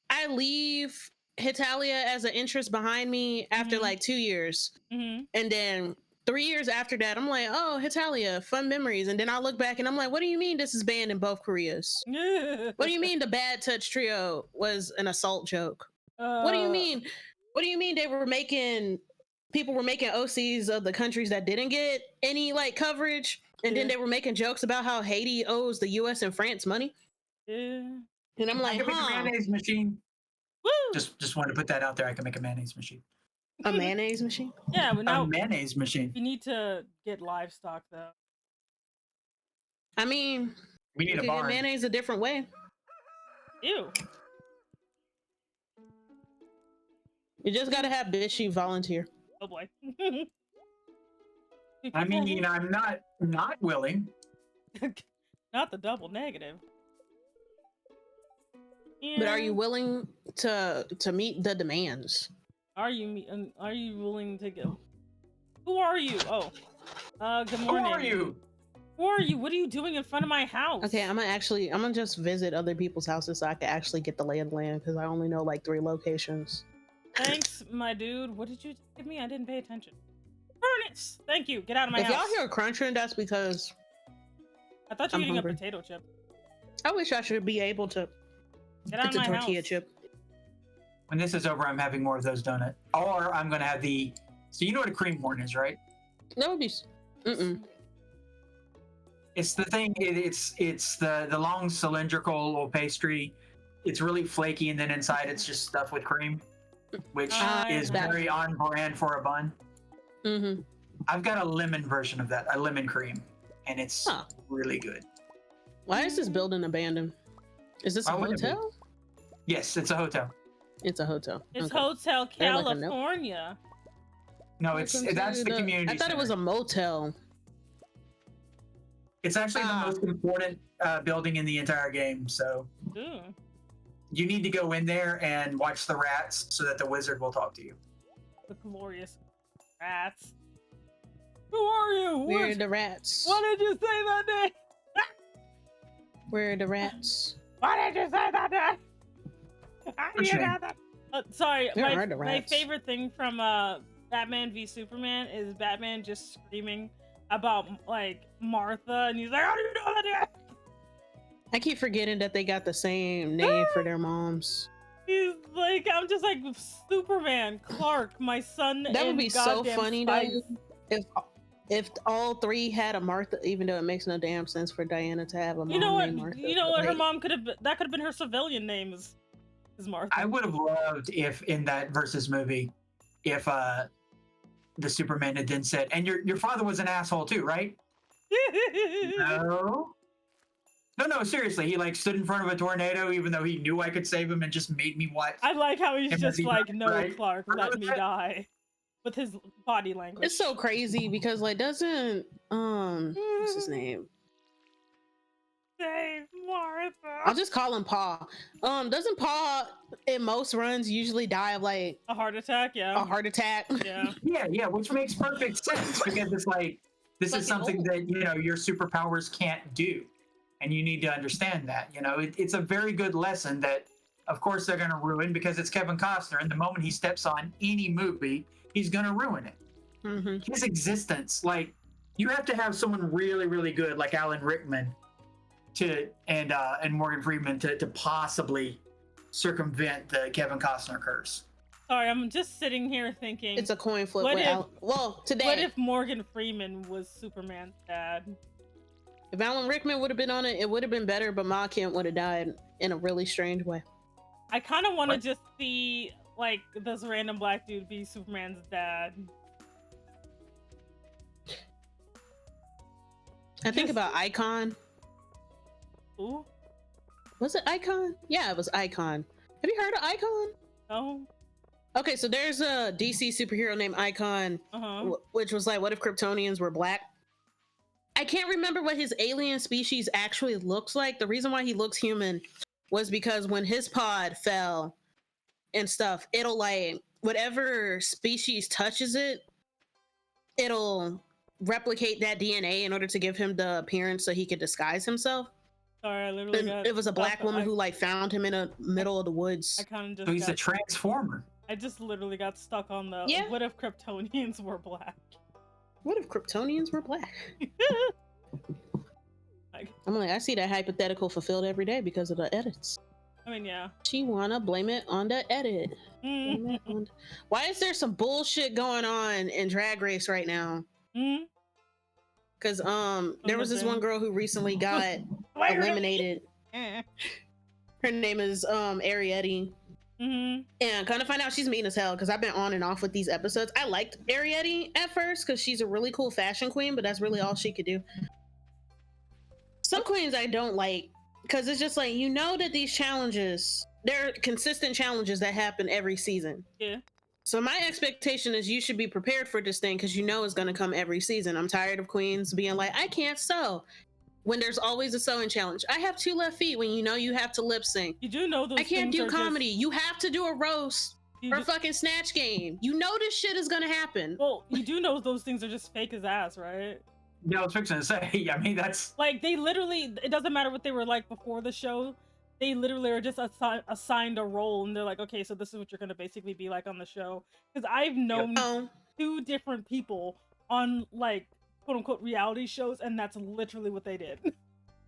I leave Hitalia as an interest behind me after like 2 years. And then 3 years after that, I'm like, oh, Hitalia, fun memories. And then I look back and I'm like, what do you mean this is banned in both Koreas? What do you mean the Bad Touch Trio was an assault joke? What do you mean? What do you mean people were making OCs of the countries that didn't get any like coverage? And then they were making jokes about how Haiti owes the US and France money. And I'm like, I can make a mayonnaise machine. Woo! Just wanted to put that out there. I can make a mayonnaise machine. A mayonnaise machine? Yeah, but now A mayonnaise machine. we need to get livestock though. I mean, We need you a could barn. get mayonnaise a different way. Ew. You just gotta have Bishi volunteer. Oh boy. I mean, I'm not willing. Not the double negative. But are you Yeah. willing to meet the demands? Are you willing to go? Who are you? Oh, good Who morning. are you? Who are you? What are you doing in front of my house? Okay, I'm gonna just visit other people's houses so I can actually get the lay of the land because I only know like 3 locations. Thanks, my dude. What did you give me? I didn't pay attention. Furnace. Thank you. Get out of my If house. y'all hear crunching, that's because I thought you were I'm eating hungry. a potato chip. I wish I should be able to. Get out It's of a my tortilla house. chip. When this is over, I'm having more of those donuts. Or I'm going to have so you know what a cream horn is, right? That would be. It's the thing, it's the long cylindrical little pastry. It's really flaky, and then inside it's just stuffed with cream, which is that- very on brand for a bun. Mm-hmm. I've got a lemon version of that, a lemon cream, and it's really good. Why is this building abandoned? Is this a Why wouldn't it be? hotel? Yes, it's a hotel. It's a hotel. It's Okay. Hotel They're like a note. California. No, it's Welcome that's to the community. I thought it was a center. motel. It's actually the most important building in the entire game. So Ooh. you need to go in there and watch the rats so that the wizard will talk to you. The glorious rats. Who are you? Where are the rats? Why did you say that name? Where are the rats? Why did you say that name? How do What's you your know name? that? Sorry, Where are the my rats? favorite thing from Batman v Superman is Batman just screaming about like Martha, and he's like, "How do you know that name?" I keep forgetting that they got the same name for their moms. He's like, I'm just like Superman, Clark, my son. That would and be so goddamn funny Spice. though. If all three had a Martha, even though it makes no damn sense for Diana to have a mom You know what? named Martha. You know what? Her Like, mom could have. That could have been her civilian name. Is Martha? I would have loved if in that versus movie, if the Superman had then said, "And your father was an asshole too, right?" No, seriously. He like stood in front of a tornado, even though he knew I could save him, and just made me watch. I like how he's Him just as he like, died, "No, right? Clark, let Remember me that? die," with his body language. it's so crazy because like doesn't what's his name? Save Martha. I'll just call him Paul. Doesn't Paul in most runs usually die of like A heart attack, yeah. a heart attack? Yeah. Yeah, which makes perfect sense because it's like this Fucking is something old. that your superpowers can't do, and you need to understand that. It's a very good lesson that, of course, they're going to ruin because it's Kevin Costner, and the moment he steps on any movie, he's going to ruin it. Mm-hmm. His existence, like you have to have someone really, really good like Alan Rickman and Morgan Freeman to possibly circumvent the Kevin Costner curse. Sorry, I'm just sitting here thinking. It's a coin flip. What with if- well, today, What if Morgan Freeman was Superman's dad? if Alan Rickman would have been on it, it would have been better. But Ma Kent would have died in a really strange way. I kind of want to What? just see like this random black dude be Superman's dad. I think Just- about Icon. Ooh, Was it Icon? Yeah, it was Icon. Have you heard of Icon? no, Okay, so there's a DC superhero named Icon, which was like, what if Kryptonians were black? I can't remember what his alien species actually looks like. The reason why he looks human was because when his pod fell and stuff, it'll like, whatever species touches it, it'll replicate that DNA in order to give him the appearance so he could disguise himself. Sorry, I literally And got. it was a black stuck- woman I- who like found him in the middle of the I woods. kind of just. So he's a got- transformer. I just literally got stuck on the. Yeah. What if Kryptonians were black? What if Kryptonians were black? Like, I'm like, I see that hypothetical fulfilled every day because of the edits. I mean, yeah. She wanna blame it on the edit. Blame it on- Why is there some bullshit going on in Drag Race right now? Mm. Because there was this one girl who recently got eliminated. Her name is Arietti. Mm-hmm. And kind of find out she's mean as hell because I've been on and off with these episodes. I liked Arietti at first because she's a really cool fashion queen, but that's really all she could do. Some queens I don't like because it's just like, you know that these challenges, they're consistent challenges that happen every season. Yeah. So my expectation is you should be prepared for this thing because you know it's going to come every season. I'm tired of queens being like, I can't sew when there's always a sewing challenge. I have 2 left feet when you know you have to lip sync. You do know those. I can't things do are comedy. You have to do a roast Just, or you fucking snatch game. You know this shit is gonna happen. well, you do know those things are just fake as ass, right? Yeah, I was fixing to say. I mean, that's Like they literally, it doesn't matter what they were like before the show. They literally are just assigned a role, and they're like, okay, so this is what you're gonna basically be like on the show. Because I've known Oh, 2 different people on like quote unquote reality shows, and that's literally what they did.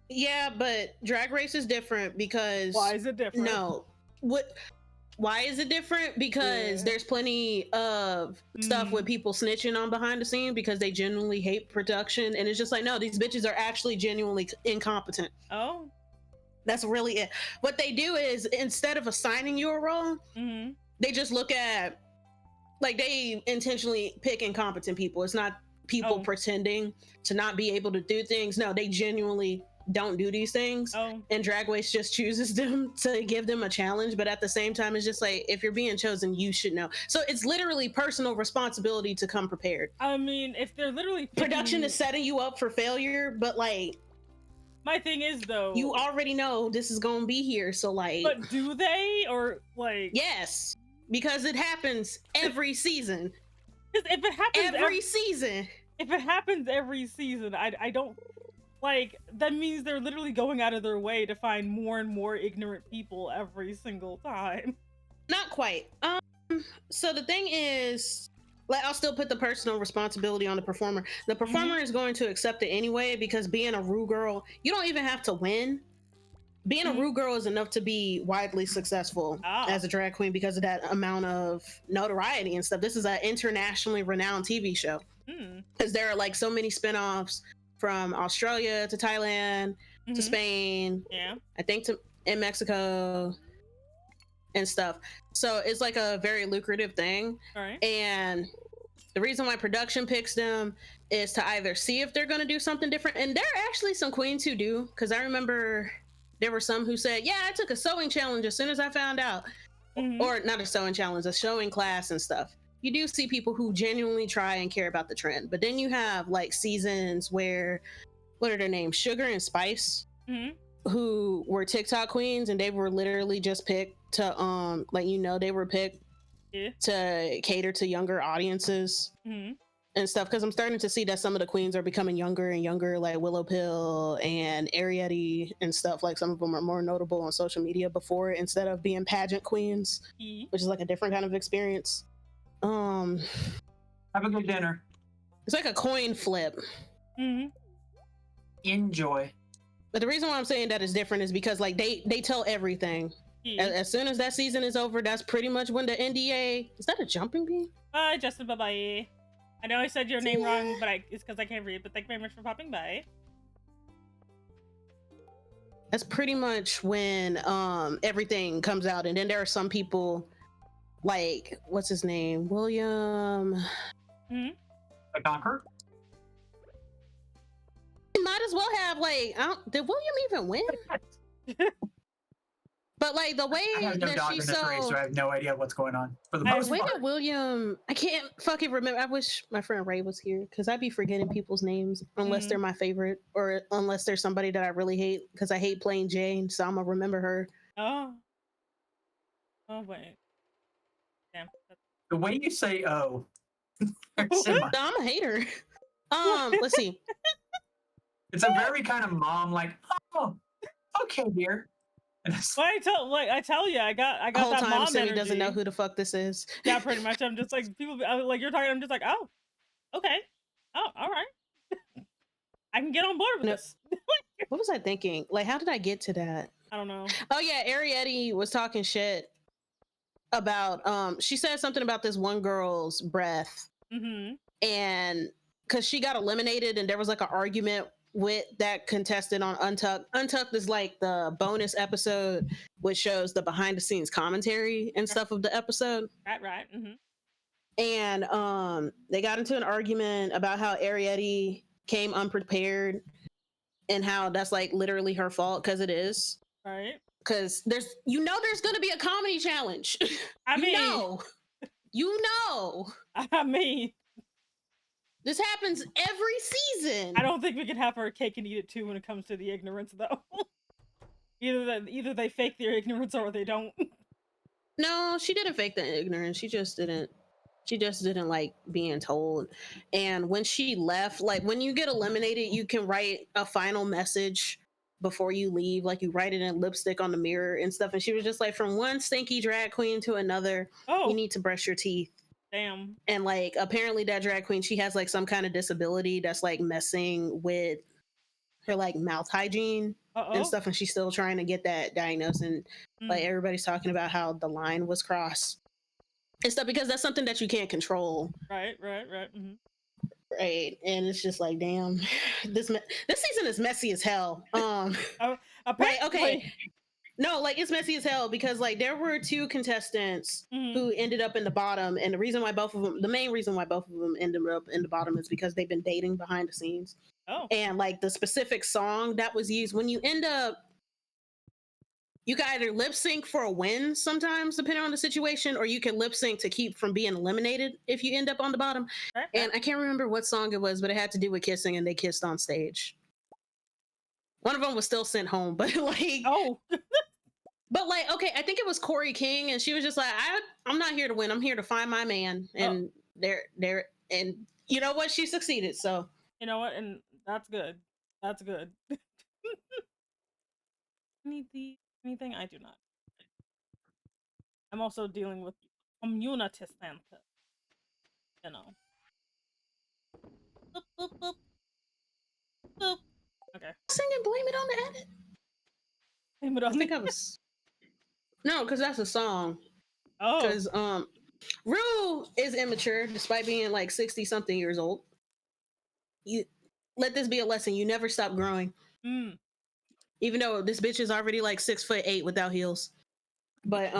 yeah, but Drag Race is different because Why is it different? no, what? Why is it different? Because Yeah. there's plenty of stuff with people snitching on behind the scene because they genuinely hate production, and it's just like, no, these bitches are actually genuinely incompetent. Oh. That's really it. What they do is instead of assigning you a role, Mm-hmm. they just look at, like, they intentionally pick incompetent people. It's not people Oh. pretending to not be able to do things. No, they genuinely don't do these things. Oh, And Drag Race just chooses them to give them a challenge, but at the same time, it's just like, if you're being chosen, you should know. So it's literally personal responsibility to come prepared. I mean, if they're literally picking, Production is setting you up for failure, but like, my thing is though, you already know this is gonna be here. So like, but do they or like? yes, because it happens every season. Because if it happens Every season. if it happens every season, I don't like. That means they're literally going out of their way to find more and more ignorant people every single time. Not quite. So the thing is, like, I'll still put the personal responsibility on the performer. The performer is going to accept it anyway, because being a Rue girl, you don't even have to win. Being a Rue girl is enough to be widely successful as a drag queen because of that amount of notoriety and stuff. This is an internationally renowned TV show. Because there are like so many spinoffs from Australia to Thailand to Spain. Yeah. I think in Mexico and stuff. So it's like a very lucrative thing. All right. And the reason why production picks them is to either see if they're going to do something different. And there are actually some queens who do, because I remember there were some who said, yeah, I took a sewing challenge as soon as I found out. Or not a sewing challenge, a sewing class and stuff. You do see people who genuinely try and care about the trend. But then you have like seasons where, what are their names? Sugar and Spice, who were TikTok queens, and they were literally just picked to like, you know, they were picked to cater to younger audiences and stuff. Because I'm starting to see that some of the queens are becoming younger and younger, like Willow Pill and Ariete and stuff. Like some of them are more notable on social media before, instead of being pageant queens, which is like a different kind of experience. Have a good dinner. It's like a coin flip. Enjoy. But the reason why I'm saying that is different is because like they tell everything. As soon as that season is over, that's pretty much when the NDA. Is that a jumping bee? Bye, Justin. Bye bye. I know I said your name wrong, but it's because I can't read. But thank you very much for popping by. That's pretty much when everything comes out, and then there are some people, like, what's his name, William. The Conqueror. He might as well have like. Did William even win? But like the way I have no that dog she in this race, so I have no idea what's going on. For the most way part. that William, I can't fucking remember. I wish my friend Ray was here, because I'd be forgetting people's names unless they're my favorite, or unless there's somebody that I really hate, because I hate playing Jane, so I'm gonna remember her. Oh wait. Damn. The way you say "oh," No, I'm a hater. Let's see. It's a very kind of mom, like, oh, okay, dear. Well, I tell you, I got The whole that time mom Sammy energy. doesn't know who the fuck this is. Yeah, pretty much. I'm just like, people like you're talking. I'm just like, oh, okay, oh, all right. I can get on board with this. What was I thinking? Like, how did I get to that? I don't know. Oh yeah, Ariete was talking shit about. She said something about this one girl's breath, and because she got eliminated, and there was like an argument with that contestant on Untucked. Untucked is like the bonus episode, which shows the behind the scenes commentary and stuff of the episode. Right. And they got into an argument about how Ariete came unprepared, and how that's like literally her fault, because it is. Right. Because there's gonna be a comedy challenge. I mean, you know. I mean, this happens every season. I don't think we can have our cake and eat it too when it comes to the ignorance, though. Either they fake their ignorance or they don't. No, she didn't fake the ignorance. She just didn't like being told. And when she left, like when you get eliminated, you can write a final message before you leave. Like you write it in lipstick on the mirror and stuff. And she was just like, from one stinky drag queen to another, you need to brush your teeth. Damn. And like apparently that drag queen, she has like some kind of disability that's like messing with her like mouth hygiene and stuff, and she's still trying to get that diagnosed. And like everybody's talking about how the line was crossed and stuff, because that's something that you can't control. Right. Right. And it's just like, damn, this season is messy as hell. Right, okay. No, like it's messy as hell because like there were two contestants who ended up in the bottom, and the main reason why both of them ended up in the bottom is because they've been dating behind the scenes. Oh. And like the specific song that was used when you end up, you can either lip sync for a win sometimes, depending on the situation, or you can lip sync to keep from being eliminated if you end up on the bottom. Okay. And I can't remember what song it was, but it had to do with kissing, and they kissed on stage. One of them was still sent home, but like, Oh. but like, okay, I think it was Corey King, and she was just like, I'm not here to win. I'm here to find my man, and and you know what? She succeeded. So You know what? And that's good. That's good. Anything? I do not. I'm also dealing with community center. You know. Boop, boop, boop. Boop. Okay. singing "Blame It on the Edit." Blame it I on think me. I was no, because that's a song. Oh. Because Rue is immature despite being like 60 something years old. You let this be a lesson. You never stop growing. Even though this bitch is already like 6'8" without heels. But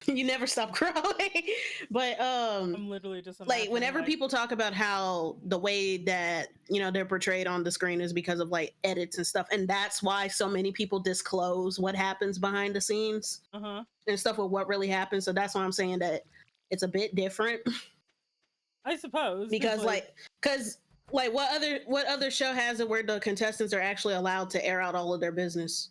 you never stop growing. But I'm literally just like imagining, whenever like, people talk about how the way that they're portrayed on the screen is because of like edits and stuff, and that's why so many people disclose what happens behind the scenes and stuff with what really happens. So that's why I'm saying that it's a bit different. I suppose Because like what other show has it where the contestants are actually allowed to air out all of their business?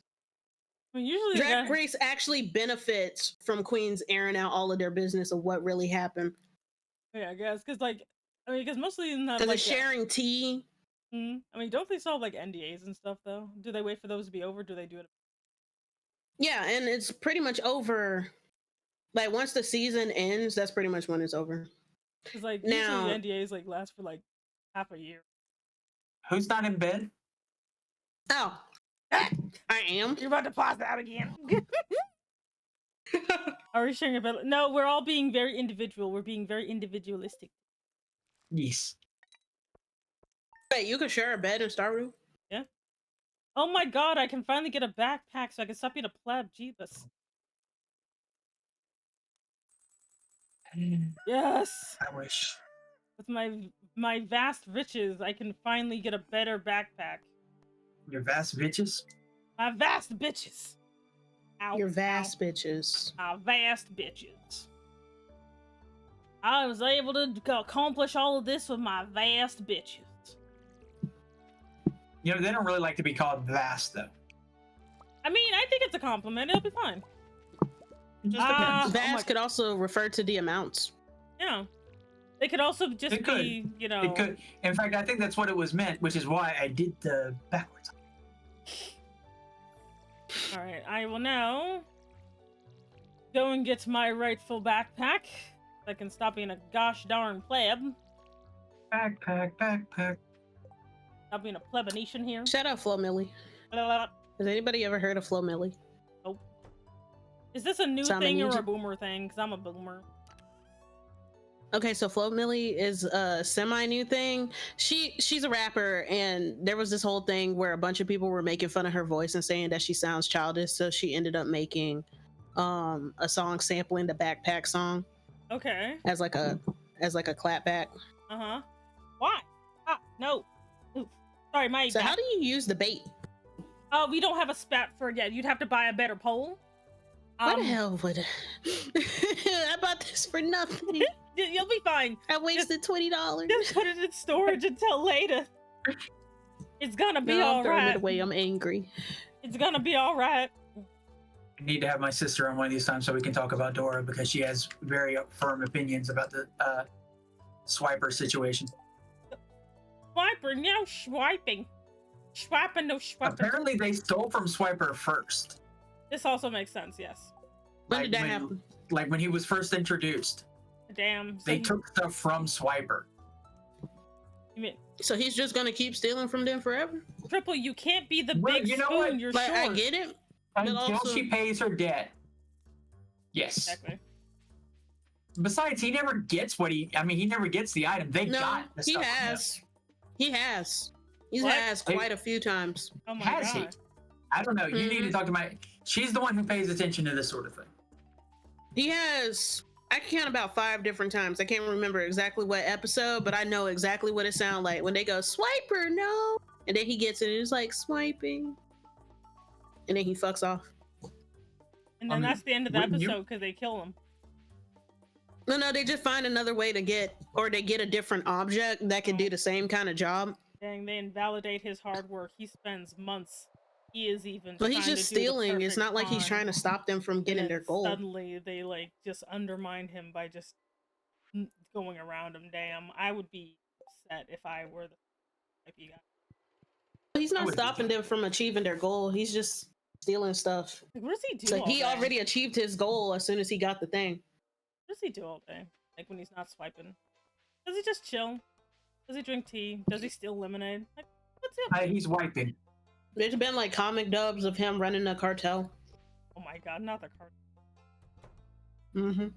I mean, usually Drag Race actually benefits from queens airing out all of their business of what really happened. Yeah, I guess because mostly in that Because like it's sharing tea. I mean, don't they still have like NDAs and stuff though? Do they wait for those to be over? Do they do it? Yeah, and it's pretty much over. Like once the season ends, that's pretty much when it's over. Because like Now- usually NDAs like last for like half a year. Who's not in bed? Oh, I am. You're about to pause that again. Are we sharing a bed? No, we're all being very individual. We're being very individualistic. Yes. Wait, you can share a bed in STARDEW? Yeah. Oh my god, I can finally get a backpack so I can stop being a pleb. Jeebus. Yes. I wish. With my vast riches, I can finally get a better backpack. Your vast bitches? My vast bitches. Ow, Your vast bitches. My vast bitches. I was able to accomplish all of this with my vast bitches. You know, they don't really like to be called vast, though. I mean, I think it's a compliment. It'll be fine. It just depends. Vast could also refer to the amounts. Yeah. They could also just It could. be, It could. In fact, I think that's what it was meant, which is why I did the backwards. Alright, I will now go and get my rightful backpack. So I can stop being a gosh darn pleb. Backpack. Stop being a plebonation here. Shout out Flo Millie. Has anybody ever heard of Flo Millie? Nope. Is this a new So I'm thing gonna or need a you- boomer thing? Because I'm a boomer. Okay, so Flo Millie is a semi-new thing. She's a rapper, and there was this whole thing where a bunch of people were making fun of her voice and saying that she sounds childish. So she ended up making a song sampling the Backpack song Okay. as like a clapback. Uh-huh. Why? Ah, no. Oof. Sorry, my So bad. how do you use the bait? We don't have a spat for it yet. You'd have to buy a better pole. Why the hell would I bought this for nothing? You'll be fine. I wasted $20. Just put it in storage until later. It's gonna be No, I'm throwing alright. it away. I'm angry. It's gonna be alright. I need to have my sister on one of these times so we can talk about Dora because she has very firm opinions about the swiper situation. Swiper, no swiping. Swiping, no swiping. Apparently, they stole from Swiper first. This also makes sense, yes. When did that happen? Like when he was first introduced, Damn. they took stuff from Swiper. You mean, So he's just gonna keep stealing from them forever? Triple, you can't be the Well, big you know spoon, what? you're Like, short. I get it. But Until also- she pays her debt. Yes. Exactly. Besides, he never gets he never gets the item. They No, got the he stuff from him. has. He has. He What? has quite a few times. Oh my Has he? god. I don't know. You need to talk to my. She's the one who pays attention to this sort of thing. He has. I can count about 5 different times. I can't remember exactly what episode, but I know exactly what it sounds like when they go swiper, no, and then he gets it and it's like swiping, and then he fucks off. And then that's the end of the episode because they kill him. No, they just find another way to get, or they get a different object that can do the same kind of job. Dang, they invalidate his hard work. He spends months. He is even. But he's just stealing. It's not like he's trying to stop them from getting their goal. Suddenly, they like just undermine him by just going around him. Damn, I would be upset if I were the IP guy. He's not stopping them from achieving their goal. He's just stealing stuff. Like, what does he do? So he already achieved his goal as soon as he got the thing. What does he do all day? Like when he's not swiping? Does he just chill? Does he drink tea? Does he steal lemonade? Like, what's it? He's wiping. There's been like comic dubs of him running a cartel. Oh my god, not the cartel. Mm-hmm.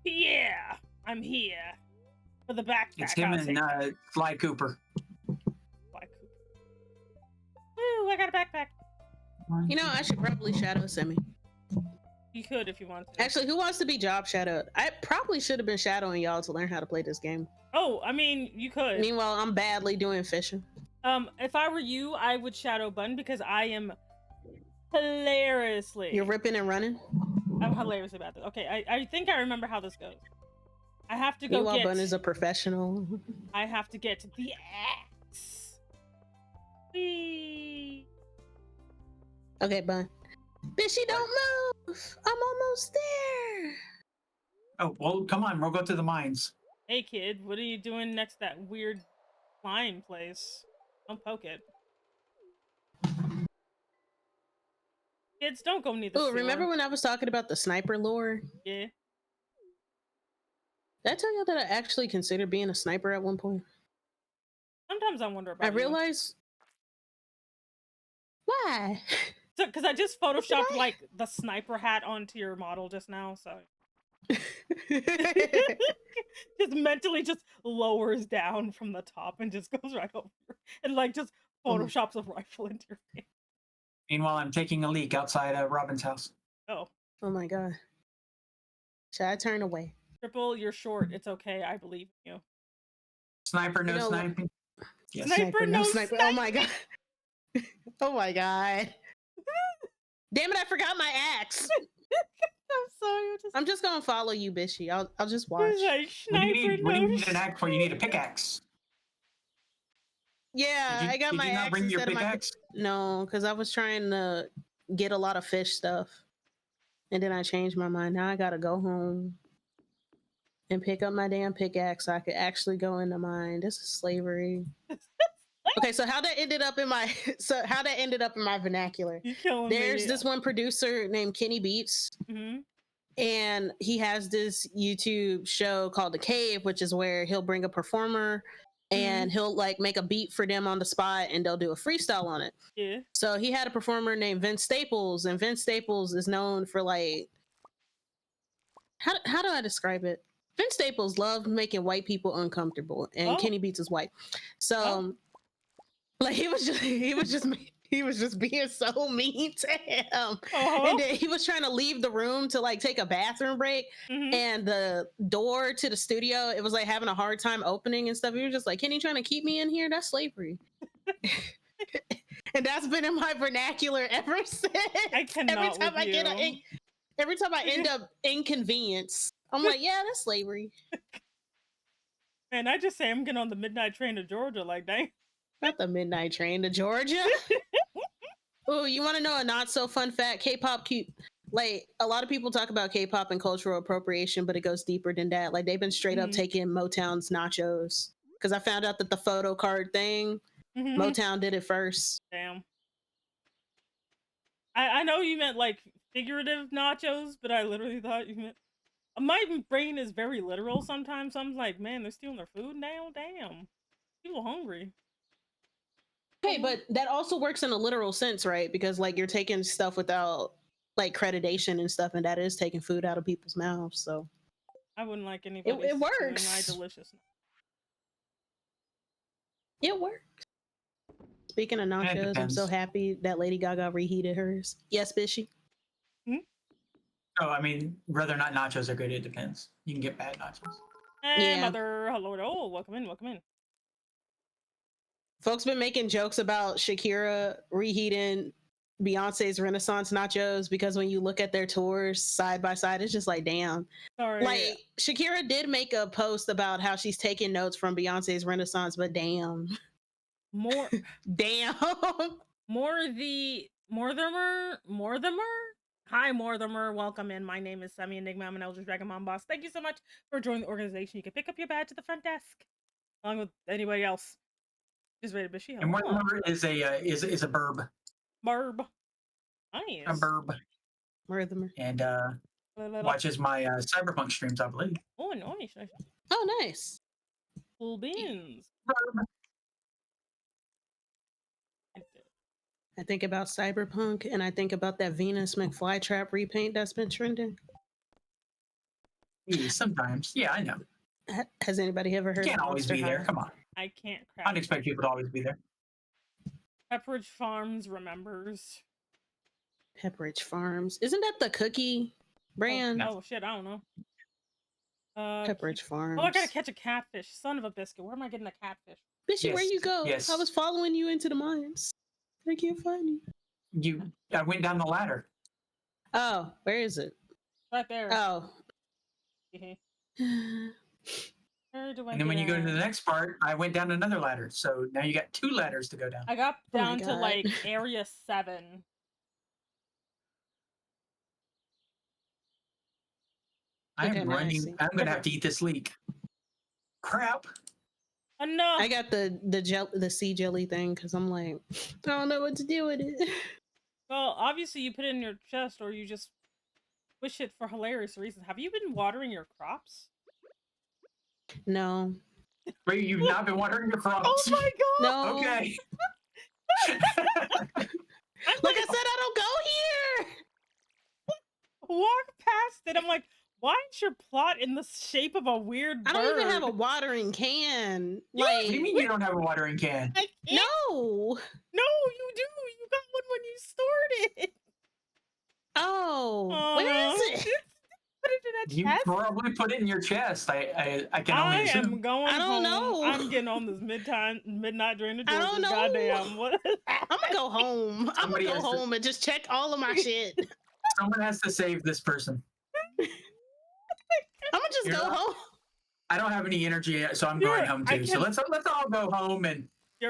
Yeah, I'm here for the backpack. It's him and Sly Cooper. Sly Cooper. Woo! I got a backpack. You know, I should probably shadow Semi. You could if you want to. Actually, who wants to be job shadowed? I probably should have been shadowing y'all to learn how to play this game. Oh, I mean, you could. Meanwhile, I'm badly doing fishing. If I were you, I would shadow Bun because I am hilariously. You're ripping and running? I'm hilariously about this. Okay, I think I remember how this goes. I have to go Meanwhile, get. Bun is a professional. I have to get the axe. Whee. Okay, Bun. Bishy, don't move. I'm almost there. Oh, well, come on. We'll go to the mines. Hey, kid, what are you doing next to that weird slime place? Don't poke it. Kids, don't go near the sewer. Remember when I was talking about the sniper lore? Yeah. Did I tell you that I actually considered being a sniper at one point? Sometimes I wonder about I realized... Why? So, because I just photoshopped like the sniper hat onto your model just now, so just mentally just lowers down from the top and just goes right over and like just photoshops a rifle into your face. Meanwhile, I'm taking a leak outside Robin's house. Oh my god! Should I turn away? Triple, you're short. It's okay. I believe in you. Sniper, no sniping. Yes. Sniper, no sniper. Oh my god! Oh my god! Damn it! I forgot my axe. I'm sorry. I'm just gonna follow you, Bishy. I'll just watch. Like, what do you need an axe for? You need a pickaxe. Yeah, I got my axe. Did you not bring your pickaxe? No, because I was trying to get a lot of fish stuff, and then I changed my mind. Now I gotta go home and pick up my damn pickaxe so I could actually go in the mine. This is slavery. Okay, so how that ended up in my vernacular. There's this one producer named Kenny Beats, and he has this YouTube show called The Cave, which is where he'll bring a performer and he'll like make a beat for them on the spot and they'll do a freestyle on it. Yeah. So he had a performer named Vince Staples, and Vince Staples is known for like how do I describe it? Vince Staples loved making white people uncomfortable, and Kenny Beats is white, so. Like he was just being so mean to him, and then he was trying to leave the room to like take a bathroom break, and the door to the studio, it was like having a hard time opening and stuff. He was just like, "Kenny trying to keep me in here? That's slavery." And that's been in my vernacular ever since. I cannot. Every time I end up inconvenienced, I'm like, "Yeah, that's slavery." Man, I just say I'm getting on the midnight train to Georgia. Like, dang. Not the midnight train to Georgia. Oh, you want to know a not so fun fact? K-pop like a lot of people talk about K-pop and cultural appropriation, but it goes deeper than that. Like they've been straight up taking Motown's nachos, because I found out that the photo card thing, Motown did it first. Damn. I know you meant like figurative nachos, but I literally thought you meant. My brain is very literal sometimes. So I'm like, man, they're stealing their food now. Damn, people hungry. Okay, but that also works in a literal sense, right? Because like you're taking stuff without like accreditation and stuff, and that is taking food out of people's mouths. So I wouldn't like anybody. It works. My deliciousness. It works. Speaking of nachos, I'm so depends. happy that Lady Gaga reheated hers. Yes, Bishy. Oh, I mean, whether or not nachos are good, it depends. You can get bad nachos. Hey, Yeah. mother. Hello. Oh, welcome in. Welcome in. Folks been making jokes about Shakira reheating Beyonce's Renaissance nachos because when you look at their tours side by side, it's just like, damn. Sorry. Like, Shakira did make a post about how she's taking notes from Beyonce's Renaissance, but damn. More. Damn. Morthimer. Hi, Morthimer. Welcome in. My name is Semi Enigma. I'm an Elder Dragon Mom boss. Thank you so much for joining the organization. You can pick up your badge at the front desk, along with anybody else. Just rated Bishy. And Mortimer is a burb. Barb. Nice. A burb. Mortimer. And watches my cyberpunk streams, I believe. Oh, nice. Oh, nice. Cool beans. Burb. I think about Cyberpunk and I think about that Venus McFlytrap repaint that's been trending. Yeah, sometimes. Yeah, I know. Has anybody ever heard You can't of always Monster be there. High? Come on. I can't craft. I'd expect people to always be there. Pepperidge Farms remembers. Pepperidge Farms. Isn't that the cookie brand? Oh shit, I don't know. Pepperidge Farms. Oh, I gotta catch a catfish. Son of a biscuit. Where am I getting a catfish? Bishy, where Yes, you go? yes. I was following you into the mines. I can't find you. I went down the ladder. Oh, where is it? Right there. Oh. Where do I And then when you get go to the at? next part, I went down another ladder. So now you got 2 ladders to go down. I got Oh my down to God. like area 7. I Okay, am now I running. see. I'm going to have to eat this leek. Crap. Enough. I got the sea jelly thing because I'm like, I don't know what to do with it. Well, obviously you put it in your chest or you just wish it for hilarious reasons. Have you been watering your crops? No. Wait, you've not been watering your crops? Oh my god! No. Okay. Like I said, I don't go here. Walk past it. I'm like, why is your plot in the shape of a weird bird? I don't even have a watering can. You- Like, What do you mean you don't have a watering can? I can't. no. No, you do. You got one when you stored it. Oh, where is it? Put it in a You chest. probably put it in your chest. I can only I assume. am going I don't home. know. I'm getting on this midnight drainage. I don't know. Goddamn. What? I'm gonna go home. I'm Somebody gonna go has to- home and just check all of my shit. Someone has to save this person. I'm gonna just You're go not- home. I don't have any energy yet, so I'm You're- going home I too. So can- let's all go home and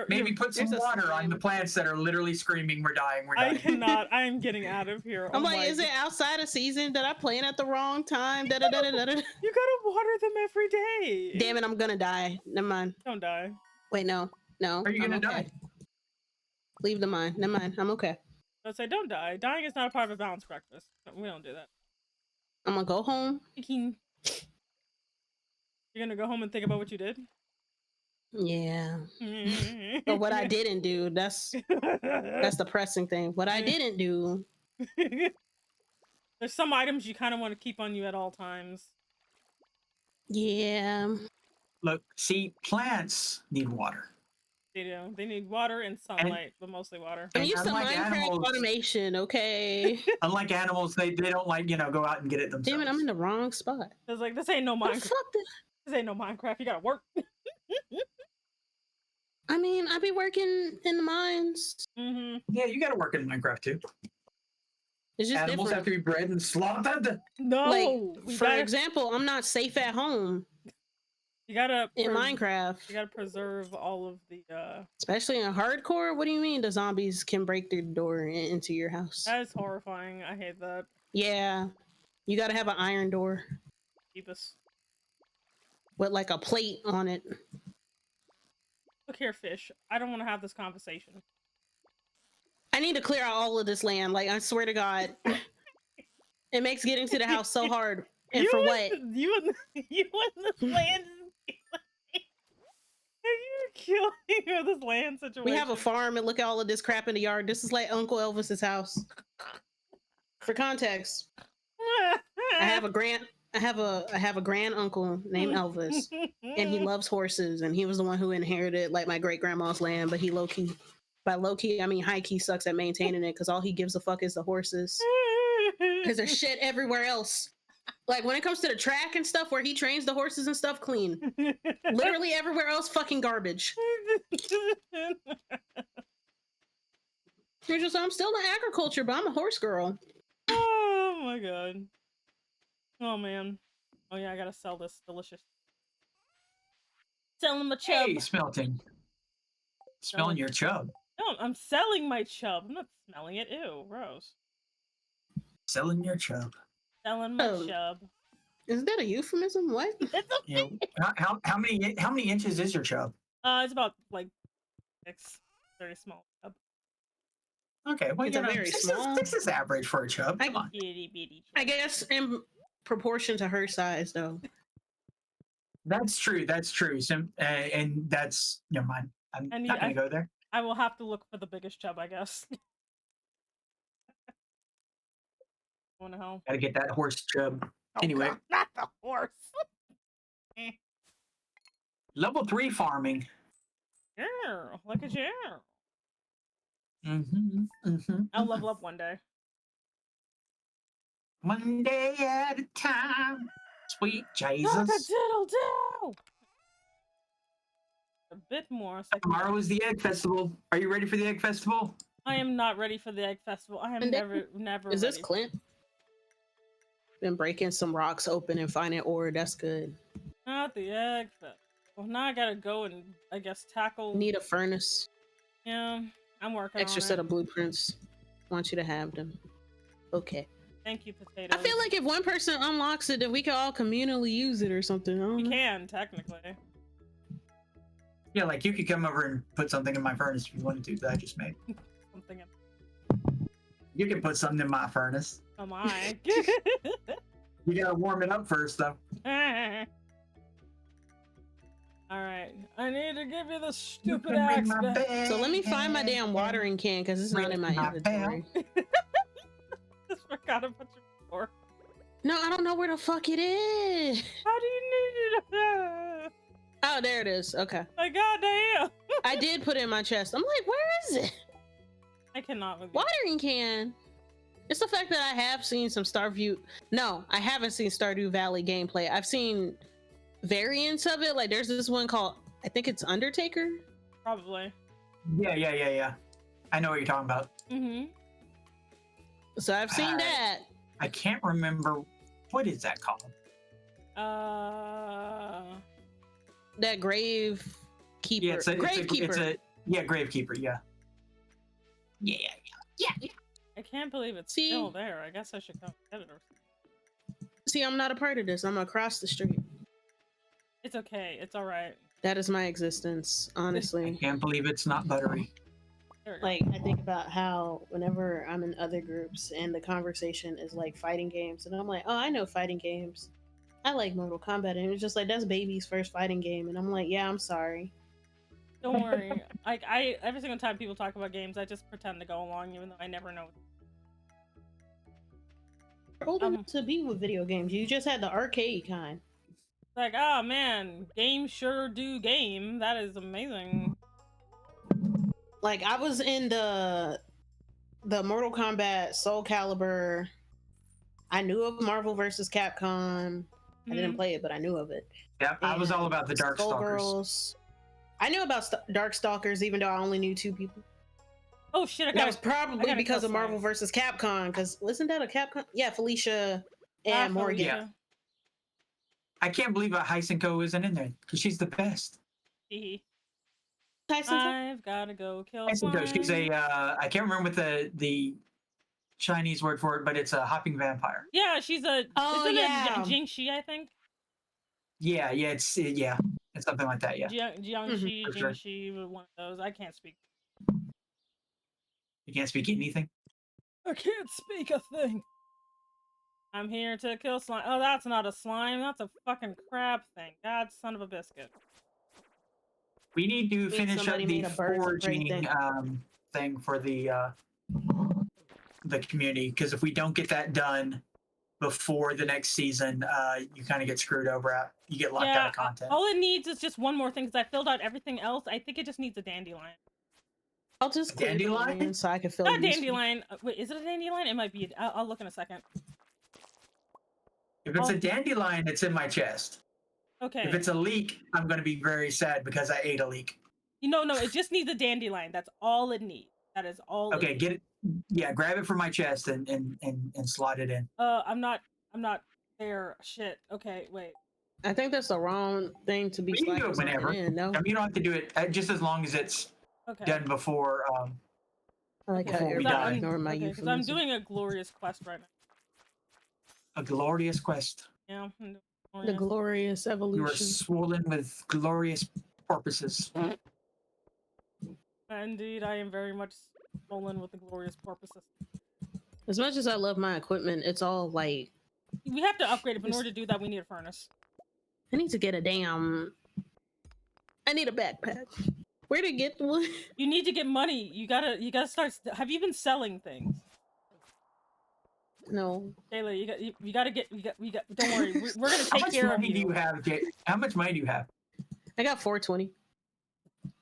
maybe put some there's a water on slime. the plants that are literally screaming, "We're dying, we're I dying." cannot. I am getting out of here. I'm Oh like, my is it outside of season? Did I plan at the wrong time? Da, da, da, da, da, da. You gotta water them every day. Damn it, I'm gonna die. Never mind. Don't die. Wait, no. Are you I'm gonna okay. die? Leave the mine. Never mind. I'm okay. Don't say don't die. Dying is not a part of a balanced breakfast. We don't do that. I'm gonna go home. You're gonna go home and think about what you did? Yeah. But what I didn't do, that's the pressing thing. What I didn't do. There's some items you kind of want to keep on you at all times. Yeah. Look, see, plants need water. They do. They need water and sunlight, but mostly water. I'm And used to unlike Minecraft animals- automation, okay? Unlike animals, they don't like go out and get it themselves. Damn it, I'm in the wrong spot. It's like, this ain't no What the Minecraft. fuck did... This ain't no Minecraft. You gotta work. I mean, I be working in the mines. Mm-hmm. Yeah, you got to work in Minecraft too. It's just Animals different. have to be bred and slaughtered. No. Like, we for gotta, example, I'm not safe at home you gotta in Minecraft. You gotta preserve all of the. Especially in hardcore. What do you mean the zombies can break through the door into your house? That is horrifying. I hate that. Yeah. You gotta have an iron door Keep us. with like a plate on it. Look here, fish. I don't want to have this conversation. I need to clear out all of this land. Like, I swear to God. It makes getting to the house so hard. And for what? You and the land. Are you killing this land situation? We have a farm and look at all of this crap in the yard. This is like Uncle Elvis's house. For context, I have a grand uncle named Elvis, and he loves horses, and he was the one who inherited like my great grandma's land, but he low key By low key, I mean high key sucks at maintaining it because all he gives a fuck is the horses. Because there's shit everywhere else. Like when it comes to the track and stuff where he trains the horses and stuff, clean. Literally everywhere else, fucking garbage. You're just, I'm still in agriculture, but I'm a horse girl. Oh my god. Oh man. Oh yeah, I gotta sell this delicious. Selling my chub. Hey, Smelting. Smelling your chub. No, I'm selling my chub. I'm not smelling it. Ew, gross. Selling your chub. Selling my chub. Is that a euphemism? What? It's okay. You know, how many inches is your chub? It's about like 6. Very small chub. Okay, well, It's you a know, very 6 small- is average for a chub. Come on. Itty bitty chub. I guess in proportion to her size, though. That's true. That's true. And that's never mind. I'm And not gonna go there. I will have to look for the biggest chub, I guess. Oh no. Gotta get that horse chub. Oh, Anyway. God, not the horse. Level 3 farming. Yeah, look at you. Mm-hmm. I'll level up one day. One day at a time. Sweet Jesus. Cock-a-diddle-doo! A bit more. So Tomorrow is the Egg Festival. Are you ready for the Egg Festival? I am not ready for the Egg Festival. I am And never Is this ready. Clint? Been breaking some rocks open and finding ore. That's good. Not the Egg Festival. Well, now I gotta go and, I guess, tackle... Need a furnace. Yeah, I'm working Extra on set it. of blueprints. Want you to have them. Okay. Thank you, potatoes. I feel like if one person unlocks it, then we can all communally use it or something. I don't We know. can, technically. Yeah, like you could come over and put something in my furnace if you wanted to that I just made. Something. You can put something in my furnace. Oh my. You gotta warm it up first, though. Alright. I need to give you the stupid You can ring axe my back. bell. So let me find my damn watering can because it's not in my Ring my inventory. Just forgot about your before. No, I don't know where the fuck it is. How do you need it? Oh, there it is. Okay. My goddamn. I did put it in my chest. I'm like, where is it? I cannot with you. Watering can. It's the fact that I have seen some Starview. No, I haven't seen Stardew Valley gameplay. I've seen variants of it. Like there's this one called, I think it's Undertaker. Probably. Yeah. I know what you're talking about. Mm-hmm. So I've seen that. I can't remember what is that called. That grave keeper. Yeah, it's a Gravekeeper. Gravekeeper. Yeah. I can't believe it's See? still there. I guess I should come get it or something. See, I'm not a part of this. I'm across the street. It's okay. It's alright. That is my existence, honestly. Can't believe it's not buttery. There we go. Like, I think about how whenever I'm in other groups and the conversation is like fighting games, and I'm like, oh, I know fighting games. I like Mortal Kombat. And it's just like, that's baby's first fighting game. And I'm like, yeah, I'm sorry. Don't worry. I every single time people talk about games, I just pretend to go along, even though I never know. You're old enough to be with video games. You just had the arcade kind. Like, oh man, game sure do game. That is amazing. Like, I was in the Mortal Kombat Soul Calibur. I knew of Marvel vs. Capcom. I didn't play it, but I knew of it. Yeah, I was all And about the Dark Stalkers. I knew about Darkstalkers, even though I only knew 2 people. Oh shit! I That got was probably gotta because kill of Marvel someone. vs. Capcom. Because wasn't that a Capcom? Yeah, Felicia and Morgan. Yeah. I can't believe Hysenko isn't in there because she's the best. Tyson, I've gotta go kill Hysenko, she's slime. I can't remember what the Chinese word for it, but it's a hopping vampire. Yeah, she's a. Oh, isn't yeah. it Jingxi, I think. Yeah, it's something like that. Yeah, Jiangxi, for sure. Jingxi, one of those. I can't speak. you can't speak anything. I can't speak a thing. I'm here to kill slime. Oh, that's not a slime. That's a fucking crab thing. God, son of a biscuit. We need to finish up somebody the made a birds of prey foraging thing. thing for the community, because if we don't get that done before the next season, you kind of get screwed over. You get locked out of content. All it needs is just one more thing, because I filled out everything else. I think it just needs a dandelion. I'll just clear the Dandelion? land so I can feel Not useful. dandelion. Wait, is it a dandelion? It might be. I'll look in a second. If it's Oh. a dandelion, it's in my chest. Okay. If it's a leek, I'm going to be very sad because I ate a leek. No, it just needs a dandelion. That's all it needs. That is all. Okay, get it. Yeah, grab it from my chest and slide it in. I'm not there. Shit. Okay, wait. I think that's the wrong thing to be You can do sliding it something whenever. in, no? I mean, you don't have to do it just as long as it's Okay. done before. I like how before we everybody die. ignore my Okay, because I'm euphemism. doing a glorious quest right now. A glorious quest. Yeah. The glorious You are evolution. swollen with glorious purposes. Indeed, I am very much swollen with the glorious purposes. As much as I love my equipment, it's all like We have to upgrade it, but in order to do that, we need a furnace. I need to get a damn. I need a backpack. Where to get one? You need to get money. You gotta start. Have you been selling things? No. Kayla, you gotta get. We got. Don't worry. We're gonna How take much care of money do you you. have, Jay? How much money do you have? I got 420.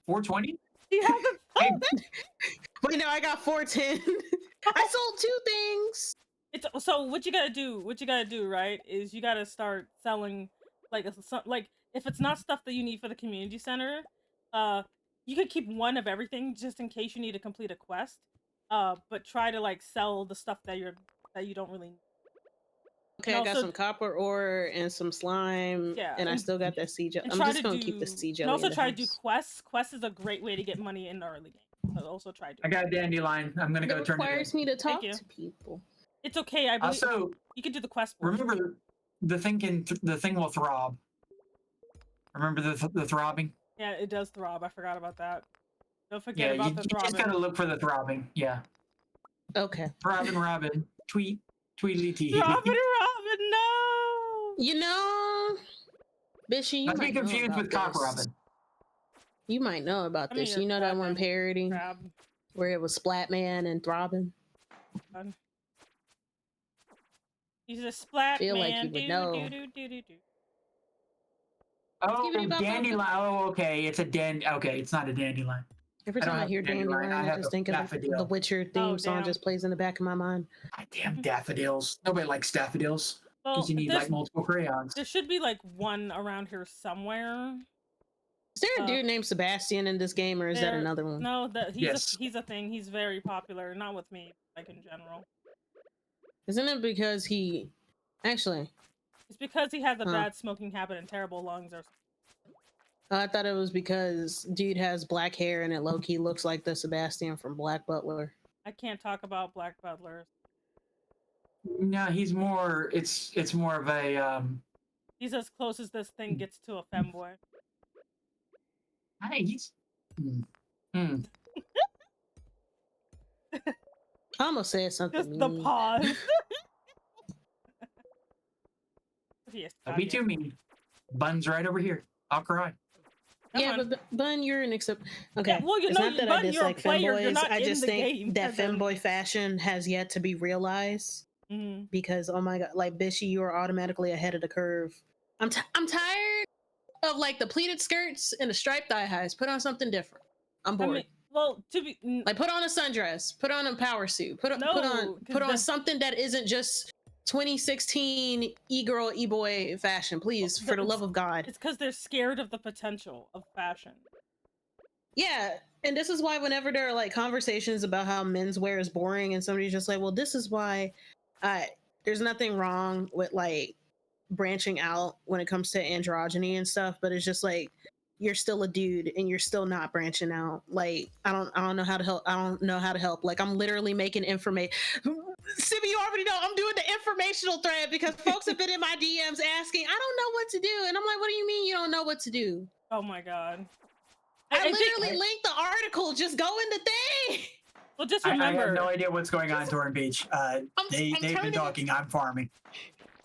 420? You have the. Hey, Wait, no, I got 410. I sold 2 things. So what you gotta do, right? Is you gotta start selling like if it's not stuff that you need for the community center, you could keep one of everything just in case you need to complete a quest. But try to like sell the stuff that you don't really need. Okay, And I got also- some copper ore and some slime. Yeah, and I and- still got that sea jelly. And I'm try just to gonna do, keep the sea and jelly. also in the try to do house. quests. Quests is a great way to get money in the early game. So also try to. I got a dandelion. I'm gonna It go turn it in. requires me to talk you. to people. It's okay. I believe Also, you can do the quest. portion. remember the thing will throb. Remember the throbbing? Yeah, it does throb. I forgot about that. Don't Yeah, forget about you the just throbbing. gotta look for the throbbing. Yeah, Okay. Robin, tweet, tweetly tee. Robin, no! You know, Bishy, you Not to be might know confused about with Cock this. Robin. You might know about Come here, this. You know that one goddamn parody Crab. where it was Splatman and Throbbing? He's a splat Feel like man. you would know. Do. Oh, Skibbity bop bop. dandelion. Oh, okay. It's a Okay, it's not a dandelion. Every I don't time I have hear dandelion, Dandelion, I I have just a think of daffodil. the Witcher theme Oh, song damn. just plays in the back of my mind. Goddamn daffodils. Nobody likes daffodils Well, because you need like multiple crayons. there should be like one around here somewhere. Is there a dude named Sebastian in this game, or is that There- another one? No, Yes. he's a thing. He's very popular. Not with me, like in general. Isn't it because he actually? It's because he has a Huh. bad smoking habit and terrible lungs or something. I thought it was because dude has black hair and it low key looks like the Sebastian from Black Butler. I can't talk about black butlers. No, he's more. It's more of a. He's as close as this thing gets to a femboy. Hey, he's. I almost said something. Just the mean. pause. Yes, Don't be too mean. Bun's right over here. I'll cry. Come Yeah, on. but Bun, you're an except. Okay, Yeah, well, you it's know, not that Bun, I you're a dislike player, you're femboys. not I in just the think game, that and then- femboy fashion has yet to be realized. Mhm. Because oh my god, like Bishy, you are automatically ahead of the curve. I'm tired of like the pleated skirts and the striped thigh highs. Put on something different. I'm I bored. mean, well, Like put on a sundress, put on a power suit, put No, on 'cause something that isn't just 2016 e-girl e-boy fashion, please, for the love of God. it's because they're scared of the potential of fashion. Yeah, and this is why whenever there are like conversations about how menswear is boring, and somebody's just like, "Well, this is why," there's nothing wrong with like branching out when it comes to androgyny and stuff, but it's just like you're still a dude and you're still not branching out. Like I don't know how to help. I don't know how to help. Like I'm literally making information. Sibby, you already know I'm doing the informational thread because folks have been in my DMs asking, I don't know what to do, and I'm like, what do you mean you don't know what to do? Oh my god. I think- literally linked the article. Just go in the thing. well, just I remember. have no idea what's going on, Torn Beach. They've been turning- talking. I'm farming.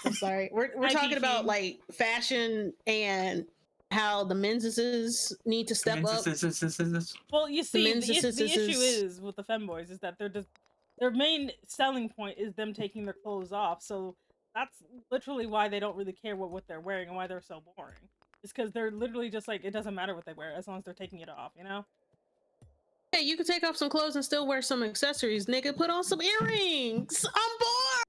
I'm sorry. We're talking about like fashion and how the menses need to step up. Well, you see, men's the issue is- is with the femboys is that they're just their main selling point is them taking their clothes off. So that's literally why they don't really care what they're wearing and why they're so boring. It's because they're literally just like it doesn't matter what they wear as long as they're taking it off, you know? Hey, you could take off some clothes and still wear some accessories, nigga. Put on some earrings. I'm bored.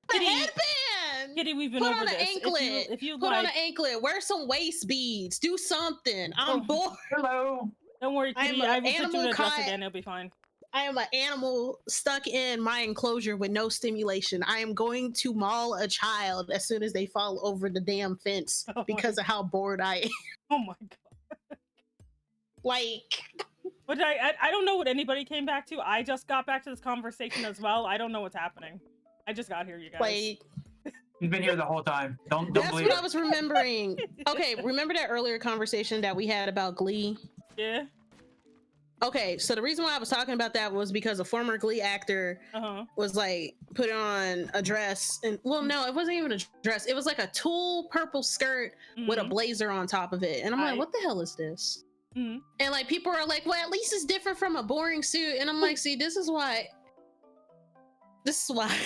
A Kitty, headband. Kitty, we've been Put over on an this. anklet. If you Put like, on an anklet. Wear some waist beads. Do something. I'm bored. Hello. don't worry, I'm Kitty. a I will put you in animal a dress cat. again. It'll be fine. I am an animal stuck in my enclosure with no stimulation. I am going to maul a child as soon as they fall over the damn fence Oh my because of how bored I am. Oh my god. Like, But I don't know what anybody came back to. I just got back to this conversation as well. I don't know what's happening. I just got here, you guys. like He's been here the whole time. Don't that's believe what it. I was remembering. Okay, remember that earlier conversation that we had about Glee? Yeah. Okay, so the reason why I was talking about that was because a former Glee actor was like put on a dress, and well, no, it wasn't even a dress. It was like a tulle purple skirt with a blazer on top of it, and I'm like, what the hell is this? And like people are like, well, at least it's different from a boring suit, and I'm like, see, this is why. This is why.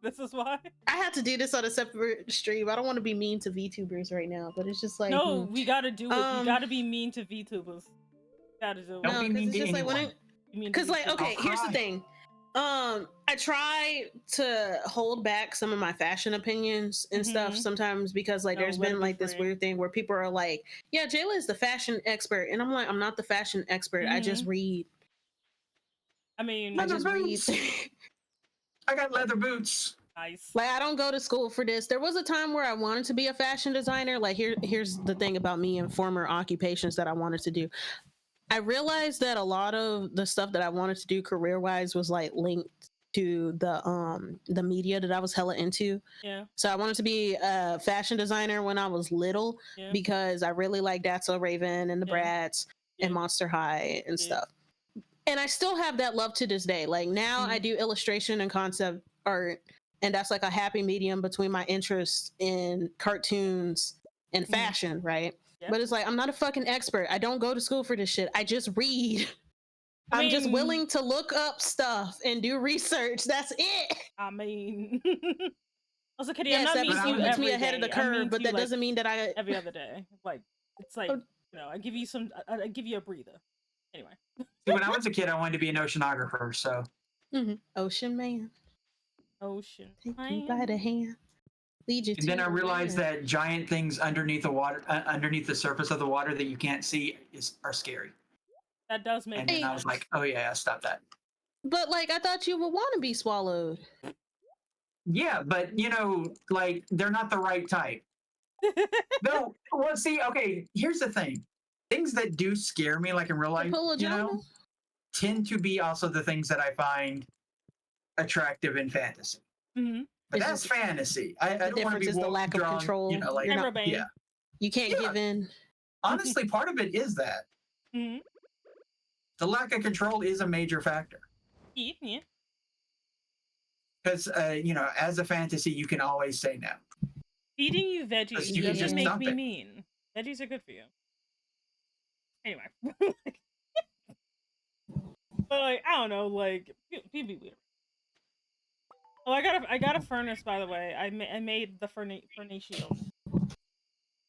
This is why. I have to do this on a separate stream. I don't want to be mean to VTubers right now, but it's just like No, we gotta do it. We gotta be mean to VTubers. Gotta do it. Don't be mean to it's just like when anyone. because like okay, I'll here's the cry. thing. I try to hold back some of my fashion opinions and stuff sometimes because like No, there's let been it be like this free. weird thing where people are like, yeah, Jayla is the fashion expert, and I'm like, I'm not the fashion expert. I just read. I mean, I Leather just read. boots. I got leather boots. nice. Like I don't go to school for this. There was a time where I wanted to be a fashion designer. Like here's the thing about me and former occupations that I wanted to do. I realized that a lot of the stuff that I wanted to do career-wise was like linked to the media that I was hella into. Yeah. So I wanted to be a fashion designer when I was little because I really liked That's So Raven and the Bratz and Monster High and stuff. And I still have that love to this day. Like now I do illustration and concept art, and that's like a happy medium between my interest in cartoons and fashion, right? Yeah. But it's like I'm not a fucking expert. I don't go to school for this shit. I just read. I'm just mean- willing to look up stuff and do research. That's it. I mean, also, Kitty, Yes, I'm not that mean to you puts me every ahead of the day. I'm mean curve, but to that you, like, doesn't mean that I. every other day. Like it's like I give you some. I give you a breather. Anyway. See, when I was a kid, I wanted to be an oceanographer. So Ocean man, Ocean. take you by the hand, lead you. and then I realized that giant things underneath the water, underneath the surface of the water that you can't see, are scary. That does make And then I sense. was like, oh yeah, stop that. But like, I thought you would want to be swallowed. Yeah, but like they're not the right type. No, well, see, okay, here's the thing. Things that do scare me, like in real life, tend to be also the things that I find attractive in fantasy. But It's that's just- fantasy. I don't want to be is the lack of drawn, control. like, You're not- yeah. You can't give in. Honestly, part of it is that. The lack of control is a major factor. Yeah. Because, as a fantasy, you can always say no. Feeding you veggies You can doesn't just make dump me it. mean. Veggies are good for you. Anyway. But like, I don't know, like people be weird. Oh, I got a furnace, by the way. I made the furnace shield.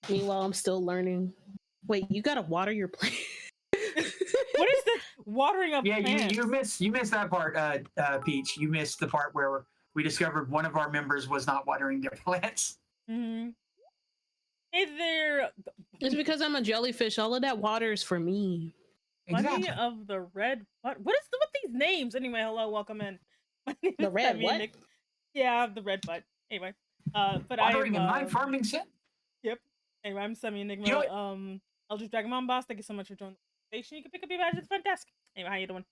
Meanwhile, I'm still learning. Wait, you gotta water your plant. What is the watering of Yeah, plants? you missed that part, Peach. You missed the part where we discovered one of our members was not watering their plants. Hey there. It's because I'm a jellyfish. All of that water is for me. Bunny of the red. What is with these names? Anyway, hello, welcome in. My name The is red Demi what? Nick. Yeah, the red butt. Anyway, but Watering I'm in my farming sim. Yep. Anyway, I'm Semi Enigma. You know I'll just drag Mom Boss. Thank you so much for joining the station. You can pick up your badge at the front desk. Anyway, how you doing?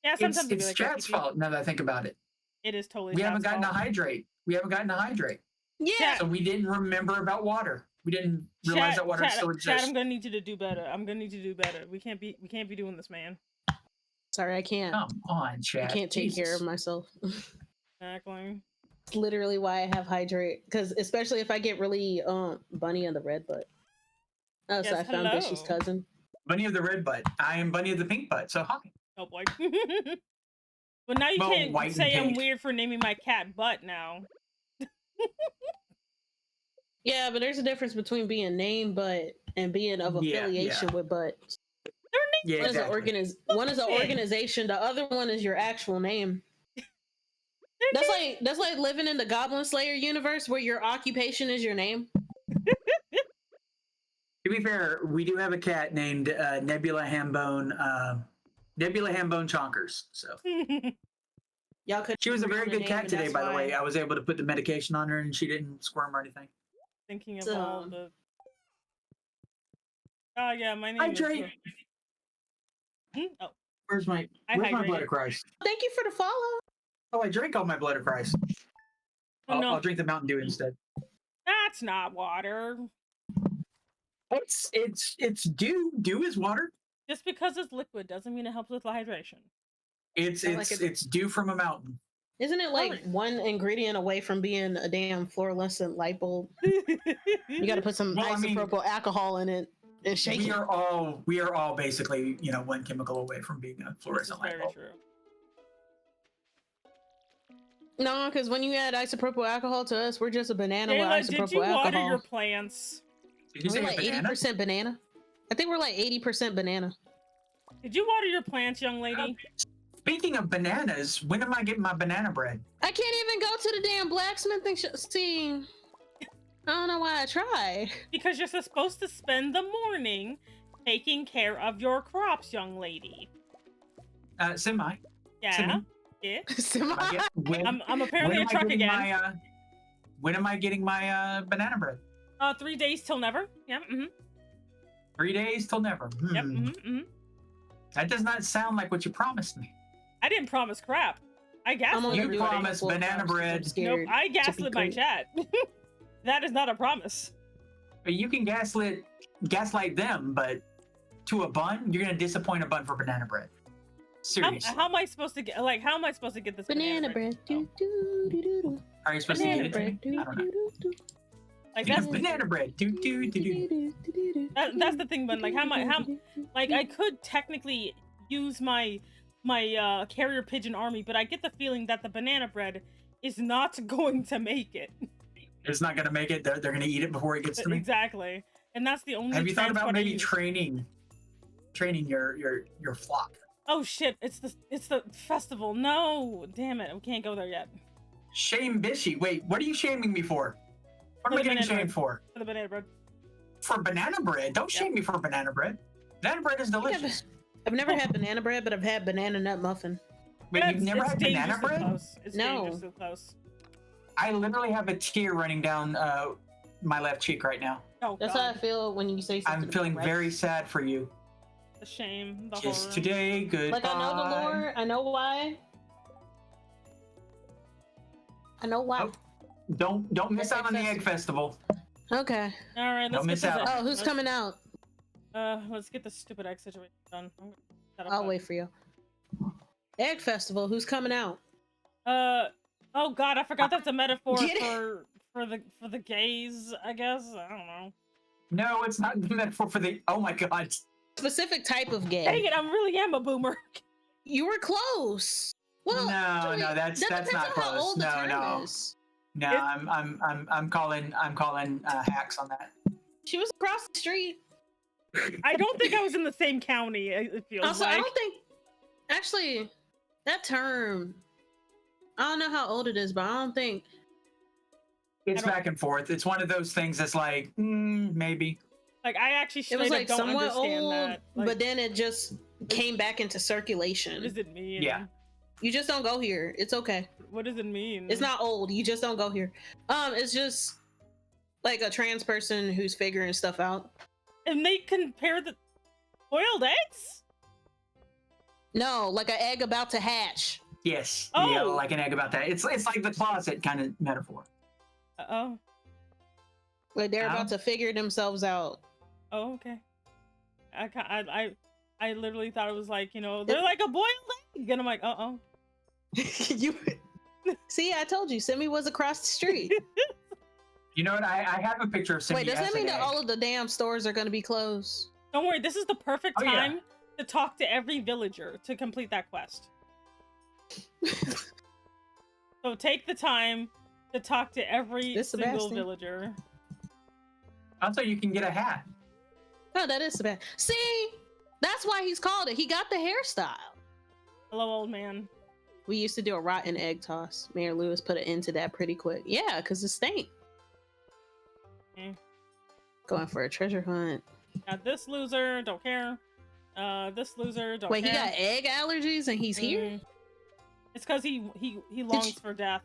Yeah, sometimes It's Chat's fault now that I think about it. It is totally. We haven't Chat's gotten to fault. hydrate. Yeah. So we didn't remember about water. We didn't realize that water still Chat, exists. I'm gonna need you to do better. I'm gonna need you to do better. We can't be doing this, man. Sorry, I can't. Come on, Chat. I can't take care Jesus. of myself. Exactly. It's literally why I have hydrate. Because especially if I get really Bunny of the red butt. Oh, so Yes, I found hello. Bishy's cousin. Bunny of the red butt. I am Bunny of the pink butt. So hi. Oh boy. But now you Well, can't white and say I'm pink. weird for naming my cat Butt now. Yeah, but there's a difference between being named butt and being of Yeah, affiliation with butt. Their Yeah, One exactly. is one is an organization. The other one is your actual name. That's like living in the Goblin Slayer universe where your occupation is your name. To be fair, we do have a cat named Nebula Hambone Chonkers. So Y'all could. she was a very the good name, cat and today, that's by the way. why- I was able to put the medication on her, and she didn't squirm or anything. Thinking of So- all the. Oh yeah, my name I is. drank. Oh, Where's my hydrated. blood of Christ? Thank you for the follow. Oh, I drank all my blood of Christ. Oh, no. I'll drink the Mountain Dew instead. That's not water. It's dew. Dew is water. Just because it's liquid doesn't mean it helps with hydration. It's I like it. it's dew from a mountain. Isn't it like Alright. one ingredient away from being a damn fluorescent light bulb? You got to put some Well, I mean- isopropyl alcohol in it and shake We it. are all basically one chemical away from being a This is fluorescent light very bulb. true. No, because when you add isopropyl alcohol to us, we're just a banana Kayla, with did isopropyl you water alcohol. your plants? Did you We're say like a banana? 80% banana. I think we're like 80% banana. Did you water your plants, young lady? Speaking of bananas, when am I getting my banana bread? I can't even go to the damn blacksmith and see. I don't know why I try. Because you're supposed to spend the morning taking care of your crops, young lady. Semi. Yeah. Semi. Yeah. I get- when- I'm apparently when a am I truck getting again. when am I getting my banana bread? 3 days till never. Yeah. 3 days till never. Yep. Hmm. That does not sound like what you promised me. I didn't promise crap. I I'm only gaslit gonna You do it everybody. promised full banana carbs 'cause I'm bread. Nope, scared I to be gaslit my great. chat. That is not a promise. But you can gaslight them, but to a bun, you're gonna disappoint a bun for banana bread. Seriously. How am I supposed to get this Banana bread. Do, do, do, do, do. Are you supposed Banana to get it to me? bread. I don't know. Like You that's have banana bread. Do do do do. that's the thing, but like I could technically use my carrier pigeon army, but I get the feeling that the banana bread is not going to make it. It's not gonna make it. They're gonna eat it before it gets to me. Exactly, and that's the only. Have you thought about transport I maybe use. training your flock? Oh shit! It's the festival. No, damn it! We can't go there yet. Shame Bishy. Wait, what are you shaming me for? What am I For the getting banana shamed for? For the banana bread. For banana bread? Don't Yep. shame me for banana bread. Banana bread is delicious. I've never had banana bread, but I've had banana nut muffin. Wait, It's- you've never it's had banana dangerously bread? Close. It's No. dangerously close. I literally have a tear running down my left cheek right now. Oh That's god. how I feel when you say something. I'm feeling about very rice. sad for you. The shame. The Just horror. today, goodbye. Like I know the lore. I know why. I know why. Oh. Don't miss out on the egg festival. Okay. All right. Let's Don't get miss this out. Oh, who's coming out? Let's get the stupid egg situation done. I'm gonna set up I'll a- wait for you. Egg festival. Who's coming out? Oh god, I forgot that's a metaphor Get it? for the gays. I guess I don't know. No, it's not the metaphor for the. Oh my god. Specific type of gay. Dang it! I really am a boomer. You were close. Well, No, actually, no, that's that not depends on how close. old the No, term no. is. No, I'm calling hacks on that. She was across the street. I don't think I was in the same county. It feels Also, like. I don't think. Actually, that term. I don't know how old it is, but I don't think. It's I don't- back and forth. It's one of those things that's like, maybe. Like I actually It straight was up like don't somewhat understand old, that. Like, but then it just came back into what circulation. does it mean? Yeah. You just don't go here. It's okay. What does it mean? It's not old. You just don't go here. It's just like a trans person who's figuring stuff out. And they compare the boiled eggs. No, like an egg about to hatch. Yes. Oh. Yeah, like an egg about that. It's like the closet kind of metaphor. Oh. Like they're How? about to figure themselves out. Oh, okay. I literally thought it was like, they're like a boiled egg, and I'm like, You see, I told you, Simi was across the street. You know what? I have a picture of Cindy. Wait, does as that mean an that egg. all of the damn stores are going to be closed? Don't worry, this is the perfect Oh, yeah. time to talk to every villager to complete that quest. So take the time to talk to every This single Sebastian. villager. Also, you can get a hat. Oh, that is bad. See, That's why he's called it. He got the hairstyle. Hello, old man. We used to do a rotten egg toss. Mayor Lewis put an end to that pretty quick. Yeah, because it stank. Going for a treasure hunt. Now this loser, don't care. This loser, don't Wait, care. he got egg allergies and he's here? It's because he longs for death.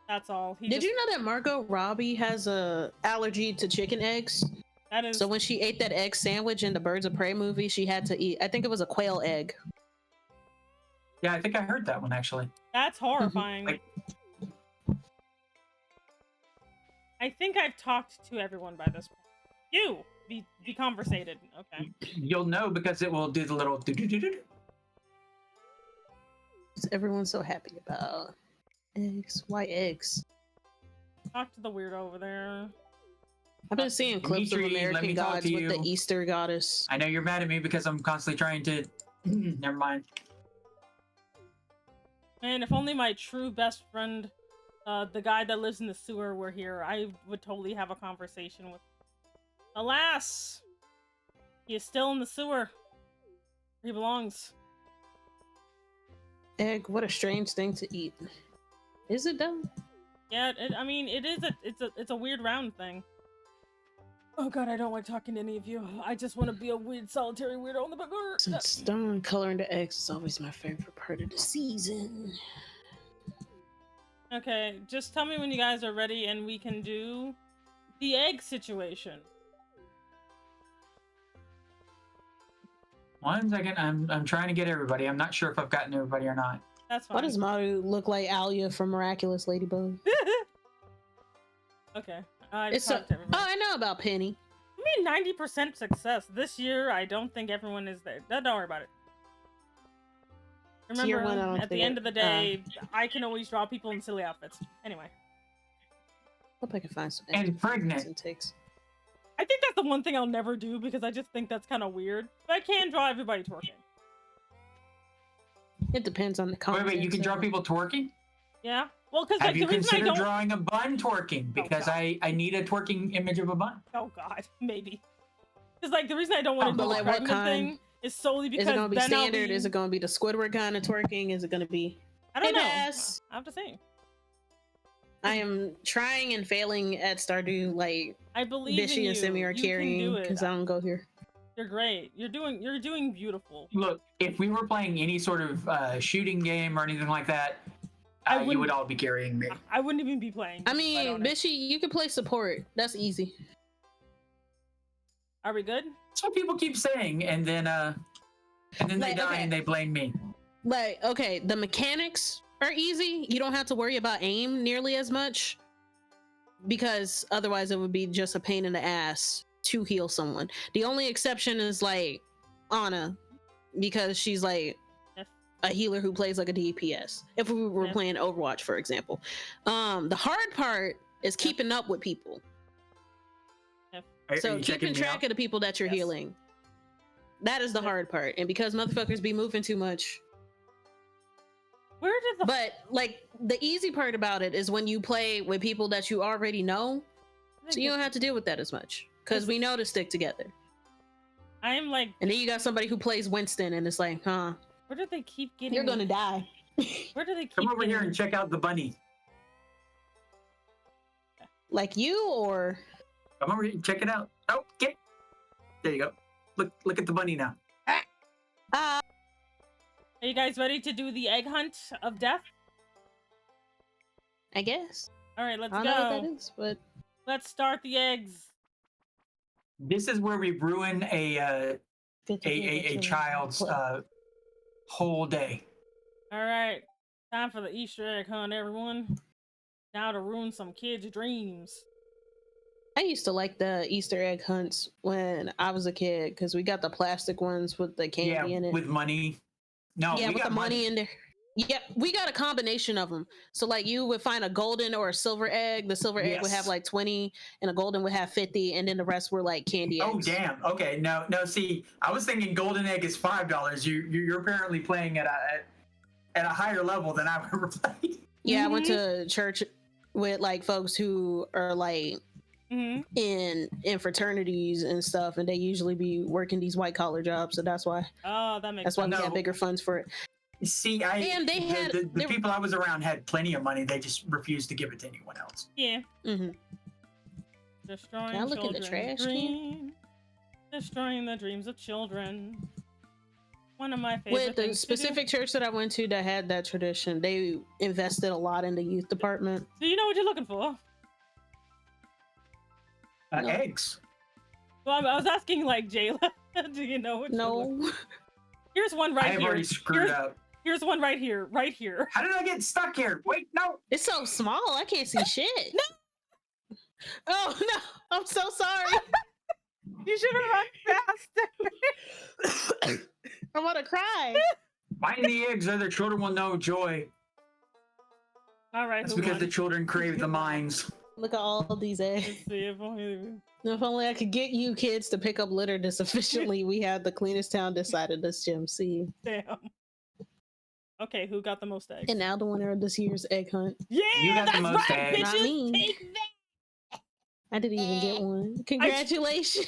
That's all. Did you know that Margot Robbie has a allergy to chicken eggs? That is. So when she ate that egg sandwich in the Birds of Prey movie, she had to eat, I think it was a quail egg. Yeah, I think I heard that one actually. That's horrifying. Like- I think I've talked to everyone by this point. You be conversated. Okay. You'll know because it will do the little do-do-do-do. What's everyone so happy about? Eggs. Why eggs? Talk to the weirdo over there. I've been seeing clips of Dimitri, let American me talk Gods to with the you. Easter goddess. I know you're mad at me because I'm constantly trying to. Never mind. Man, if only my true best friend, the guy that lives in the sewer, were here, I would totally have a conversation with. Alas, he is still in the sewer. He belongs. Egg, what a strange thing to eat. Is it though? Yeah, I mean, it is it's a weird round thing. Oh god, I don't like talking to any of you. I just want to be a weird, solitary weirdo on the booger. Since stone coloring the eggs is always my favorite part of the season. Okay, just tell me when you guys are ready and we can do the egg situation. 1 second. I'm trying to get everybody. I'm not sure if I've gotten everybody or not. That's fine. Why does Maru look like Alia from Miraculous Ladybug? Okay. I It's talked to everybody. I know about Penny. I mean, 90% success. This year, I don't think everyone is there. Don't worry about it. Year Remember, one, I don't at the think end of the day, I can always draw people in silly outfits. Anyway. Hope I can find some And eggs pregnant. and takes. I think that's the one thing I'll never do because I just think that's kind of weird. But I can draw everybody twerking. It depends on the Wait, context. you can draw people twerking? Yeah? Well, because Have like, you the reason I considered don't... drawing a bun twerking? Because God. I need a twerking image of a bun. Oh god, maybe. Because like the reason I don't want to But do like, the what pregnant kind? thing is solely because Is it gonna be then standard? I'll be... Is it gonna be the Squidward kind of twerking? Is it gonna be? I don't know. Yes. I have to say. I am trying and failing at Stardew. Like I believe in Bishy you. and Simi are You can carrying do it. because I don't go here. You're great. You're doing beautiful. Look, if we were playing any sort of shooting game or anything like that, I you wouldn't- would all be carrying me. I wouldn't even be playing. I if mean, don't know. Bishy, you can play support. That's easy. Are we good? That's what people keep saying, and then they Like, die okay. and they blame me. Like, okay, the mechanics are easy. You don't have to worry about aim nearly as much because otherwise it would be just a pain in the ass to heal someone. The only exception is like Anna because she's like Yes. a healer who plays like a DPS. If we were Yes. playing Overwatch, for example. The hard part is keeping up with people. So you keeping checking me track out? of the people that you're Yes. healing. That is the Yes. hard part. And because motherfuckers be moving too much. Where did the But like the easy part about it is when you play with people that you already know, so you don't have to deal with that as much. Because we know to stick together. I am like, And then you got somebody who plays Winston and it's like, huh, where do they keep getting? you're gonna die. Where do they keep? Come over here getting- and check out the bunny. Like you or Come over here and check it out. Oh, get. There you go. Look at the bunny now. Are you guys ready to do the egg hunt of death? I guess. All right, let's I don't know what go. that is, but Let's start the eggs. This is where we ruin a child's whole day. All right, time for the Easter egg hunt, everyone. Now to ruin some kids' dreams. I used to like the Easter egg hunts when I was a kid because we got the plastic ones with the candy in it. With money. No, Yeah, we with got the money in there. Yep, we got a combination of them. So like you would find a golden or a silver egg. The silver egg would Yes. have like 20 and a golden would have 50 and then the rest were like candy eggs. Oh damn. Okay. No. See, I was thinking golden egg is $5. You're apparently playing at a higher level than I've ever played. Yeah, I went to church with like folks who are like Mm-hmm. in fraternities and stuff, and they usually be working these white collar jobs. So that's why Oh, that makes that's why sense. we had bigger funds for it. See, And they had the people I was around had plenty of money. They just refused to give it to anyone else. Yeah. Mm-hmm. Destroying Can I look in the children's trash can? dreams. Destroying the dreams of children. One of my favorite With the things specific church that I went to that had that tradition, they invested a lot in the youth department. Do you know what you're looking for? No. Eggs. Well, I was asking like Jayla. Do you know what? No. Here's one right I have here. already screwed up. Here's one right here. Right here. How did I get stuck here? Wait, no. It's so small, I can't see shit. No. Oh no, I'm so sorry. You should have run faster. I'm gonna cry. Find the eggs, other children will know joy. All right. That's who because won? the children crave the mines. Look at all these eggs. Let's see if only. If only I could get you kids to pick up litter this efficiently, we had the cleanest town this side of this gym. See. Damn. Okay, who got the most eggs? And now the winner of this year's egg hunt. Yeah, You got the that's most right, eggs. Not bitches. me. Take that. I didn't even get one. Congratulations.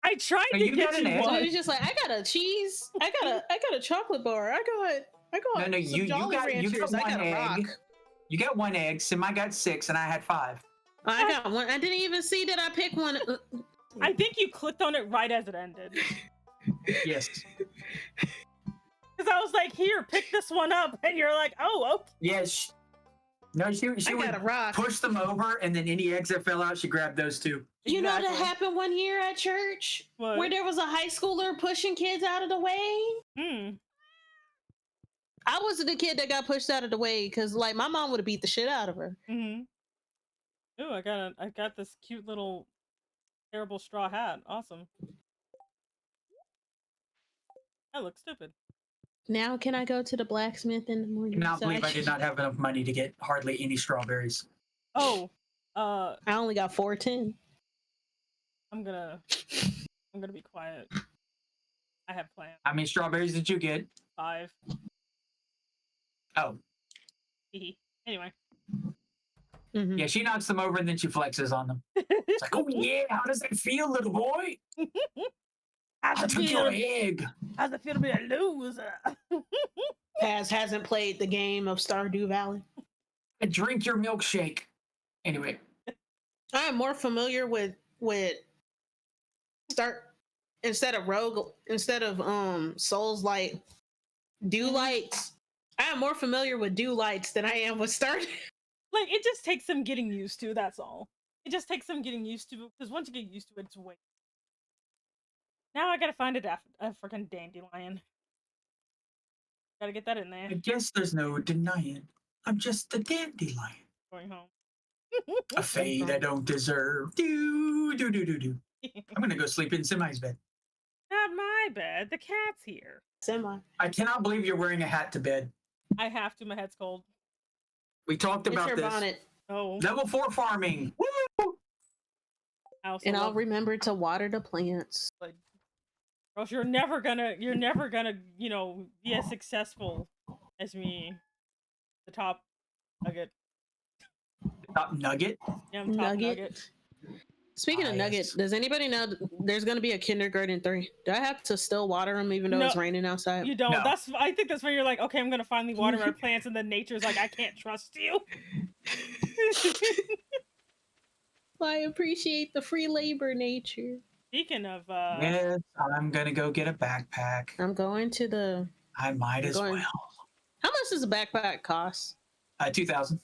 I tried Oh, to you get got an you egg? So one. you're just like, I got a cheese. I got a chocolate bar. I got No, some you Jolly got Ranchers. I one got a rock. egg. You got one egg. Simi got 6, and I had 5. I got one. I didn't even see that I picked one. I think you clicked on it right as it ended. Yes. Because I was like, here, pick this one up. And you're like, oh, okay. Yes. No, she I would got a rock. push them over, and then any eggs that fell out, she grabbed those too. You know that Exactly. happened one year at church What? where there was a high schooler pushing kids out of the way. Hmm. I wasn't the kid that got pushed out of the way because, like, my mom would have beat the shit out of her. Mm-hmm. Ooh, I got this cute little terrible straw hat. Awesome. That looks stupid. Now, can I go to the blacksmith in the I morning? cannot so believe I can- did not have enough money to get hardly any strawberries. Oh, I only got 410. I'm gonna be quiet. I have plans. How many strawberries did you get? 5. Oh, Anyway. Mhm. yeah, she knocks them over and then she flexes on them. It's like, oh yeah, how does that feel, little boy? I How's took it your feel? egg. How's it feel to be a loser? Paz hasn't played the game of Stardew Valley. I drink your milkshake. Anyway, I am more familiar with instead of Souls Light Dew Lights. I am more familiar with Dew Lights than I am with Stardew. Like, it just takes some getting used to, that's all. It just takes some getting used to, because once you get used to it, it's way. Now I gotta find a freaking dandelion. Gotta get that in there. I guess there's no denying. I'm just a dandelion. Going home. A fate I don't deserve. Do. I'm gonna go sleep in Simi's bed. Not my bed. The cat's here. Semi. I cannot believe you're wearing a hat to bed. I have to. My head's cold. We talked It's about your this. bonnet. Oh. Level 4 farming. Woo! I also And I'll love- remember to water the plants. or else you're never gonna, you know, be as successful as me. The top nugget. Top nugget. Yeah, I'm top nugget. Speaking of Ah, nuggets, yes. does anybody know there's going to be a kindergarten 3? Do I have to still water them even though it's No, raining outside? You don't. No. I think that's when you're like, okay, I'm gonna finally water my plants, and then nature's like, I can't trust you. I appreciate the free labor, nature. Speaking of, Yes, I'm gonna go get a backpack. I'm going to the. I might as Going- well. How much does a backpack cost? 2,000.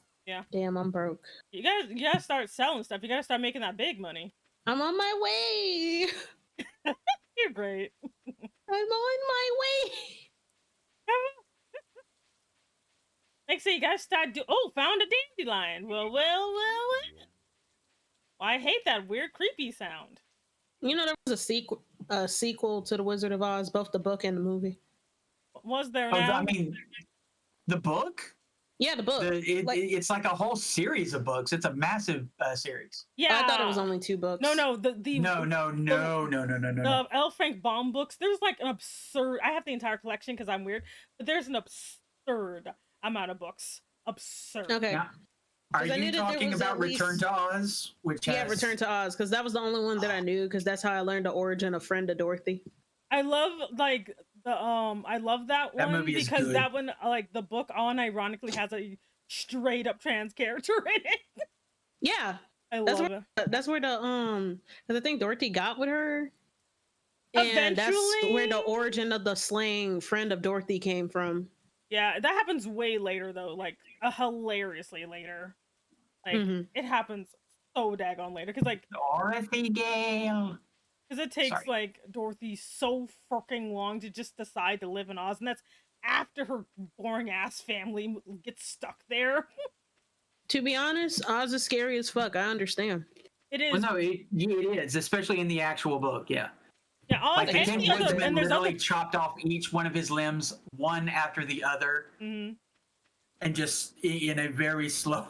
Damn, I'm broke. you gotta start selling stuff. You gotta start making that big money. I'm on my way. You're great. I'm on my way. Next thing you gotta start found a dandelion. Well. I hate that weird, creepy sound. You know there was a sequel to The Wizard of Oz, both the book and the movie. Was there Oh, now? I mean, the book? Yeah, the book. It's like a whole series of books. It's a massive series. Yeah. I thought it was only 2 books. No. No. The L. Frank Baum books. There's like an absurd. I have the entire collection because I'm weird, but there's an absurd amount of books. Absurd. Okay. Yeah. Are 'Cause I you knew that there talking was about at Return least- to Oz? Which Yeah, has... Return to Oz, because that was the only one that I knew, because that's how I learned the origin of Friend of Dorothy. I love like the I love that That one movie is because good. that one like the book on ironically has a straight up trans character in it. Yeah, I that's love where it. that's where the because I think Dorothy got with her, and that's where the Eventually, origin of the slang "Friend of Dorothy" came from. yeah, that happens way later though, like hilariously later. Like Mhm. it happens so daggone later because like Dorothy Gale. because it takes Sorry. like Dorothy so fucking long to just decide to live in Oz, and that's after her boring ass family gets stuck there. To be honest, Oz is scary as fuck. I understand. It is. Well, no, it is, especially in the actual book. Yeah. Yeah, Oz Like the and Tin the other, Woodsman and there's literally other. chopped off each one of his limbs, one after the other, Mhm. and just in a very slow.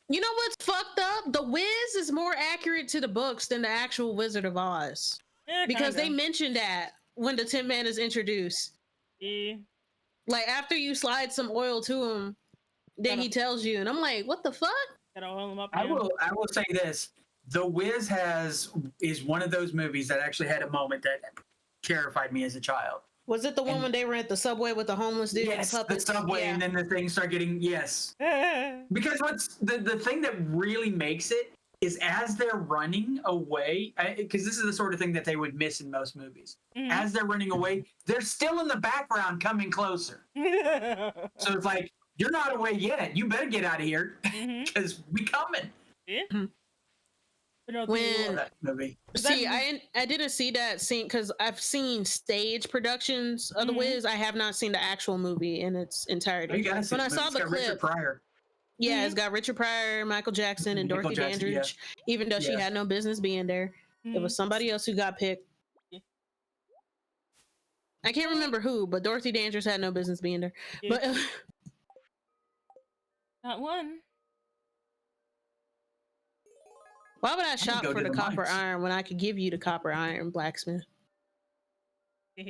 You know what's fucked up? The Wiz is more accurate to the books than the actual Wizard of Oz, Yeah, because they kinda. mentioned that when the Tin Man is introduced. Yeah. Like after you slide some oil to him, then he tells you, and I'm like, what the fuck? Gotta oil him up. I Yeah. will say this: The Wiz is one of those movies that actually had a moment that terrified me as a child. Was it the one And- when they were at the subway with the homeless dude Yes, and the the puppets? subway, Yeah. and then the things start getting Because what's the thing that really makes it is as they're running away, because this is the sort of thing that they would miss in most movies. Mhm. As they're running away, they're still in the background coming closer. So it's like, you're not away yet. You better get out of here Mhm. because we coming. Yeah. Mhm. You know, When- Love that movie. See, I didn't see that scene because I've seen stage productions of The Mhm. Wiz. I have not seen the actual movie in its Oh, entirety. you gotta see When the I movie. saw It's the got Richard clip, Pryor. yeah, it's got Richard Pryor, Michael Jackson, and Michael Dorothy Jackson, yeah. Dandridge. Even though she Yeah. had no business being there, it was somebody else who got picked. Yeah. I can't remember who, but Dorothy Dandridge had no business being there. Yeah. But Not one. why would I could shop go for to the the copper mines. iron when I could give you the copper iron, blacksmith? But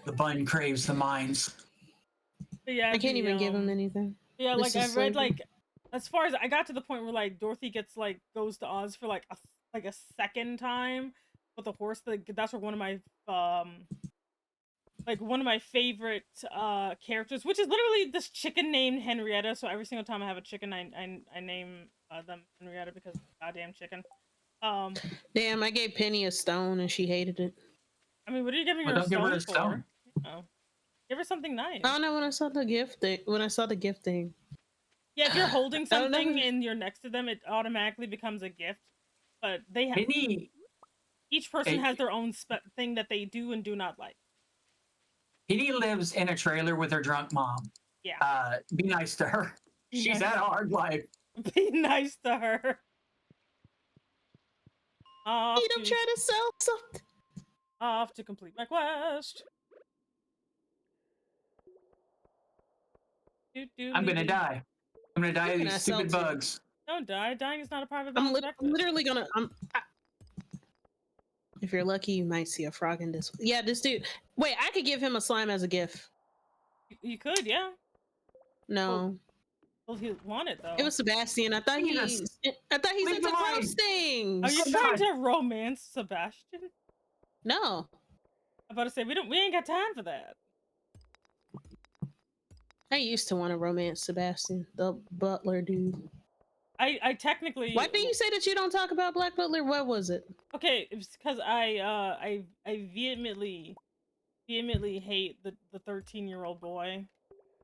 The bun craves the mines. yeah, I can't the, even give him anything. Yeah, This like I is read slavery. like as far as I got to the point where like Dorothy gets like goes to Oz for like a second time with the horse. That's where one of my like one of my favorite characters, which is literally this chicken named Henrietta. So every single time I have a chicken, I name them Henrietta because goddamn chicken. Damn, I gave Penny a stone and she hated it. I mean, what are you giving Well, her a don't give her stone a for? stone. Oh, give her something nice. I don't know when I saw the gift thing. When I saw the gift thing, Yeah, if you're holding I don't know. something and you're next to them, it automatically becomes a gift. But they have Penny, each person Hey. has their own thing that they do and do not like. Penny lives in a trailer with her drunk mom. Yeah, Be nice to her. Be She's nice. had a hard life. be nice to her. Off you don't to, try to sell something. off to complete my quest. I'm gonna die. I'm gonna die of Who can these I sell stupid to? bugs. Don't die. Dying is not a part of I'm balanced breakfast. literally gonna. If you're lucky, you might see a frog in this. Yeah, this dude. Wait, I could give him a slime as a gift. You could, yeah. No, Well, he want it though. it was Sebastian. I thought he. Jesus. I thought he's Leave into him alone. gross things. Are you I'm trying not. to romance Sebastian? No, I'm about to say we ain't got time for that. I used to want to romance Sebastian, the butler dude. I technically. Why do you say that you don't talk about Black Butler? What was it? Okay, it's because I vehemently hate the 13-year-old boy.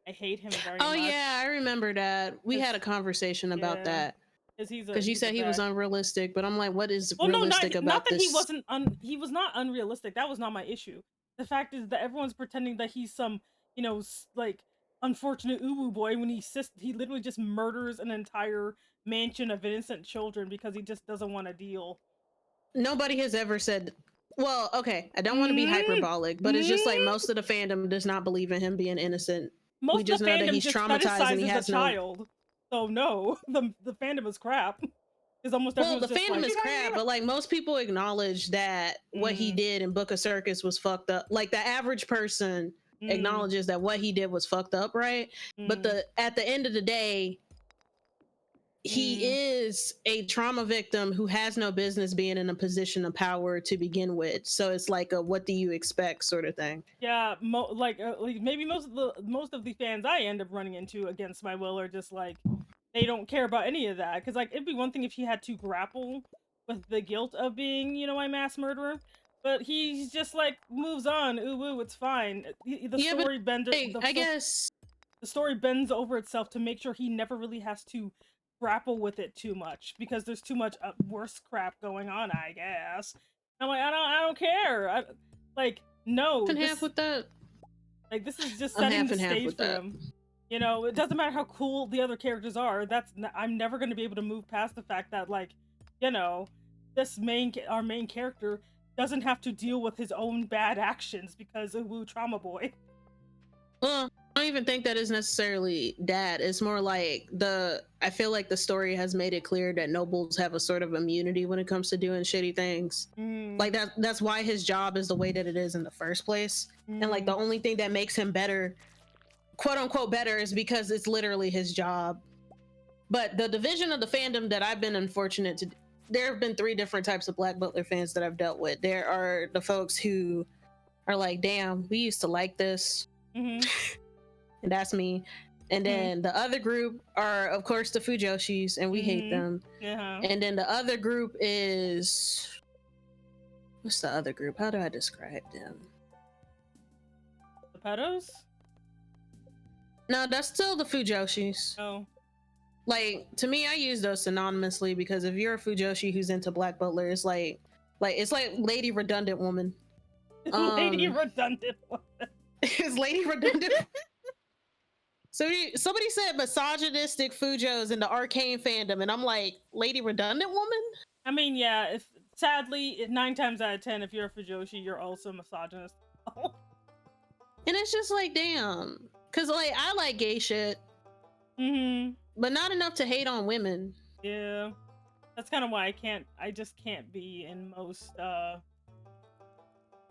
I hate him very Oh much. yeah, I remember that. We had a conversation about Yeah. that Because you said he was unrealistic, but I'm like, what is well, realistic no, about not that this? he wasn't he was not unrealistic. That was not my issue. The fact is that everyone's pretending that he's some, like unfortunate uwu boy when he literally just murders an entire mansion of innocent children because he just doesn't want to deal. Nobody has ever said. Well, okay, I don't want to be hyperbolic, but it's just like most of the fandom does not believe in him being innocent. Most We just of the know that fandom he's just traumatized and he fetishizes has the no. child. So no, the fandom is crap. Because almost Well, everyone's the just fandom like, is crap, but like most people acknowledge that what he did in Book of Circus was fucked up. Like the average person acknowledges that what he did was fucked up, right? But at the end of the day, he is a trauma victim who has no business being in a position of power to begin with. So it's like a what do you expect sort of thing. Yeah, like maybe most of the fans I end up running into against my will are just like they don't care about any of that, because like it'd be one thing if he had to grapple with the guilt of being, you know, a mass murderer, but he's just like moves on. Ooh, woo, it's fine. The Yeah, but story bends. I guess The story bends over itself to make sure he never really has to grapple with it too much, because there's too much worse crap going on, I guess. I'm like, I don't care. Like, no, half and half with that. like this is just I'm setting half the and half stage with for that. him. You know, it doesn't matter how cool the other characters are. I'm never going to be able to move past the fact that, like, you know, our main character doesn't have to deal with his own bad actions because of Woo Trauma Boy. Well, I don't even think that is necessarily that. It's more like I feel like the story has made it clear that nobles have a sort of immunity when it comes to doing shitty things. Like that's why his job is the way that it is in the first place. And like the only thing that makes him better, quote unquote better, is because it's literally his job. But the division of the fandom that I've been unfortunate to, there have been 3 different types of Black Butler fans that I've dealt with. There are the folks who are like, damn, we used to like this. And that's me. And then the other group are, of course, the Fujoshis, and we hate them. And then the other group is, what's the other group? How do I describe them? The pedos? No, that's still the Fujoshis. Oh. Like, to me, I use those synonymously, because if you're a Fujoshi who's into Black Butler, it's like it's like Lady Redundant Woman. Lady Redundant Woman. Is Lady Redundant? So somebody said misogynistic Fujos in the arcane fandom, and I'm like, Lady Redundant Woman? I mean, yeah, sadly, 9 times out of 10, if you're a Fujoshi, you're also misogynist. And it's just like, damn. Because, like, I like gay shit. But not enough to hate on women. Yeah. That's kind of why I just can't be in most, I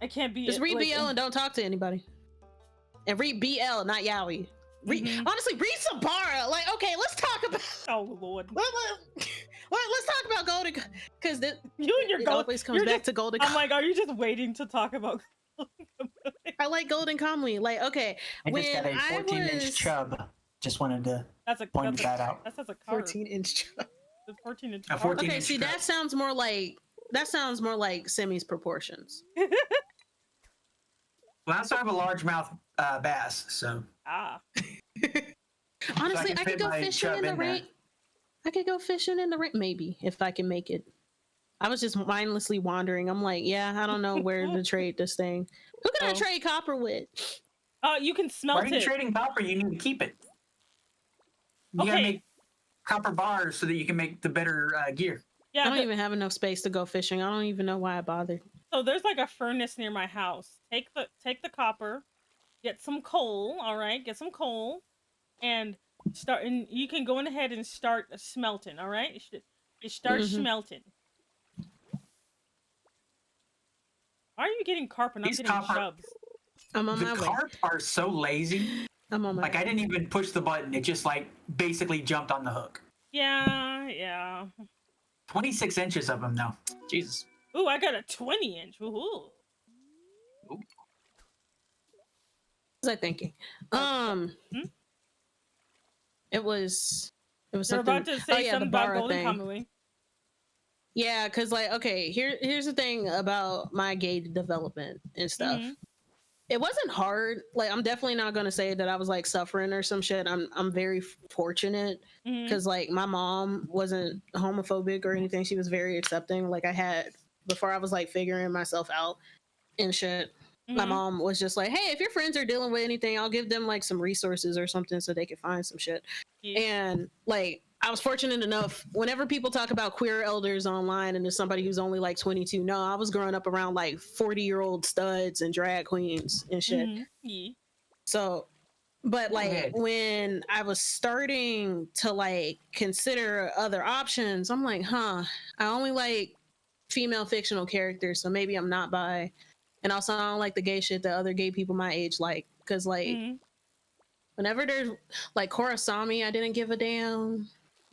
can't be... Just read BL and don't talk to anybody. And read BL, not Yaoi. Honestly, read Sabara. Like, okay, let's talk about... Oh, Lord. Let's talk about Golden... Because you and your always comes back to Golden... I'm like, are you just waiting to talk about... I like Golden Kamuy. Like, okay. I just got a 14-inch chub. Just wanted to point that out. That's a 14-inch chub. 14-inch. Okay, see, that sounds more like Semi's proportions. Well, I also have a largemouth bass, so. Honestly, I could go fishing in the rain. I could go fishing in the rain, maybe, if I can make it. I was just mindlessly wandering. I'm like, yeah, I don't know where to trade this thing. Who can I trade copper with? You can smelt it. Why are you trading copper? You need to keep it. You gotta make copper bars so that you can make the better gear. Yeah, I don't even have enough space to go fishing. I don't even know why I bothered. So there's like a furnace near my house. Take the copper, get some coal. All right, get some coal, and start. And you can go ahead and start smelting. All right, you start smelting. Why are you getting carp and I'm getting chubs? I'm on my way. The carp are so lazy. I'm on my way. I didn't even push the button. It just like basically jumped on the hook. Yeah. 26 inches of them now. Jesus. Ooh, I got a 20-inch. Ooh. What was I thinking? It was You're something. about to say something about Golden Kamuy. Yeah, because like, okay, here's the thing about my gay development and stuff. It wasn't hard. Like, I'm definitely not gonna say that I was like suffering or some shit. I'm very fortunate because like my mom wasn't homophobic or anything. She was very accepting. Like, I had, before I was like figuring myself out and shit, my mom was just like, hey, if your friends are dealing with anything, I'll give them like some resources or something so they can find some shit. And like, I was fortunate enough, whenever people talk about queer elders online and there's somebody who's only like 22, no, I was growing up around like 40-year-old studs and drag queens and shit. So, but like when I was starting to like consider other options, I'm like, I only like female fictional characters, so maybe I'm not bi. And also, I don't like the gay shit that other gay people my age like, because like whenever there's like Korasami, I didn't give a damn.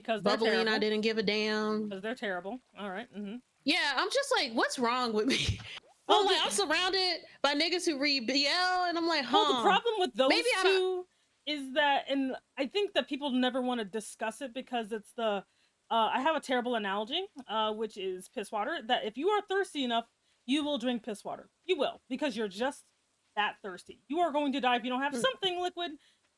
because they're Bubbly and I terrible. didn't give a damn. Because they're terrible. All right. Yeah, I'm just like, what's wrong with me? Well, I'm like, I'm surrounded by niggas who read BL, and I'm like, Well, the problem with those maybe I two is that, and I think that people never want to discuss it because it's the, I have a terrible analogy, which is piss water, that if you are thirsty enough, you will drink piss water. You will, because you're just that thirsty. You are going to die if you don't have something liquid,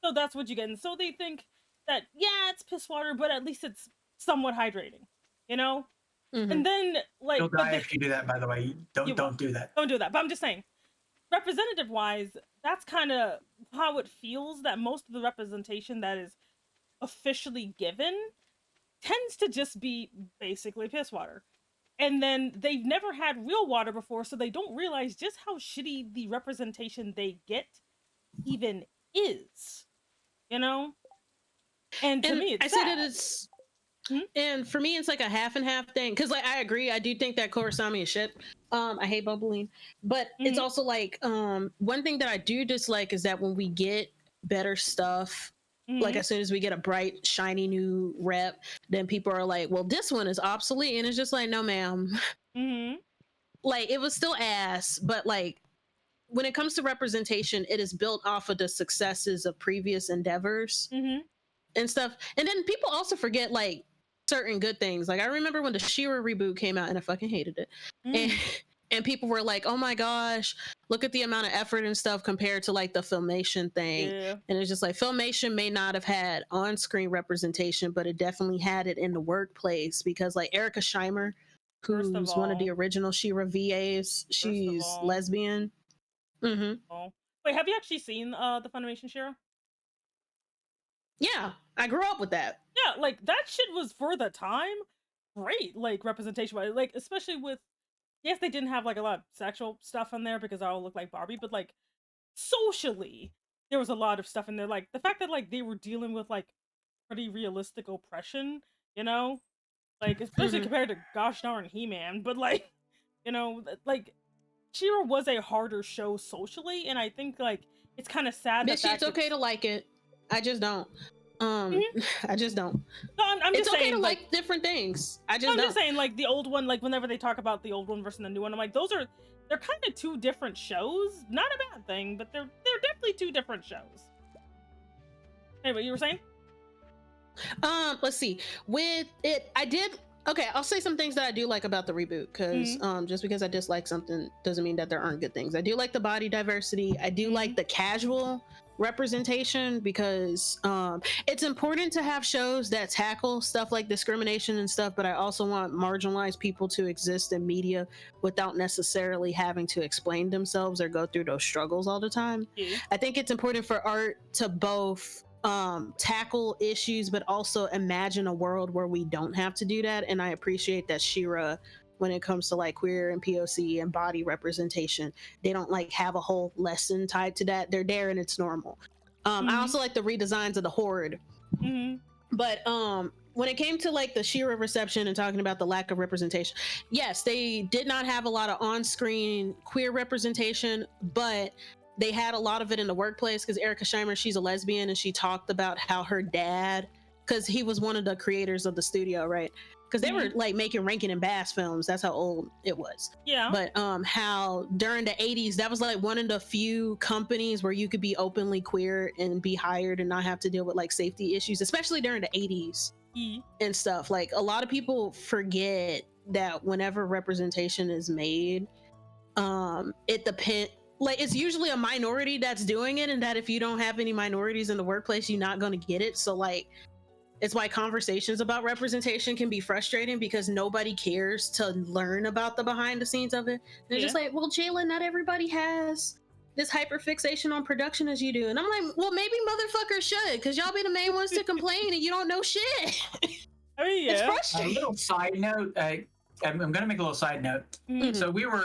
so that's what you get. And so they think that, yeah, it's piss water, but at least it's somewhat hydrating, you know? And then, like... You'll die if you do that, by the way. Don't do that. Don't do that. But I'm just saying, representative-wise, that's kind of how it feels, that most of the representation that is officially given tends to just be basically piss water. And then they've never had real water before, so they don't realize just how shitty the representation they get even is. You know? And to me, it's sad. that it's... And for me, it's like a half and half thing. Because, like, I agree. I do think that Korosami is shit. I hate Bubbling. But it's also, like, one thing that I do dislike is that when we get better stuff, like, as soon as we get a bright, shiny new rep, then people are like, well, this one is obsolete. And it's just like, no, ma'am. Like, it was still ass. But, like, when it comes to representation, it is built off of the successes of previous endeavors and stuff. And then people also forget, like, certain good things. Like, I remember when the She-Ra reboot came out and I fucking hated it. And people were like, oh my gosh, look at the amount of effort and stuff compared to like the Filmation thing. And it's just like, Filmation may not have had on-screen representation, but it definitely had it in the workplace, because like Erica Scheimer, who's one of the original She-Ra VAs, she's lesbian. Wait, have you actually seen the Funimation She-Ra? Yeah, I grew up with that. Yeah, like that shit was, for the time, great, like representation wise, like especially with, yes, they didn't have like a lot of sexual stuff in there because I all look like Barbie, but like socially there was a lot of stuff in there. Like the fact that like they were dealing with like pretty realistic oppression, you know, like especially compared to gosh darn He-Man, but like, you know, like She-Ra was a harder show socially, and I think like it's kind of sad Bitch, it's okay to like it. I just don't. I just don't. No, I'm just it's saying, okay to like different things. I'm just saying, like the old one, like whenever they talk about the old one versus the new one, I'm like, they're kind of two different shows. Not a bad thing, but they're definitely two different shows. Anyway, you were saying? Let's see. With it, I'll say some things that I do like about the reboot, because just because I dislike something doesn't mean that there aren't good things. I do like the body diversity. I do like the casual representation, because it's important to have shows that tackle stuff like discrimination and stuff, but I also want marginalized people to exist in media without necessarily having to explain themselves or go through those struggles all the time. I think it's important for art to both tackle issues but also imagine a world where we don't have to do that, and I appreciate that She-Ra, when it comes to like queer and POC and body representation, they don't like have a whole lesson tied to that. They're there and it's normal. I also like the redesigns of the Horde. But when it came to like the She-Ra reception and talking about the lack of representation, yes, they did not have a lot of on-screen queer representation, but they had a lot of it in the workplace, because Erica Scheimer, she's a lesbian, and she talked about how her dad, because he was one of the creators of the studio, right? Because they were like making Rankin and Bass films. That's how old it was. Yeah. But how during the 80s, that was like one of the few companies where you could be openly queer and be hired and not have to deal with like safety issues, especially during the 80s and stuff. Like a lot of people forget that whenever representation is made, it depends. Like it's usually a minority that's doing it, and that if you don't have any minorities in the workplace, you're not going to get it. So like, it's why conversations about representation can be frustrating, because nobody cares to learn about the behind the scenes of it. They're just like, well, Jayla, not everybody has this hyperfixation on production as you do. And I'm like, well, maybe motherfuckers should, because y'all be the main ones to complain and you don't know shit. I mean, it's frustrating. A little side note. I'm going to make a little side note. So we were,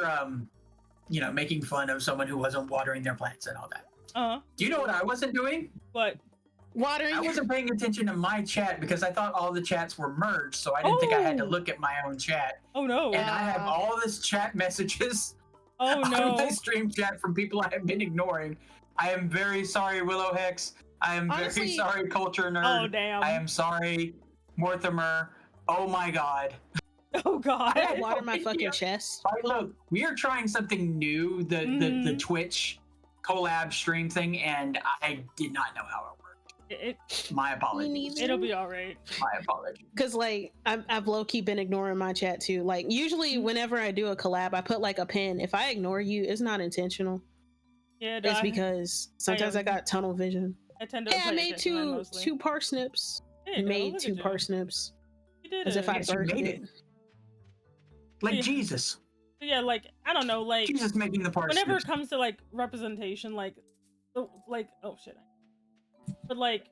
making fun of someone who wasn't watering their plants and all that. Do you know what I wasn't doing? What? Watering. I wasn't paying attention to my chat because I thought all the chats were merged, so I didn't think I had to look at my own chat. Oh no! And I have all this chat messages on my stream chat from people I have been ignoring. I am very sorry, Willow Hex. I am very sorry, Culture Nerd. Oh damn! I am sorry. Mortimer. Oh my god. Oh god. I water my fucking chest. Look, we are trying something new, the Twitch collab stream thing, and I did not know how it worked. My apologies. It'll be all right. My apologies. Because like I've low-key been ignoring my chat too. Like usually whenever I do a collab, I put like a pin. If I ignore you, it's not intentional. Yeah, It's because sometimes I got tunnel vision. I tend to I made two parsnips. Made two parsnips. You did as it. if I birthed it. Like Jesus. Yeah, like I don't know, like Jesus making the parsnips. whenever it comes to like representation, like oh shit. But like,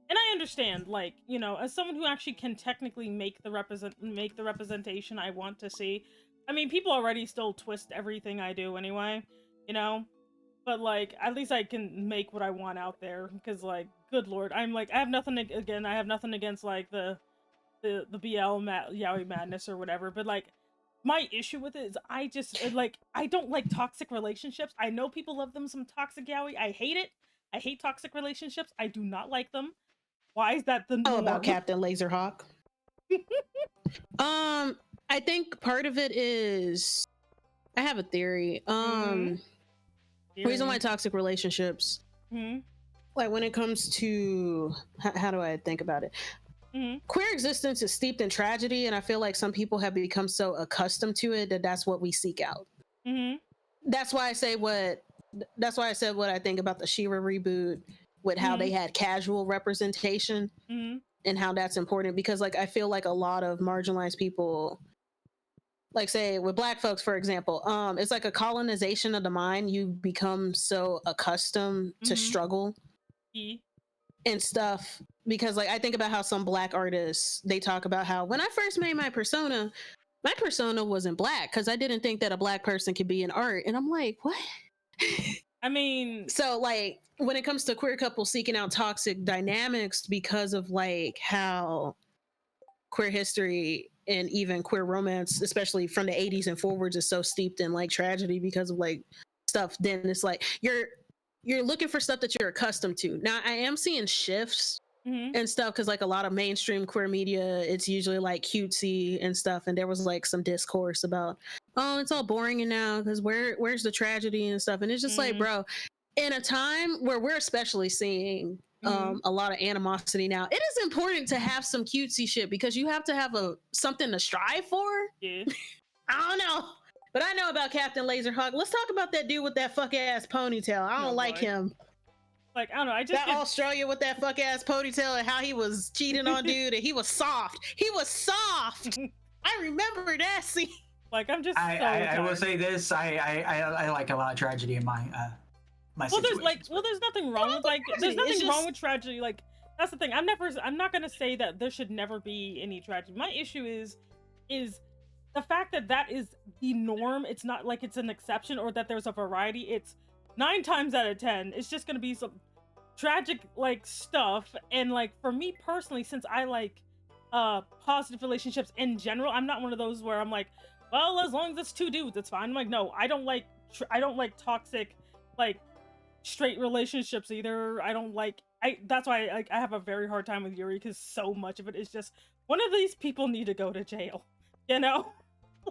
and I understand, like, you know, as someone who actually can technically make the representation I want to see. I mean, people already still twist everything I do anyway, you know. But like, at least I can make what I want out there. Because like, good lord, I'm like, I have nothing against like the yaoi madness or whatever. But like, my issue with it is I don't like toxic relationships. I know people love them some toxic yaoi. I hate it. I hate toxic relationships. I do not like them. Why is that the norm? Oh, about Captain Laserhawk. I think part of it is I have a theory. Reason why toxic relationships, like when it comes to how do I think about it? Queer existence is steeped in tragedy, and I feel like some people have become so accustomed to it that that's what we seek out. That's why I said what I think about the She-Ra reboot with how they had casual representation and how that's important, because like I feel like a lot of marginalized people, like say with Black folks for example, it's like a colonization of the mind. You become so accustomed to struggle and stuff, because like I think about how some Black artists, they talk about how when I first made my persona wasn't Black because I didn't think that a Black person could be in art, and I'm like, what? I mean, so like when it comes to queer couples seeking out toxic dynamics because of like how queer history and even queer romance, especially from the 80s and forwards, is so steeped in like tragedy because of like stuff, then it's like you're looking for stuff that you're accustomed to. Now I am seeing shifts and stuff, because like a lot of mainstream queer media, it's usually like cutesy and stuff, and there was like some discourse about, oh, it's all boring and now because where's the tragedy and stuff, and it's just like, bro, in a time where we're especially seeing a lot of animosity now, it is important to have some cutesy shit because you have to have something to strive for. I don't know, but I know about Captain Laserhawk. Let's talk about that dude with that fuck ass ponytail. I don't like him. Like, I don't know, I just that Australia with that fuck ass ponytail and how he was cheating on dude, and he was soft. I remember that scene. Like, I'm just I will say this, I like a lot of tragedy in my my situation. There's nothing wrong with there's nothing wrong with tragedy. Like, that's the thing. I'm not gonna say that there should never be any tragedy. My issue is the fact that is the norm. It's not like it's an exception or that there's a variety. It's 9 times out of 10, it's just gonna be some tragic like stuff. And like for me personally, since I like positive relationships in general, I'm not one of those where I'm like, well, as long as it's 2 dudes, it's fine. I'm like, no, I don't like toxic like straight relationships either. That's why I have a very hard time with Yuri, because so much of it is just one of these people need to go to jail, you know.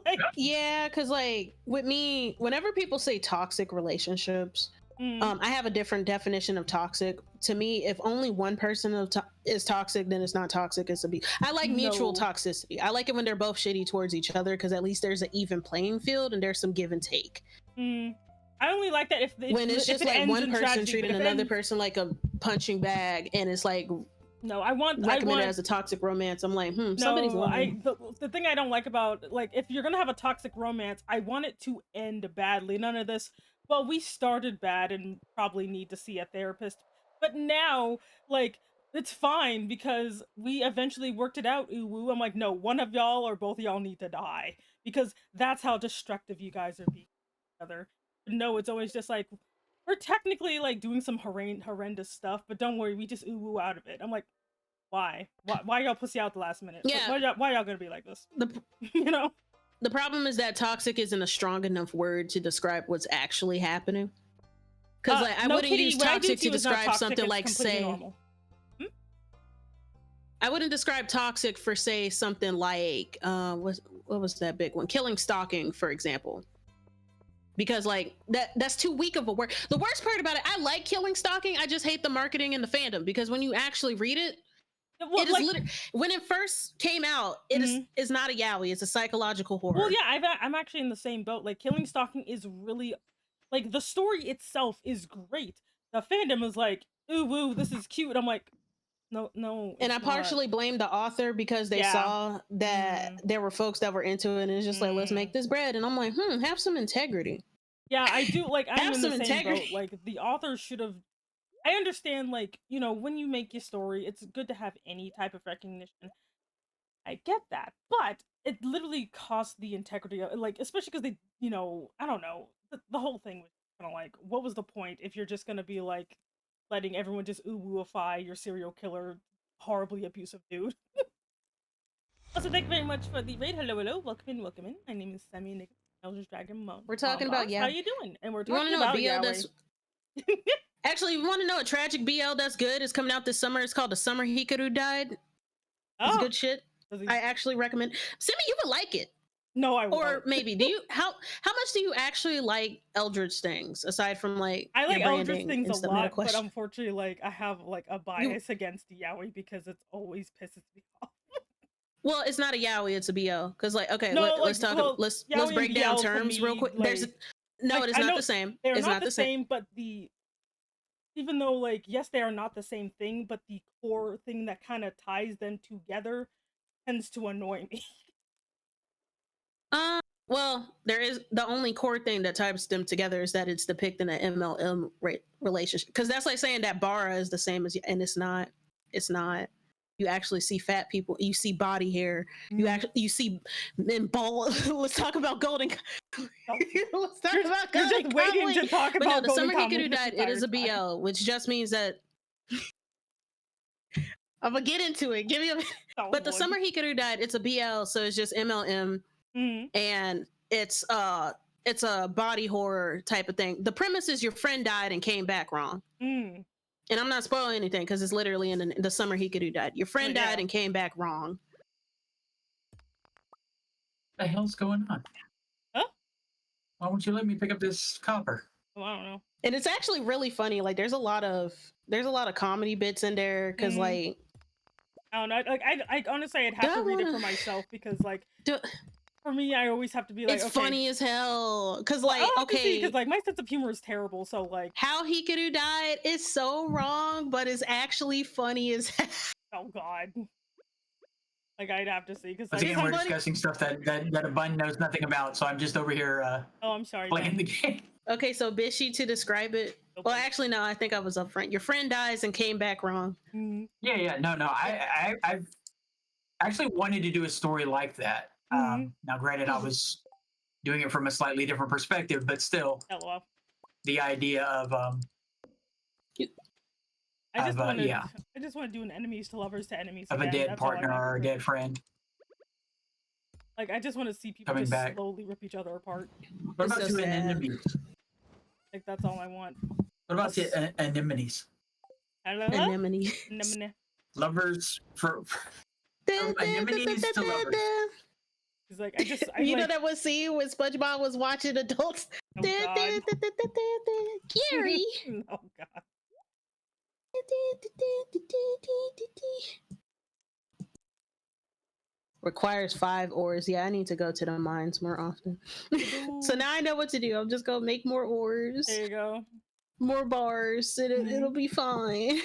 Like, yeah, because like with me, whenever people say toxic relationships, I have a different definition of toxic. To me, if only one person is toxic, then it's not toxic, it's abuse. I like mutual toxicity. I like it when they're both shitty towards each other, because at least there's an even playing field and there's some give and take. I only like that when it's just like one person treating another person like a punching bag, and it's like, no, I want it as a toxic romance. I'm like, somebody's lying. The thing I don't like about, like, if you're gonna have a toxic romance, I want it to end badly. None of this, well, we started bad and probably need to see a therapist, but now, like, it's fine because we eventually worked it out. Ooh, I'm like, no, one of y'all or both of y'all need to die, because that's how destructive you guys are being together. No, it's always just like, we're technically like doing some horrendous stuff, but don't worry, we just ooh out of it. I'm like, why y'all pussy out the last minute? Yeah. Like, why y'all gonna be like this? You know? The problem is that toxic isn't a strong enough word to describe what's actually happening. Because like I wouldn't use toxic to describe something like, say, I wouldn't describe toxic for say something like what was that big one? Killing stalking, for example. Because like that's too weak of a word. The worst part about it, I like killing stalking. I just hate the marketing and the fandom because when you actually read it, Well, it is literally when it first came out, it is not a yaoi, it's a psychological horror. Well, yeah, I'm actually in the same boat. Like killing stalking is really like the story itself is great. The fandom is like, ooh woo, this is cute. I'm like, no. And I partially blame the author because they saw that there were folks that were into it and it's just like, let's make this bread. And I'm like, have some integrity. Yeah, I do. Like, I'm Have in some the same integrity. boat. Like, the author should have. I understand, like, you know, when you make your story, it's good to have any type of recognition. I get that, but it literally costs the integrity of, like, especially because they, you know, I don't know, the whole thing was kind of like, what was the point if you're just gonna be like letting everyone just ooh-wooify your serial killer, horribly abusive dude? Also, thank you very much for the raid. Hello, welcome in. My name is Sammy Nick, Elder's Dragon Mom. We're talking about How you doing? And we're talking about yaoi. Actually, you want to know a tragic BL that's good? It's coming out this summer. It's called The Summer Hikaru Died. It's good shit. I actually recommend. Simi, you would like it. No, I won't. Or maybe do you? How much do you actually like Eldritch things aside from like? I like Eldritch things a lot, but unfortunately, like I have like a bias against yaoi because it always pisses me off. Well, it's not a yaoi; it's a BL. Because like, okay, let's talk. Let's break down terms real quick. Like, it is not the same. They're not the same, but even though like yes, they are not the same thing, but the core thing that kind of ties them together tends to annoy me. Well, there is the only core thing that ties them together is that it's depicting an MLM relationship. Because that's like saying that Bara is the same as, and it's not. It's not. You actually see fat people. You see body hair. You see men ball. Let's talk about Golden. Let's talk about Golden. You're just waiting to talk about the Summer Hikaru Died. It is a BL, which just means that. I'm gonna get into it. Give me a. But the Summer Hikaru Died. It's a BL, so it's just MLM, and it's a body horror type of thing. The premise is your friend died and came back wrong. And I'm not spoiling anything because it's literally in the Summer Hikaru Died. Your friend died and came back wrong. What the hell's going on? Huh? Why won't you let me pick up this copper? Oh, I don't know. And it's actually really funny. Like there's a lot of comedy bits in there because like I don't know. Like I honestly I'd have to read it for myself because like for me I always have to be like it's funny as hell because like because like my sense of humor is terrible, so like how Hikaru died is so wrong but it's actually funny as hell. Oh god, like I'd have to see because like, again we're discussing stuff that a bun knows nothing about, so I'm just over here I'm sorry playing the game. Okay, so Bishi, to describe it. Okay. Well, actually, no. I think I was upfront. Your friend dies and came back wrong. Yeah. No. I've actually wanted to do a story like that. Now, granted, I was doing it from a slightly different perspective, but still, the idea of I just want to do an enemies to lovers to enemies of again. A dead partner or a dead friend. Like I just want to see people slowly rip each other apart. What about two enemies? Like that's all I want. What about the anemones? Anemone. Lovers from anemones to lovers. He's like, you know that one scene when SpongeBob was watching adults. Gary. Oh god. Requires 5 ores. Yeah, I need to go to the mines more often. So now I know what to do. I'm just gonna make more ores. There you go. More bars. It'll be fine.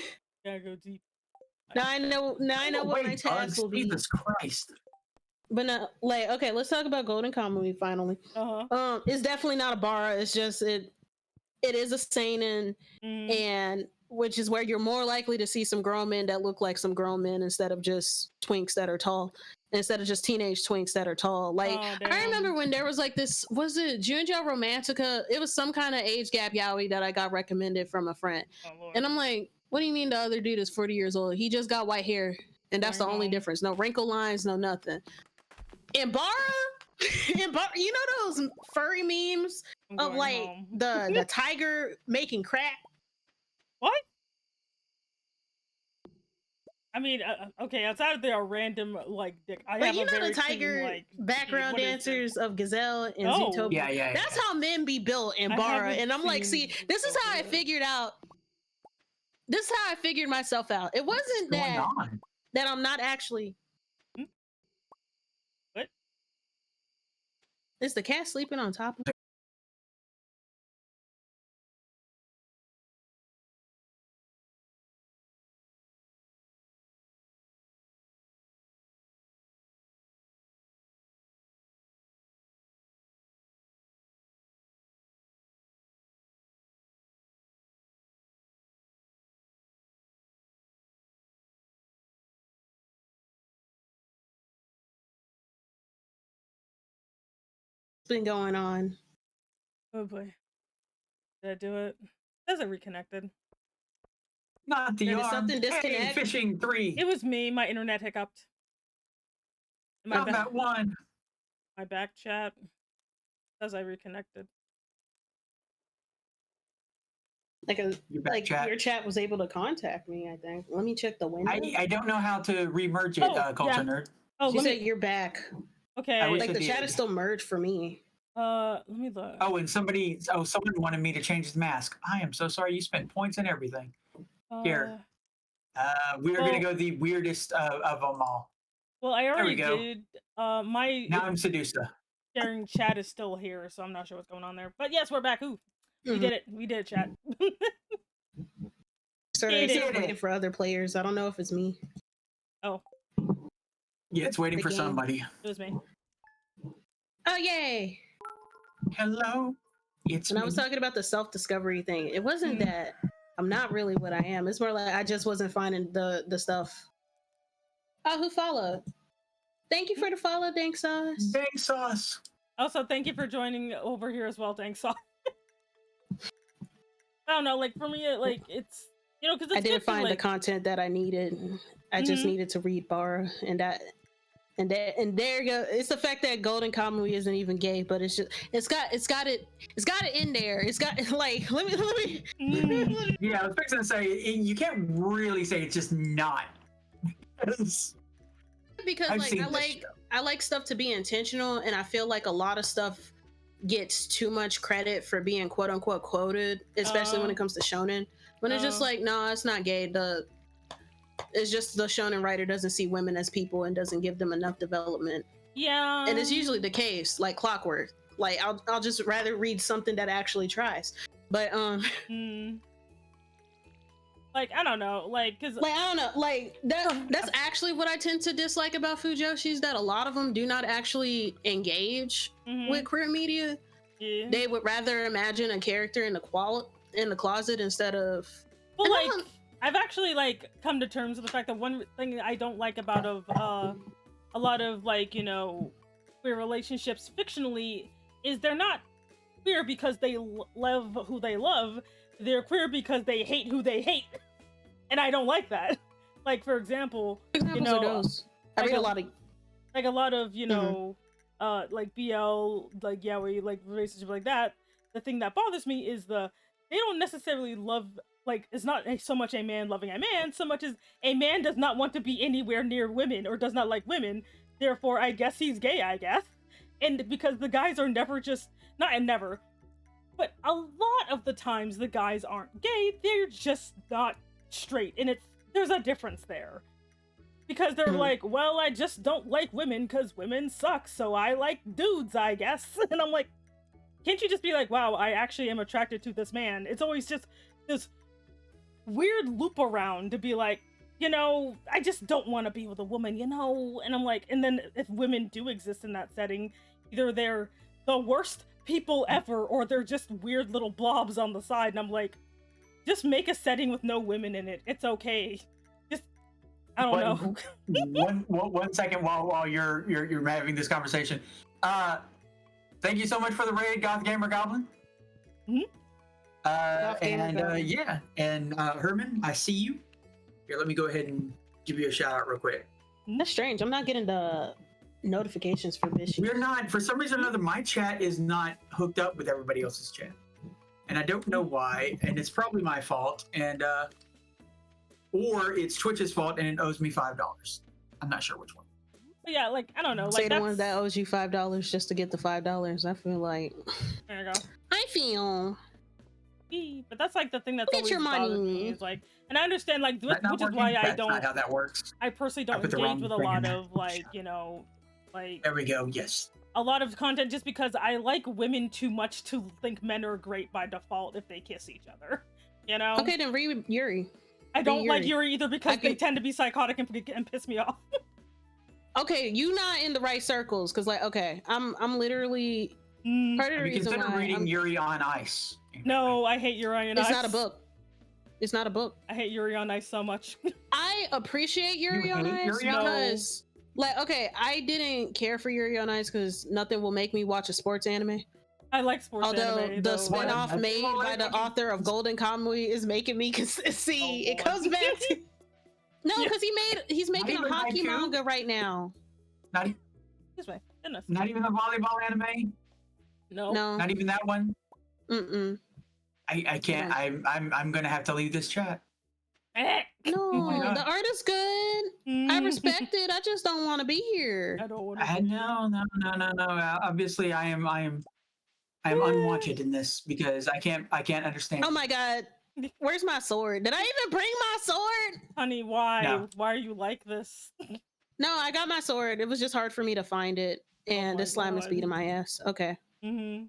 Gotta go deep. Now I know what my task will be. Jesus Christ. But no, like, okay, let's talk about Golden Kamuy finally. It's definitely not a bara. It's just it is a seinen, and which is where you're more likely to see some grown men that look like some grown men instead of just twinks that are tall. Instead of just teenage twinks that are tall. Like, I remember when there was like this, was it Junjo Romantica? It was some kind of age gap yaoi that I got recommended from a friend. And I'm like, what do you mean the other dude is 40 years old? He just got white hair. And that's the only difference. No wrinkle lines, no nothing. In Bara, you know those furry memes of like the tiger making crack? What? I mean, okay, outside of their random like dick, I But have you a know very the tiger clean, like, background what is this? dancers of Gazelle and Oh. Zootopia. Yeah. That's how men be built in I Bara. haven't And I'm like, seen see, this is how I Zootopia. figured out. This is how I figured myself out. It wasn't What's going on? that I'm not actually. What? Is the cat sleeping on top of? Been going on? Oh boy, did I do it? Says it reconnected. Not the Did arm. something Hey, disconnect? fishing 3. It was me. My internet hiccuped. My Combat 1. my back chat says I reconnected. Like Your back chat. your chat was able to contact me. I think. Let me check the window. I don't know how to remerge it, Oh, Culture yeah. Nerd. Oh, She let said me. you're back. Okay. I wish Like it the chat did. is still merged for me. Let me look. Oh, and someone wanted me to change his mask. I am so sorry. You spent points and everything. Here. We are going to go the weirdest of them all. Well, I already go. did. My Now I'm Sedusa. sharing chat is still here, so I'm not sure what's going on there. But yes, we're back. Ooh, we did it. We did it, chat. Started Did it. waiting for other players. I don't know if it's me. Oh, Yeah, it's waiting The for game. somebody. it was me. Oh yay! Hello. It's When me. I was talking about the self-discovery thing, it wasn't that I'm not really what I am. It's more like I just wasn't finding the stuff. Oh, who followed? Thank you for the follow, Dank Sauce. Dang sauce. Also, thank you for joining over here as well. Thanks. I don't know. Like for me, like it's because I didn't find the content that I needed. I just needed to read Bara, and there you go. It's the fact that Golden Kamuy isn't even gay, but it's got it in there. It's got like let me. Yeah, I was fixing to say you can't really say it's just not. Because I've like seen this show. I like stuff to be intentional, and I feel like a lot of stuff gets too much credit for being quote unquote quoted, especially when it comes to shonen. When it's just like, no, it's not gay. It's just the shonen writer doesn't see women as people and doesn't give them enough development. Yeah, and it's usually the case, like clockwork. Like I'll just rather read something that actually tries. But like I don't know, like because like I don't know, like that's actually what I tend to dislike about Fujoshis, that a lot of them do not actually engage with queer media. Yeah. They would rather imagine a character in the closet instead of. Well, like I've actually like come to terms with the fact that one thing I don't like about a lot of like queer relationships fictionally is they're not queer because they love who they love. They're queer because they hate who they hate, and I don't like that. Like for example, Examples are those. I read a lot of like BL, like yaoi, like relationship like that. The thing that bothers me is they don't necessarily love, like it's not so much a man loving a man so much as a man does not want to be anywhere near women or does not like women, therefore I guess he's gay, I guess. And because the guys are never just never, but a lot of the times the guys aren't gay, they're just not straight, and there's a difference there. Because they're like, well, I just don't like women because women suck, so I like dudes, I guess. And I'm like, can't you just be like, wow, I actually am attracted to this man? It's always just this weird loop around to be like, I just don't want to be with a woman, And I'm like, and then if women do exist in that setting, either they're the worst people ever or they're just weird little blobs on the side. And I'm like, just make a setting with no women in it. It's okay. I don't know. one second while you're having this conversation. Thank you so much for the raid, Goth Gamer Goblin. Herman, I see you. Here, let me go ahead and give you a shout out real quick. That's strange. I'm not getting the notifications for this. We're not, for some reason or another, my chat is not hooked up with everybody else's chat. And I don't know why, and it's probably my fault. And or it's Twitch's fault and it owes me $5. I'm not sure which one. But yeah, like I don't know. Say Like the one that owes you $5 just to get the $5. I feel like there you go. I feel. But that's like the thing that's Get always your bothered me money. is like, and I understand like That not which is working? why I That's don't. not how that works. I personally don't put the engage wrong with a thing in lot there. of like like There we go. Yes. a lot of content just because I like women too much to think men are great by default if they kiss each other. You know? Okay, then read Yuri. I don't like Yuri. Yuri either because they can- tend to be psychotic and piss me off. Okay, you not in the right circles because like okay, I'm literally part of the Have you reason considered why reading Yuri on Ice? No, I hate Yuri on Ice. it's not a book. It's not a book. I hate Yuri on Ice so much. I appreciate Yuri on hate Ice Yuri on because like okay, I didn't care for Yuri on Ice because nothing will make me watch a sports anime. I like sports Although anime, the though. spinoff That's made all by right. the author of Golden Kamuy is making me see Oh, it boy. comes back to no Yeah. because he's making a even hockey haiku? manga right now. Not, This way. Goodness. not even the volleyball anime. No. No, Not even that one. mm-mm. I can't. I'm gonna have to leave this chat. Eh. No, my God. the art is good. I respect it. I just don't want to be here. I don't want No. Obviously, I am unwanted in this because I can't understand. Oh my god. Where's my sword? Did I even bring my sword? Honey, why? No. Why are you like this? No, I got my sword. It was just hard for me to find it. And my this slime is God. beating my ass. Okay. hmm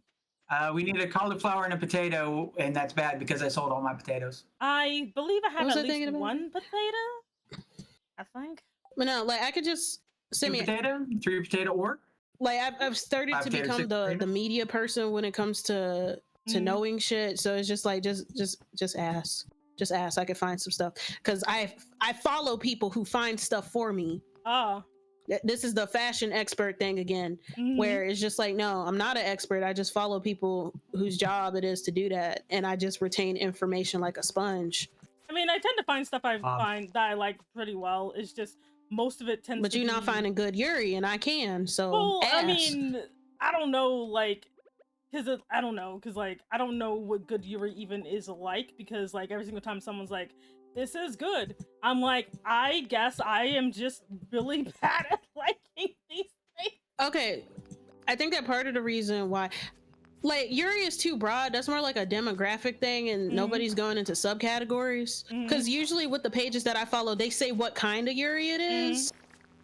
We need a cauliflower and a potato, and that's bad because I sold all my potatoes. I believe I have was at I thinking least about? one potato. I think. But no, like I could just send Two me potato, 3 potato, or like I've started Five to potatoes, become 6 the potatoes? media person when it comes to Mhm. knowing shit. So it's just like just ask. Just ask. I could find some stuff. Cause I follow people who find stuff for me. Ah. This is the fashion expert thing again. Mhm. Where it's just like, no, I'm not an expert. I just follow people whose job it is to do that. And I just retain information like a sponge. I mean, I tend to find stuff I Um, find that I like pretty well. It's just most of it tends But to you're not be- finding good Yuri, and I can. So Well, I ask. mean, I don't know, like, because I don't know, because like I don't know what good Yuri even is like, because like every single time someone's like, "This is good," I'm like, I guess I am just really bad at liking these things. Okay, I think that part of the reason why, like, Yuri is too broad. That's more like a demographic thing, and Mhm. nobody's going into subcategories. Mhm. Because usually with the pages that I follow, they say what kind of Yuri it is,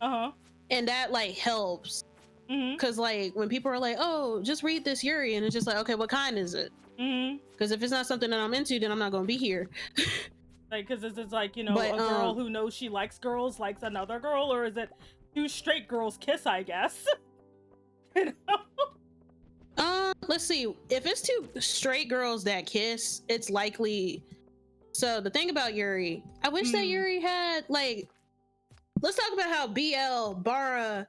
Uh huh. and that like helps. Mhm. Because like when people are like, "Oh, just read this Yuri," and it's just like, "Okay, what kind is it?" Mhm. Because if it's not something that I'm into, then I'm not going to be here. Like, because it's like, you know, But, a girl who knows she likes girls likes another girl, or is it two straight girls kiss? I guess. You know? Let's see. If it's two straight girls that kiss, it's likely. So the thing about Yuri, I wish that Mm. Yuri had like. Let's talk about how BL, Bara,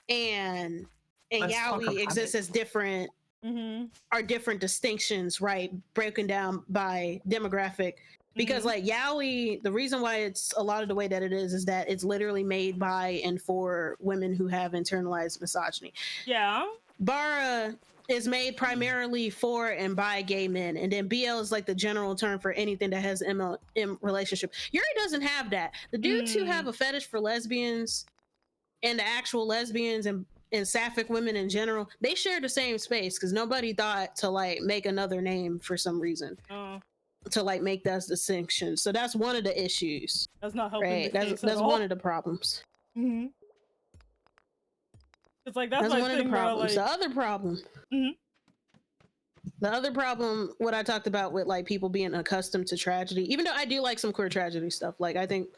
and Let's talk Yaoi about exist it. as different different distinctions, right? Broken down by demographic. Because Mhm. like Yaoi, the reason why it's a lot of the way that it is that it's literally made by and for women who have internalized misogyny. Yeah. Bara is made primarily for and by gay men, and then BL is like the general term for anything that has M relationship. Yuri doesn't have that. The dudes who have a fetish for lesbians and the actual lesbians and sapphic women in general, they share the same space because nobody thought to like make another name for some reason Oh, to like make that distinction. So that's one of the issues, that's not helping right? the case That's at all. one of the problems. Mm-hmm. It's like that's That's my one of the thing where, problems. like, The other problem. Mhm. The other problem, what I talked about with like people being accustomed to tragedy, even though I do like some queer tragedy stuff. Like I think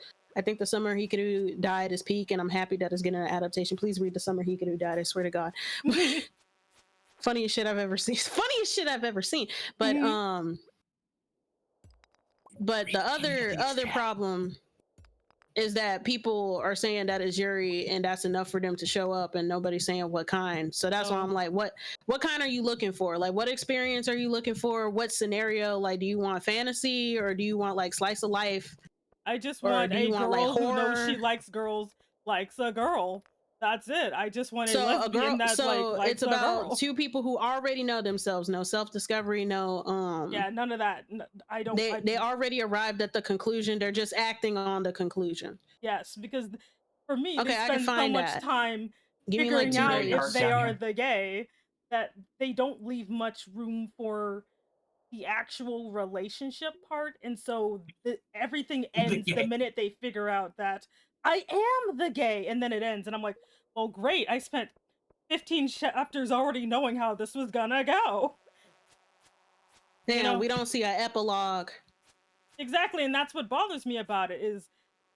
the Summer Hikaru died is peak, and I'm happy that it's getting an adaptation. Please read The Summer Hikaru died. I swear to God. Funniest shit I've ever seen. Funniest shit I've ever seen. But but the other problem is that people are saying that is Yuri and that's enough for them to show up, and nobody's saying what kind. So that's why I'm like, what kind are you looking for? Like, what experience are you looking for? What scenario? Like, do you want fantasy or do you want like slice of life? I just Or want do a you want, girl like, who knows horror? she likes girls, likes a girl. That's it. I just want a So a lesbian girl. that So likes it's a about girl. two people who already know themselves. No self-discovery. No. Yeah, none of that. I don't. They already arrived at the conclusion. They're just acting on the conclusion. Yes, because for me, Okay, they I can spend so find much that. time Give me like figuring 2 out Very if hard days. they down are here. the gay that they don't leave much room for the actual relationship part, and so everything ends the gay. minute they figure out that I am the gay, and then it ends, and I'm like, well, great, I spent 15 chapters already knowing how this was gonna go. Damn, You know, we don't see an epilogue. exactly, and that's what bothers me about it is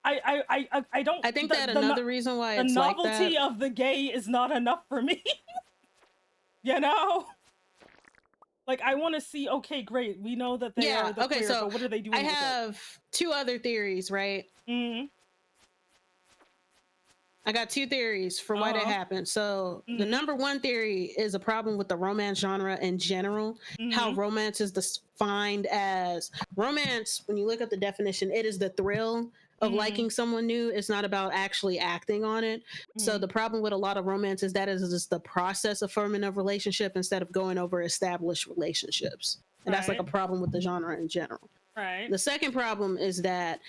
I don't. I think that another reason why the it's like that. novelty of the gay is not enough for me. You know, like I want to see. Okay, great. We know that they are the Okay. queer, So but what are they doing I with have 2 other theories, right? it? Mm-hmm. I got 2 theories for why that happened. So the number 1 theory is a problem with the romance genre in general. How romance is defined as romance. When you look at the definition, it is the thrill of liking someone new. It's not about actually acting on it. So the problem with a lot of romance is that is just the process of forming a relationship instead of going over established relationships. And that's like a problem with the genre in general. Right. The second problem is that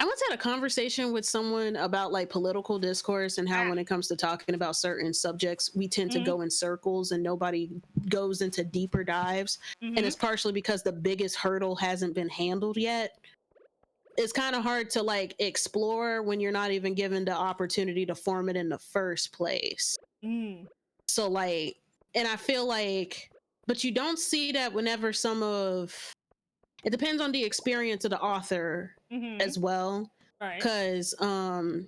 I once had a conversation with someone about like political discourse and how when it comes to talking about certain subjects, we tend to go in circles and nobody goes into deeper dives. And it's partially because the biggest hurdle hasn't been handled yet. It's kind of hard to like explore when you're not even given the opportunity to form it in the first place. So like, and I feel like, but you don't see that whenever it depends on the experience of the author as well. Right. Because I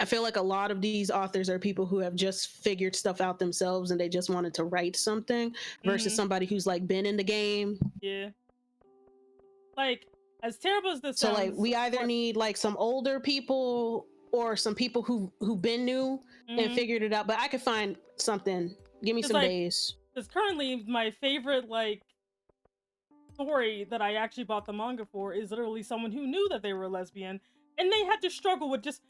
feel like a lot of these authors are people who have just figured stuff out themselves and they just wanted to write something versus somebody who's like been in the game. Yeah. Like, as terrible as this sounds, So like we either need like some older people or some people who've been new and figured it out. But I could find something. Give me some days. Because currently my favorite like story that I actually bought the manga for is literally someone who knew that they were lesbian and they had to struggle with just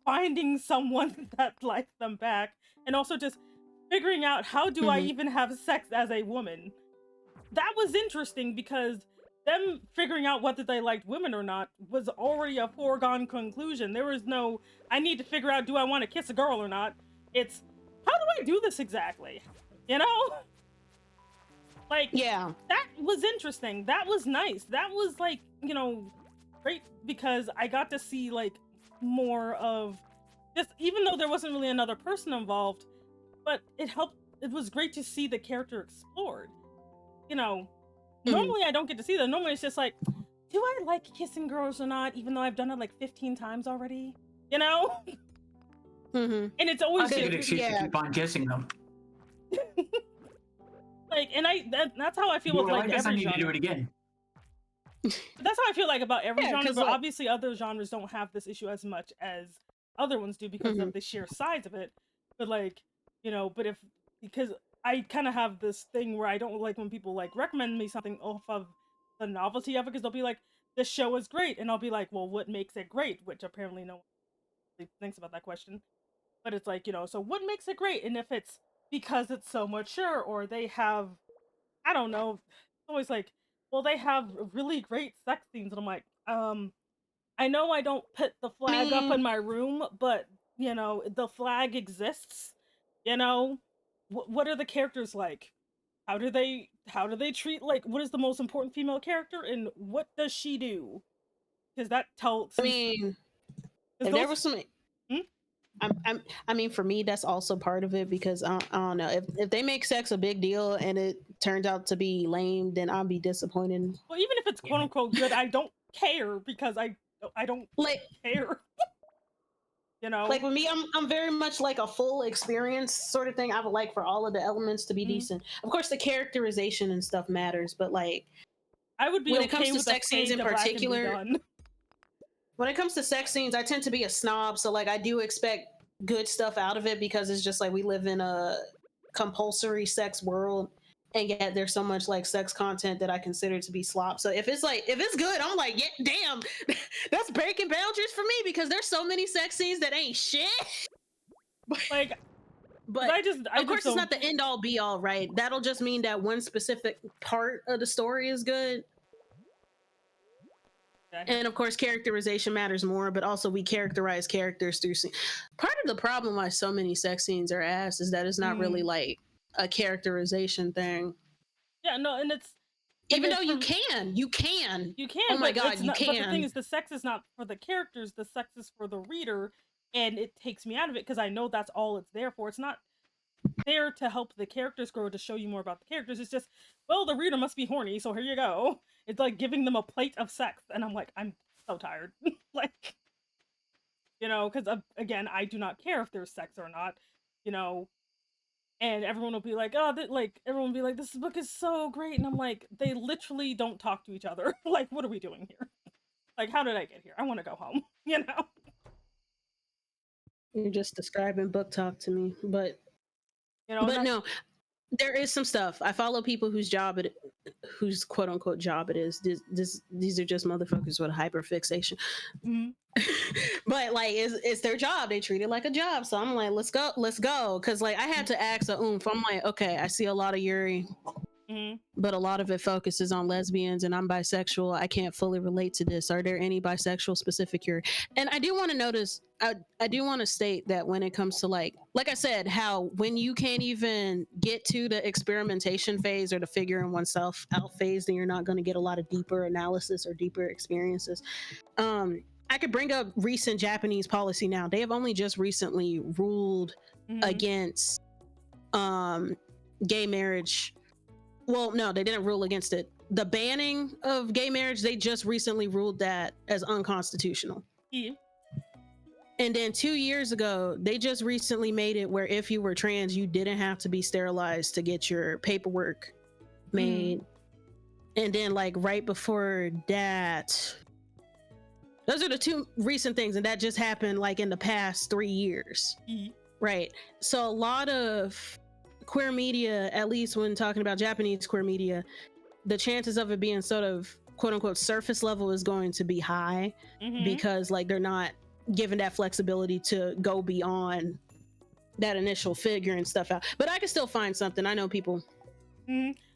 finding someone that liked them back and also just figuring out how do I even have sex as a woman. That was interesting because them figuring out whether they liked women or not was already a foregone conclusion. There was no, I need to figure out, do I want to kiss a girl or not? It's, how do I do this exactly? You know? Like, yeah, that was interesting. That was nice. That was like, you know, great because I got to see like more of just, even though there wasn't really another person involved, but it helped. It was great to see the character explored. You know, normally I don't get to see that. Normally it's just like, do I like kissing girls or not? Even though I've done it like 15 times already, you know? And it's always I think it's excuse to keep on kissing them. Like, and that's how I feel with like every I need genre. to do it again. That's how I feel like about every genre, but like, obviously other genres don't have this issue as much as other ones do because of the sheer size of it. But like, you know, because I kind of have this thing where I don't like when people like recommend me something off of the novelty of it because they'll be like, this show is great, and I'll be like, well, what makes it great? Which apparently no one really thinks about that question. But it's like, you know, so what makes it great? And if it's because it's so mature or they have, I don't know, it's always like, well, they have really great sex scenes. And I'm like, I know I don't put the flag up in my room, but, you know, the flag exists. You know, what are the characters like? How do they treat, like, what is the most important female character and what does she do? Because that tells. I mean, if there was some. I mean, for me, that's also part of it because I don't know if they make sex a big deal and it turns out to be lame, then I'll be disappointed. Well, even if it's quote unquote good, I don't care because I don't like care. You know, like with me, I'm very much like a full experience sort of thing. I would like for all of the elements to be decent. Of course, the characterization and stuff matters, but like I would be when okay it comes to with sex scenes in particular. When it comes to sex scenes, I tend to be a snob, so like I do expect good stuff out of it because it's just like we live in a compulsory sex world and yet there's so much like sex content that I consider to be slop. So if it's good, I'm like, yeah, damn, that's breaking boundaries for me because there's so many sex scenes that ain't shit. Like, but of course, it's not the end all be all, right? That'll just mean that one specific part of the story is good. And of course, characterization matters more, but also we characterize characters through part of the problem why so many sex scenes are ass is that it's not really like a characterization thing. Yeah, no, and it's even though you can. Oh my god, you can. But the thing is, the sex is not for the characters. The sex is for the reader, and it takes me out of it because I know that's all it's there for. It's not there to help the characters grow, to show you more about the characters. It's just, well, the reader must be horny, so here you go. It's like giving them a plate of sex, and I'm like, I'm so tired. Like, you know, because again, I do not care if there's sex or not, you know. And everyone will be like, oh, everyone will be like, this book is so great. And I'm like, they literally don't talk to each other. Like, what are we doing here? Like, how did I get here? I want to go home, you know? You're just describing book talk to me. But, you know, no, there is some stuff. I follow people whose quote unquote job it is. These are just motherfuckers with a hyperfixation. Mm-hmm. But like it's their job. They treat it like a job. So I'm like, let's go. Cause like I had to ask a oomph. I'm like, okay, I see a lot of Yuri, but a lot of it focuses on lesbians, and I'm bisexual. I can't fully relate to this. Are there any bisexual specific Yuri? And I do want to notice, I do want to state that when it comes to like I said, how when you can't even get to the experimentation phase or the figuring oneself out phase, then you're not going to get a lot of deeper analysis or deeper experiences. I could bring up recent Japanese policy now. They have only just recently ruled against gay marriage. Well, no, they didn't rule against it. The banning of gay marriage, they just recently ruled that as unconstitutional. Yeah. And then 2 years ago, they just recently made it where if you were trans, you didn't have to be sterilized to get your paperwork made. And then like right before that, those are the two recent things, and that just happened like in the past 3 years. Right. So a lot of queer media, at least when talking about Japanese queer media, the chances of it being sort of quote unquote surface level is going to be high because like they're not given that flexibility to go beyond that initial figure and stuff out. But I can still find something. I know people.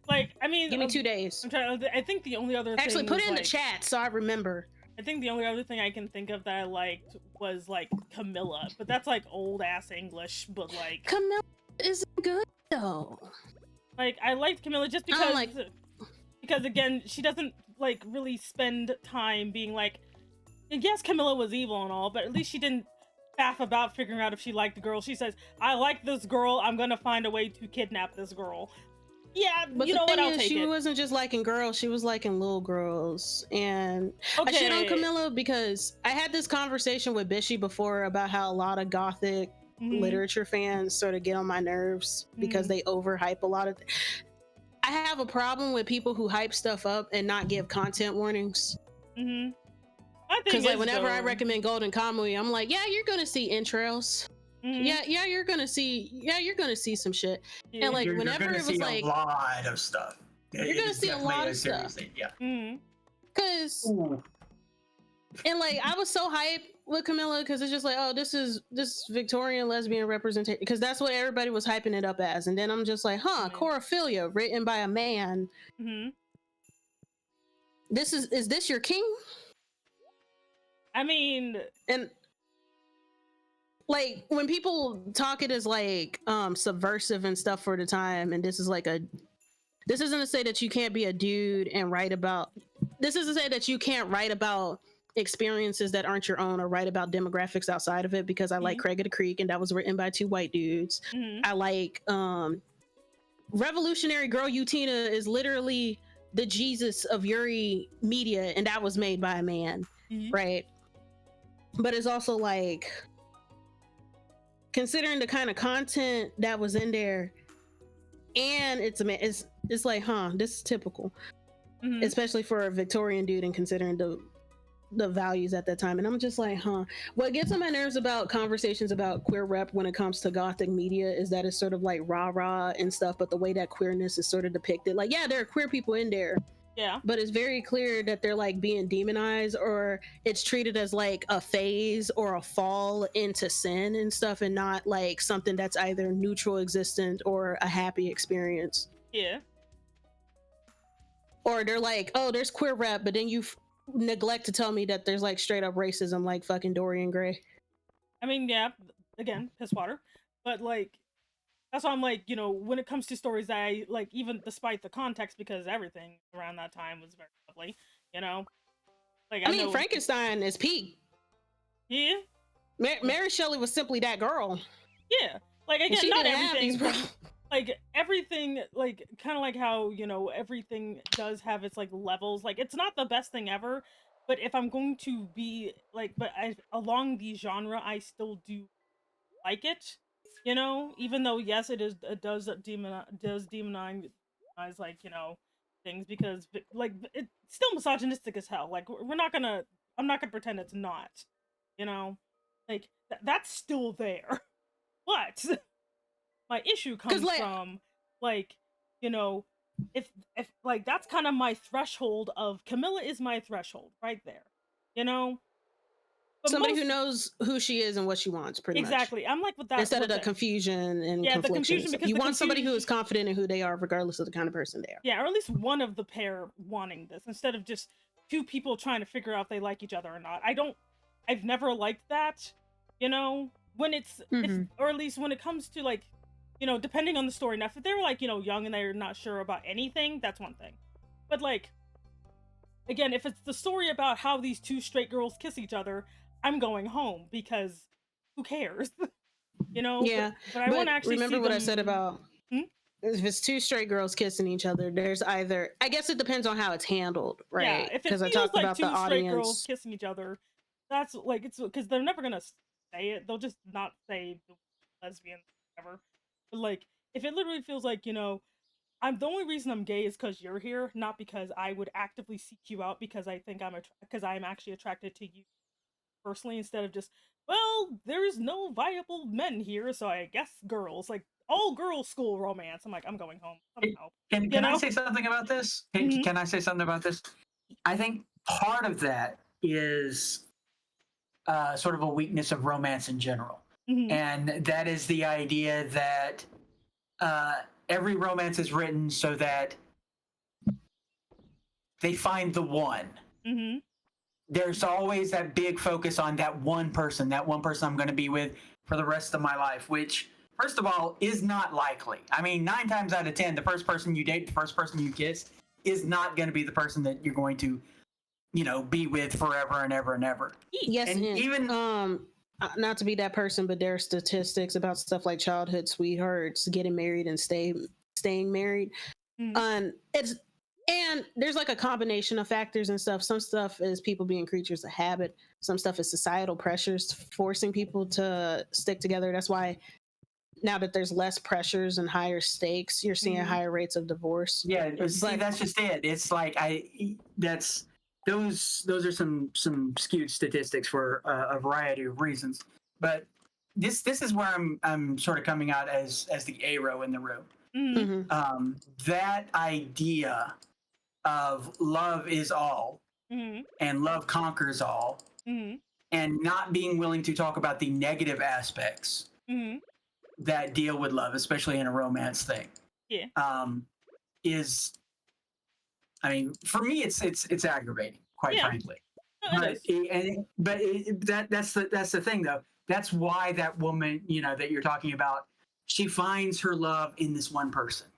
Like, I mean, give me 2 days. I think the only other actually thing put it in like, the chat so I remember. I think the only other thing I can think of that I liked was like Camilla, but that's like old ass English. But like Camilla isn't good though. Like I liked Camilla just because again she doesn't like really spend time being like, yes, Camilla was evil and all, but at least she didn't faff about figuring out if she liked the girl. She says, I like this girl, I'm gonna find a way to kidnap this girl. Yeah, but you know what, I'll take it. She wasn't just liking girls, she was liking little girls. And I shit on Camilla because I had this conversation with Bishy before about how a lot of gothic literature fans sort of get on my nerves because they overhype a lot of I have a problem with people who hype stuff up and not give content warnings. Because like whenever I recommend Golden Kamuy, I'm like, yeah, you're gonna see intros. Yeah, you're gonna see some shit. And like whenever it was like a lot of stuff. You're gonna see a lot of stuff. Yeah. Cause and like I was so hyped with Camilla because it's just like, oh, this Victorian lesbian representation, because that's what everybody was hyping it up as. And then I'm just like, chorophilia written by a man. Is this your king? I mean, and like when people talk it as like subversive and stuff for the time, and this isn't to say that you can't be a dude and write about, this isn't to say that you can't write about experiences that aren't your own or write about demographics outside of it, because I like Craig of the Creek and that was written by 2 white dudes. I like Revolutionary Girl Utina is literally the Jesus of Yuri media, and that was made by a man, right? But it's also like, considering the kind of content that was in there, and it's like, this is typical, especially for a Victorian dude, and considering the values at that time. And I'm just like, huh. What gets on my nerves about conversations about queer rep when it comes to gothic media is that it's sort of like rah-rah and stuff, but the way that queerness is sort of depicted, like, yeah, there are queer people in there, Yeah. but it's very clear that they're like being demonized, or it's treated as like a phase or a fall into sin and stuff, and not like something that's either neutral existent or a happy experience. Yeah. Or they're like, oh, there's queer rep, but then you neglect to tell me that there's like straight up racism, like fucking Dorian Gray. I mean, yeah, again, piss water. But like, that's why I'm like, you know, when it comes to stories that I like, even despite the context, because everything around that time was very lovely, you know? Like, I mean, know, Frankenstein is peak. Yeah. Mary Shelley was simply that girl. Yeah. Like, again, she not didn't have everything. these Like, everything, like, kind of like how, you know, everything does have its, like, levels. Like, it's not the best thing ever, but if I'm going to be, like, along the genre, I still do like it, you know? Even though, yes, it does demonize, like, you know, things, because, like, it's still misogynistic as hell. Like, I'm not gonna pretend it's not, you know? Like, that's still there. But my issue comes from, like, you know, if like, that's kind of my threshold of Camilla is my threshold right there, you know? But somebody who knows who she is and what she wants, pretty much. Exactly. I'm like with that. Instead of the confusion and the confusion, because you want somebody who is confident in who they are, regardless of the kind of person they are. Yeah, or at least one of the pair wanting this, instead of just two people trying to figure out if they like each other or not. I've never liked that, you know, when it's, or at least when it comes to, like, you know, depending on the story. Now, if they were, like, you know, young and they're not sure about anything, that's one thing. But, like, again, if it's the story about how these two straight girls kiss each other, I'm going home, because who cares? You know? Yeah. But I want to actually remember see what them... I said about if it's two straight girls kissing each other, there's either, I guess it depends on how it's handled, right? Yeah, if it feels I talked like about two the straight audience girls kissing each other, that's like, it's because they're never gonna say it. They'll just not say lesbian, whatever. But like, if it literally feels like, you know, the only reason I'm gay is because you're here, not because I would actively seek you out because I think because I'm actually attracted to you personally, instead of just, well, there's no viable men here, so I guess girls, like, all girls school romance. I'm like, I'm going home somehow. Can I say something about this? Can I say something about this? I think part of that is sort of a weakness of romance in general. And that is the idea that every romance is written so that they find the one. There's always that big focus on that one person I'm going to be with for the rest of my life, which, first of all, is not likely. I mean, 9 times out of 10, the first person you date, the first person you kiss, is not going to be the person that you're going to, you know, be with forever and ever and ever. Yes, and even not to be that person, but there are statistics about stuff like childhood sweethearts getting married and staying married. And there's like a combination of factors and stuff. Some stuff is people being creatures of habit. Some stuff is societal pressures forcing people to stick together. That's why now that there's less pressures and higher stakes, you're seeing higher rates of divorce. Yeah, see, that's just it. It's like those are some skewed statistics for a variety of reasons. But this is where I'm sort of coming out as the ARO in the room. That idea of love is all and love conquers all, and not being willing to talk about the negative aspects that deal with love, especially in a romance thing, is, I mean, for me, it's aggravating, quite frankly. That's the thing, though. That's why that woman, you know, that you're talking about, she finds her love in this one person.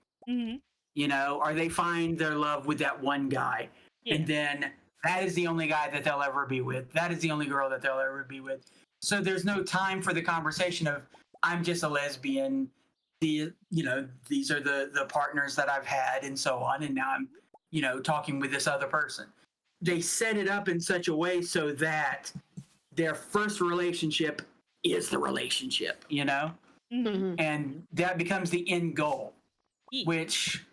You know, or they find their love with that one guy, and then that is the only guy that they'll ever be with. That is the only girl that they'll ever be with. So there's no time for the conversation of, I'm just a lesbian. You know, these are the partners that I've had, and so on, and now I'm, you know, talking with this other person. They set it up in such a way so that their first relationship is the relationship, you know, and that becomes the end goal, which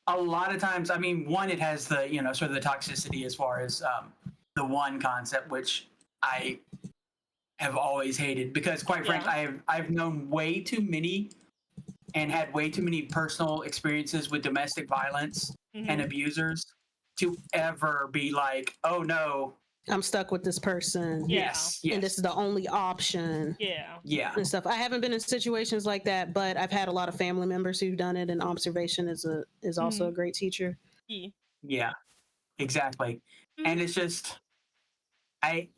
a lot of times, I mean, one, it has the, you know, sort of the toxicity as far as the one concept which I have always hated because, quite frankly, I've known way too many and had way too many personal experiences with domestic violence and abusers to ever be like, oh no, I'm stuck with this person. yes, And this is the only option. Yeah. And stuff. I haven't been in situations like that, but I've had a lot of family members who've done it, and observation is also a great teacher. Yeah, exactly. And it's just I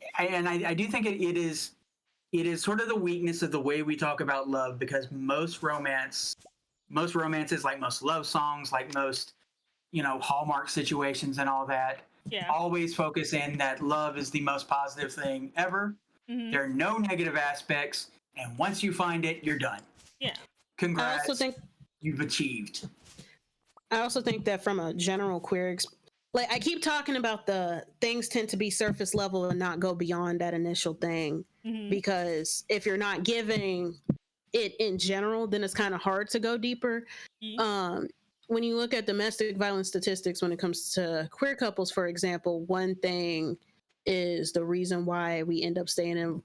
do think it is sort of the weakness of the way we talk about love, because most romances, like most love songs, like most, Hallmark situations and all that, always focus in that love is the most positive thing ever. There are no negative aspects, and once you find it, you're done. Yeah. Congrats. I also think you've achieved. I also think that from a general queer like, I keep talking about the things tend to be surface level and not go beyond that initial thing, because if you're not giving it in general, then it's kind of hard to go deeper. When you look at domestic violence statistics, when it comes to queer couples, for example, one thing is the reason why we end up staying in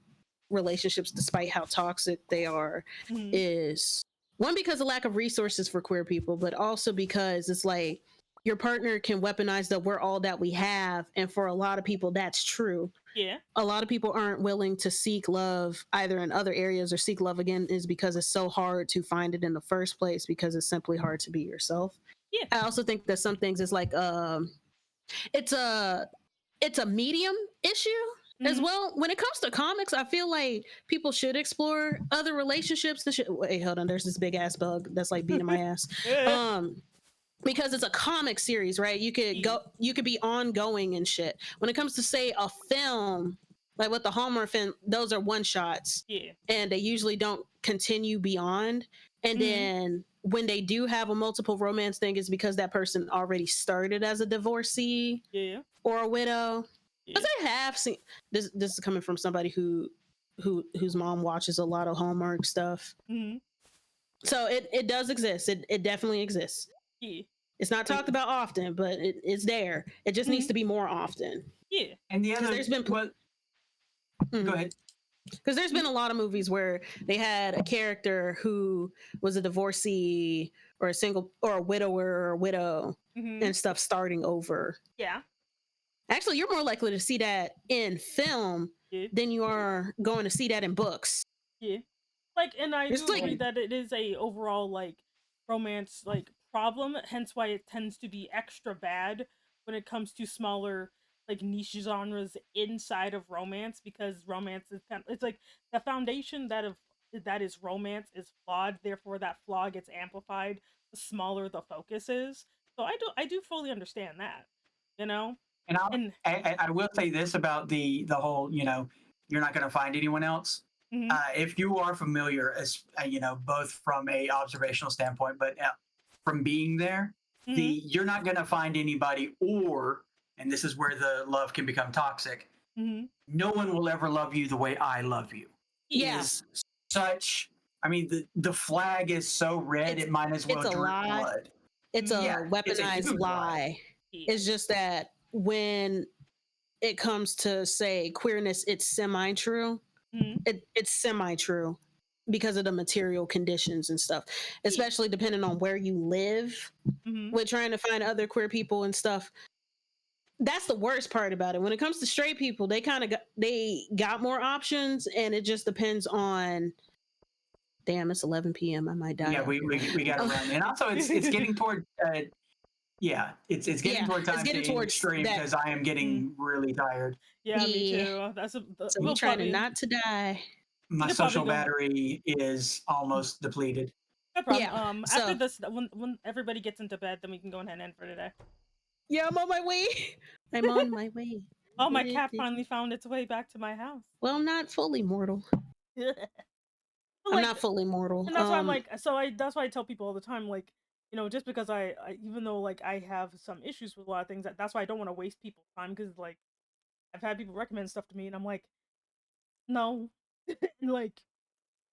relationships despite how toxic they are is, one, because of lack of resources for queer people, but also because it's like your partner can weaponize that we're all that we have. And for a lot of people, that's true. Yeah. A lot of people aren't willing to seek love either in other areas, or seek love again is because it's so hard to find it in the first place, because it's simply hard to be yourself. Yeah. I also think that some things is like, it's a medium issue as well. When it comes to comics, I feel like people should explore other relationships. Wait, hold on. There's this big ass bug that's like beating my ass. Because it's a comic series, right? You could be ongoing and shit. When it comes to, say, a film, like with the Hallmark film, those are one shots. Yeah. And they usually don't continue beyond. And then when they do have a multiple romance thing, it's because that person already started as a divorcee or a widow. Because I have seen this is coming from somebody whose mom watches a lot of Hallmark stuff. So it does exist. It definitely exists. It's not talked about often, but it's there. It just needs to be more often. Yeah. And the other, there's been go ahead. Because there's been a lot of movies where they had a character who was a divorcee or a single or a widower or a widow and stuff starting over. Yeah. Actually, you're more likely to see that in film than you are going to see that in books. Yeah. Like, and I do agree that it is a overall, like, romance, like, problem, hence why it tends to be extra bad when it comes to smaller, like, niche genres inside of romance, because romance is kind of, it's like the foundation that is romance is flawed, therefore that flaw gets amplified the smaller the focus is. So I do fully understand that, And I will say this about the whole, you're not going to find anyone else. If you are familiar, as both from a observational standpoint, but from being there, you're not going to find anybody, and this is where the love can become toxic. No one will ever love you the way I love you. Yes. The flag is so red, it might as well drip blood. It's a weaponized lie. It's just that when it comes to, say, queerness, it's semi-true. It's semi-true because of the material conditions and stuff, especially depending on where you live. With trying to find other queer people and stuff. That's the worst part about it. When it comes to straight people, they got more options, and it just depends on. Damn, it's 11 p.m. I might die. Yeah, we got to run, and also it's getting toward. It's getting toward time to stream because I am getting really tired. Yeah, me too. So we're trying not to die. My social battery is almost depleted. No problem. After this, when everybody gets into bed, then we can go ahead and end for today. Yeah, I'm on my way. I'm on my way. Oh, my cat finally found its way back to my house. Well, I'm not fully mortal. I'm not fully mortal. And that's why I'm like, that's why I tell people all the time, like, just because I even though, like, I have some issues with a lot of things, that's why I don't want to waste people's time, because, like, I've had people recommend stuff to me, and I'm like, no. Like,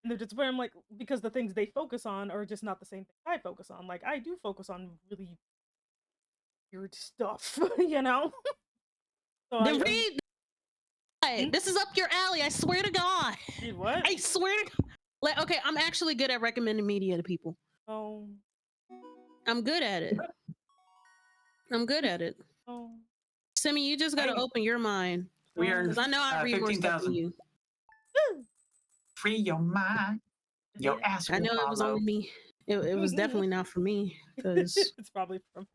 and they're just where I'm like, because the things they focus on are just not the same thing I focus on. Like, I do focus on really weird stuff, So God, this is up your alley. I swear to God. Dude, what? I swear to God. Like, okay, I'm actually good at recommending media to people. Oh. I'm good at it. I'm good at it. Oh. Simi, you just gotta Hey. open your mind. We earned Because I know I read more stuff than 15,000. you. Free your mind. Your Yeah. ass I will know it was follow. only me. It was definitely not for me. Because It's probably from.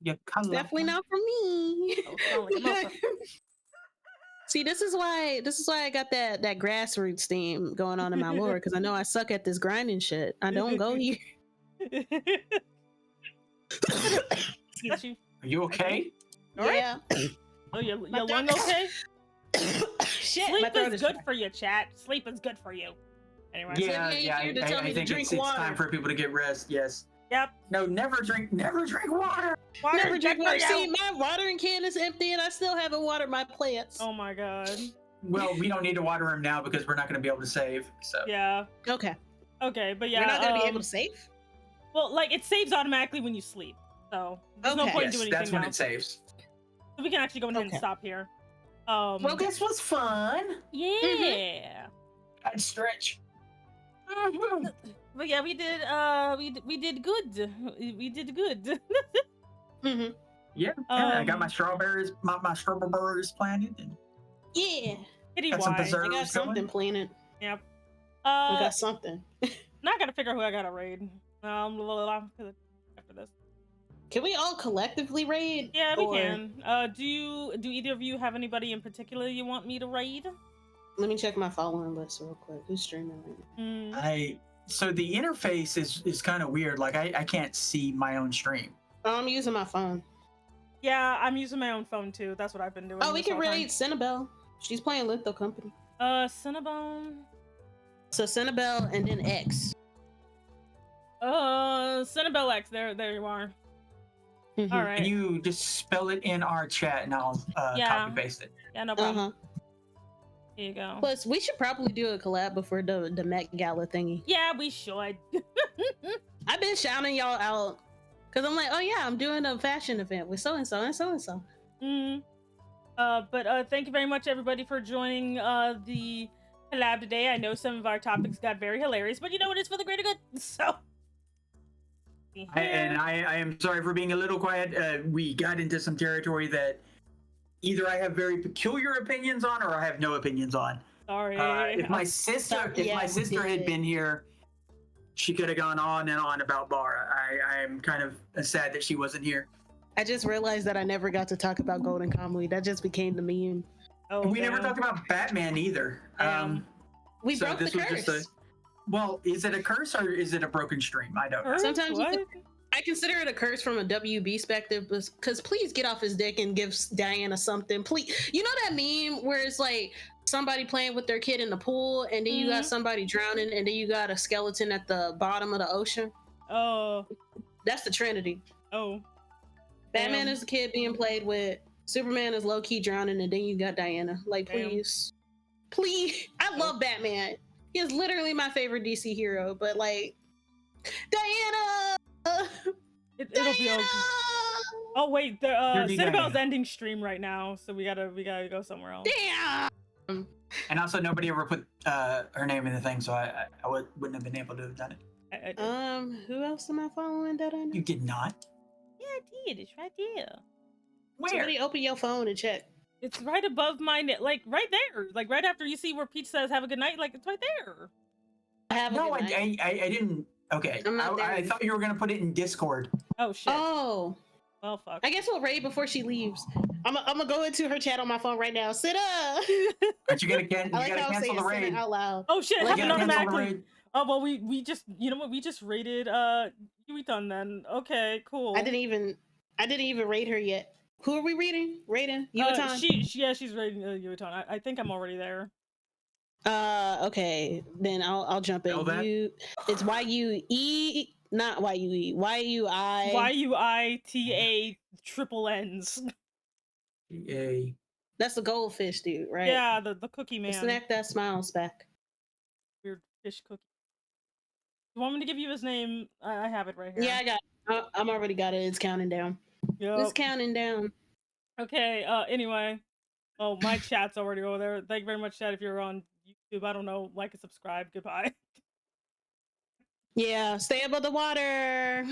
Your color. definitely not for me. Oh, sound like a mocha. See, this is why I got that grassroots theme going on in my lore, because I know I suck at this grinding shit. I don't go here. Excuse you. Are you okay? All right. Yeah. Oh, your My lung throat- okay? Shit, my Sleep throat is good for you, chat. Sleep is good for you. Anyway. Yeah, ain't yeah. here to tell me I to think drink it's water. time for people to get rest. Yes. Yep. No, never drink water. Water Never is drink good for water. See, you. my watering can is empty and I still haven't watered my plants. Oh my god. Well, we don't need to water them now because we're not going to be able to save. So. Yeah. Okay. Okay, but yeah. We're not going to be able to save? Well, like it saves automatically when you sleep, so there's no Okay. point in Yes, doing that's anything when now. it saves. So we can actually go ahead and Okay. stop here. Well, this was fun. Yeah. I'd stretch. But yeah, we did. We did good. We did good. Mm-hmm. Yeah, I got my strawberries, my strawberries planted, and Yeah. Kitty got some why? I preserves got something going. planted. Yep. I got something. Now I gotta figure out who I gotta raid. After this. Can we all collectively raid? Yeah, we Or- can. Do either of you have anybody in particular you want me to raid? Let me check my following list real quick. Who's streaming right now? Mm. So the interface is kind of weird. Like I can't see my own stream. Oh, I'm using my phone. Yeah, I'm using my own phone too. That's what I've been doing. Oh, we this can whole time. raid Cinnabelle. She's playing Litho Company. Cinnabone. So Cinnabelle and then X. Cinnabelle X. There you are. Mhm. All right. Can you just spell it in our chat and I'll Yeah. copy paste it? Yeah, no problem. Uh-huh. Here you go. Plus, we should probably do a collab before the Met Gala thingy. Yeah, we should. I've been shouting y'all out because I'm like, oh yeah, I'm doing a fashion event with so and so and so and so. Mm. But thank you very much, everybody, for joining the collab today. I know some of our topics got very hilarious, but you know what? It's for the greater good. So. I am sorry for being a little quiet. We got into some territory that either I have very peculiar opinions on or I have no opinions on. Sorry. If my sister had been here, she could have gone on and on about Bara. I am kind of sad that she wasn't here. I just realized that I never got to talk about Golden Kamuy. That just became the meme. Oh, We never damn. talked about Batman either. We So broke the this was curse. just well, is it a curse or is it a broken stream? I don't know. Curse? Sometimes you What? I consider it a curse from a WB perspective, because please get off his dick and give Diana something. Please, you know that meme where it's like somebody playing with their kid in the pool, and then you got somebody drowning, and then you got a skeleton at the bottom of the ocean. Oh. That's the Trinity. Oh. Batman Damn. is the kid being played with. Superman is low key drowning, and then you got Diana. Like, Damn. please. I love Batman. He is literally my favorite DC hero, but like, Diana. It'll be okay. Diana! Oh wait, the Dirty Cinnabelle's Diana. ending stream right now, so we gotta go somewhere else. Damn. And also, nobody ever put her name in the thing, so I wouldn't have been able to have done it. I did. Who else am I following that I know? You did not. Yeah, I did. It's right there. Where? Somebody open your phone and check. It's right above my like right there, like right after you see where Peach says "Have a good night." Like it's right there. Have a No, good night. I didn't. Okay, I'm not there. I thought you were gonna put it in Discord. Oh shit. Oh, Well, fuck. I guess we'll raid before she leaves. I'm gonna go into her chat on my phone right now. Sit up. But you gotta I like how I'm cancel saying the sit raid. out loud. Oh shit! It Like, You happened gotta cancel the automatically. raid. Oh well, we just you know what? We just rated Yuiton then. Okay, cool. I didn't even raid her yet. Who are we reading? Raiding? Yuiton? She's rating Yuiton. I think I'm already there. Okay. Then I'll jump in. Spell that. It's YUE, not YUE. YUI. YUITA triple N's. Yay. That's the goldfish dude, right? Yeah, the cookie man. Snack that smiles back. Weird fish cookie. You want me to give you his name? I have it right here. Yeah, I got it. I'm already got it. It's counting down. Yup. It's counting down. Okay. Anyway, Oh, my chat's already over there. Thank you very much, chat. If you're on YouTube, I don't know, like and subscribe. Goodbye. Yeah, stay above the water.